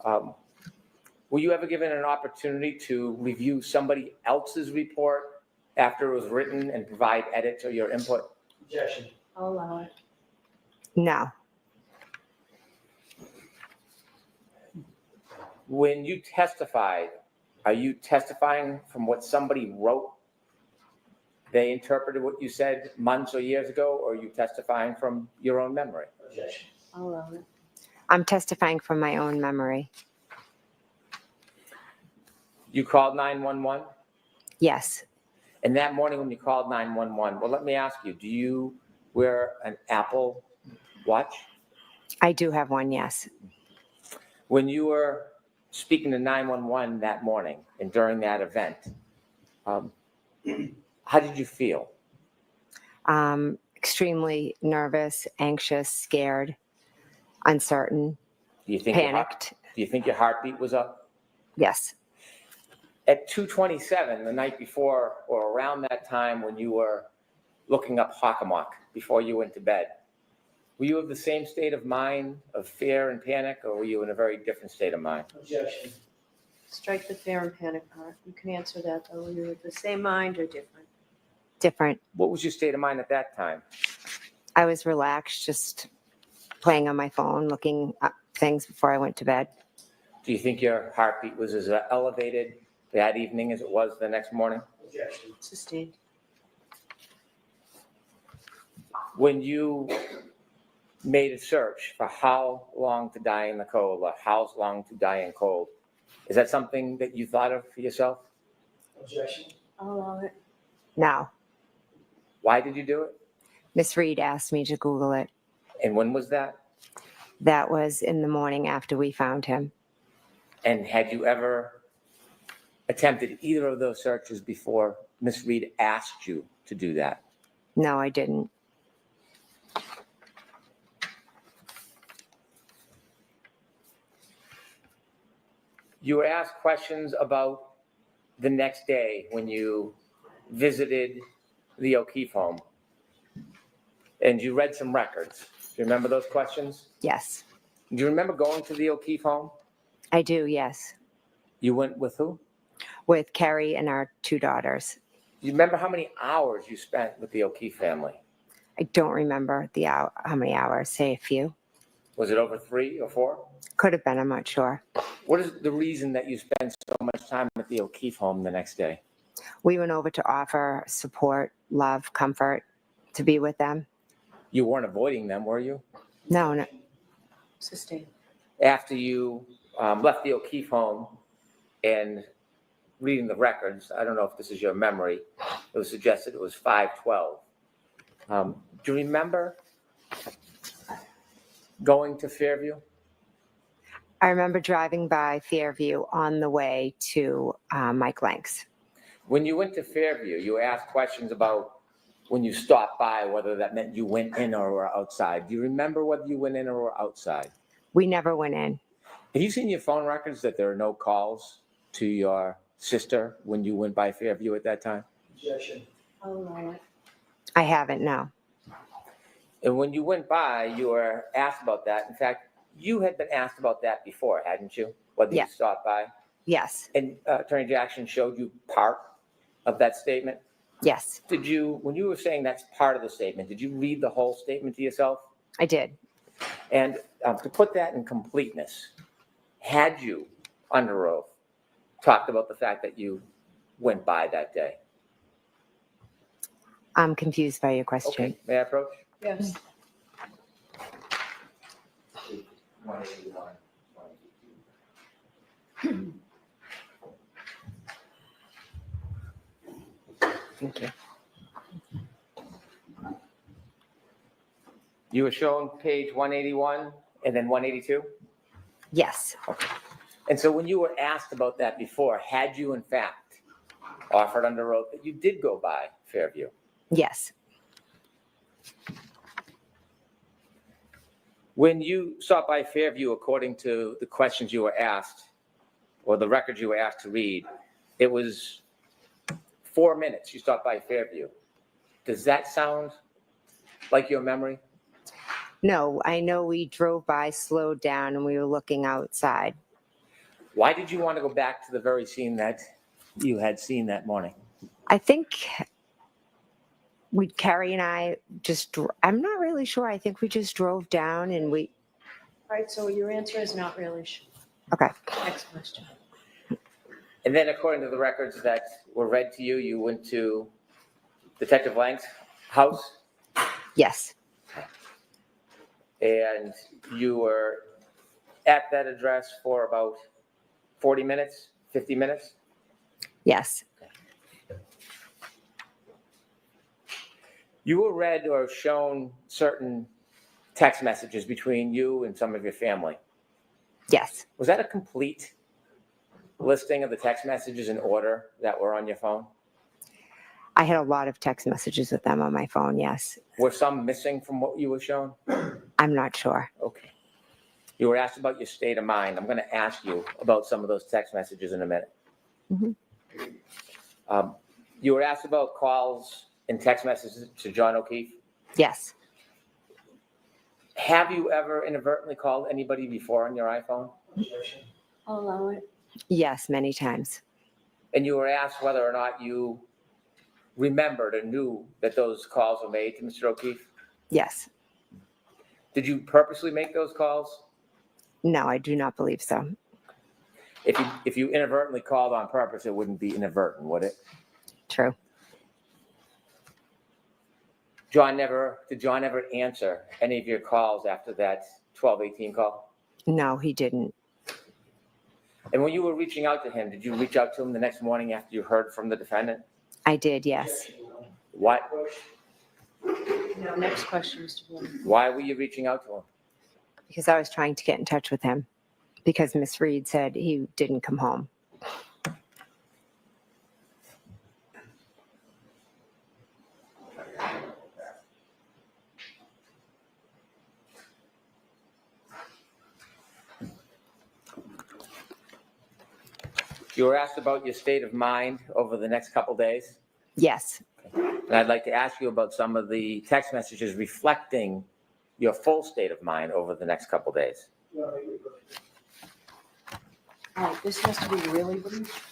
were you ever given an opportunity to review somebody else's report after it was written and provide edits or your input? Objection. I'll allow it. No. When you testified, are you testifying from what somebody wrote? They interpreted what you said months or years ago, or are you testifying from your own memory? Objection. I'll allow it. I'm testifying from my own memory. You called 911? Yes. And that morning when you called 911, well, let me ask you, do you wear an Apple Watch? I do have one, yes. When you were speaking to 911 that morning and during that event, how did you feel? Extremely nervous, anxious, scared, uncertain, Do you think panicked. Do you think your heartbeat was up? Yes. At 2:27, the night before or around that time when you were looking up Hockomock before you went to bed, were you of the same state of mind of fear and panic, or were you in a very different state of mind? Objection. Strike the fear and panic part. You can answer that, though. You're with the same mind or different? Different. What was your state of mind at that time? I was relaxed, just playing on my phone, looking up things before I went to bed. Do you think your heartbeat was as elevated that evening as it was the next morning? Objection. Sustained. When you made a search for how long to die in the cold or how long to die in cold, is that something that you thought of for yourself? Objection. I'll allow it. No. Why did you do it? Miss Reed asked me to Google it. And when was that? That was in the morning after we found him. And had you ever attempted either of those searches before Miss Reed asked you to do that? No, I didn't. You were asked questions about the next day when you visited the O'Keefe home. And you read some records. Do you remember those questions? Yes. Do you remember going to the O'Keefe home? I do, yes. You went with who? With Carrie and our 2 daughters. Do you remember how many hours you spent with the O'Keefe family? I don't remember how many hours, say a few. Was it over 3 or 4? Could have been, I'm not sure. What is the reason that you spent so much time at the O'Keefe home the next day? We went over to offer support, love, comfort, to be with them. You weren't avoiding them, were you? No. Sustained. After you left the O'Keefe home and reading the records, I don't know if this is your memory, it was suggested it was 5:12. Do you remember going to Fairview? I remember driving by Fairview on the way to Mike Lank's. When you went to Fairview, you asked questions about when you stopped by, whether that meant you went in or were outside. Do you remember whether you went in or were outside? We never went in. Have you seen your phone records that there are no calls to your sister when you went by Fairview at that time? Objection. I'll allow it. I haven't, no. And when you went by, you were asked about that. In fact, you had been asked about that before, hadn't you? Whether Yeah. you stopped by? Yes. And Attorney Jackson showed you part of that statement? Yes. Did you, when you were saying that's part of the statement, did you read the whole statement to yourself? I did. And to put that in completeness, had you, under oath, talked about the fact that you went by that day? I'm confused by your question. Okay, may I approach? Yes. Thank you. You were shown page 181 and then 182? Yes. And so when you were asked about that before, had you in fact offered under oath that you did go by Fairview? Yes. When you stopped by Fairview, according to the questions you were asked, or the records you were asked to read, it was 4 minutes you stopped by Fairview. Does that sound like your memory? No, I know we drove by, slowed down, and we were looking outside. Why did you want to go back to the very scene that you had seen that morning? I think Carrie and I I'm not really sure. I think we just drove down and we. All right, so your answer is not really sure. Okay. Next question. And then according to the records that were read to you, you went to Detective Lang's house? Yes. And you were at that address for about 40 minutes, 50 minutes? Yes. You were read or shown certain text messages between you and some of your family. Yes. Was that a complete listing of the text messages in order that were on your phone? I had a lot of text messages with them on my phone, yes. Were some missing from what you were shown? I'm not sure. Okay. You were asked about your state of mind. I'm going to ask you about some of those text messages in a minute. Mm-hmm. You were asked about calls and text messages to John O'Keefe? Yes. Have you ever inadvertently called anybody before on your iPhone? I'll allow it. Yes, many times. And you were asked whether or not you remembered or knew that those calls were made to Mr. O'Keefe? Yes. Did you purposely make those calls? No, I do not believe so. If you inadvertently called on purpose, it wouldn't be inadvertent, would it? True. Did John ever answer any of your calls after that 1218 call? No, he didn't. And when you were reaching out to him, did you reach out to him the next morning after you heard from the defendant? I did, yes. What? No, next question, Mr. Bowman. Why were you reaching out to him? Because I was trying to get in touch with him because Miss Reed said he didn't come home. You were asked about your state of mind over the next couple days. Yes. And I'd like to ask you about some of the text messages reflecting your full state of mind over the next couple days. All right, this has to be really brief.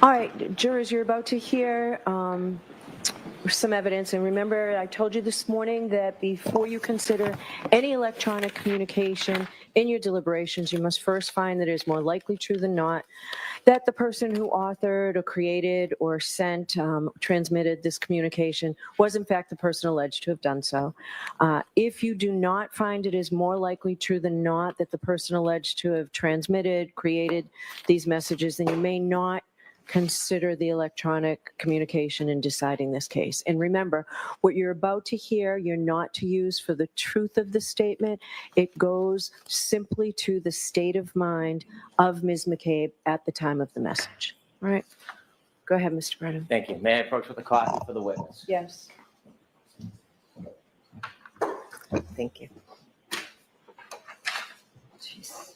All right, jurors, you're about to hear some evidence. And remember, I told you this morning that before you consider any electronic communication in your deliberations, you must first find that it is more likely true than not that the person who authored or created or sent, transmitted this communication was in fact the person alleged to have done so. If you do not find it is more likely true than not that the person alleged to have transmitted, created these messages, then you may not consider the electronic communication in deciding this case. And remember, what you're about to hear, you're not to use for the truth of the statement. It goes simply to the state of mind of Ms. McCabe at the time of the message. All right. Go ahead, Mr. Brennan. Thank you. May I approach with a copy for the witness? Yes. Thank you. Jeez.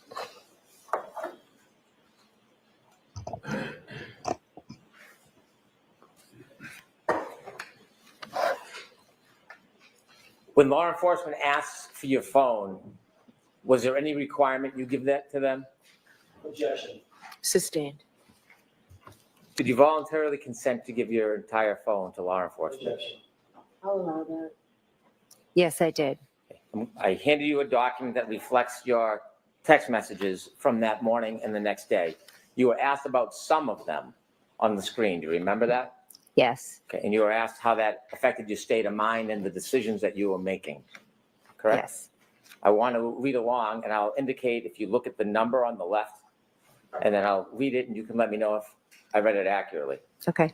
When law enforcement asks for your phone, was there any requirement you give that to them? Objection. Sustained. Did you voluntarily consent to give your entire phone to law enforcement? Objection. I'll allow that. Yes, I did. I handed you a document that reflects your text messages from that morning and the next day. You were asked about some of them on the screen. Do you remember that? Yes. Okay, and you were asked how that affected your state of mind and the decisions that you were making, correct? Yes. I want to read along, and I'll indicate if you look at the number on the left, and then I'll read it, and you can let me know if I read it accurately. Okay.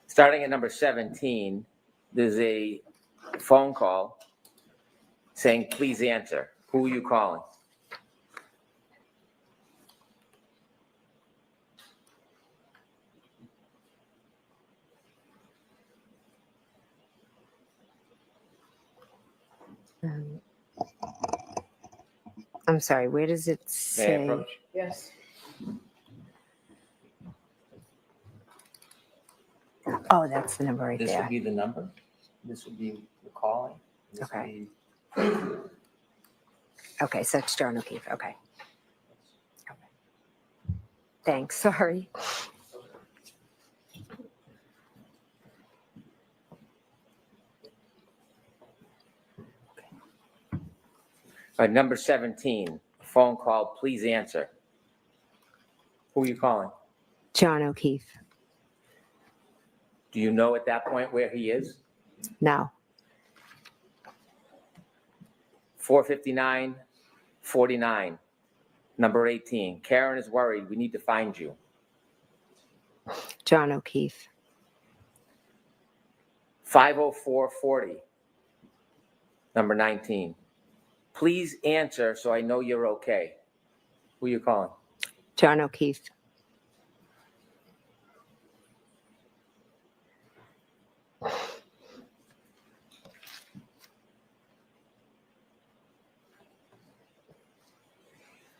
Starting at number 17, there's a phone call saying, please answer. Who are you calling? I'm sorry, where does it May I say? approach? Yes. Oh, that's the number right This there. would be the number. This would be the calling. This would Okay. be- Okay, so it's John O'Keefe. Okay. Thanks, sorry. Number 17, phone call, please answer. Who are you calling? John O'Keefe. Do you know at that point where he is? No. 459-49, number 18. Karen is worried. We need to find you. John O'Keefe. 504-40, number 19. Please answer so I know you're okay. Who are you calling? John O'Keefe.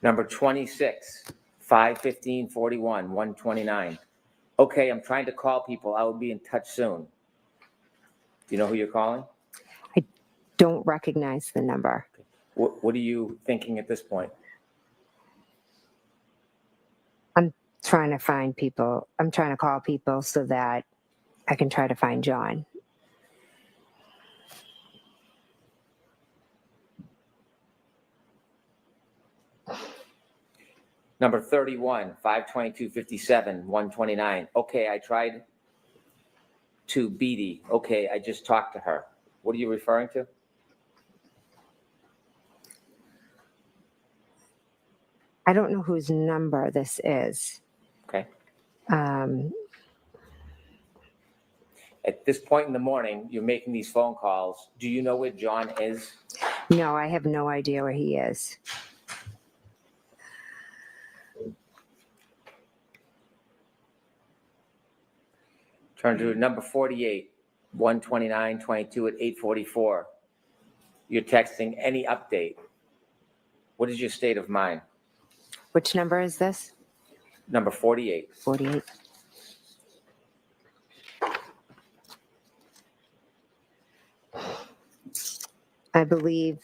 Number 26, 515-41, 129. Okay, I'm trying to call people. I will be in touch soon. Do you know who you're calling? Don't recognize the number. What are you thinking at this point? I'm trying to find people. I'm trying to call people so that I can try to find John. Number 31, 522-57, 129. Okay, I tried to Beatty. Okay, I just talked to her. What are you referring to? I don't know whose number this is. Okay. Um, At this point in the morning, you're making these phone calls. Do you know where John is? no, I have no idea where he is. Turn to number 48, 129-22 at 844. You're texting any update. What is your state of mind? Which number is this? Number 48. 48. I believe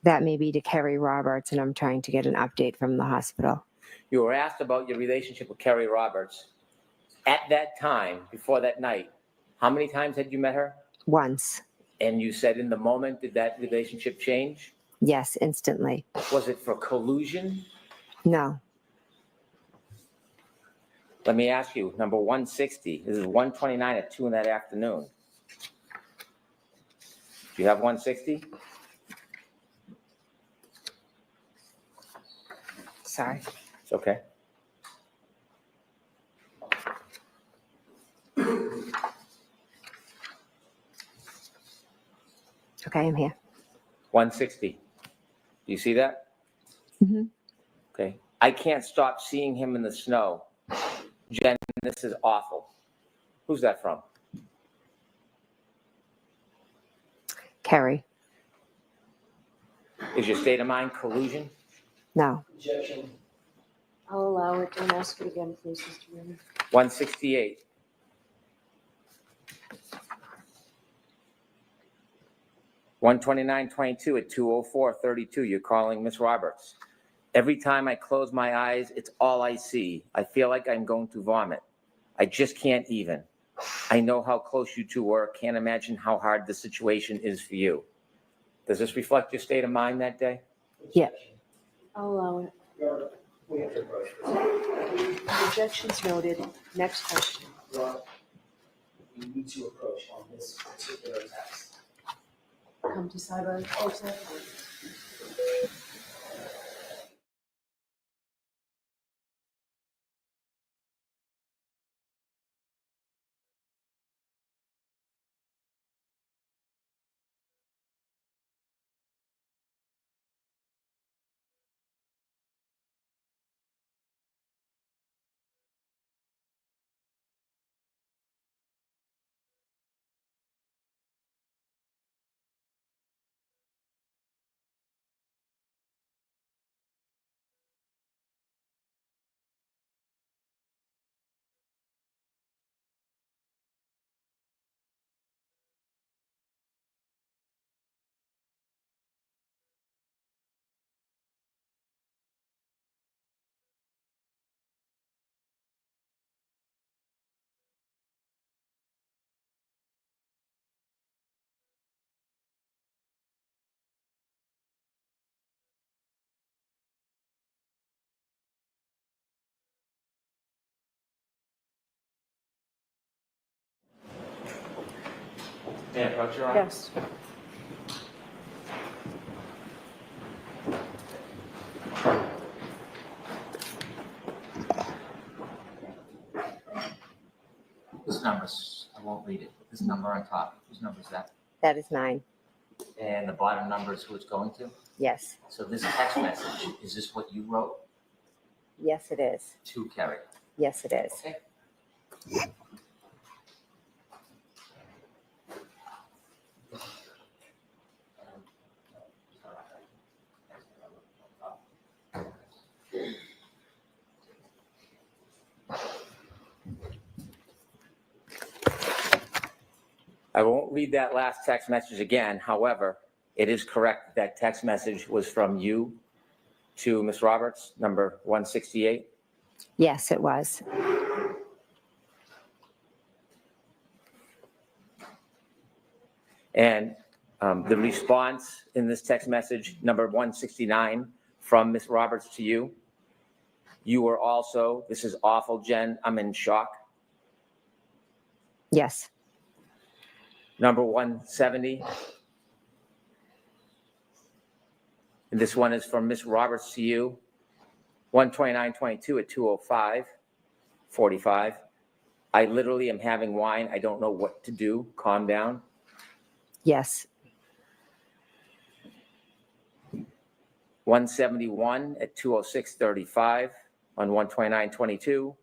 That may be to Kerry Roberts, and I'm trying to get an update from the hospital. You were asked about your relationship with Kerry Roberts. At that time, before that night, how many times had you met her? Once. And you said in the moment, did that relationship change? Yes, instantly. Was it for collusion? No. Let me ask you, number 160, this is 129 at 2 in that afternoon. Do you have 160? Sorry. It's okay. Okay, I'm here. 160. Do you see that? Mm-hmm. Okay. I can't stop seeing him in the snow. Jen, this is awful. Who's that from? Kerry. Is your state of mind collusion? No. Objection. I'll allow it. Don't ask it again, please, Mr. Brennan. 168. $129.22 at 2:04:32. You're calling Miss Roberts. Every time I close my eyes, it's all I see. I feel like I'm going to vomit. I just can't even. I know how close you two were. Can't imagine how hard the situation is for you. Does this reflect your state of mind that day? Yeah. I'll allow it. Objections noted. Next question. We need to approach on this particular text. Come to sidebar. Oh, sorry. May I approach your Honor? Yes. This number's, I won't read it. This number on top, whose number is that? That is 9. And the bottom number is who it's going to? Yes. So this text message, is this what you wrote Yes, it is. to Kerry? Yes, it is. Okay. I won't read that last text message again. However, it is correct that text message was from you to Ms. Roberts, number 168. Yes, it was. And the response in this text message, number 169, from Ms. Roberts to you, you were also, this is awful, Jen, I'm in shock. Yes. Number 170. And this one is from Ms. Roberts to you, 129.22 at 2:05:45. I literally am having wine. I don't know what to do. Calm down. Yes. 171 at 2:06:35 on 129.22.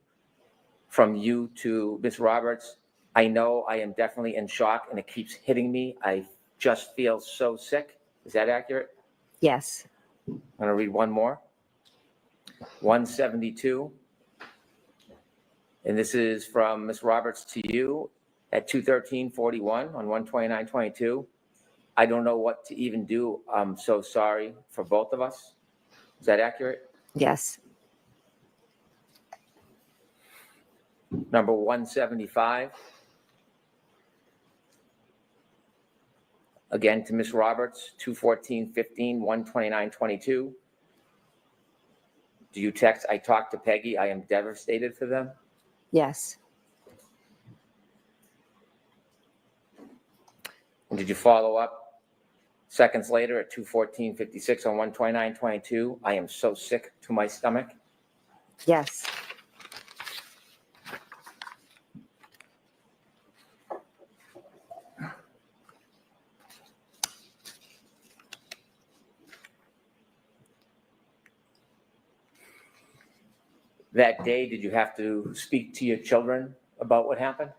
From you to Ms. Roberts, I know I am definitely in shock and it keeps hitting me. I just feel so sick. Is that accurate? Yes. I'm going to read one more. 172. And this is from Ms. Roberts to you at 2:13:41 on 129.22. I don't know what to even do. I'm so sorry for both of us. Is that accurate? Yes. Number 175. Again, to Ms. Roberts, 2/14/15, 1/29/22. Do you text, I talked to Peggy, I am devastated for them? Yes. And did you follow up seconds later at 2/14/56 on 1/29/22? I am so sick to my stomach. Yes. That day, did you have to speak to your children about what happened?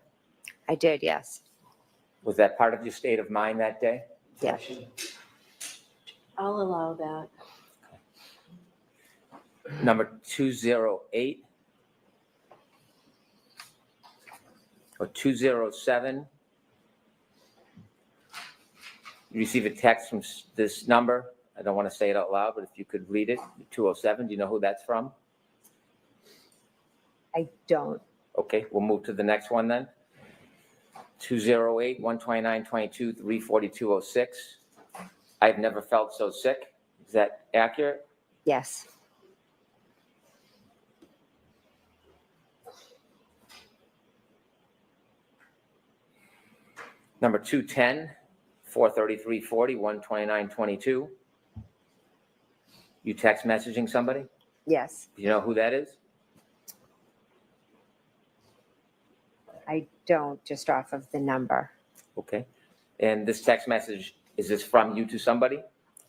I did, yes. Was that part of your state of mind that day? Yes. I'll allow that. Number 208 or 207. You receive a text from this number. I don't want to say it out loud, but if you could read it, 207, do you know who that's from? I don't. Okay, we'll move to the next one then. 208, 129/22, 342:06. I've never felt so sick. Is that accurate? Yes. Number 210, 433:40, 129/22. You text messaging somebody? Yes. Do you know who that is? I don't, just off of the number. Okay. And this text message, is this from you to somebody?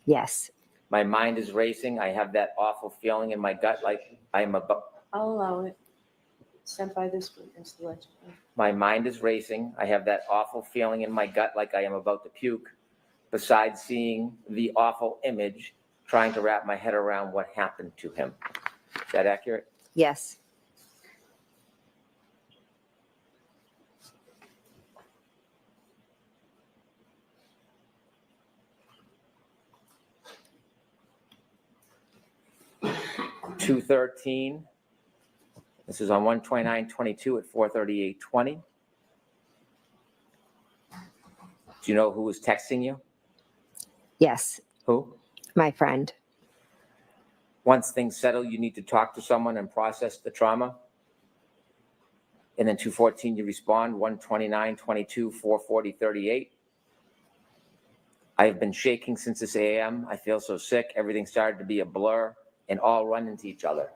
Yes. My mind is racing. I have that awful feeling in my gut like I am about. I'll allow it. Sent by this witness, the legend. My mind is racing. I have that awful feeling in my gut like I am about to puke. Besides seeing the awful image, trying to wrap my head around what happened to him. Is that accurate? Yes. $213. This is on 129/22 at 438:20. Do you know who was texting you? Yes. Who? My friend. Once things settle, you need to talk to someone and process the trauma. And then 214, you respond, 129/22, 440:38. I have been shaking since this AM. I feel so sick. Everything started to be a blur and all run into each other.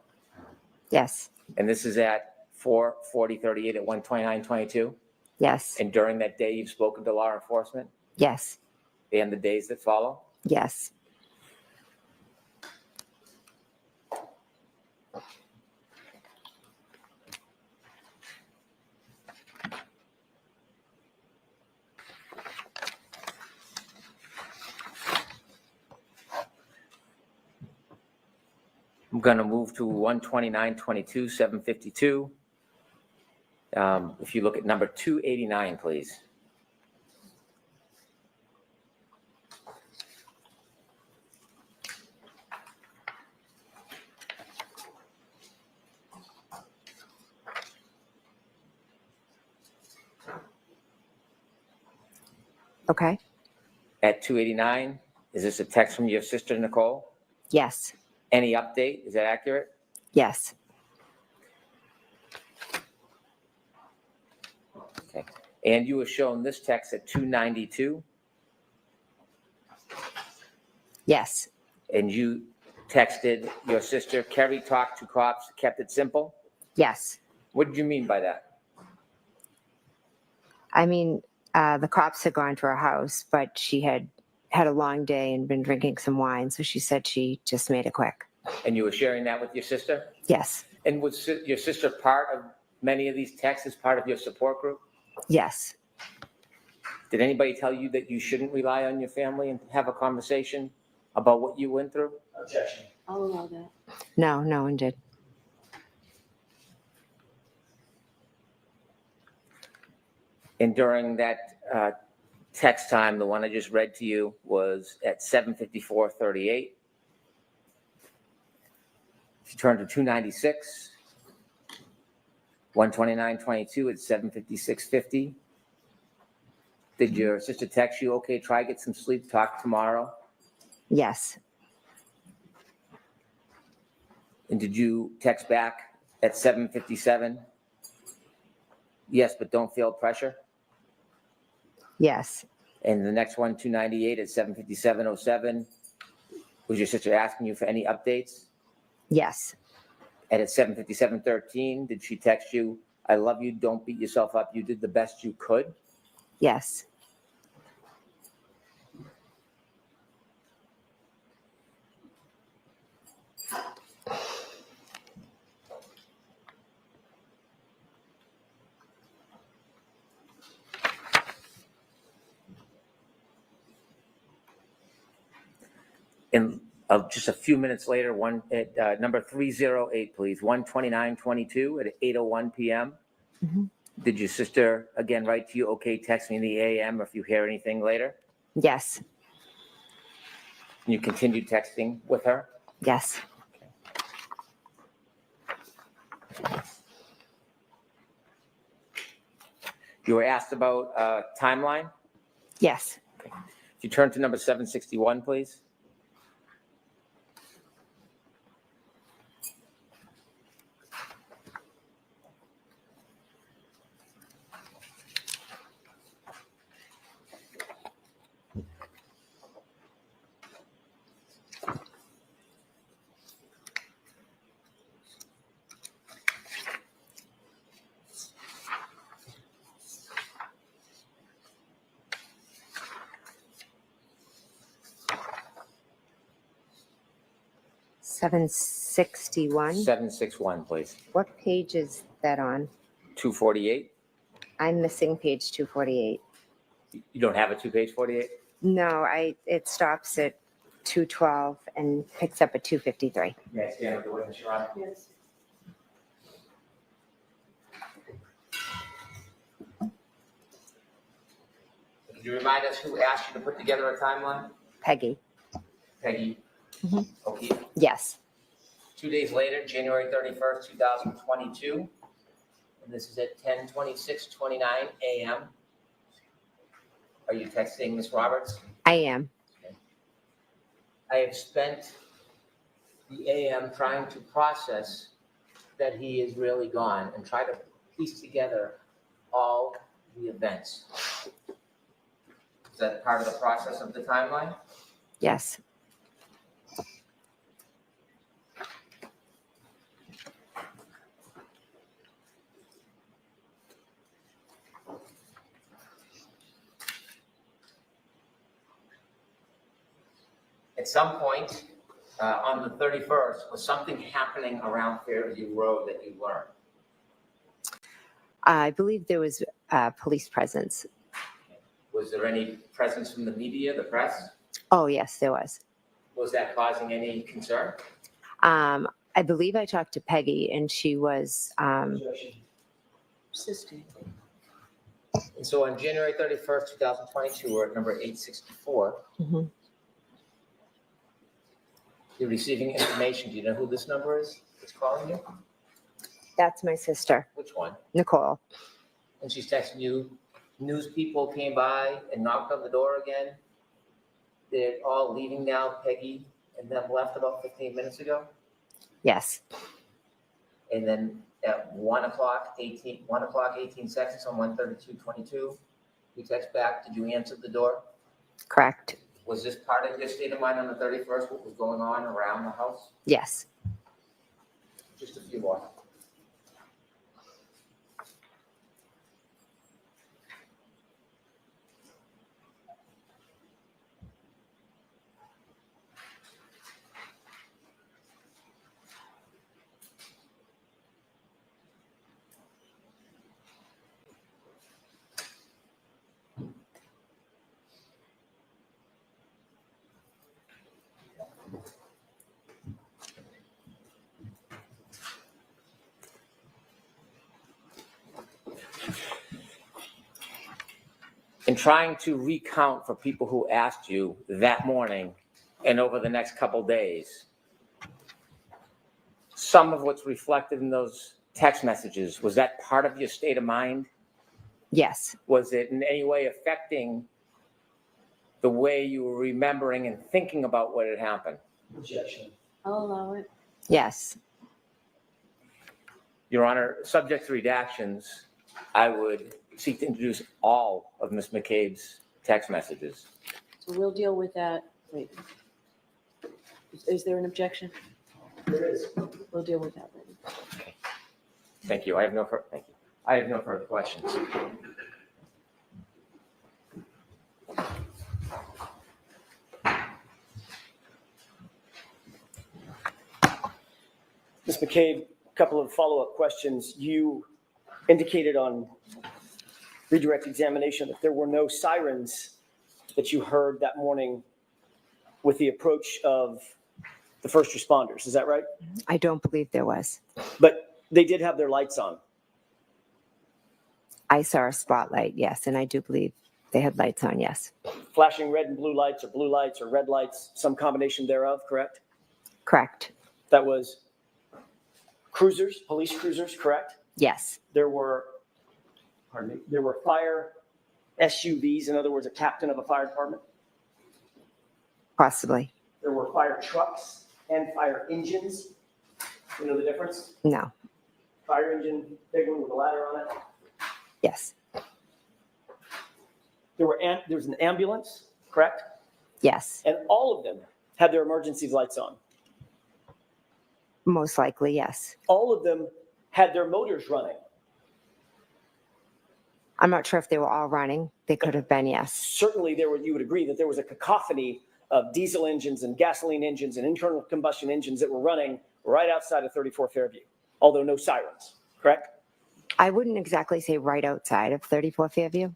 Yes. And this is at 440:38 at 129/22. Yes. And during that day, you've spoken to law enforcement Yes. and the days that follow. Yes. I'm going to move to 129/22, 752. If you look at number 289, please. Okay. At 289, is this a text from your sister, Nicole? Yes. Any update? Is that accurate? Yes. Okay. And you were shown this text at 292, Yes. and you texted your sister, Kerry talked to cops, kept it simple. Yes. What did you mean by that? I mean, the cops had gone to her house, but she had had a long day and been drinking some wine. So she said she just made it quick. And you were sharing that with your sister? Yes. And was your sister part of many of these texts as part of your support group? Yes. Did anybody tell you that you shouldn't rely on your family and have a conversation about what you went through? Objection. I'll allow that. No, no one did. And during that text time, the one I just read to you, was at 7:54:38. If you turn to 296, 129:22 at 7:56:50. Did your sister text you, okay, try get some sleep, talk tomorrow? Yes. And did you text back at 7:57? Yes, but don't feel pressure? Yes. And the next one, 298 at 7:57:07. Was your sister asking you for any updates? Yes. And at 7:57:13, did she text you, I love you, don't beat yourself up, you did the best you could? Yes. And just a few minutes later, one at number 308, please, 129:22 at 8:01 p.m. Mhm. Did your sister again write to you, okay, text me in the AM if you hear anything later? Yes. And you continued texting with her? Yes. You were asked about timeline? Yes. If you turn to number 761, please. $761. 761, please. What page is that on? 248. I'm missing page 248. You don't have a two-page 48? No, it stops at 212 and picks up at 253. May I stand with the witness, Your Honor? Yes. Could you remind us who asked you to put together a timeline? Peggy. Peggy Mhm. O'Keefe. Yes. 2 days later, January 31st, 2022, and this is at 10:26:29 a.m. Are you texting Ms. Roberts? I am. I have spent the AM trying to process that he is really gone and try to piece together all the events. Is that part of the process of the timeline? Yes. At some point on the 31st, was something happening around Fairview Road that you learned? I believe there was police presence. Was there any presence from the media, the press? Oh, yes, there was. Was that causing any concern? I believe I talked to Peggy and she was, Assisting. And so on January 31st, 2022, we're at number 864. Mhm. You're receiving information. Do you know who this number is that's calling you? That's my sister, Which one? Nicole. And she's texting you, news people came by and knocked on the door again. They're all leaving now, Peggy and them left about 15 minutes ago. Yes. And then at 1:18 seconds on 1:32:22, you text back, did you answer the door? Correct. Was this part of your state of mind on the 31st, what was going on around the house? Yes. Just a few more. in trying to recount for people who asked you that morning and over the next couple days, some of what's reflected in those text messages, was that part of your state of mind? Yes. Was it in any way affecting the way you were remembering and thinking about what had happened? Objection. I'll allow it. Yes. Your Honor, subject to redactions, I would seek to introduce all of Ms. McCabe's text messages. So we'll deal with that later. Is there an objection? There is. We'll deal with that later. Thank you. I have no further questions. Ms. McCabe, a couple of follow-up questions. You indicated on redirect examination that there were no sirens that you heard that morning with the approach of the first responders. Is that right? I don't believe there was. But they did have their lights on. I saw a spotlight, yes, and I do believe they had lights on, yes. Flashing red and blue lights or red lights, some combination thereof, correct? Correct. That was cruisers, police cruisers, correct? Yes. There were fire SUVs, in other words, a captain of a fire department. Possibly. There were fire trucks and fire engines. You know the difference? No. Fire engine, big one with a ladder on it. Yes. There was an ambulance, correct? Yes. And all of them had their emergency lights on. Most likely, yes. All of them had their motors running. I'm not sure if they were all running. They could have been, yes. Certainly, you would agree that there was a cacophony of diesel engines and gasoline engines and internal combustion engines that were running right outside of 34 Fairview, although no sirens, correct? I wouldn't exactly say right outside of 34 Fairview.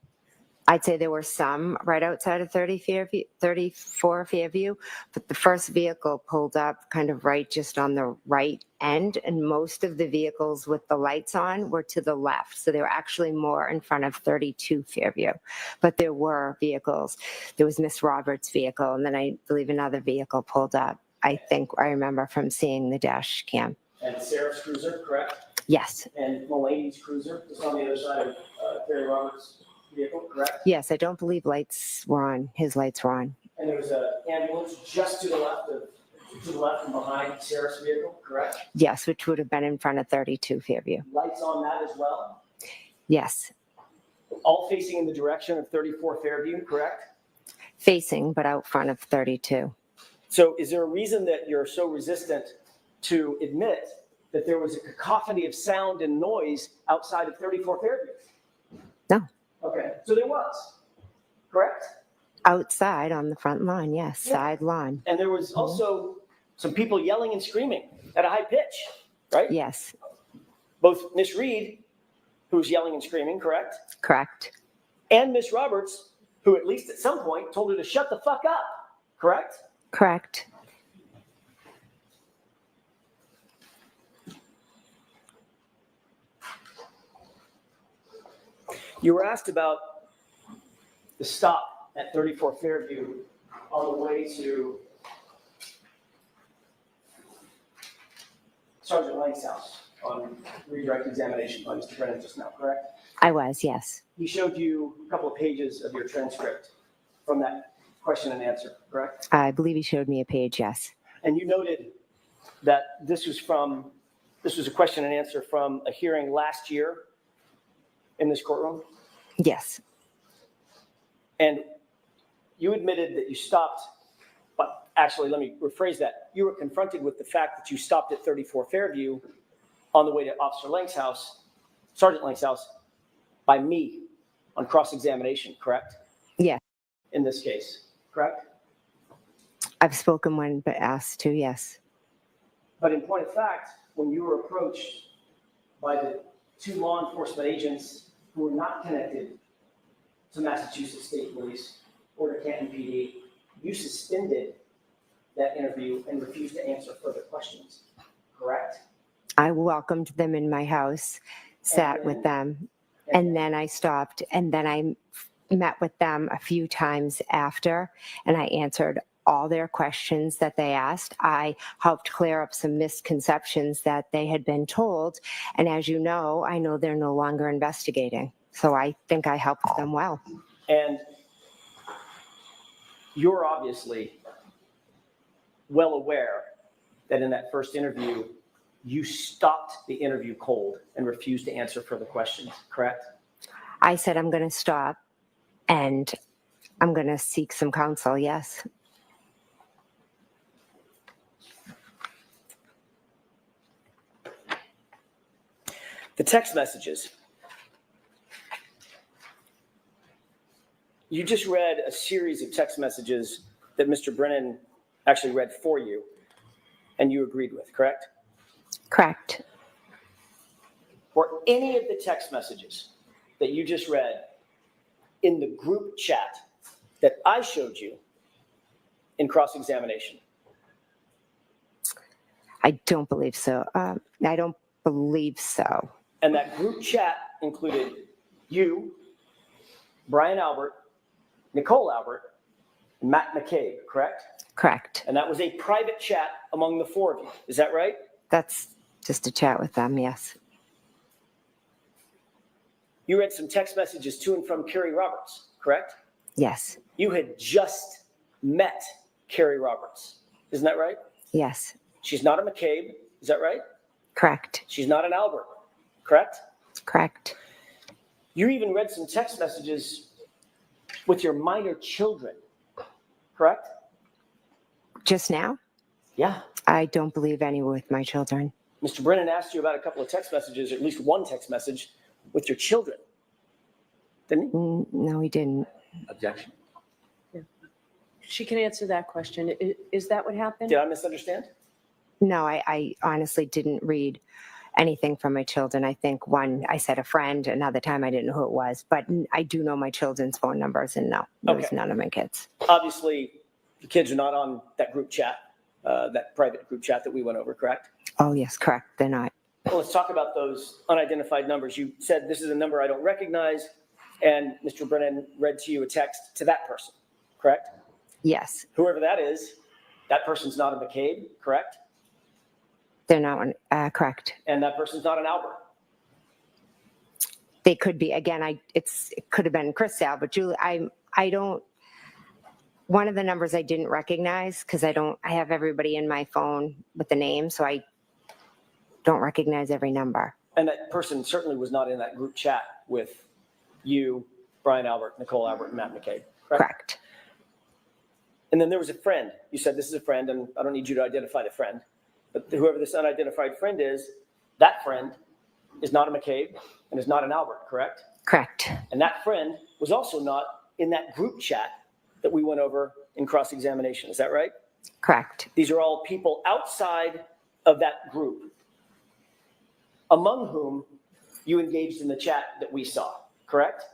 I'd say there were some right outside of 34 Fairview, but the first vehicle pulled up kind of right just on the right end, and most of the vehicles with the lights on were to the left. So they were actually more in front of 32 Fairview. But there were vehicles. There was Miss Roberts' vehicle, and then I believe another vehicle pulled up. I think I remember from seeing the dash cam. And Sarah's cruiser, correct? Yes. And Mulaney's cruiser, just on the other side of Terry Roberts' vehicle, correct? Yes, I don't believe lights were on. His lights were on. And there was an ambulance just to the left and behind Sarah's vehicle, correct? Yes, which would have been in front of 32 Fairview. Lights on that as well? Yes. All facing in the direction of 34 Fairview, correct? Facing, but out front of 32. So is there a reason that you're so resistant to admit that there was a cacophony of sound and noise outside of 34 Fairview? No. Okay, so there was, correct? Outside on the front lawn, yes, side lawn. And there was also some people yelling and screaming at a high pitch, right? Yes. Both Miss Reed, who's yelling and screaming, correct? Correct. And Miss Roberts, who at least at some point told her to shut the fuck up, correct? Correct. You were asked about the stop at 34 Fairview on the way to Sergeant Lang's house on redirect examination by Mr. Brennan just now, correct? I was, yes. He showed you a couple of pages of your transcript from that question and answer, correct? I believe he showed me a page, yes. And you noted that this was a question and answer from a hearing last year in this courtroom? Yes. And you admitted that you stopped, but actually, let me rephrase that. You were confronted with the fact that you stopped at 34 Fairview on the way to Officer Lang's house, Sergeant Lang's house, by me on cross-examination, correct? Yes. In this case, correct? I've spoken when but asked to, yes. But in point of fact, when you were approached by the two law enforcement agents who were not connected to Massachusetts State Police or to Canton PD, you suspended that interview and refused to answer further questions, correct? I welcomed them in my house, sat with them, and then I stopped, and then I met with them a few times after, and I answered all their questions that they asked. I helped clear up some misconceptions that they had been told. And as you know, I know they're no longer investigating. So I think I helped them well. And you're obviously well aware that in that first interview, you stopped the interview cold and refused to answer further questions, correct? I said, I'm going to stop and I'm going to seek some counsel, yes. The text messages. You just read a series of text messages that Mr. Brennan actually read for you and you agreed with, correct? Correct. Were any of the text messages that you just read in the group chat that I showed you in cross-examination? I don't believe so. I don't believe so. And that group chat included you, Brian Albert, Nicole Albert, and Matt McCabe, correct? Correct. And that was a private chat among the four of you. Is that right? That's just a chat with them, yes. You read some text messages to and from Carrie Roberts, correct? Yes. You had just met Carrie Roberts. Isn't that right? Yes. She's not a McCabe. Is that right? Correct. She's not an Albert, correct? Correct. You even read some text messages with your minor children, correct? Just now? Yeah. I don't believe any with my children. Mr. Brennan asked you about a couple of text messages, or at least one text message with your children. Didn't he? No, he didn't. Objection. She can answer that question. Is that what happened? Did I misunderstand? No, I honestly didn't read anything from my children. I think one, I said a friend, another time I didn't know who it was, but I do know my children's phone numbers, and no, it was none of my kids. Obviously, the kids are not on that group chat, that private group chat that we went over, correct? Oh, yes, correct. They're not. Well, let's talk about those unidentified numbers. You said this is a number I don't recognize, and Mr. Brennan read to you a text to that person, correct? Yes. Whoever that is, that person's not a McCabe, correct? They're not correct. And that person's not an Albert. They could be. Again, it could have been Christelle, but Julie, I don't. One of the numbers I didn't recognize because I have everybody in my phone with the name, so I don't recognize every number. And that person certainly was not in that group chat with you, Brian Albert, Nicole Albert, and Matt McCabe, correct? Correct. And then there was a friend. You said this is a friend, and I don't need you to identify the friend. But whoever this unidentified friend is, that friend is not a McCabe and is not an Albert, correct? Correct. And that friend was also not in that group chat that we went over in cross-examination. Is that right? Correct. These are all people outside of that group, among whom you engaged in the chat that we saw, correct?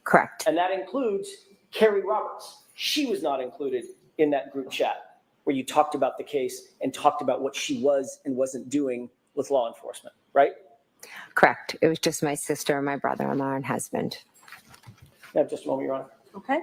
Correct. And that includes Carrie Roberts. She was not included in that group chat where you talked about the case and talked about what she was and wasn't doing with law enforcement, right? Correct. It was just my sister, my brother-in-law, and husband. Yeah, just a moment, Your Honor. Okay.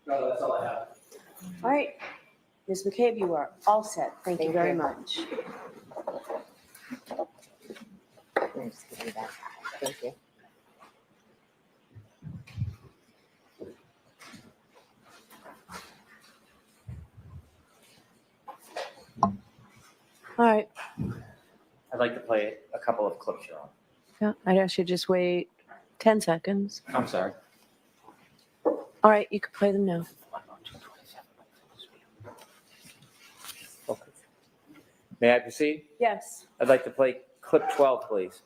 No, that's all I have. All right. Ms. McCabe, you are all set. Thank you very much. Just give you that. Thank you. All right. I'd like to play a couple of clips, Your Honor. Yeah, I'd ask you to just wait 10 seconds. I'm sorry. All right, you can play them now. May I proceed? Yes. I'd like to play clip 12, please.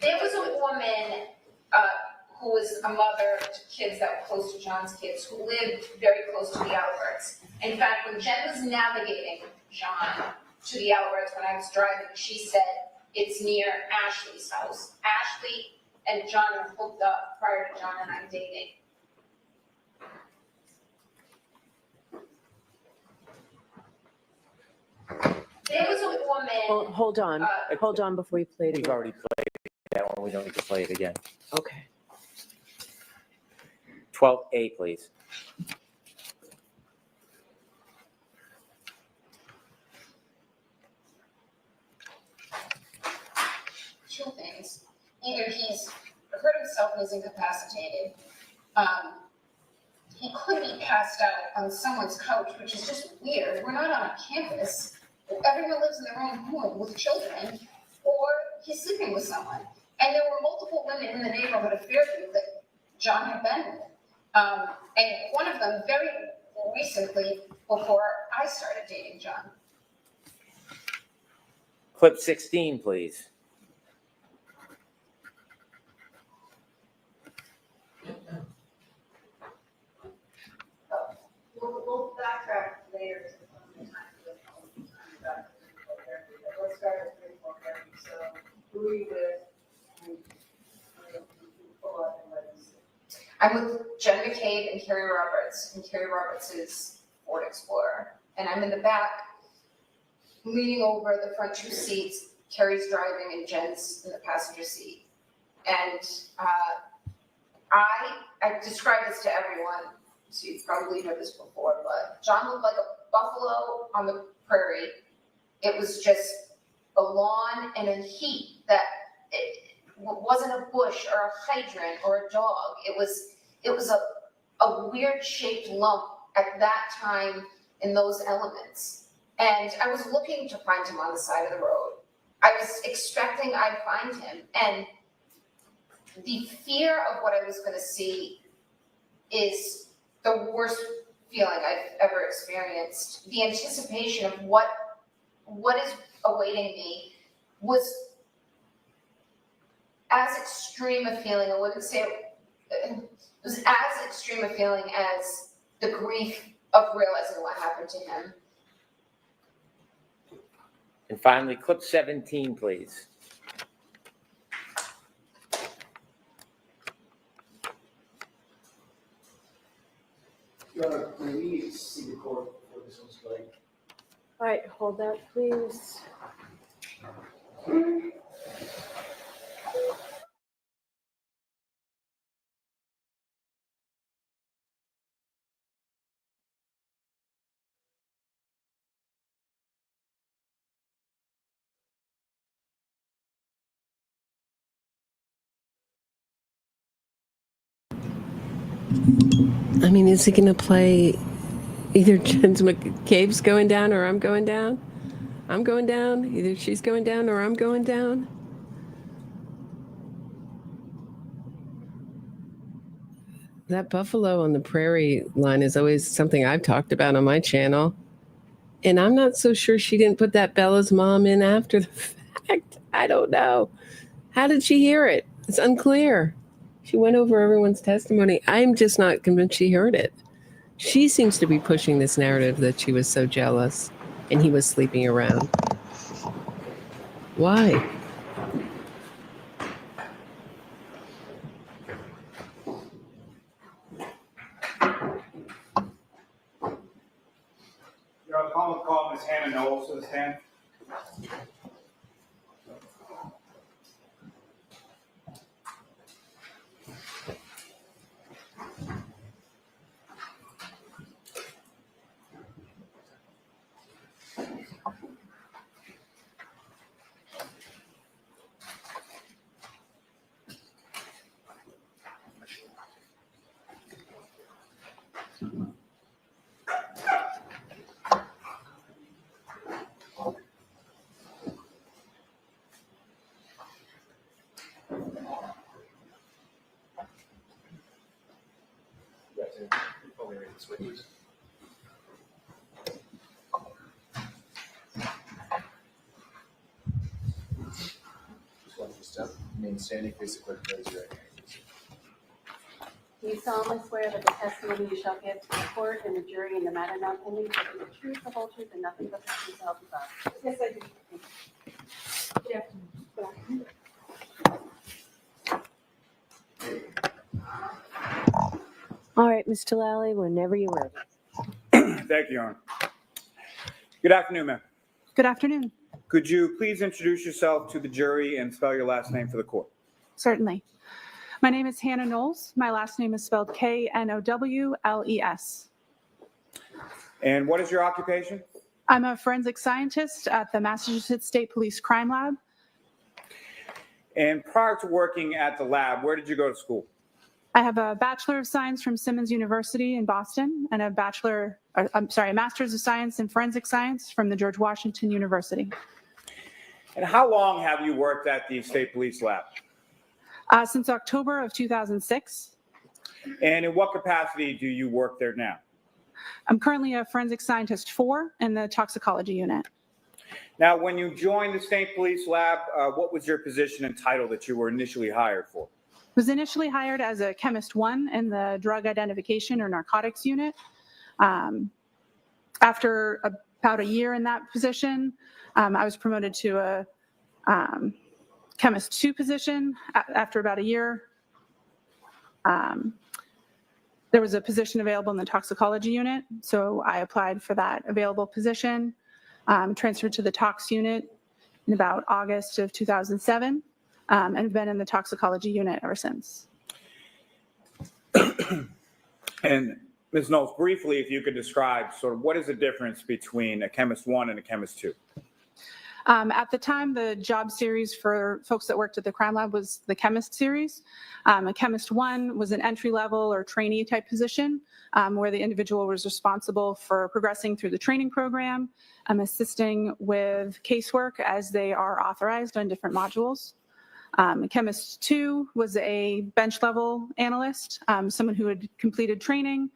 There was a woman who was a mother to kids that were close to John's kids, who lived very close to the Alberts. In fact, when Jen was navigating John to the Alberts when I was driving, she said it's near Ashley's house. Ashley and John were hooked up prior to John and I dating. There was a woman. Hold on before you play it We've again. already played that one. We don't need to play it again. Okay. 12A, please. Two things. Either he's hurt himself and is incapacitated. He could be passed out on someone's couch, which is just weird. We're not on a campus. Everyone lives in their own home with children, or he's sleeping with someone. And there were multiple women in the neighborhood of Fairview that John had been with. And one of them very recently, before I started dating John. Clip 16, please. We'll backtrack later to the time for the let's start at 3:30. So who are you with? And pull up and let us see. I'm with Jen McCabe and Carrie Roberts, and Carrie Roberts is Ford Explorer. And I'm in the back, leaning over the front two seats. Carrie's driving and Jen's in the passenger seat. And I described this to everyone, so you've probably heard this before, but John looked like a buffalo on the prairie. It was just a lawn and a heat that it wasn't a bush or a hydrant or a dog. It was a weird shaped lump at that time in those elements. And I was looking to find him on the side of the road. I was expecting I'd find him. And the fear of what I was going to see is the worst feeling I've ever experienced. The anticipation of what is awaiting me was as extreme a feeling. I wouldn't say it was as extreme a feeling as the grief of realizing what happened to him. And finally, clip 17, please. We need to see the court before this one's played. All right, hold that, please. I mean, is he going to play either Jen McCabe's going down or I'm going down? I'm going down. Either she's going down or I'm going down. That buffalo on the prairie line is always something I've talked about on my channel. And I'm not so sure she didn't put that Bella's mom in after the fact. I don't know. How did she hear it? It's unclear. She went over everyone's testimony. I'm just not convinced she heard it. She seems to be pushing this narrative that she was so jealous and he was sleeping around. Why? Your Commonwealth call Ms. Hannah Knowles to the stand. Switches. Just one step. remain standing, face the clerk, raise your right hand. Do you solemnly swear that the testimony you shall give to the court and the jury in the matter now pending shall be the truth, the whole truth, and nothing but the truth, so help you God? Yes, I do. Good afternoon. Good afternoon. All right, Mr. Lally, whenever you're ready. Thank you, Your Honor. Good afternoon, ma'am. Good afternoon. Could you please introduce yourself to the jury and spell your last name for the court? Certainly. My name is Hannah Knowles. My last name is spelled Knowles. And what is your occupation? I'm a forensic scientist at the Massachusetts State Police Crime Lab. And prior to working at the lab, where did you go to school? I have a Bachelor of Science from Simmons University in Boston and a Master's of Science in Forensic Science from the George Washington University. And how long have you worked at the State Police Lab? Since October of 2006. And in what capacity do you work there now? I'm currently a Forensic Scientist 4 in the Toxicology unit. Now, when you joined the State Police Lab, what was your position and title that you were initially hired for? Was initially hired as a Chemist 1 in the Drug Identification or Narcotics unit. After about a year in that position, I was promoted to a Chemist 2 position. After about a year, there was a position available in the Toxicology unit, so I applied for that available position, transferred to the Tox unit in about August of 2007, and have been in the Toxicology unit ever since. And Ms. Knowles, briefly, if you could describe sort of what is the difference between a Chemist 1 and a Chemist 2? At the time, the job series for folks that worked at the crime lab was the Chemist series. A Chemist 1 was an entry-level or trainee type position where the individual was responsible for progressing through the training program, assisting with casework as they are authorized on different modules. Chemist 2 was a bench-level analyst, someone who had completed training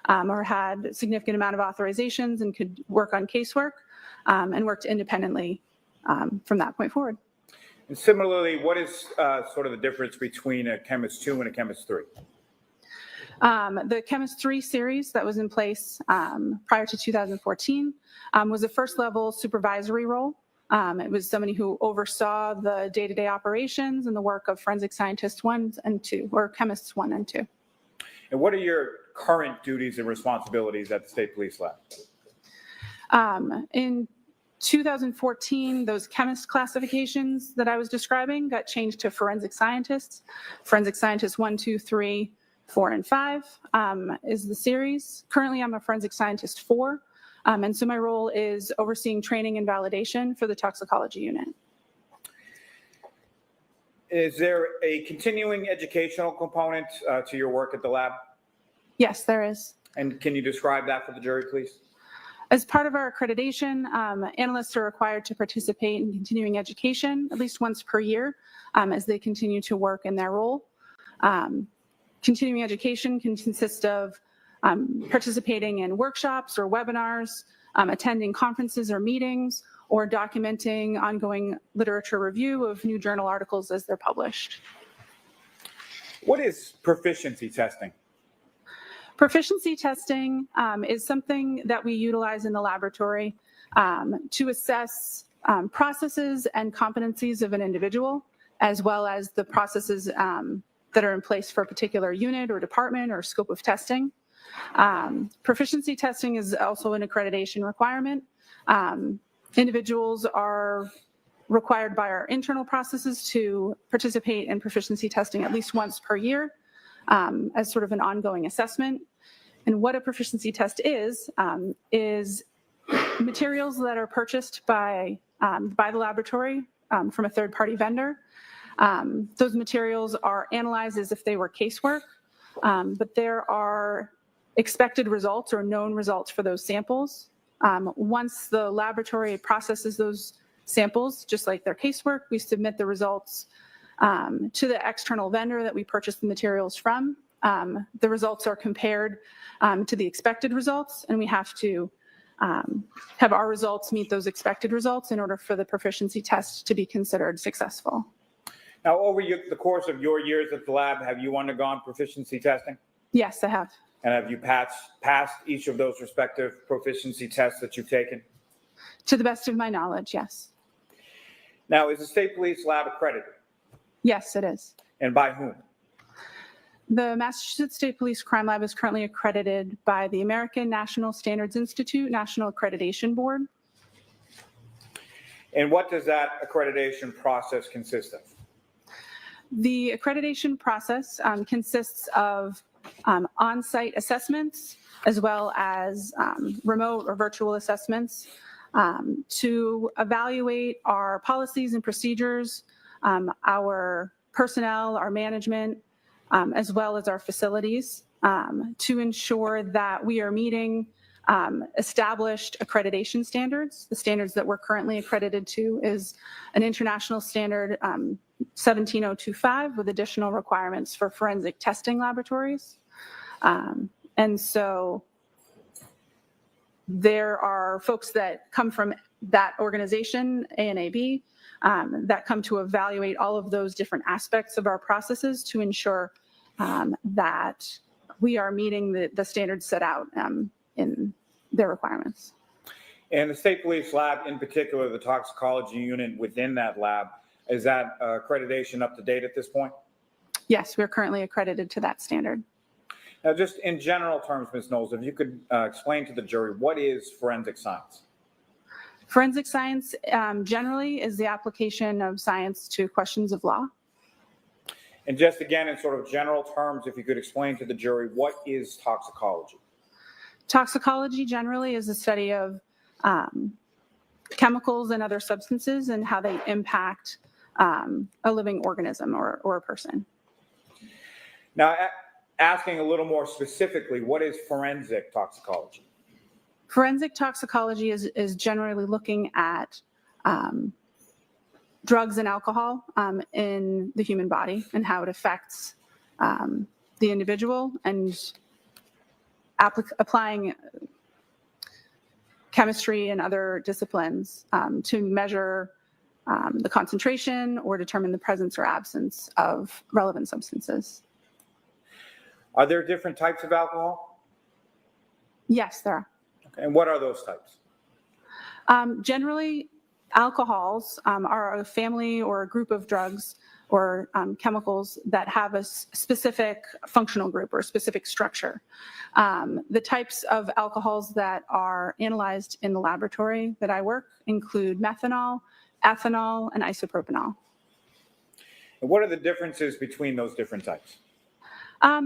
or had a significant amount of authorizations and could work on casework and worked independently from that point forward. And similarly, what is sort of the difference between a Chemist 2 and a Chemist 3? The Chemist 3 series that was in place prior to 2014 was a first-level supervisory role. It was somebody who oversaw the day-to-day operations and the work of forensic scientists 1 and 2, or chemists 1 and 2. And what are your current duties and responsibilities at the State Police Lab? In 2014, those chemist classifications that I was describing got changed to forensic scientists. Forensic scientists 1, 2, 3, 4, and 5 is the series. Currently, I'm a forensic scientist 4. And so my role is overseeing training and validation for the toxicology unit. Is there a continuing educational component to your work at the lab? Yes, there is. And can you describe that for the jury, please? As part of our accreditation, analysts are required to participate in continuing education at least once per year as they continue to work in their role. Continuing education can consist of participating in workshops or webinars, attending conferences or meetings, or documenting ongoing literature review of new journal articles as they're published. What is proficiency testing? Proficiency testing is something that we utilize in the laboratory to assess processes and competencies of an individual, as well as the processes that are in place for a particular unit or department or scope of testing. Proficiency testing is also an accreditation requirement. Individuals are required by our internal processes to participate in proficiency testing at least once per year as sort of an ongoing assessment. And what a proficiency test is materials that are purchased by the laboratory from a third-party vendor. Those materials are analyzed as if they were casework, but there are expected results or known results for those samples. Once the laboratory processes those samples, just like their casework, we submit the results to the external vendor that we purchased the materials from. The results are compared to the expected results, and we have to have our results meet those expected results in order for the proficiency test to be considered successful. Now, over the course of your years at the lab, have you undergone proficiency testing? Yes, I have. And have you passed each of those respective proficiency tests that you've taken? To the best of my knowledge, yes. Now, is the State Police Lab accredited? Yes, it is. And by whom? The Massachusetts State Police Crime Lab is currently accredited by the American National Standards Institute National Accreditation Board. And what does that accreditation process consist of? The accreditation process consists of on-site assessments as well as remote or virtual assessments to evaluate our policies and procedures, our personnel, our management, as well as our facilities to ensure that we are meeting established accreditation standards. The standards that we're currently accredited to is an international standard 17025 with additional requirements for forensic testing laboratories. And so there are folks that come from that organization, ANAB, that come to evaluate all of those different aspects of our processes to ensure that we are meeting the standards set out in their requirements. And the State Police Lab, in particular, the toxicology unit within that lab, is that accreditation up to date at this point? Yes, we're currently accredited to that standard. Now, just in general terms, Ms. Knowles, if you could explain to the jury, what is forensic science? Forensic science generally is the application of science to questions of law. And just again, in sort of general terms, if you could explain to the jury, what is toxicology? Toxicology generally is the study of chemicals and other substances and how they impact a living organism or a person. Now, asking a little more specifically, what is forensic toxicology? Forensic toxicology is generally looking at drugs and alcohol in the human body and how it affects the individual and applying chemistry and other disciplines to measure the concentration or determine the presence or absence of relevant substances. Are there different types of alcohol? Yes, there are. Okay. And what are those types? Generally, alcohols are a family or a group of drugs or chemicals that have a specific functional group or a specific structure. The types of alcohols that are analyzed in the laboratory that I work include methanol, ethanol, and isopropanol. And what are the differences between those different types?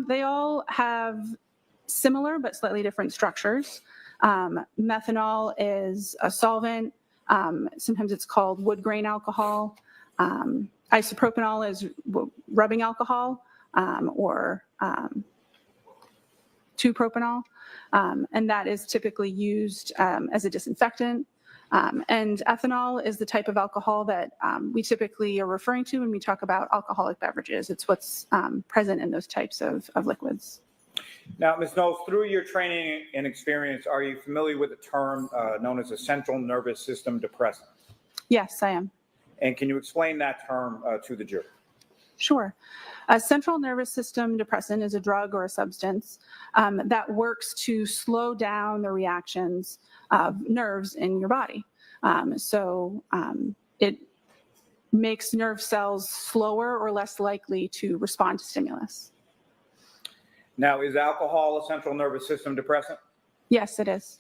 They all have similar but slightly different structures. Methanol is a solvent. Sometimes it's called wood grain alcohol. Isopropanol is rubbing alcohol or 2-propanol, and that is typically used as a disinfectant. And ethanol is the type of alcohol that we typically are referring to when we talk about alcoholic beverages. It's what's present in those types of liquids. Now, Ms. Knowles, through your training and experience, are you familiar with a term known as a central nervous system depressant? Yes, I am. And can you explain that term to the jury? Sure. A central nervous system depressant is a drug or a substance that works to slow down the reactions of nerves in your body. It makes nerve cells slower or less likely to respond to stimulus. Now, is alcohol a central nervous system depressant? Yes, it is.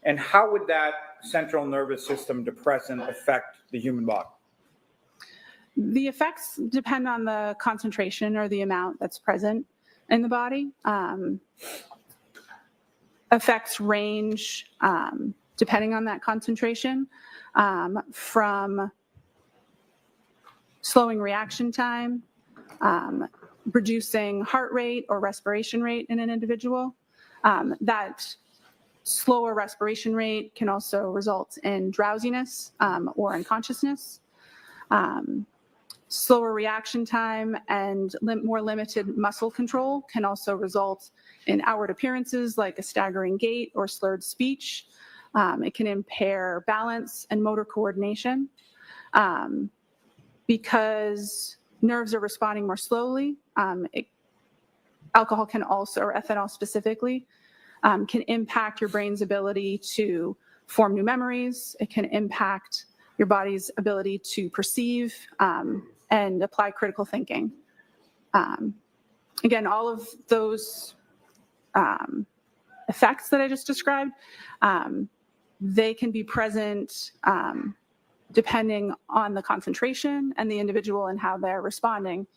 And how would that central nervous system depressant affect the human body? The effects depend on the concentration or the amount that's present in the body. Effects range, depending on that concentration, from slowing reaction time, reducing heart rate or respiration rate in an individual. That slower respiration rate can also result in drowsiness or unconsciousness. Slower reaction time and more limited muscle control can also result in outward appearances like a staggering gait or slurred speech. It can impair balance and motor coordination. Because nerves are responding more slowly. Alcohol can also, or ethanol specifically, can impact your brain's ability to form new memories. It can impact your body's ability to perceive and apply critical thinking. Again, all of those effects that I just described, they can be present depending on the concentration and the individual and how they're responding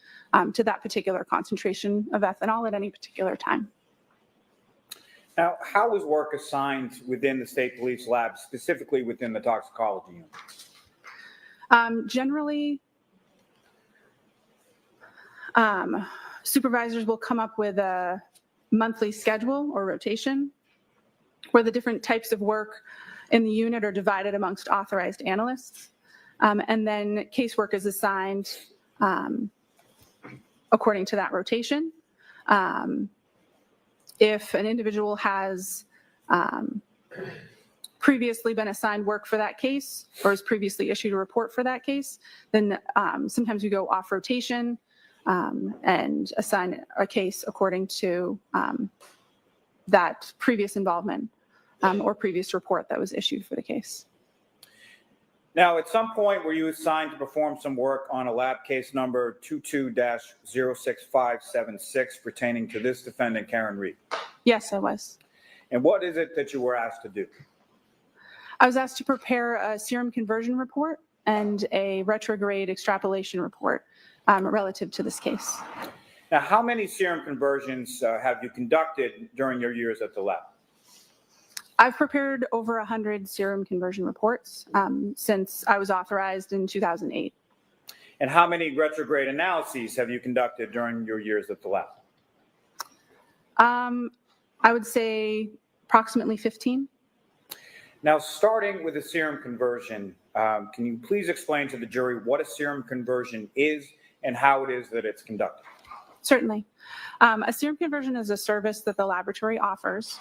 to that particular concentration of ethanol at any particular time. Now, how was work assigned within the state police lab, specifically within the toxicology unit? Generally, supervisors will come up with a monthly schedule or rotation where the different types of work in the unit are divided amongst authorized analysts. And then casework is assigned according to that rotation. If an individual has previously been assigned work for that case or has previously issued a report for that case, then sometimes we go off rotation and assign a case according to that previous involvement or previous report that was issued for the case. Now, at some point, were you assigned to perform some work on a lab case number 22-06576 pertaining to this defendant, Karen Reed? Yes, I was. And what is it that you were asked to do? I was asked to prepare a serum conversion report and a retrograde extrapolation report relative to this case. Now, how many serum conversions have you conducted during your years at the lab? I've prepared over 100 serum conversion reports since I was authorized in 2008. And how many retrograde analyses have you conducted during your years at the lab? I would say approximately 15. Now, starting with a serum conversion, can you please explain to the jury what a serum conversion is and how it is that it's conducted? Certainly. A serum conversion is a service that the laboratory offers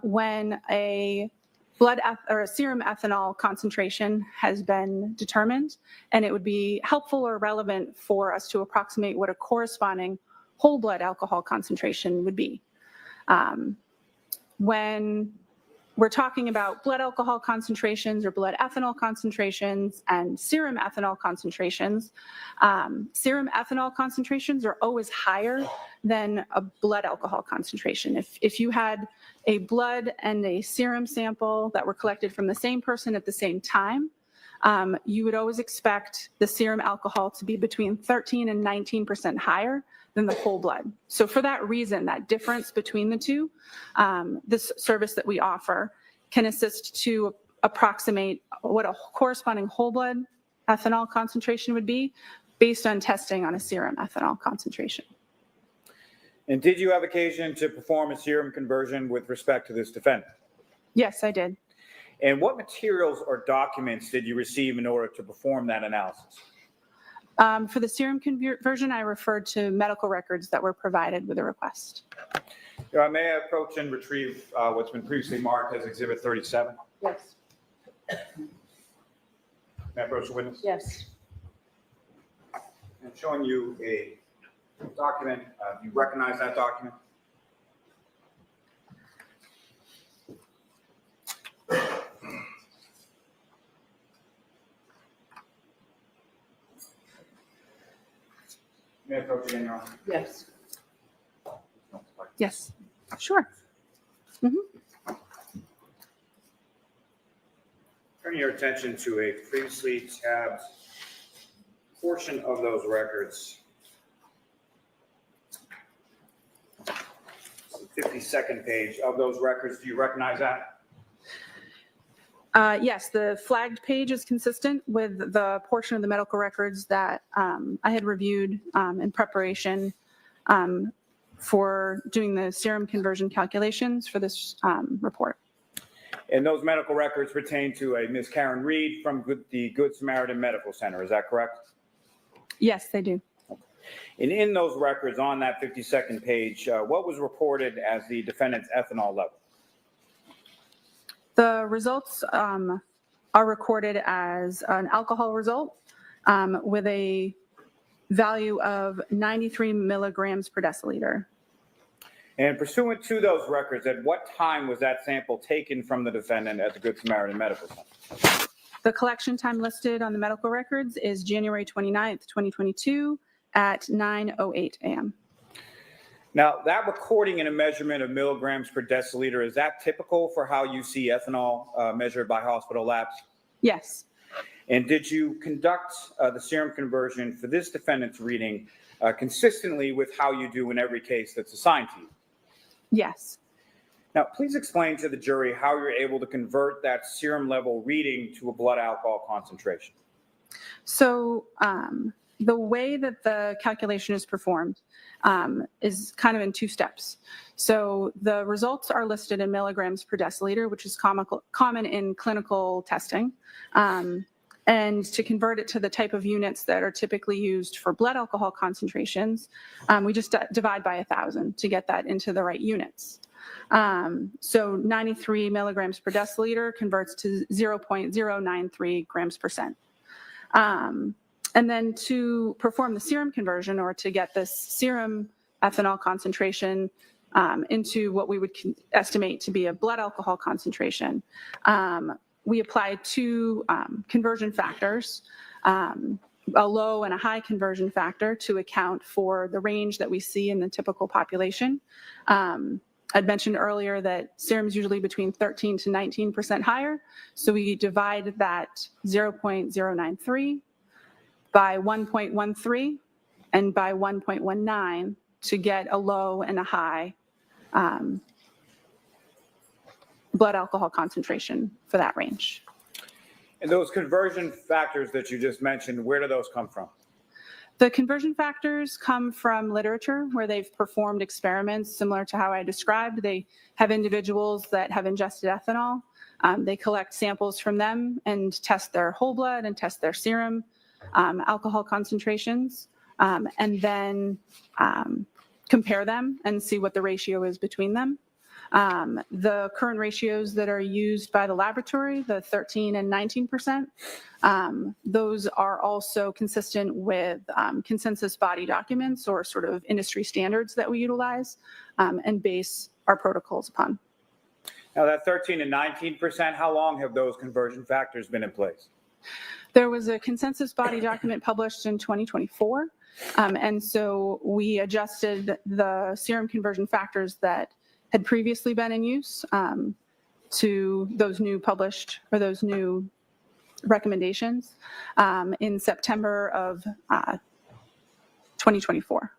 when a or a serum ethanol concentration has been determined, and it would be helpful or relevant for us to approximate what a corresponding whole blood alcohol concentration would be. When we're talking about blood alcohol concentrations or blood ethanol concentrations and serum ethanol concentrations, serum ethanol concentrations are always higher than a blood alcohol concentration. If you had a blood and a serum sample that were collected from the same person at the same time, you would always expect the serum alcohol to be between 13 and 19% higher than the whole blood. So for that reason, that difference between the two, this service that we offer can assist to approximate what a corresponding whole blood ethanol concentration would be based on testing on a serum ethanol concentration. And did you have occasion to perform a serum conversion with respect to this defendant? Yes, I did. And what materials or documents did you receive in order to perform that analysis? For the serum conversion, I referred to medical records that were provided with a request. May I approach and retrieve what's been previously marked as Exhibit 37? Yes. May I approach the witness? Yes. I'm showing you a document. Do you recognize that document? May I approach again, Your Honor? Yes. Yes, sure. Turn your attention to a previously tabbed portion of those records. The 52nd page of those records. Do you recognize that? Yes, the flagged page is consistent with the portion of the medical records that I had reviewed in preparation for doing the serum conversion calculations for this report. And those medical records pertain to a Miss Karen Reed from the Good Samaritan Medical Center. Is that correct? Yes, they do. And in those records on that 52nd page, what was reported as the defendant's ethanol level? The results are recorded as an alcohol result with a value of 93 milligrams per deciliter. And pursuant to those records, at what time was that sample taken from the defendant at the Good Samaritan Medical Center? The collection time listed on the medical records is January 29th, 2022 at 9:08 a.m. Now, that recording and a measurement of milligrams per deciliter, is that typical for how you see ethanol measured by hospital labs? Yes. And did you conduct the serum conversion for this defendant's reading consistently with how you do in every case that's assigned to you? Yes. Now, please explain to the jury how you're able to convert that serum level reading to a blood alcohol concentration. So the way that the calculation is performed is kind of in two steps. So the results are listed in milligrams per deciliter, which is common in clinical testing. And to convert it to the type of units that are typically used for blood alcohol concentrations, we just divide by 1,000 to get that into the right units. So 93 milligrams per deciliter converts to 0.093 grams per cent. And then to perform the serum conversion, or to get this serum ethanol concentration into what we would estimate to be a blood alcohol concentration, we apply two conversion factors, a low and a high conversion factor, to account for the range that we see in the typical population. I'd mentioned earlier that serum is usually between 13 to 19% higher, so we divide that 0.093 by 1.13 and by 1.19 to get a low and a high blood alcohol concentration for that range. And those conversion factors that you just mentioned, where do those come from? The conversion factors come from literature where they've performed experiments similar to how I described. They have individuals that have ingested ethanol. They collect samples from them and test their whole blood and test their serum alcohol concentrations, and then compare them and see what the ratio is between them. The current ratios that are used by the laboratory, the 13 and 19%, those are also consistent with consensus body documents, or sort of industry standards that we utilize and base our protocols upon. Now, that 13 and 19%, how long have those conversion factors been in place? There was a consensus body document published in 2024, and so we adjusted the serum conversion factors that had previously been in use to those new published, or those new recommendations in September of 2024.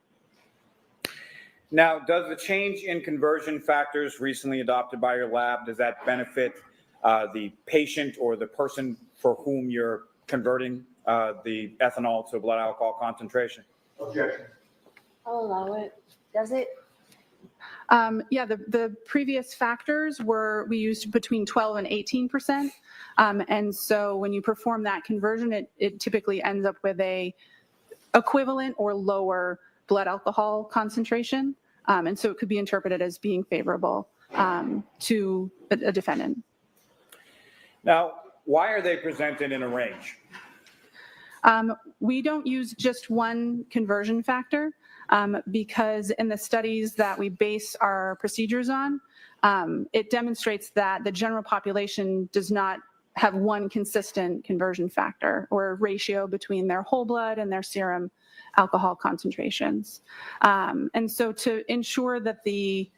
Now, does the change in conversion factors recently adopted by your lab, does that benefit the patient or the person for whom you're converting the ethanol to a blood alcohol concentration? Objection. I'll allow it. Does it? Yeah, the previous factors we used between 12 and 18%. And so when you perform that conversion, it typically ends up with a equivalent or lower blood alcohol concentration. And so it could be interpreted as being favorable to a defendant. Now, why are they presented in a range? We don't use just one conversion factor. Because in the studies that we base our procedures on, it demonstrates that the general population does not have one consistent conversion factor or ratio between their whole blood and their serum alcohol concentrations. And so to ensure that the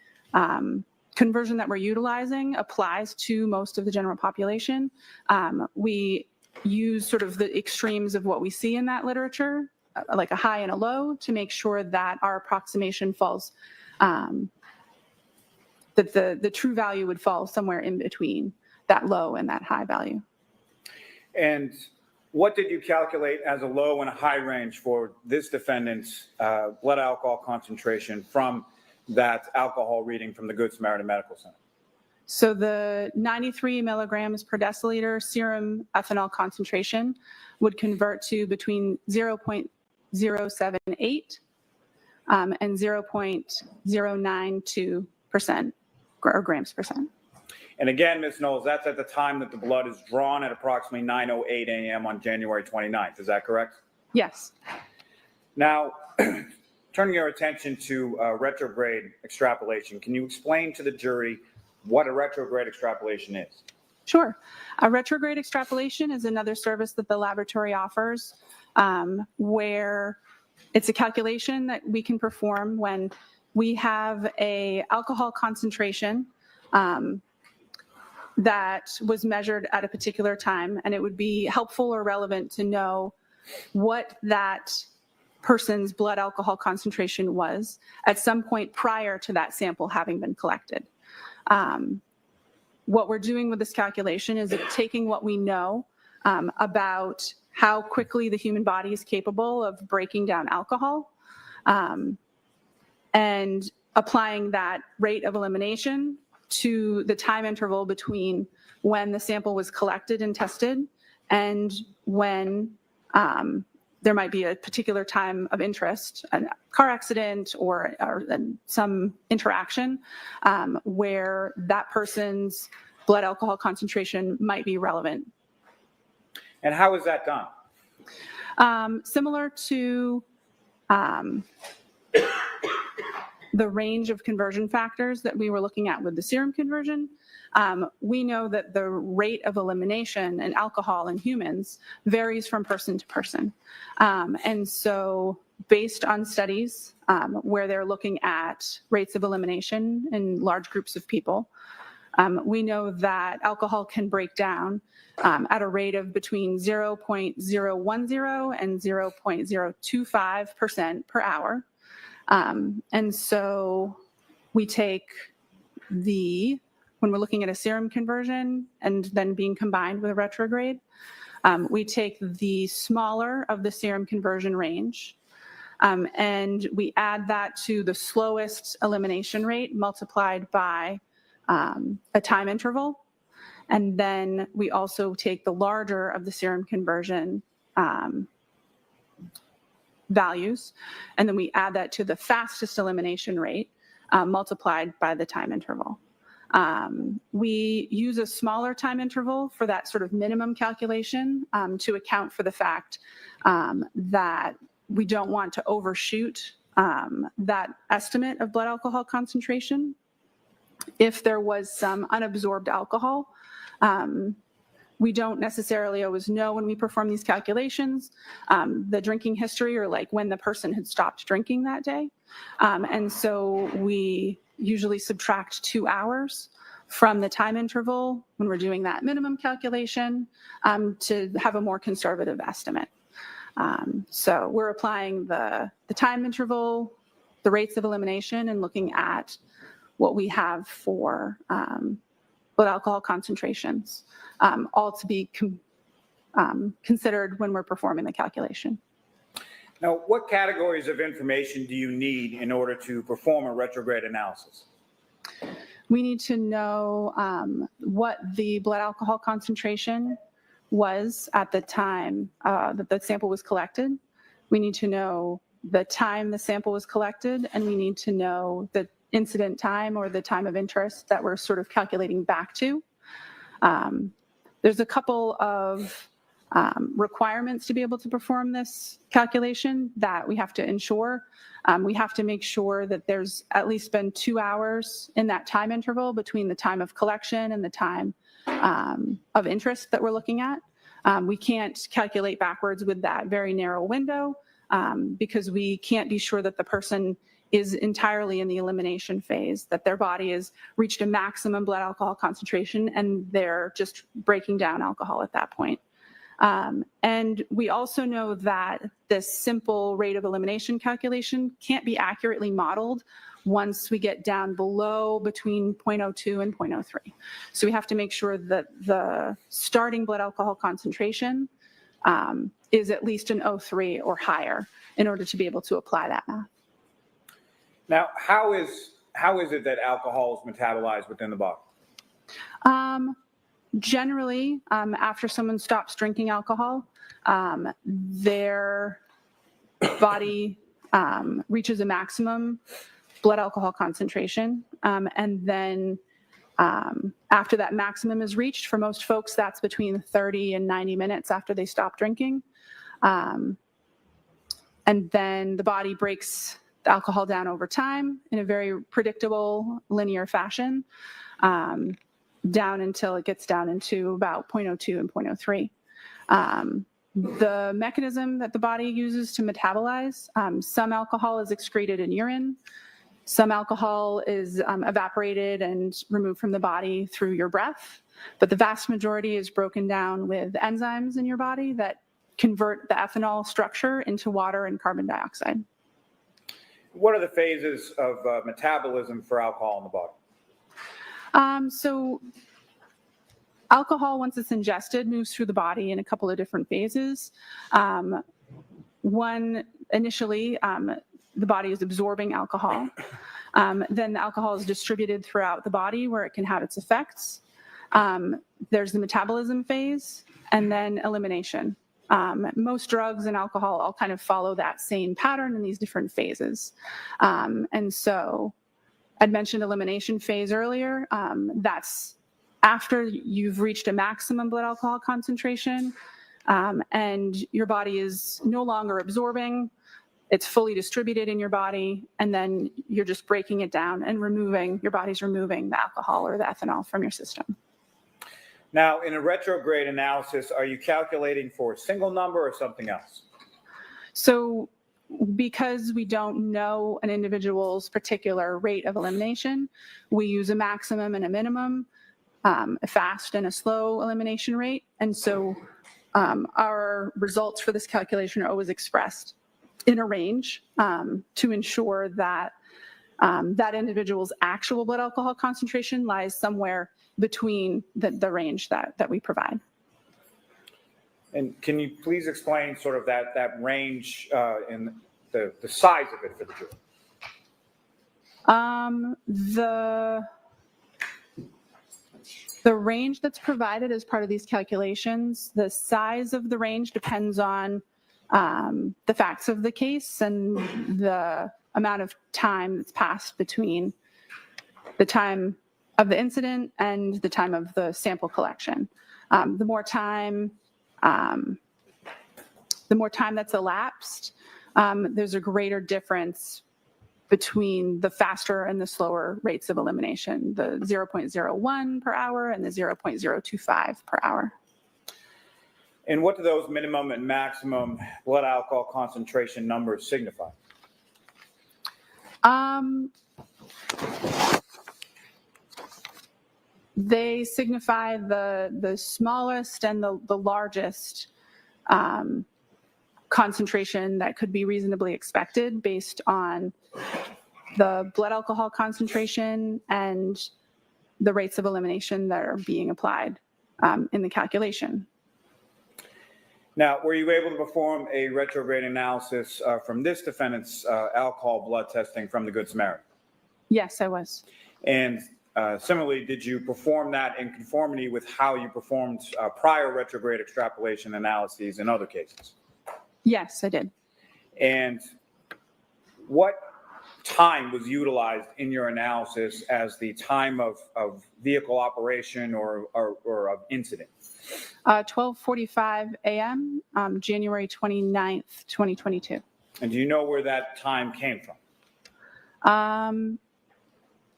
conversion that we're utilizing applies to most of the general population, we use sort of the extremes of what we see in that literature, like a high and a low, to make sure that our approximation falls, that the true value would fall somewhere in between that low and that high value. And what did you calculate as a low and a high range for this defendant's blood alcohol concentration from that alcohol reading from the Good Samaritan Medical Center? So the 93 milligrams per deciliter serum ethanol concentration would convert to between 0.078 and 0.092% or grams per cent. And again, Ms. Knowles, that's at the time that the blood is drawn at approximately 9:08 a.m. on January 29th. Is that correct? Yes. Now, turning your attention to retrograde extrapolation, can you explain to the jury what a retrograde extrapolation is? Sure. A retrograde extrapolation is another service that the laboratory offers, where it's a calculation that we can perform when we have a alcohol concentration that was measured at a particular time, and it would be helpful or relevant to know what that person's blood alcohol concentration was at some point prior to that sample having been collected. What we're doing with this calculation is taking what we know about how quickly the human body is capable of breaking down alcohol and applying that rate of elimination to the time interval between when the sample was collected and tested and when there might be a particular time of interest, a car accident or some interaction where that person's blood alcohol concentration might be relevant. And how is that done? Similar to the range of conversion factors that we were looking at with the serum conversion, we know that the rate of elimination in alcohol in humans varies from person to person. And so based on studies where they're looking at rates of elimination in large groups of people, we know that alcohol can break down at a rate of between 0.010 and 0.025% per hour. And so we take when we're looking at a serum conversion and then being combined with a retrograde, we take the smaller of the serum conversion range and we add that to the slowest elimination rate multiplied by a time interval. And then we also take the larger of the serum conversion values, and then we add that to the fastest elimination rate multiplied by the time interval. We use a smaller time interval for that sort of minimum calculation to account for the fact that we don't want to overshoot that estimate of blood alcohol concentration. If there was some unabsorbed alcohol, we don't necessarily always know when we perform these calculations, the drinking history or like when the person had stopped drinking that day. And so we usually subtract 2 hours from the time interval when we're doing that minimum calculation to have a more conservative estimate. So we're applying the time interval, the rates of elimination, and looking at what we have for blood alcohol concentrations, all to be considered when we're performing the calculation. Now, what categories of information do you need in order to perform a retrograde analysis? We need to know what the blood alcohol concentration was at the time that the sample was collected. We need to know the time the sample was collected, and we need to know the incident time or the time of interest that we're sort of calculating back to. There's a couple of requirements to be able to perform this calculation that we have to ensure. We have to make sure that there's at least been 2 hours in that time interval between the time of collection and the time of interest that we're looking at. We can't calculate backwards with that very narrow window because we can't be sure that the person is entirely in the elimination phase, that their body has reached a maximum blood alcohol concentration and they're just breaking down alcohol at that point. And we also know that this simple rate of elimination calculation can't be accurately modeled once we get down below between 0.02 and 0.03. So we have to make sure that the starting blood alcohol concentration is at least an 0.03 or higher in order to be able to apply that math. Now, how is it that alcohol is metabolized within the body? Generally, after someone stops drinking alcohol, their body reaches a maximum blood alcohol concentration. And then after that maximum is reached, for most folks, that's between 30 and 90 minutes after they stop drinking. And then the body breaks the alcohol down over time in a very predictable linear fashion, down until it gets down into about 0.02 and 0.03. The mechanism that the body uses to metabolize, some alcohol is excreted in urine, some alcohol is evaporated and removed from the body through your breath, but the vast majority is broken down with enzymes in your body that convert the ethanol structure into water and carbon dioxide. What are the phases of metabolism for alcohol in the body? So alcohol, once it's ingested, moves through the body in a couple of different phases. One, initially, the body is absorbing alcohol. Then the alcohol is distributed throughout the body where it can have its effects. There's the metabolism phase, and then elimination. Most drugs and alcohol all kind of follow that same pattern in these different phases. And so I'd mentioned elimination phase earlier. That's after you've reached a maximum blood alcohol concentration, and your body is no longer absorbing. It's fully distributed in your body, and then you're just breaking it down and your body's removing the alcohol or the ethanol from your system. Now, in a retrograde analysis, are you calculating for a single number or something else? So because we don't know an individual's particular rate of elimination, we use a maximum and a minimum, a fast and a slow elimination rate. And so our results for this calculation are always expressed in a range to ensure that that individual's actual blood alcohol concentration lies somewhere between the range that we provide. And can you please explain sort of that range and the size of it for the jury? The range that's provided as part of these calculations, the size of the range depends on the facts of the case and the amount of time that's passed between the time of the incident and the time of the sample collection. The more time that's elapsed, there's a greater difference between the faster and the slower rates of elimination, the 0.01 per hour and the 0.025 per hour. And what do those minimum and maximum blood alcohol concentration numbers signify? They signify the smallest and the largest concentration that could be reasonably expected based on the blood alcohol concentration and the rates of elimination that are being applied in the calculation. Now, were you able to perform a retrograde analysis from this defendant's alcohol blood testing from the Good Samaritan? Yes, I was. And similarly, did you perform that in conformity with how you performed prior retrograde extrapolation analyses in other cases? Yes, I did. And what time was utilized in your analysis as the time of vehicle operation or of incident? 12:45 a.m., January 29th, 2022. And do you know where that time came from?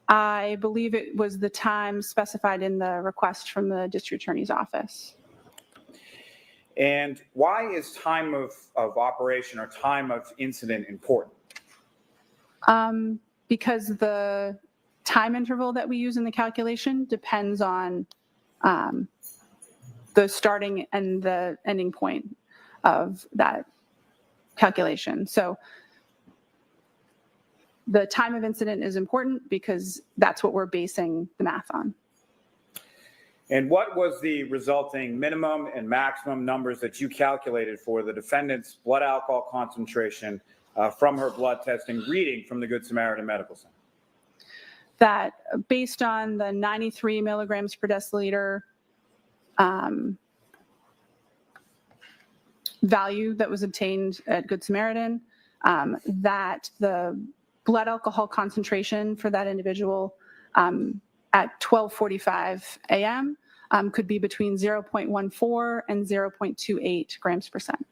I believe it was the time specified in the request from the district attorney's office. And why is time of operation or time of incident important? Because the time interval that we use in the calculation depends on the starting and the ending point of that calculation. So the time of incident is important because that's what we're basing the math on. And what was the resulting minimum and maximum numbers that you calculated for the defendant's blood alcohol concentration from her blood testing reading from the Good Samaritan Medical Center? That based on the 93 milligrams per deciliter value that was obtained at Good Samaritan, that the blood alcohol concentration for that individual at 12:45 a.m. Could be between 0.14 and 0.28 grams per cent.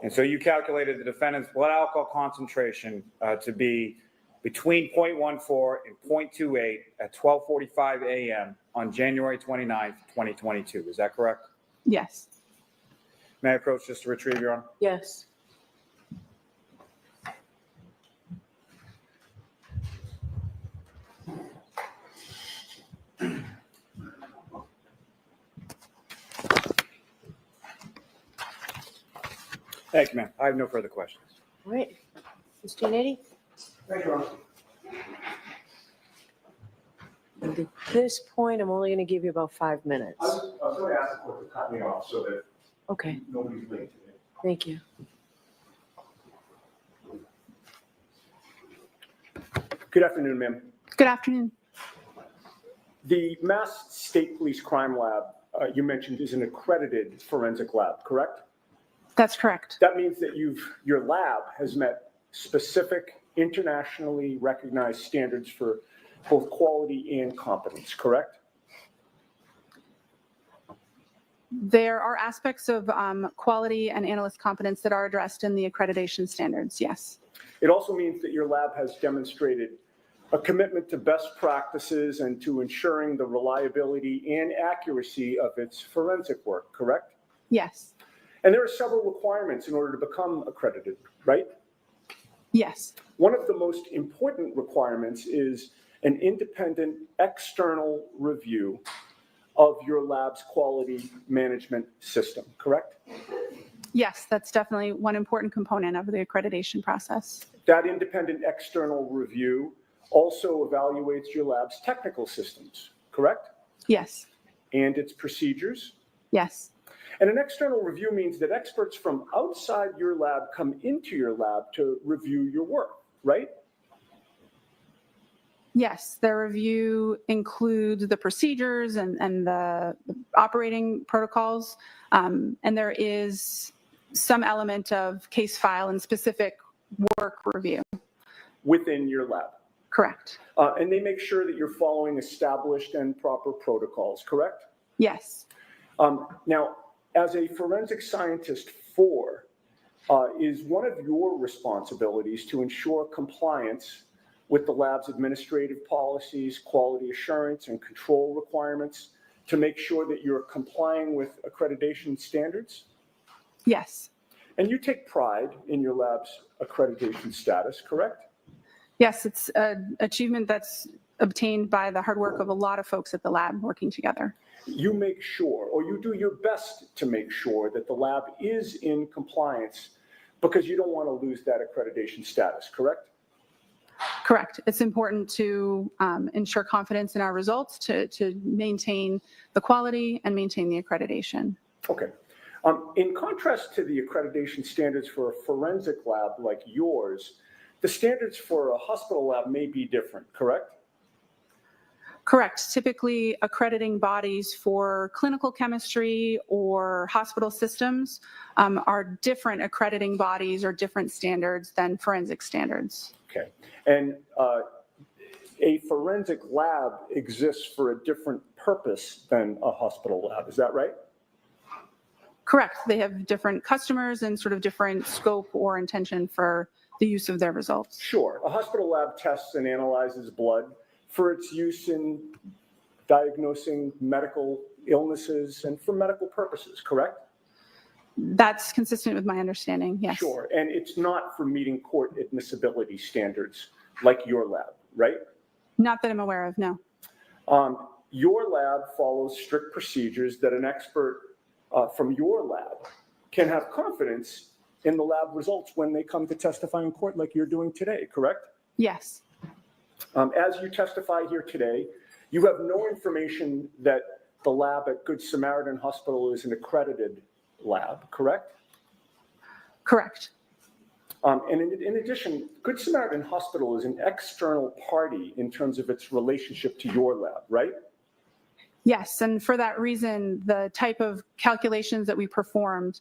And so you calculated the defendant's blood alcohol concentration to be between 0.14 and 0.28 at 12:45 a.m. on January 29th, 2022. Is that correct? Yes. May I approach just to retrieve, Your Honor? Yes. Thank you, ma'am. I have no further questions. All right. Mr. Yannetti? Thank you, Your Honor. And at this point, I'm only going to give you about 5 minutes. I was going to ask the court to cut me off so that Okay. nobody's late today. Thank you. Good afternoon, ma'am. Good afternoon. The Mass State Police Crime Lab you mentioned is an accredited forensic lab, correct? That's correct. That means that your lab has met specific internationally recognized standards for both quality and competence, correct? There are aspects of quality and analyst competence that are addressed in the accreditation standards, yes. It also means that your lab has demonstrated a commitment to best practices and to ensuring the reliability and accuracy of its forensic work, correct? Yes. And there are several requirements in order to become accredited, right? Yes. One of the most important requirements is an independent external review of your lab's quality management system, correct? Yes, that's definitely one important component of the accreditation process. That independent external review also evaluates your lab's technical systems, correct? Yes. And its procedures? Yes. And an external review means that experts from outside your lab come into your lab to review your work, right? Yes, the review includes the procedures and the operating protocols, and there is some element of case file and specific work review. Within your lab? Correct. And they make sure that you're following established and proper protocols, correct? Yes. Now, as a forensic scientist 4, is one of your responsibilities to ensure compliance with the lab's administrative policies, quality assurance, and control requirements to make sure that you're complying with accreditation standards? Yes. And you take pride in your lab's accreditation status, correct? Yes, it's an achievement that's obtained by the hard work of a lot of folks at the lab working together. You make sure, or you do your best to make sure that the lab is in compliance because you don't want to lose that accreditation status, correct? Correct. It's important to ensure confidence in our results, to maintain the quality and maintain the accreditation. Okay. In contrast to the accreditation standards for a forensic lab like yours, the standards for a hospital lab may be different, correct? Correct. Typically, accrediting bodies for clinical chemistry or hospital systems are different accrediting bodies or different standards than forensic standards. Okay. And a forensic lab exists for a different purpose than a hospital lab. Is that right? Correct. They have different customers and sort of different scope or intention for the use of their results. Sure. A hospital lab tests and analyzes blood for its use in diagnosing medical illnesses and for medical purposes, correct? That's consistent with my understanding, yes. Sure. And it's not for meeting court admissibility standards like your lab, right? Not that I'm aware of, no. Your lab follows strict procedures that an expert from your lab can have confidence in the lab results when they come to testify in court like you're doing today, correct? Yes. As you testify here today, you have no information that the lab at Good Samaritan Hospital is an accredited lab, correct? Correct. And in addition, Good Samaritan Hospital is an external party in terms of its relationship to your lab, right? Yes, and for that reason, the type of calculations that we performed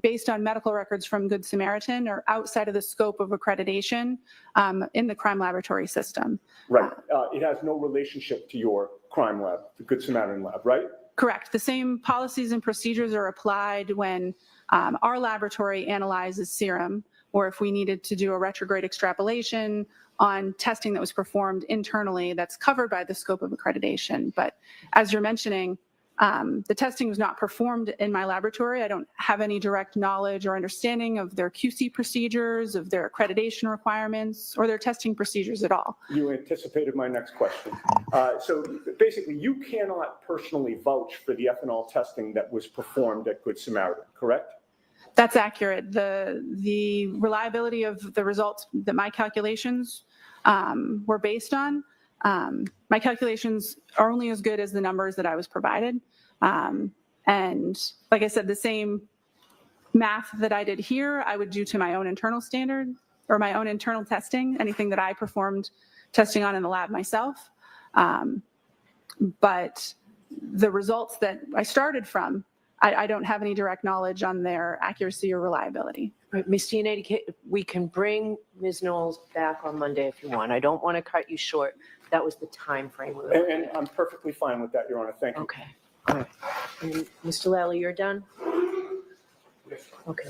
based on medical records from Good Samaritan are outside of the scope of accreditation in the crime laboratory system. Right. It has no relationship to your crime lab, the Good Samaritan lab, right? Correct. The same policies and procedures are applied when our laboratory analyzes serum, or if we needed to do a retrograde extrapolation on testing that was performed internally that's covered by the scope of accreditation. But as you're mentioning, the testing was not performed in my laboratory. I don't have any direct knowledge or understanding of their QC procedures, of their accreditation requirements, or their testing procedures at all. You anticipated my next question. So basically, you cannot personally vouch for the ethanol testing that was performed at Good Samaritan, correct? That's accurate. The reliability of the results that my calculations were based on, my calculations are only as good as the numbers that I was provided. And like I said, the same math that I did here, I would do to my own internal standard or my own internal testing, anything that I performed testing on in the lab myself. But the results that I started from, I don't have any direct knowledge on their accuracy or reliability. Right, Ms. Yannetti, we can bring Ms. Knowles back on Monday if you want. I don't want to cut you short. That was the time frame. And I'm perfectly fine with that, Your Honor. Thank you. Okay. All right. And Mr. Lally, you're done? Okay.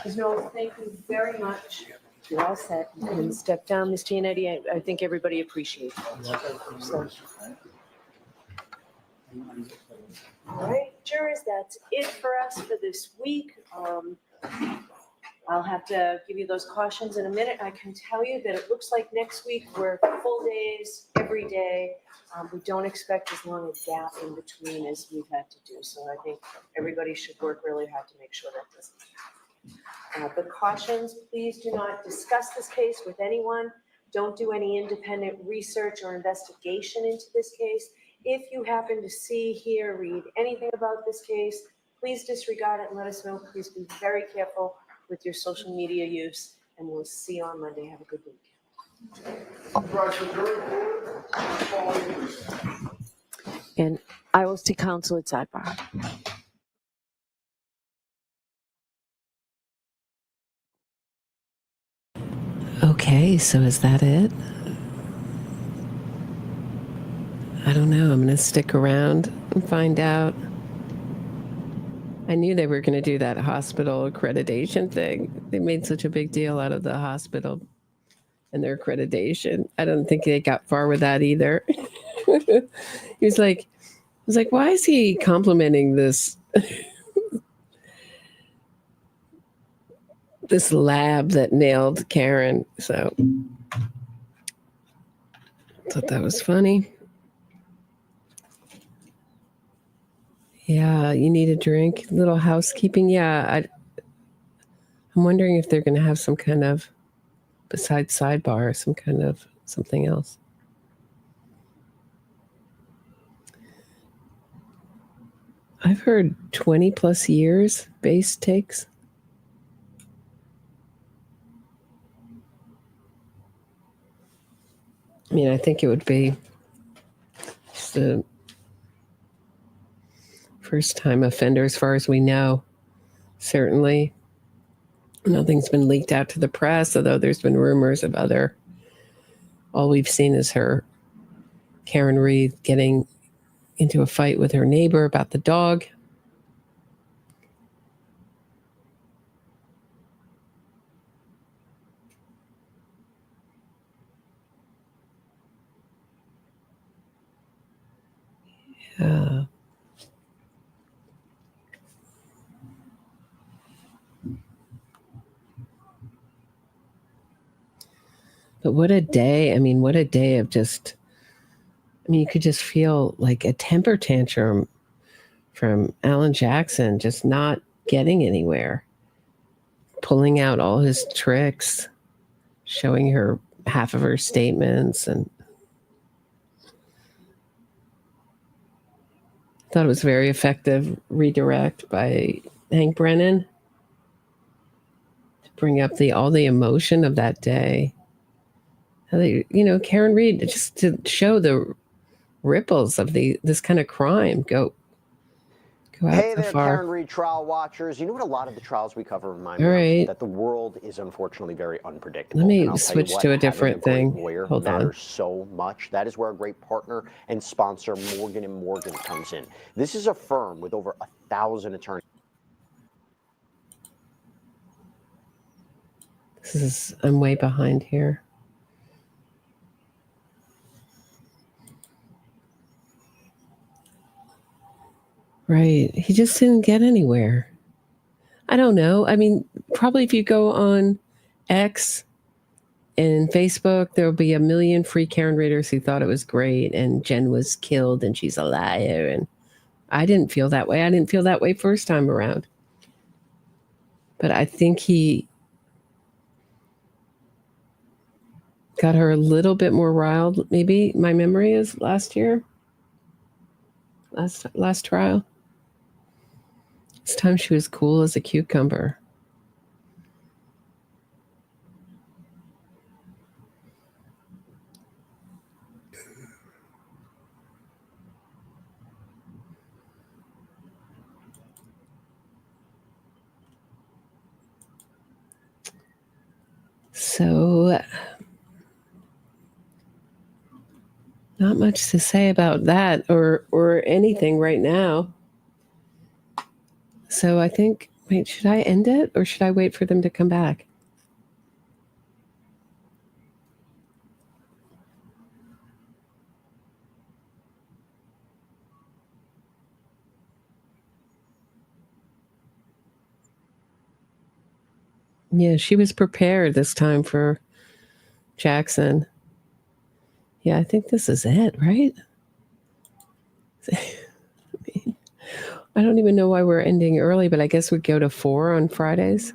Ms. Knowles, thank you very much. You're all set. You can step down. Mr. Yannetti, I think everybody appreciates that. So, all right, jurors, that's it for us for this week. I'll have to give you those cautions in a minute. I can tell you that it looks like next week we're full days every day. We don't expect as long a gap in between as we've had to do. So I think everybody should work really hard to make sure that doesn't happen. The cautions, please do not discuss this case with anyone. Don't do any independent research or investigation into this case. If you happen to see, hear, read anything about this case, please disregard it and let us know. Please be very careful with your social media use, and we'll see you on Monday. Have a good week. And I will see counsel at sidebar. Okay, so is that it? I don't know. I'm going to stick around and find out. I knew they were going to do that hospital accreditation thing. They made such a big deal out of the hospital and their accreditation. I don't think they got far with that either. He was like, why is he complimenting this this lab that nailed Karen? So I thought that was funny. Yeah, you need a drink, little housekeeping. Yeah, I'm wondering if they're going to have some kind of, besides sidebar, some kind of something else. I've heard 20 plus years base takes. I mean, I think it would be just a first-time offender as far as we know. Certainly, nothing's been leaked out to the press, although there's been rumors of other. All we've seen is Karen Reed, getting into a fight with her neighbor about the dog. Yeah. But what a day. I mean, what a day of just, I mean, you could just feel like a temper tantrum from Alan Jackson, just not getting anywhere, pulling out all his tricks, showing her half of her statements. And I thought it was very effective redirect by Hank Brennan to bring up all the emotion of that day. How they, Karen Reed, just to show the ripples of this kind of crime go Go out Hey so there, far. Karen Reed trial watchers. You know what a lot of the trials we cover remind me All of? right. That the world is unfortunately very unpredictable. Let me And I'll tell you switch what, to a having different great thing. lawyer Hold on. matters so much. That is where a great partner and sponsor, Morgan & Morgan, comes in. This is a firm with over 1,000 attorneys. I'm way behind here. Right. He just didn't get anywhere. I don't know. I mean, probably if you go on X and Facebook, there'll be a million free Karen Raiders who thought it was great and Jen was killed and she's a liar. And I didn't feel that way. I didn't feel that way first time around. But I think he got her a little bit more riled. Maybe my memory is last year. Last trial. This time she was cool as a cucumber. So, not much to say about that or anything right now. So I think, wait, should I end it or should I wait for them to come back? Yeah, she was prepared this time for Jackson. Yeah, I think this is it, right? I don't even know why we're ending early, but I guess we'd go to 4 on Fridays.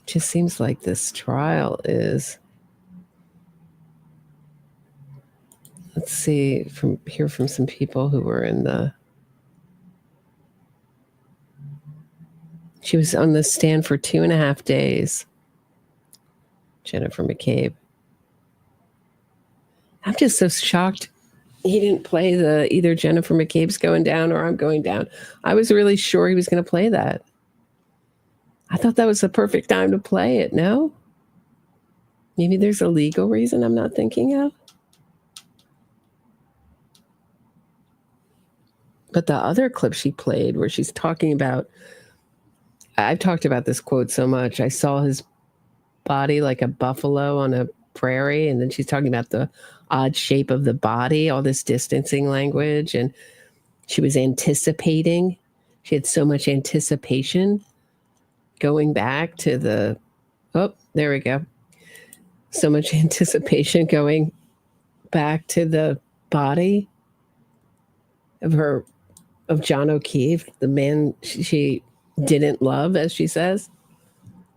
Just seems like this trial is. Let's see, hear from some people who were in the. She was on the stand for 2.5 days. Jennifer McCabe. I'm just so shocked he didn't play the either Jennifer McCabe's going down or I'm going down. I was really sure he was going to play that. I thought that was the perfect time to play it, no? Maybe there's a legal reason I'm not thinking of. But the other clip she played where she's talking about, I've talked about this quote so much. I saw his body like a buffalo on a prairie. And then she's talking about the odd shape of the body, all this distancing language. And she was anticipating. She had so much anticipation going back to the, oh, there we go. So much anticipation going back to the body of John O'Keefe, the man she didn't love, as she says.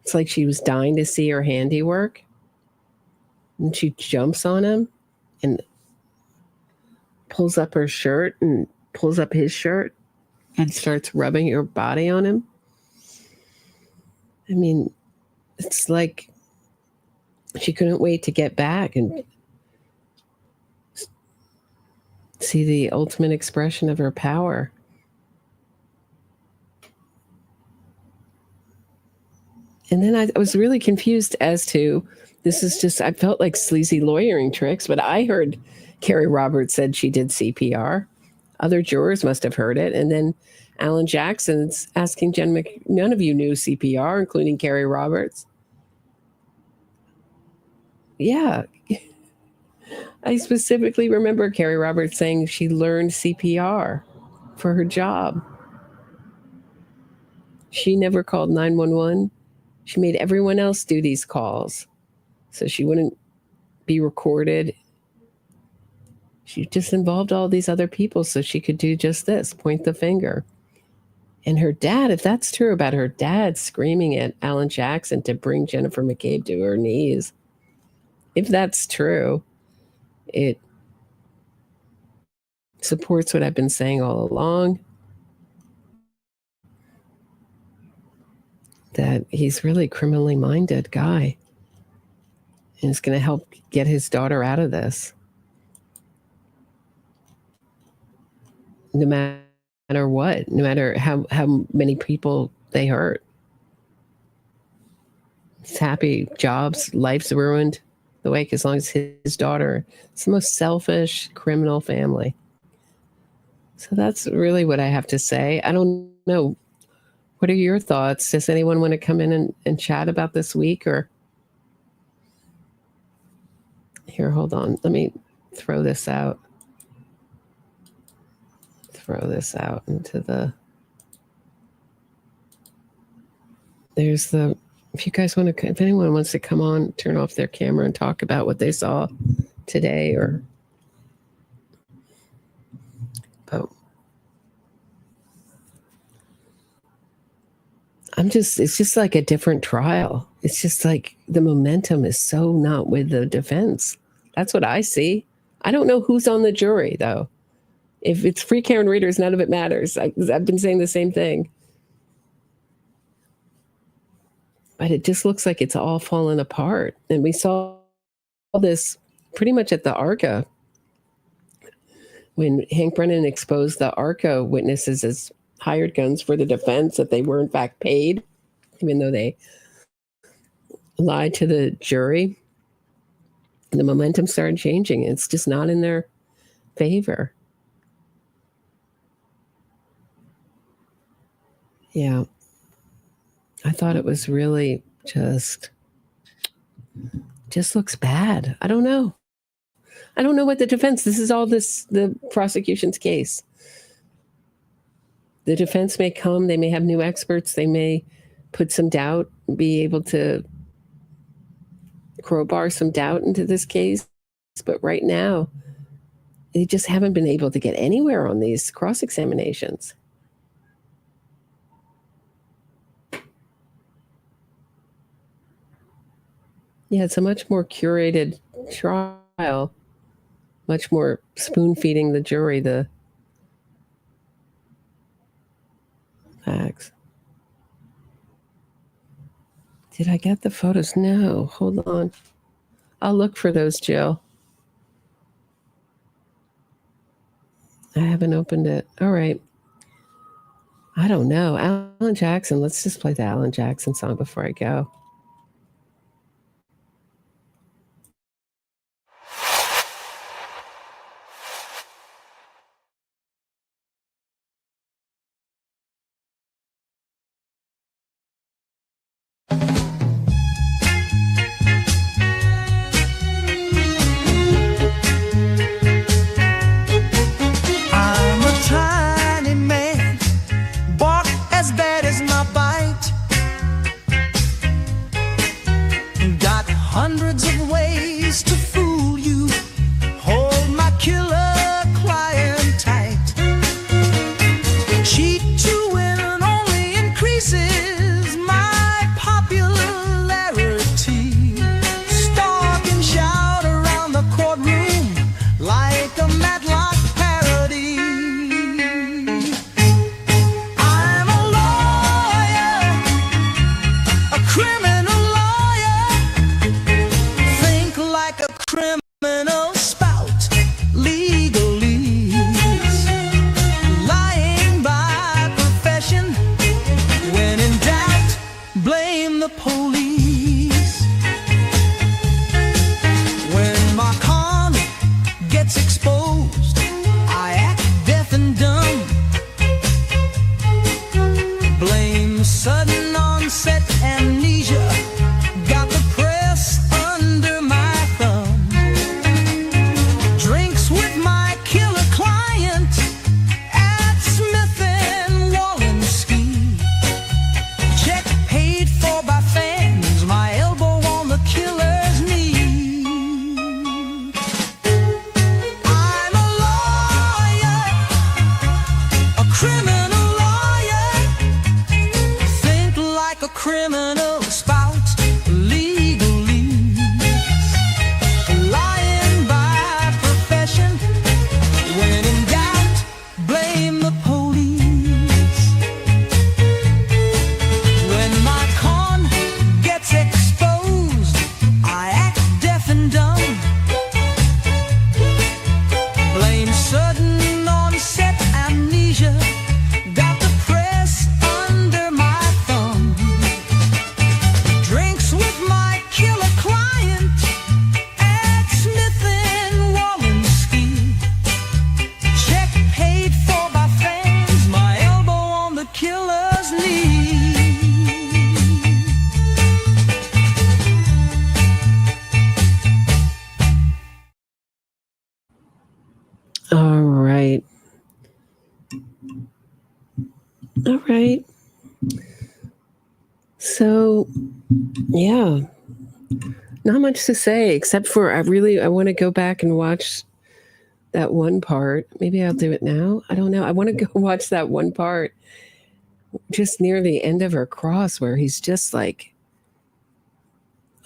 It's like she was dying to see her handiwork. And she jumps on him and pulls up her shirt and pulls up his shirt and starts rubbing her body on him. I mean, it's like she couldn't wait to get back and see the ultimate expression of her power. And then I was really confused as to, this is just, I felt like sleazy lawyering tricks, but I heard Carrie Roberts said she did CPR. Other jurors must have heard it. And then Alan Jackson's asking none of you knew CPR, including Carrie Roberts. Yeah. I specifically remember Carrie Roberts saying she learned CPR for her job. She never called 911. She made everyone else do these calls so she wouldn't be recorded. She just involved all these other people so she could do just this, point the finger. And her dad, if that's true about her dad screaming at Alan Jackson to bring Jennifer McCabe to her knees, if that's true, it supports what I've been saying all along, that he's really a criminally minded guy and is going to help get his daughter out of this. no matter what, no matter how many people they hurt. He's happy, jobs, life's ruined. The wake, as long as his daughter. It's the most selfish criminal family. So that's really what I have to say. I don't know. What are your thoughts? Does anyone want to come in and chat about this week? Or here, hold on. Let me throw this out. Throw this out into the. There's the. If you guys want to, if anyone wants to come on, turn off their camera and talk about what they saw today, or. But it's just like a different trial. It's just like the momentum is so not with the defense. That's what I see. I don't know who's on the jury, though. If it's free Karen readers, none of it matters. I've been saying the same thing. But it just looks like it's all fallen apart. And we saw this pretty much at the ARCA when Hank Brennan exposed the ARCA witnesses as hired guns for the defense, that they were in fact paid, even though they lied to the jury. The momentum started changing. It's just not in their favor. Yeah. I thought it was really just looks bad. I don't know. I don't know what the defense, this is all the prosecution's case. The defense may come, they may have new experts, they may put some doubt, be able to crowbar some doubt into this case. But right now, they just haven't been able to get anywhere on these cross-examinations. Yeah, it's a much more curated trial, much more spoon-feeding the jury the facts. Did I get the photos? No, hold on. I'll look for those, Jill. I haven't opened it. All right. I don't know. Alan Jackson. Let's just play the Alan Jackson song before I go. All right. All right. So, yeah, not much to say except for I want to go back and watch that one part. Maybe I'll do it now. I don't know. I want to go watch that one part just near the end of her cross where he's just like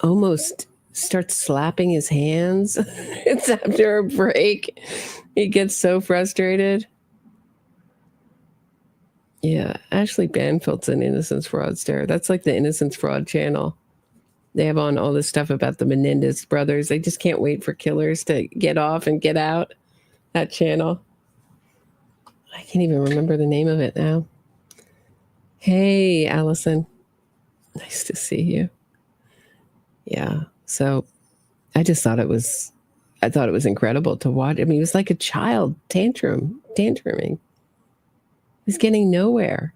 almost starts slapping his hands. It's after a break. He gets so frustrated. Yeah, Ashley Banfield's an Innocence fraudster. That's like the Innocence Fraud channel. They have on all this stuff about the Menendez brothers. They just can't wait for killers to get off and get out. That channel. I can't even remember the name of it now. Hey, Allison. Nice to see you. Yeah. So I thought it was incredible to watch. I mean, it was like a child tantruming. He's getting nowhere.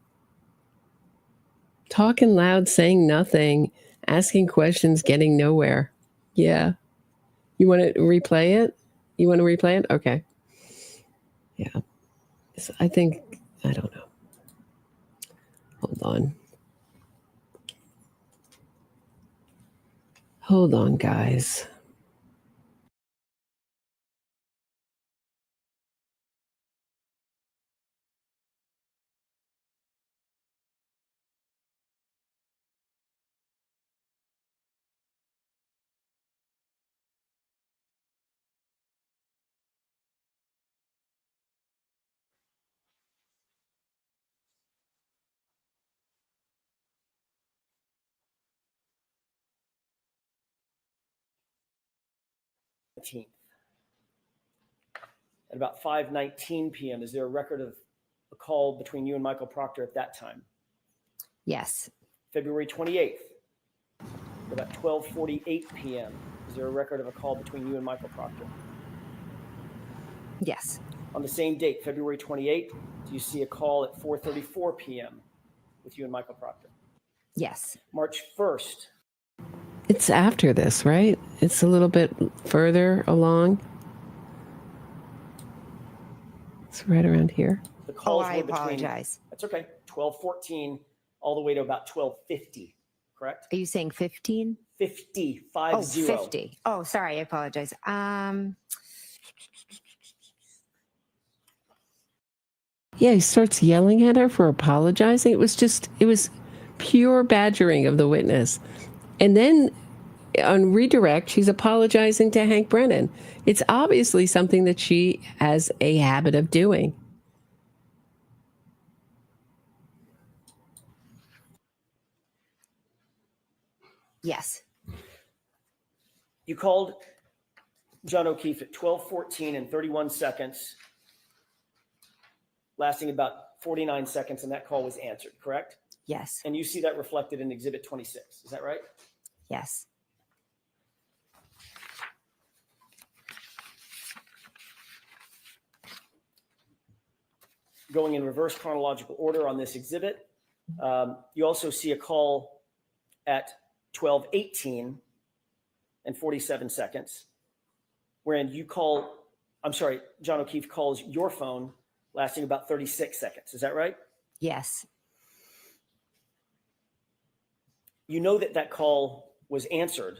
Talking loud, saying nothing, asking questions, getting nowhere. Yeah. You want to replay it? Okay. Yeah. So I don't know. Hold on, guys. At about 5:19 p.m., is there a record of a call between you and Michael Proctor at that time? Yes. February 28th, at about 12:48 p.m., is there a record of a call between you and Michael Proctor? Yes. On the same date, February 28th, do you see a call at 4:34 p.m. with you and Michael Proctor? Yes. March 1st. It's after this, right? It's a little bit further along. It's right around here. The calls I were between, apologize. That's okay, 12:14 all the way to about 12:50, correct? Are you saying 15? 50, 50. Oh, 50. Oh, sorry. I apologize. Yeah, he starts yelling at her for apologizing. It was pure badgering of the witness. And then on redirect, she's apologizing to Hank Brennan. It's obviously something that she has a habit of doing. Yes. You called John O'Keefe at 12:14 and 31 seconds, lasting about 49 seconds, and that call was answered, correct? Yes. And you see that reflected in Exhibit 26, is that right? Yes. Going in reverse chronological order on this exhibit, you also see a call at 12:18 and 47 seconds, wherein John O'Keefe calls your phone lasting about 36 seconds. Is that right? Yes. You know that call was answered,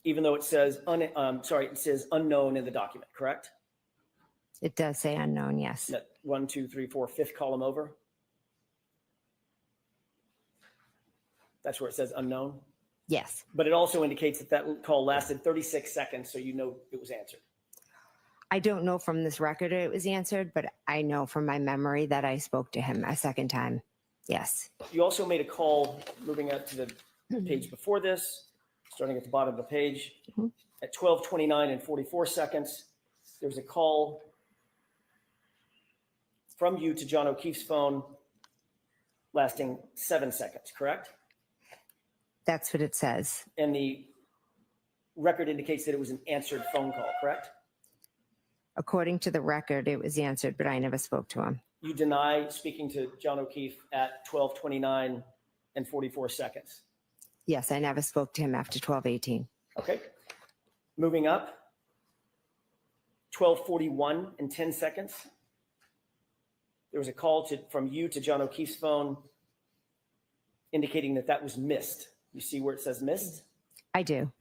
even though it says unknown in the document, correct? It does say unknown, yes. That 1, 2, 3, 4, fifth column over. That's where it says unknown. Yes. But it also indicates that call lasted 36 seconds, so you know it was answered. I don't know from this record it was answered, but I know from my memory that I spoke to him a second time. Yes. You also made a call, moving out to the page before this, starting at the bottom of the page, at 12:29 and 44 seconds. There was a call from you to John O'Keefe's phone lasting 7 seconds, correct? That's what it says. And the record indicates that it was an answered phone call, correct? According to the record, it was answered, but I never spoke to him. You deny speaking to John O'Keefe at 12:29 and 44 seconds. Yes, I never spoke to him after 12:18. Okay. Moving up 12:41 and 10 seconds. There was a call from you to John O'Keefe's phone indicating that that was missed. You see where it says missed? I do.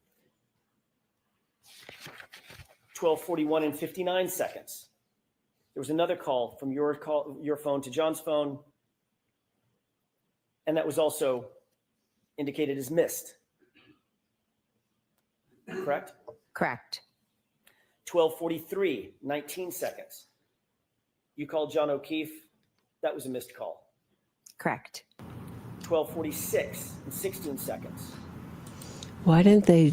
12:41 and 59 seconds. There was another call from your phone to John's phone, and that was also indicated as missed. Correct? Correct. 12:43, 19 seconds. You called John O'Keefe. That was a missed call. Correct. 12:46 and 16 seconds. Why didn't they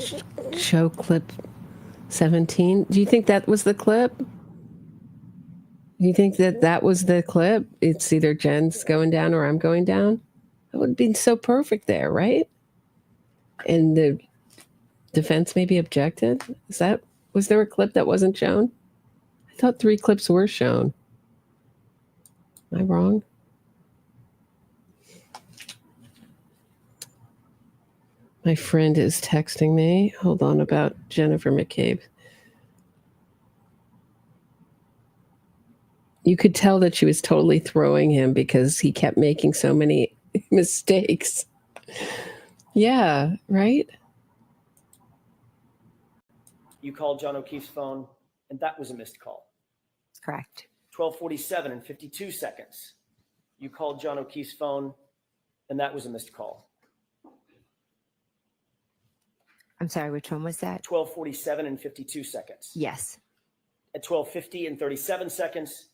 show clip 17? Do you think that was the clip? Do you think that was the clip? It's either Jen's going down or I'm going down? That would have been so perfect there, right? And the defense maybe objected? Was there a clip that wasn't shown? I thought 3 clips were shown. Am I wrong? My friend is texting me. Hold on, about Jennifer McCabe. You could tell that she was totally throwing him because he kept making so many mistakes. Yeah, right? You called John O'Keefe's phone, and that was a missed call. Correct. 12:47 and 52 seconds. You called John O'Keefe's phone, and that was a missed call. I'm sorry, which one was that? 12:47 and 52 seconds. Yes. At 12:50 and 37 seconds,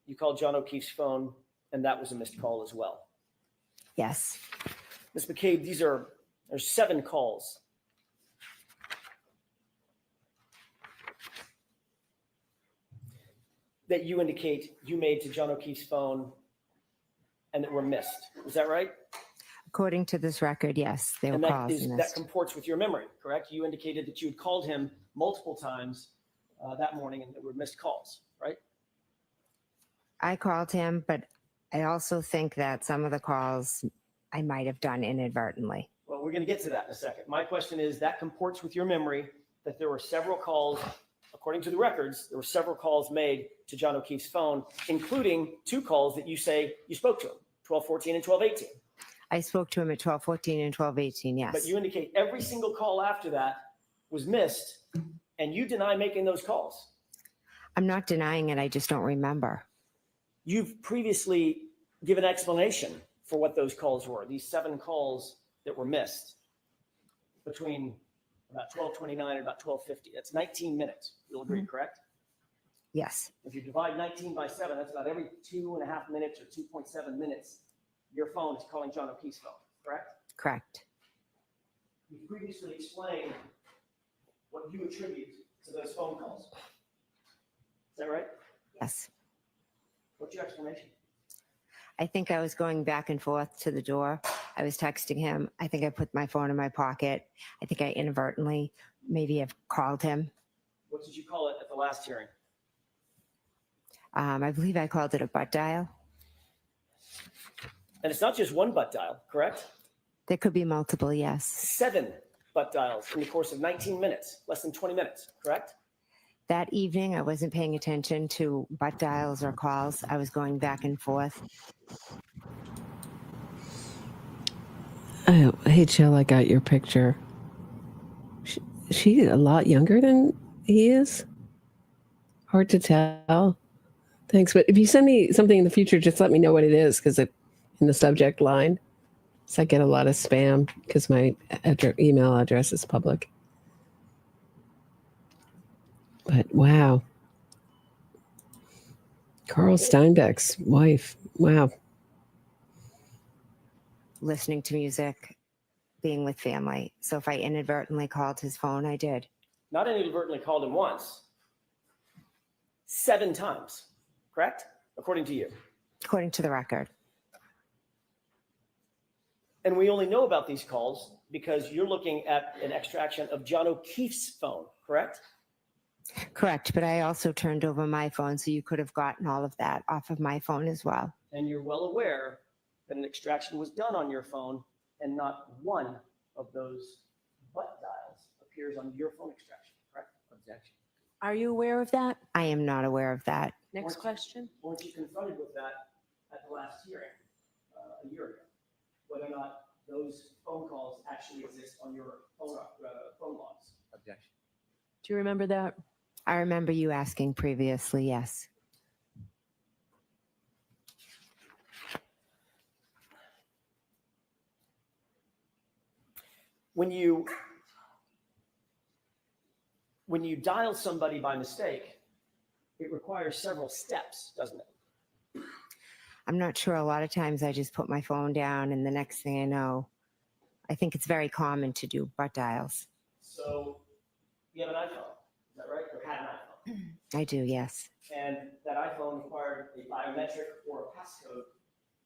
you called John O'Keefe's phone, and that was a missed call as well. Yes. Ms. McCabe, there's 7 calls. That you indicate you made to John O'Keefe's phone and that were missed. Is that right? According to this record, yes, they were And calls that missed. comports with your memory, correct? You indicated that you had called him multiple times that morning and there were missed calls, right? I called him, but I also think that some of the calls I might have done inadvertently. Well, we're going to get to that in a second. My question is, that comports with your memory that there were several calls, according to the records, there were several calls made to John O'Keefe's phone, including 2 calls that you say you spoke to him, 12:14 and 12:18. I spoke to him at 12:14 and 12:18, yes. But you indicate every single call after that was missed, and you deny making those calls. I'm not denying it, I just don't remember. You've previously given explanation for what those calls were, these 7 calls that were missed between about 12:29 and about 12:50. That's 19 minutes. You'll agree, correct? Yes. If you divide 19 by 7, that's about every 2.5 minutes or 2.7 minutes, your phone is calling John O'Keefe's phone, correct? Correct. You previously explained what you attribute to those phone calls. Is that right? Yes. What's your explanation? I think I was going back and forth to the door. I was texting him. I think I put my phone in my pocket. I think I inadvertently maybe have called him. What did you call it at the last hearing? I believe I called it a butt dial. And it's not just one butt dial, correct? There could be multiple, yes. 7 butt dials in the course of 19 minutes, less than 20 minutes, correct? That evening, I wasn't paying attention to butt dials or calls. I was going back and forth. Oh, hey, Jill, I got your picture. She's a lot younger than he is. Hard to tell. Thanks, but if you send me something in the future, just let me know what it is, because in the subject line, so I get a lot of spam because my email address is public. But wow, Carl Steinbeck's wife. Wow. Listening to music, being with family. So if I inadvertently called his phone, I did. Not inadvertently called him once, 7 times, correct? According to you. According to the record. And we only know about these calls because you're looking at an extraction of John O'Keefe's phone, correct? Correct, but I also turned over my phone, so you could have gotten all of that off of my phone as well. And you're well aware that an extraction was done on your phone and not one of those butt dials appears on your phone extraction, correct? Objection. Are you aware of that? I am not aware of that. Next question. Weren't you confronted with that at the last hearing, a year ago? Whether or not those phone calls actually exist on your phone logs? Objection. Do you remember that? I remember you asking previously, yes. When you dial somebody by mistake, it requires several steps, doesn't it? I'm not sure. A lot of times I just put my phone down and the next thing I know, I think it's very common to do butt dials. So you have an iPhone, is that right? Or had an iPhone? I do, yes. And that iPhone required a biometric or a passcode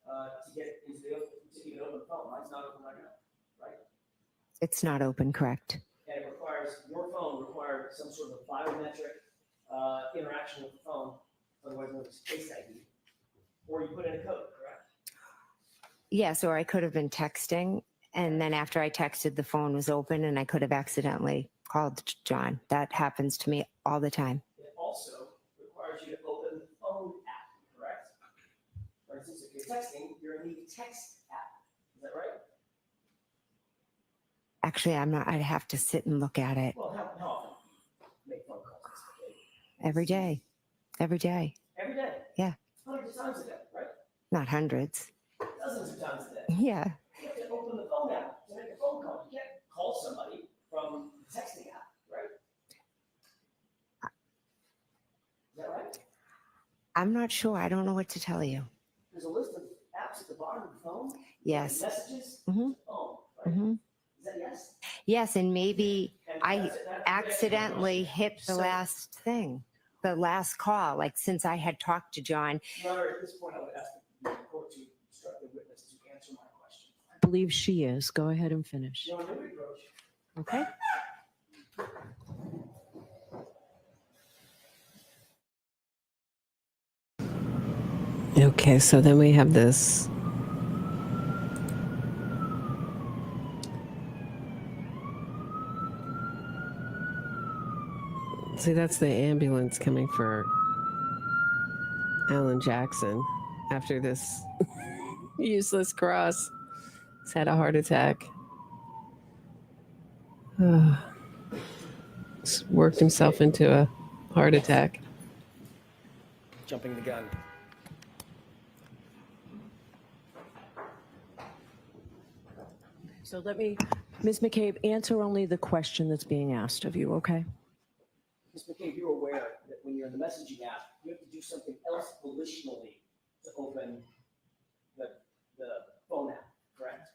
to get into to even open the phone. Mine's not open right now, right? It's not open, correct? And it requires, your phone required some sort of biometric interaction with the phone, otherwise known as Face ID, or you put in a code, correct? Yes, or I could have been texting, and then after I texted, the phone was open, and I could have accidentally called John. That happens to me all the time. It also requires you to open the phone app, correct? For instance, if you're texting, you're in the text app. Is that right? Actually, I'm not. I'd have to sit and look at it Well, how often make phone calls? every day. Every day. Every day? Yeah. Hundreds of times a day, right? Not hundreds. Dozens of times a day. Yeah. You have to open the phone app to make a phone call. You can't call somebody from the texting app, right? Is that right? I'm not sure. I don't know what to tell you. There's a list of apps at the bottom of the phone. Yes. Messages. Mm-hmm. Phone, right? Mm-hmm. Is that yes? Yes, and maybe And I that's accidentally hit the last thing, the last call. Like since I had talked to John. Your Honor, at this point, I would ask the court to instruct the witness to answer my question. I believe she is. Go ahead and finish. Your Honor, we approach. Okay. Okay, so then we have this. See, that's the ambulance coming for Alan Jackson after this useless cross. He's had a heart attack. He's worked himself into a heart attack. Jumping the gun. So let me, Ms. McCabe, answer only the question that's being asked of you, okay? Ms. McCabe, you're aware that when you're in the messaging app, you have to do something else volitionally to open the phone app, correct?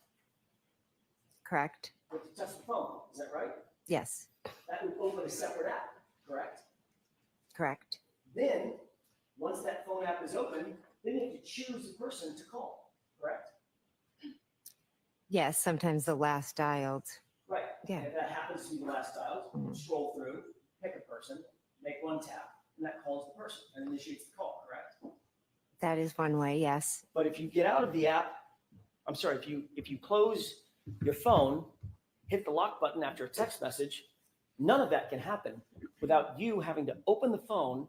Correct. You have to touch the phone, is that right? Yes. That would open a separate app, correct? Correct. Then, once that phone app is open, then you have to choose the person to call, correct? Yes. Sometimes the last dialed. Right. Yeah. And if that happens to be the last dial, scroll through, pick a person, make one tap, and that calls the person and initiates the call, correct? That is one way. Yes. But if you get out of the app, I'm sorry, if you close your phone, hit the lock button after a text message, none of that can happen without you having to open the phone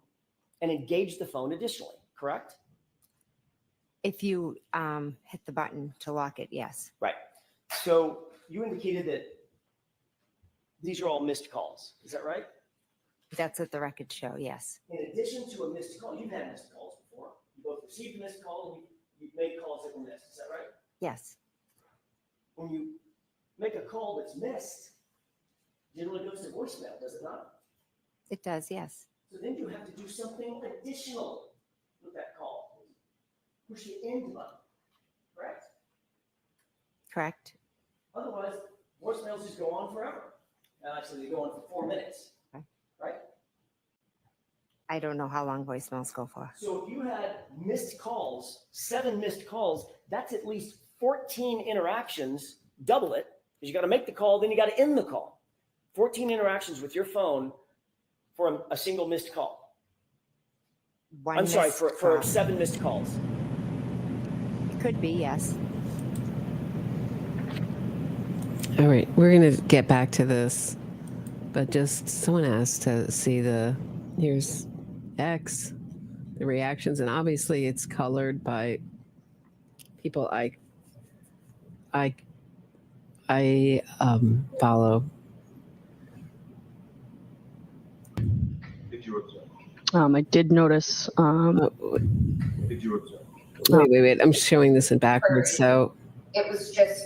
and engage the phone additionally, correct? If you hit the button to lock it, yes. Right. So you indicated that these are all missed calls. Is that right? That's what the records show. Yes. In addition to a missed call, you've had missed calls before. You both received a missed call and you've made calls that were missed. Is that right? Yes. When you make a call that's missed, generally goes to voicemail, does it not? It does. Yes. So then you have to do something additional with that call. Push the end button, correct? Correct. Otherwise, voicemails just go on forever. Actually, they go on for 4 minutes, right? I don't know how long voicemails go for. So if you had missed calls, 7 missed calls, that's at least 14 interactions, double it, because you got to make the call, then you got to end the call. 14 interactions with your phone for a single missed call. I'm sorry, for 7 missed calls. It could be, yes. All right, we're going to get back to this, but just someone asked to see the Here's X, the reactions, and obviously it's colored by people I follow. Did you observe? I did notice. Did you observe? Wait. I'm showing this in backwards. So It was just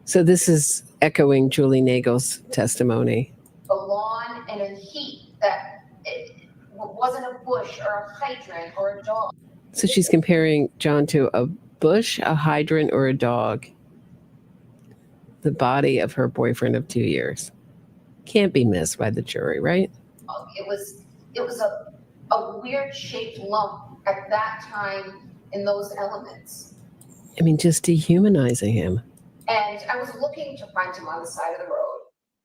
this is echoing Julie Nagel's testimony. a lawn and a heat that it wasn't a bush or a hydrant or a dog. So she's comparing John to a bush, a hydrant, or a dog. The body of her boyfriend of 2 years. Can't be missed by the jury, right? It was a weird shaped lump at that time in those elements. I mean, just dehumanizing him. And I was looking to find him on the side of the road.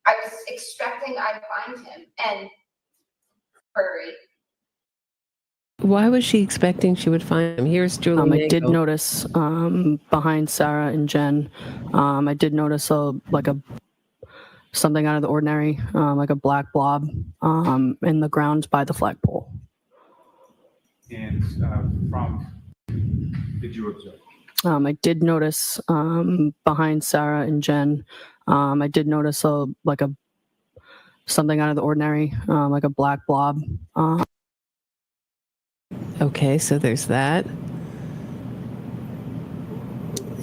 I was expecting I'd find him and prairie. Why was she expecting she would find him? Here's Julie I Nagel. did notice behind Sarah and Jen, I did notice something out of the ordinary, like a black blob in the ground by the flagpole. And from, did you observe? I did notice behind Sarah and Jen, I did notice something out of the ordinary, like a black blob. Okay, so there's that.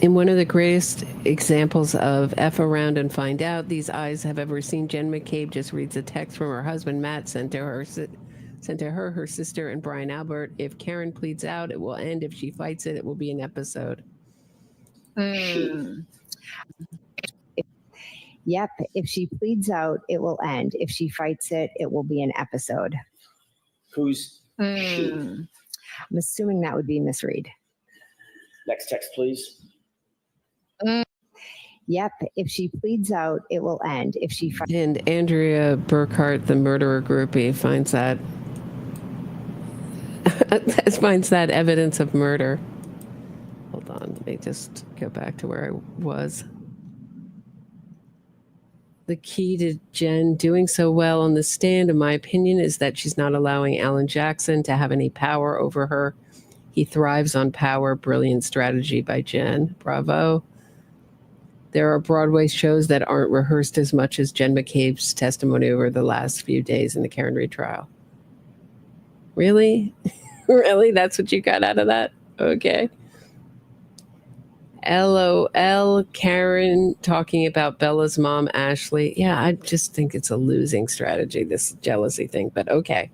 In one of the greatest examples of F around and find out these eyes have ever seen, Jen McCabe just reads a text from her husband, Matt, sent to her, her sister, and Brian Albert. If Karen pleads out, it will end. If she fights it, it will be an episode. Yep. If she pleads out, it will end. If she fights it, it will be an episode. Who's she? I'm assuming that would be Miss Reed. Next text, please. Yep. If she pleads out, it will end. If she fights. And Andrea Burkhart, the murderer groupie, finds that evidence of murder. Hold on, let me just go back to where I was. The key to Jen doing so well on the stand, in my opinion, is that she's not allowing Alan Jackson to have any power over her. He thrives on power. Brilliant strategy by Jen. Bravo. There are Broadway shows that aren't rehearsed as much as Jen McCabe's testimony over the last few days in the Karen Retrial. Really? Really? That's what you got out of that? Okay. LOL, Karen talking about Bella's mom, Ashley. Yeah, I just think it's a losing strategy, this jealousy thing, but okay.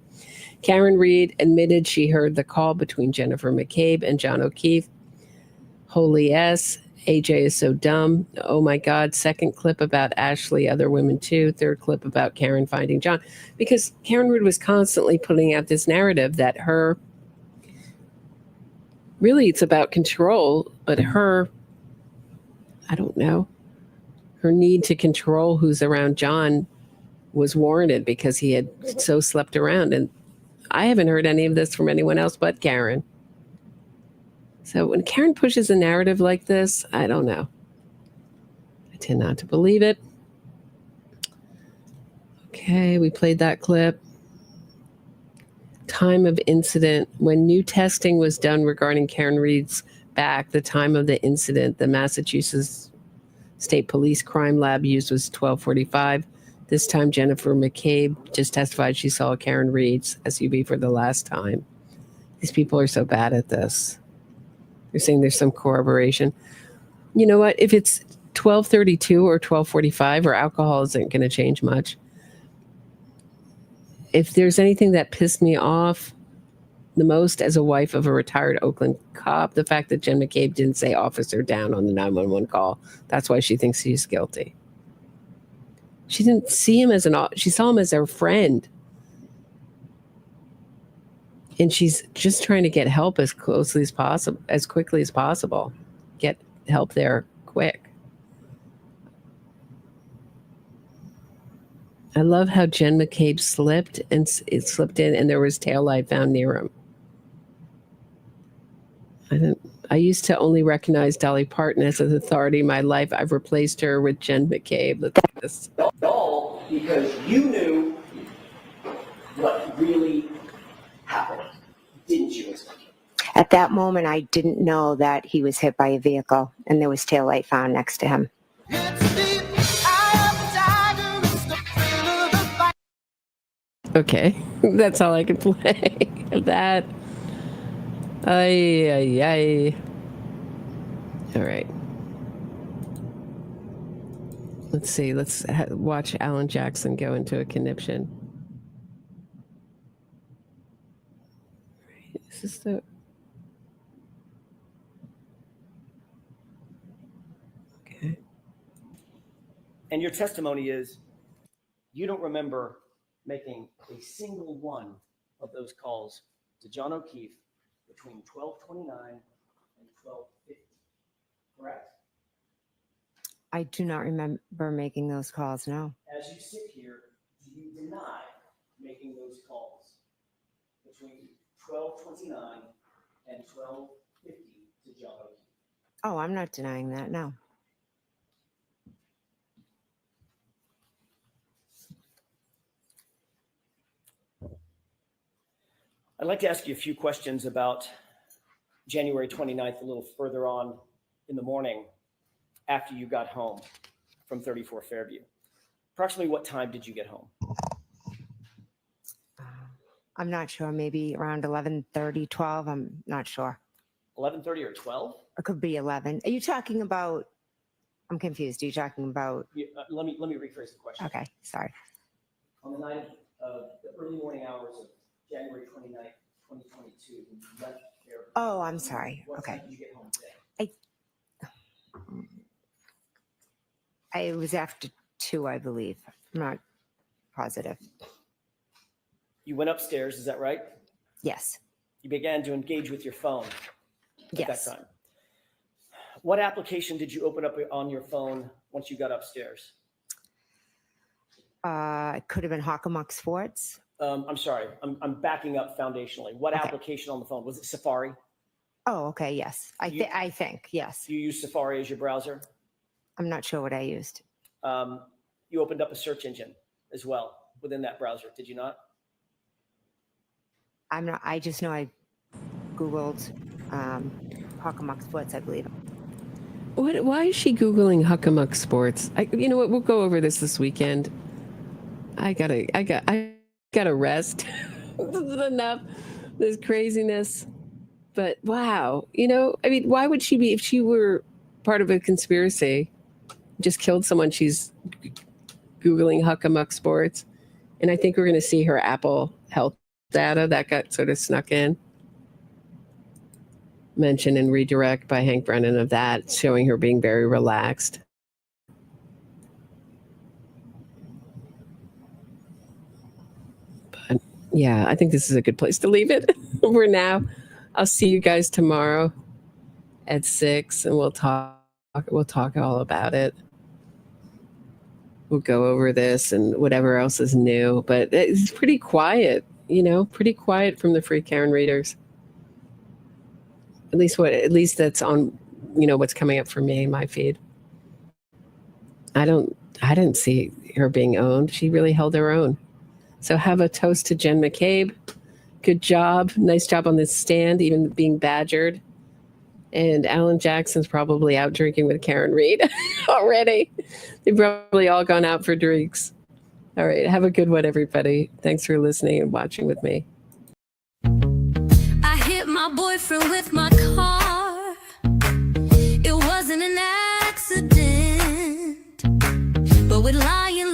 Karen Reed admitted she heard the call between Jennifer McCabe and John O'Keefe. Holy S. AJ is so dumb. Oh my God. Second clip about Ashley, other women too. Third clip about Karen finding John. Because Karen Reed was constantly putting out this narrative that really it's about control, but her need to control who's around John was warranted because he had so slept around. And I haven't heard any of this from anyone else but Karen. So when Karen pushes a narrative like this, I don't know. I tend not to believe it. Okay, we played that clip. Time of incident. When new testing was done regarding Karen Reed's back, the time of the incident, the Massachusetts State Police Crime Lab used was 12:45. This time, Jennifer McCabe just testified she saw Karen Reed's SUV for the last time. These people are so bad at this. They're saying there's some corroboration. You know what? If it's 12:32 or 12:45, or alcohol isn't going to change much. If there's anything that pissed me off the most as a wife of a retired Oakland cop, the fact that Jen McCabe didn't say officer down on the 911 call. That's why she thinks he's guilty. She didn't see him she saw him as her friend. And she's just trying to get help as quickly as possible. Get help there quick. I love how Jen McCabe slipped and it slipped in and there was taillight found near him. I used to only recognize Dolly Parton as an authority in my life. I've replaced her with Jen McCabe. Look at this. All because you knew what really At that moment, I didn't know that he was hit by a vehicle and there was taillight found next to him. Okay, that's all I can play. That. Ay, ay, ay. All right. Let's see. Let's watch Alan Jackson go into a conniption. Is this the... Okay. And your testimony is you don't remember making a single one of those calls to John O'Keefe between 12:29 and 12:50, correct? I do not remember making those calls, no. As you sit here, do you deny making those calls between 12:29 and 12:50 to John O'Keefe? Oh, I'm not denying that, no. I'd like to ask you a few questions about January 29th, a little further on in the morning after you got home from 34 Fairview. Approximately what time did you get home? I'm not sure, maybe around 11:30, 12, I'm not sure. 11:30 or 12? It could be 11. Are you talking about, I'm confused, are you talking about? Let me rephrase the question. Okay, sorry. On the night of the early morning hours of January 29th, 2022, when you left Fairview. Oh, I'm sorry, What okay. time did you get home today? It was after 2, I believe. I'm not positive. You went upstairs, is that right? Yes. You began to engage with your phone at Yes. that time. What application did you open up on your phone once you got upstairs? It could have been Hockamuck Sports. I'm sorry, I'm backing up foundationally. What application on the phone? Was it Safari? Oh, okay, yes. I think, yes. You use Safari as your browser? I'm not sure what I used. You opened up a search engine as well within that browser, did you not? I just know I Googled Hockamuck Sports, I believe. Why is she Googling Huckamuck Sports? You know what? We'll go over this weekend. I gotta rest. This is enough. This craziness. But wow, I mean, why would she be, if she were part of a conspiracy, just killed someone, she's Googling Huckamuck Sports. And I think we're going to see her Apple health data that got sort of snuck in. Mention and redirect by Hank Brennan of that, showing her being very relaxed. But yeah, I think this is a good place to leave it for now. I'll see you guys tomorrow at 6 and we'll talk all about it. We'll go over this and whatever else is new, but it's pretty quiet, pretty quiet from the Free Karen readers. At least that's on, what's coming up for me in my feed. I didn't see her being owned. She really held her own. So have a toast to Jen McCabe. Good job. Nice job on this stand, even being badgered. And Alan Jackson's probably out drinking with Karen Reed already. They've probably all gone out for drinks. All right. Have a good one, everybody. Thanks for listening and watching with me. I hit my boyfriend with my car. It wasn't an accident, but with lying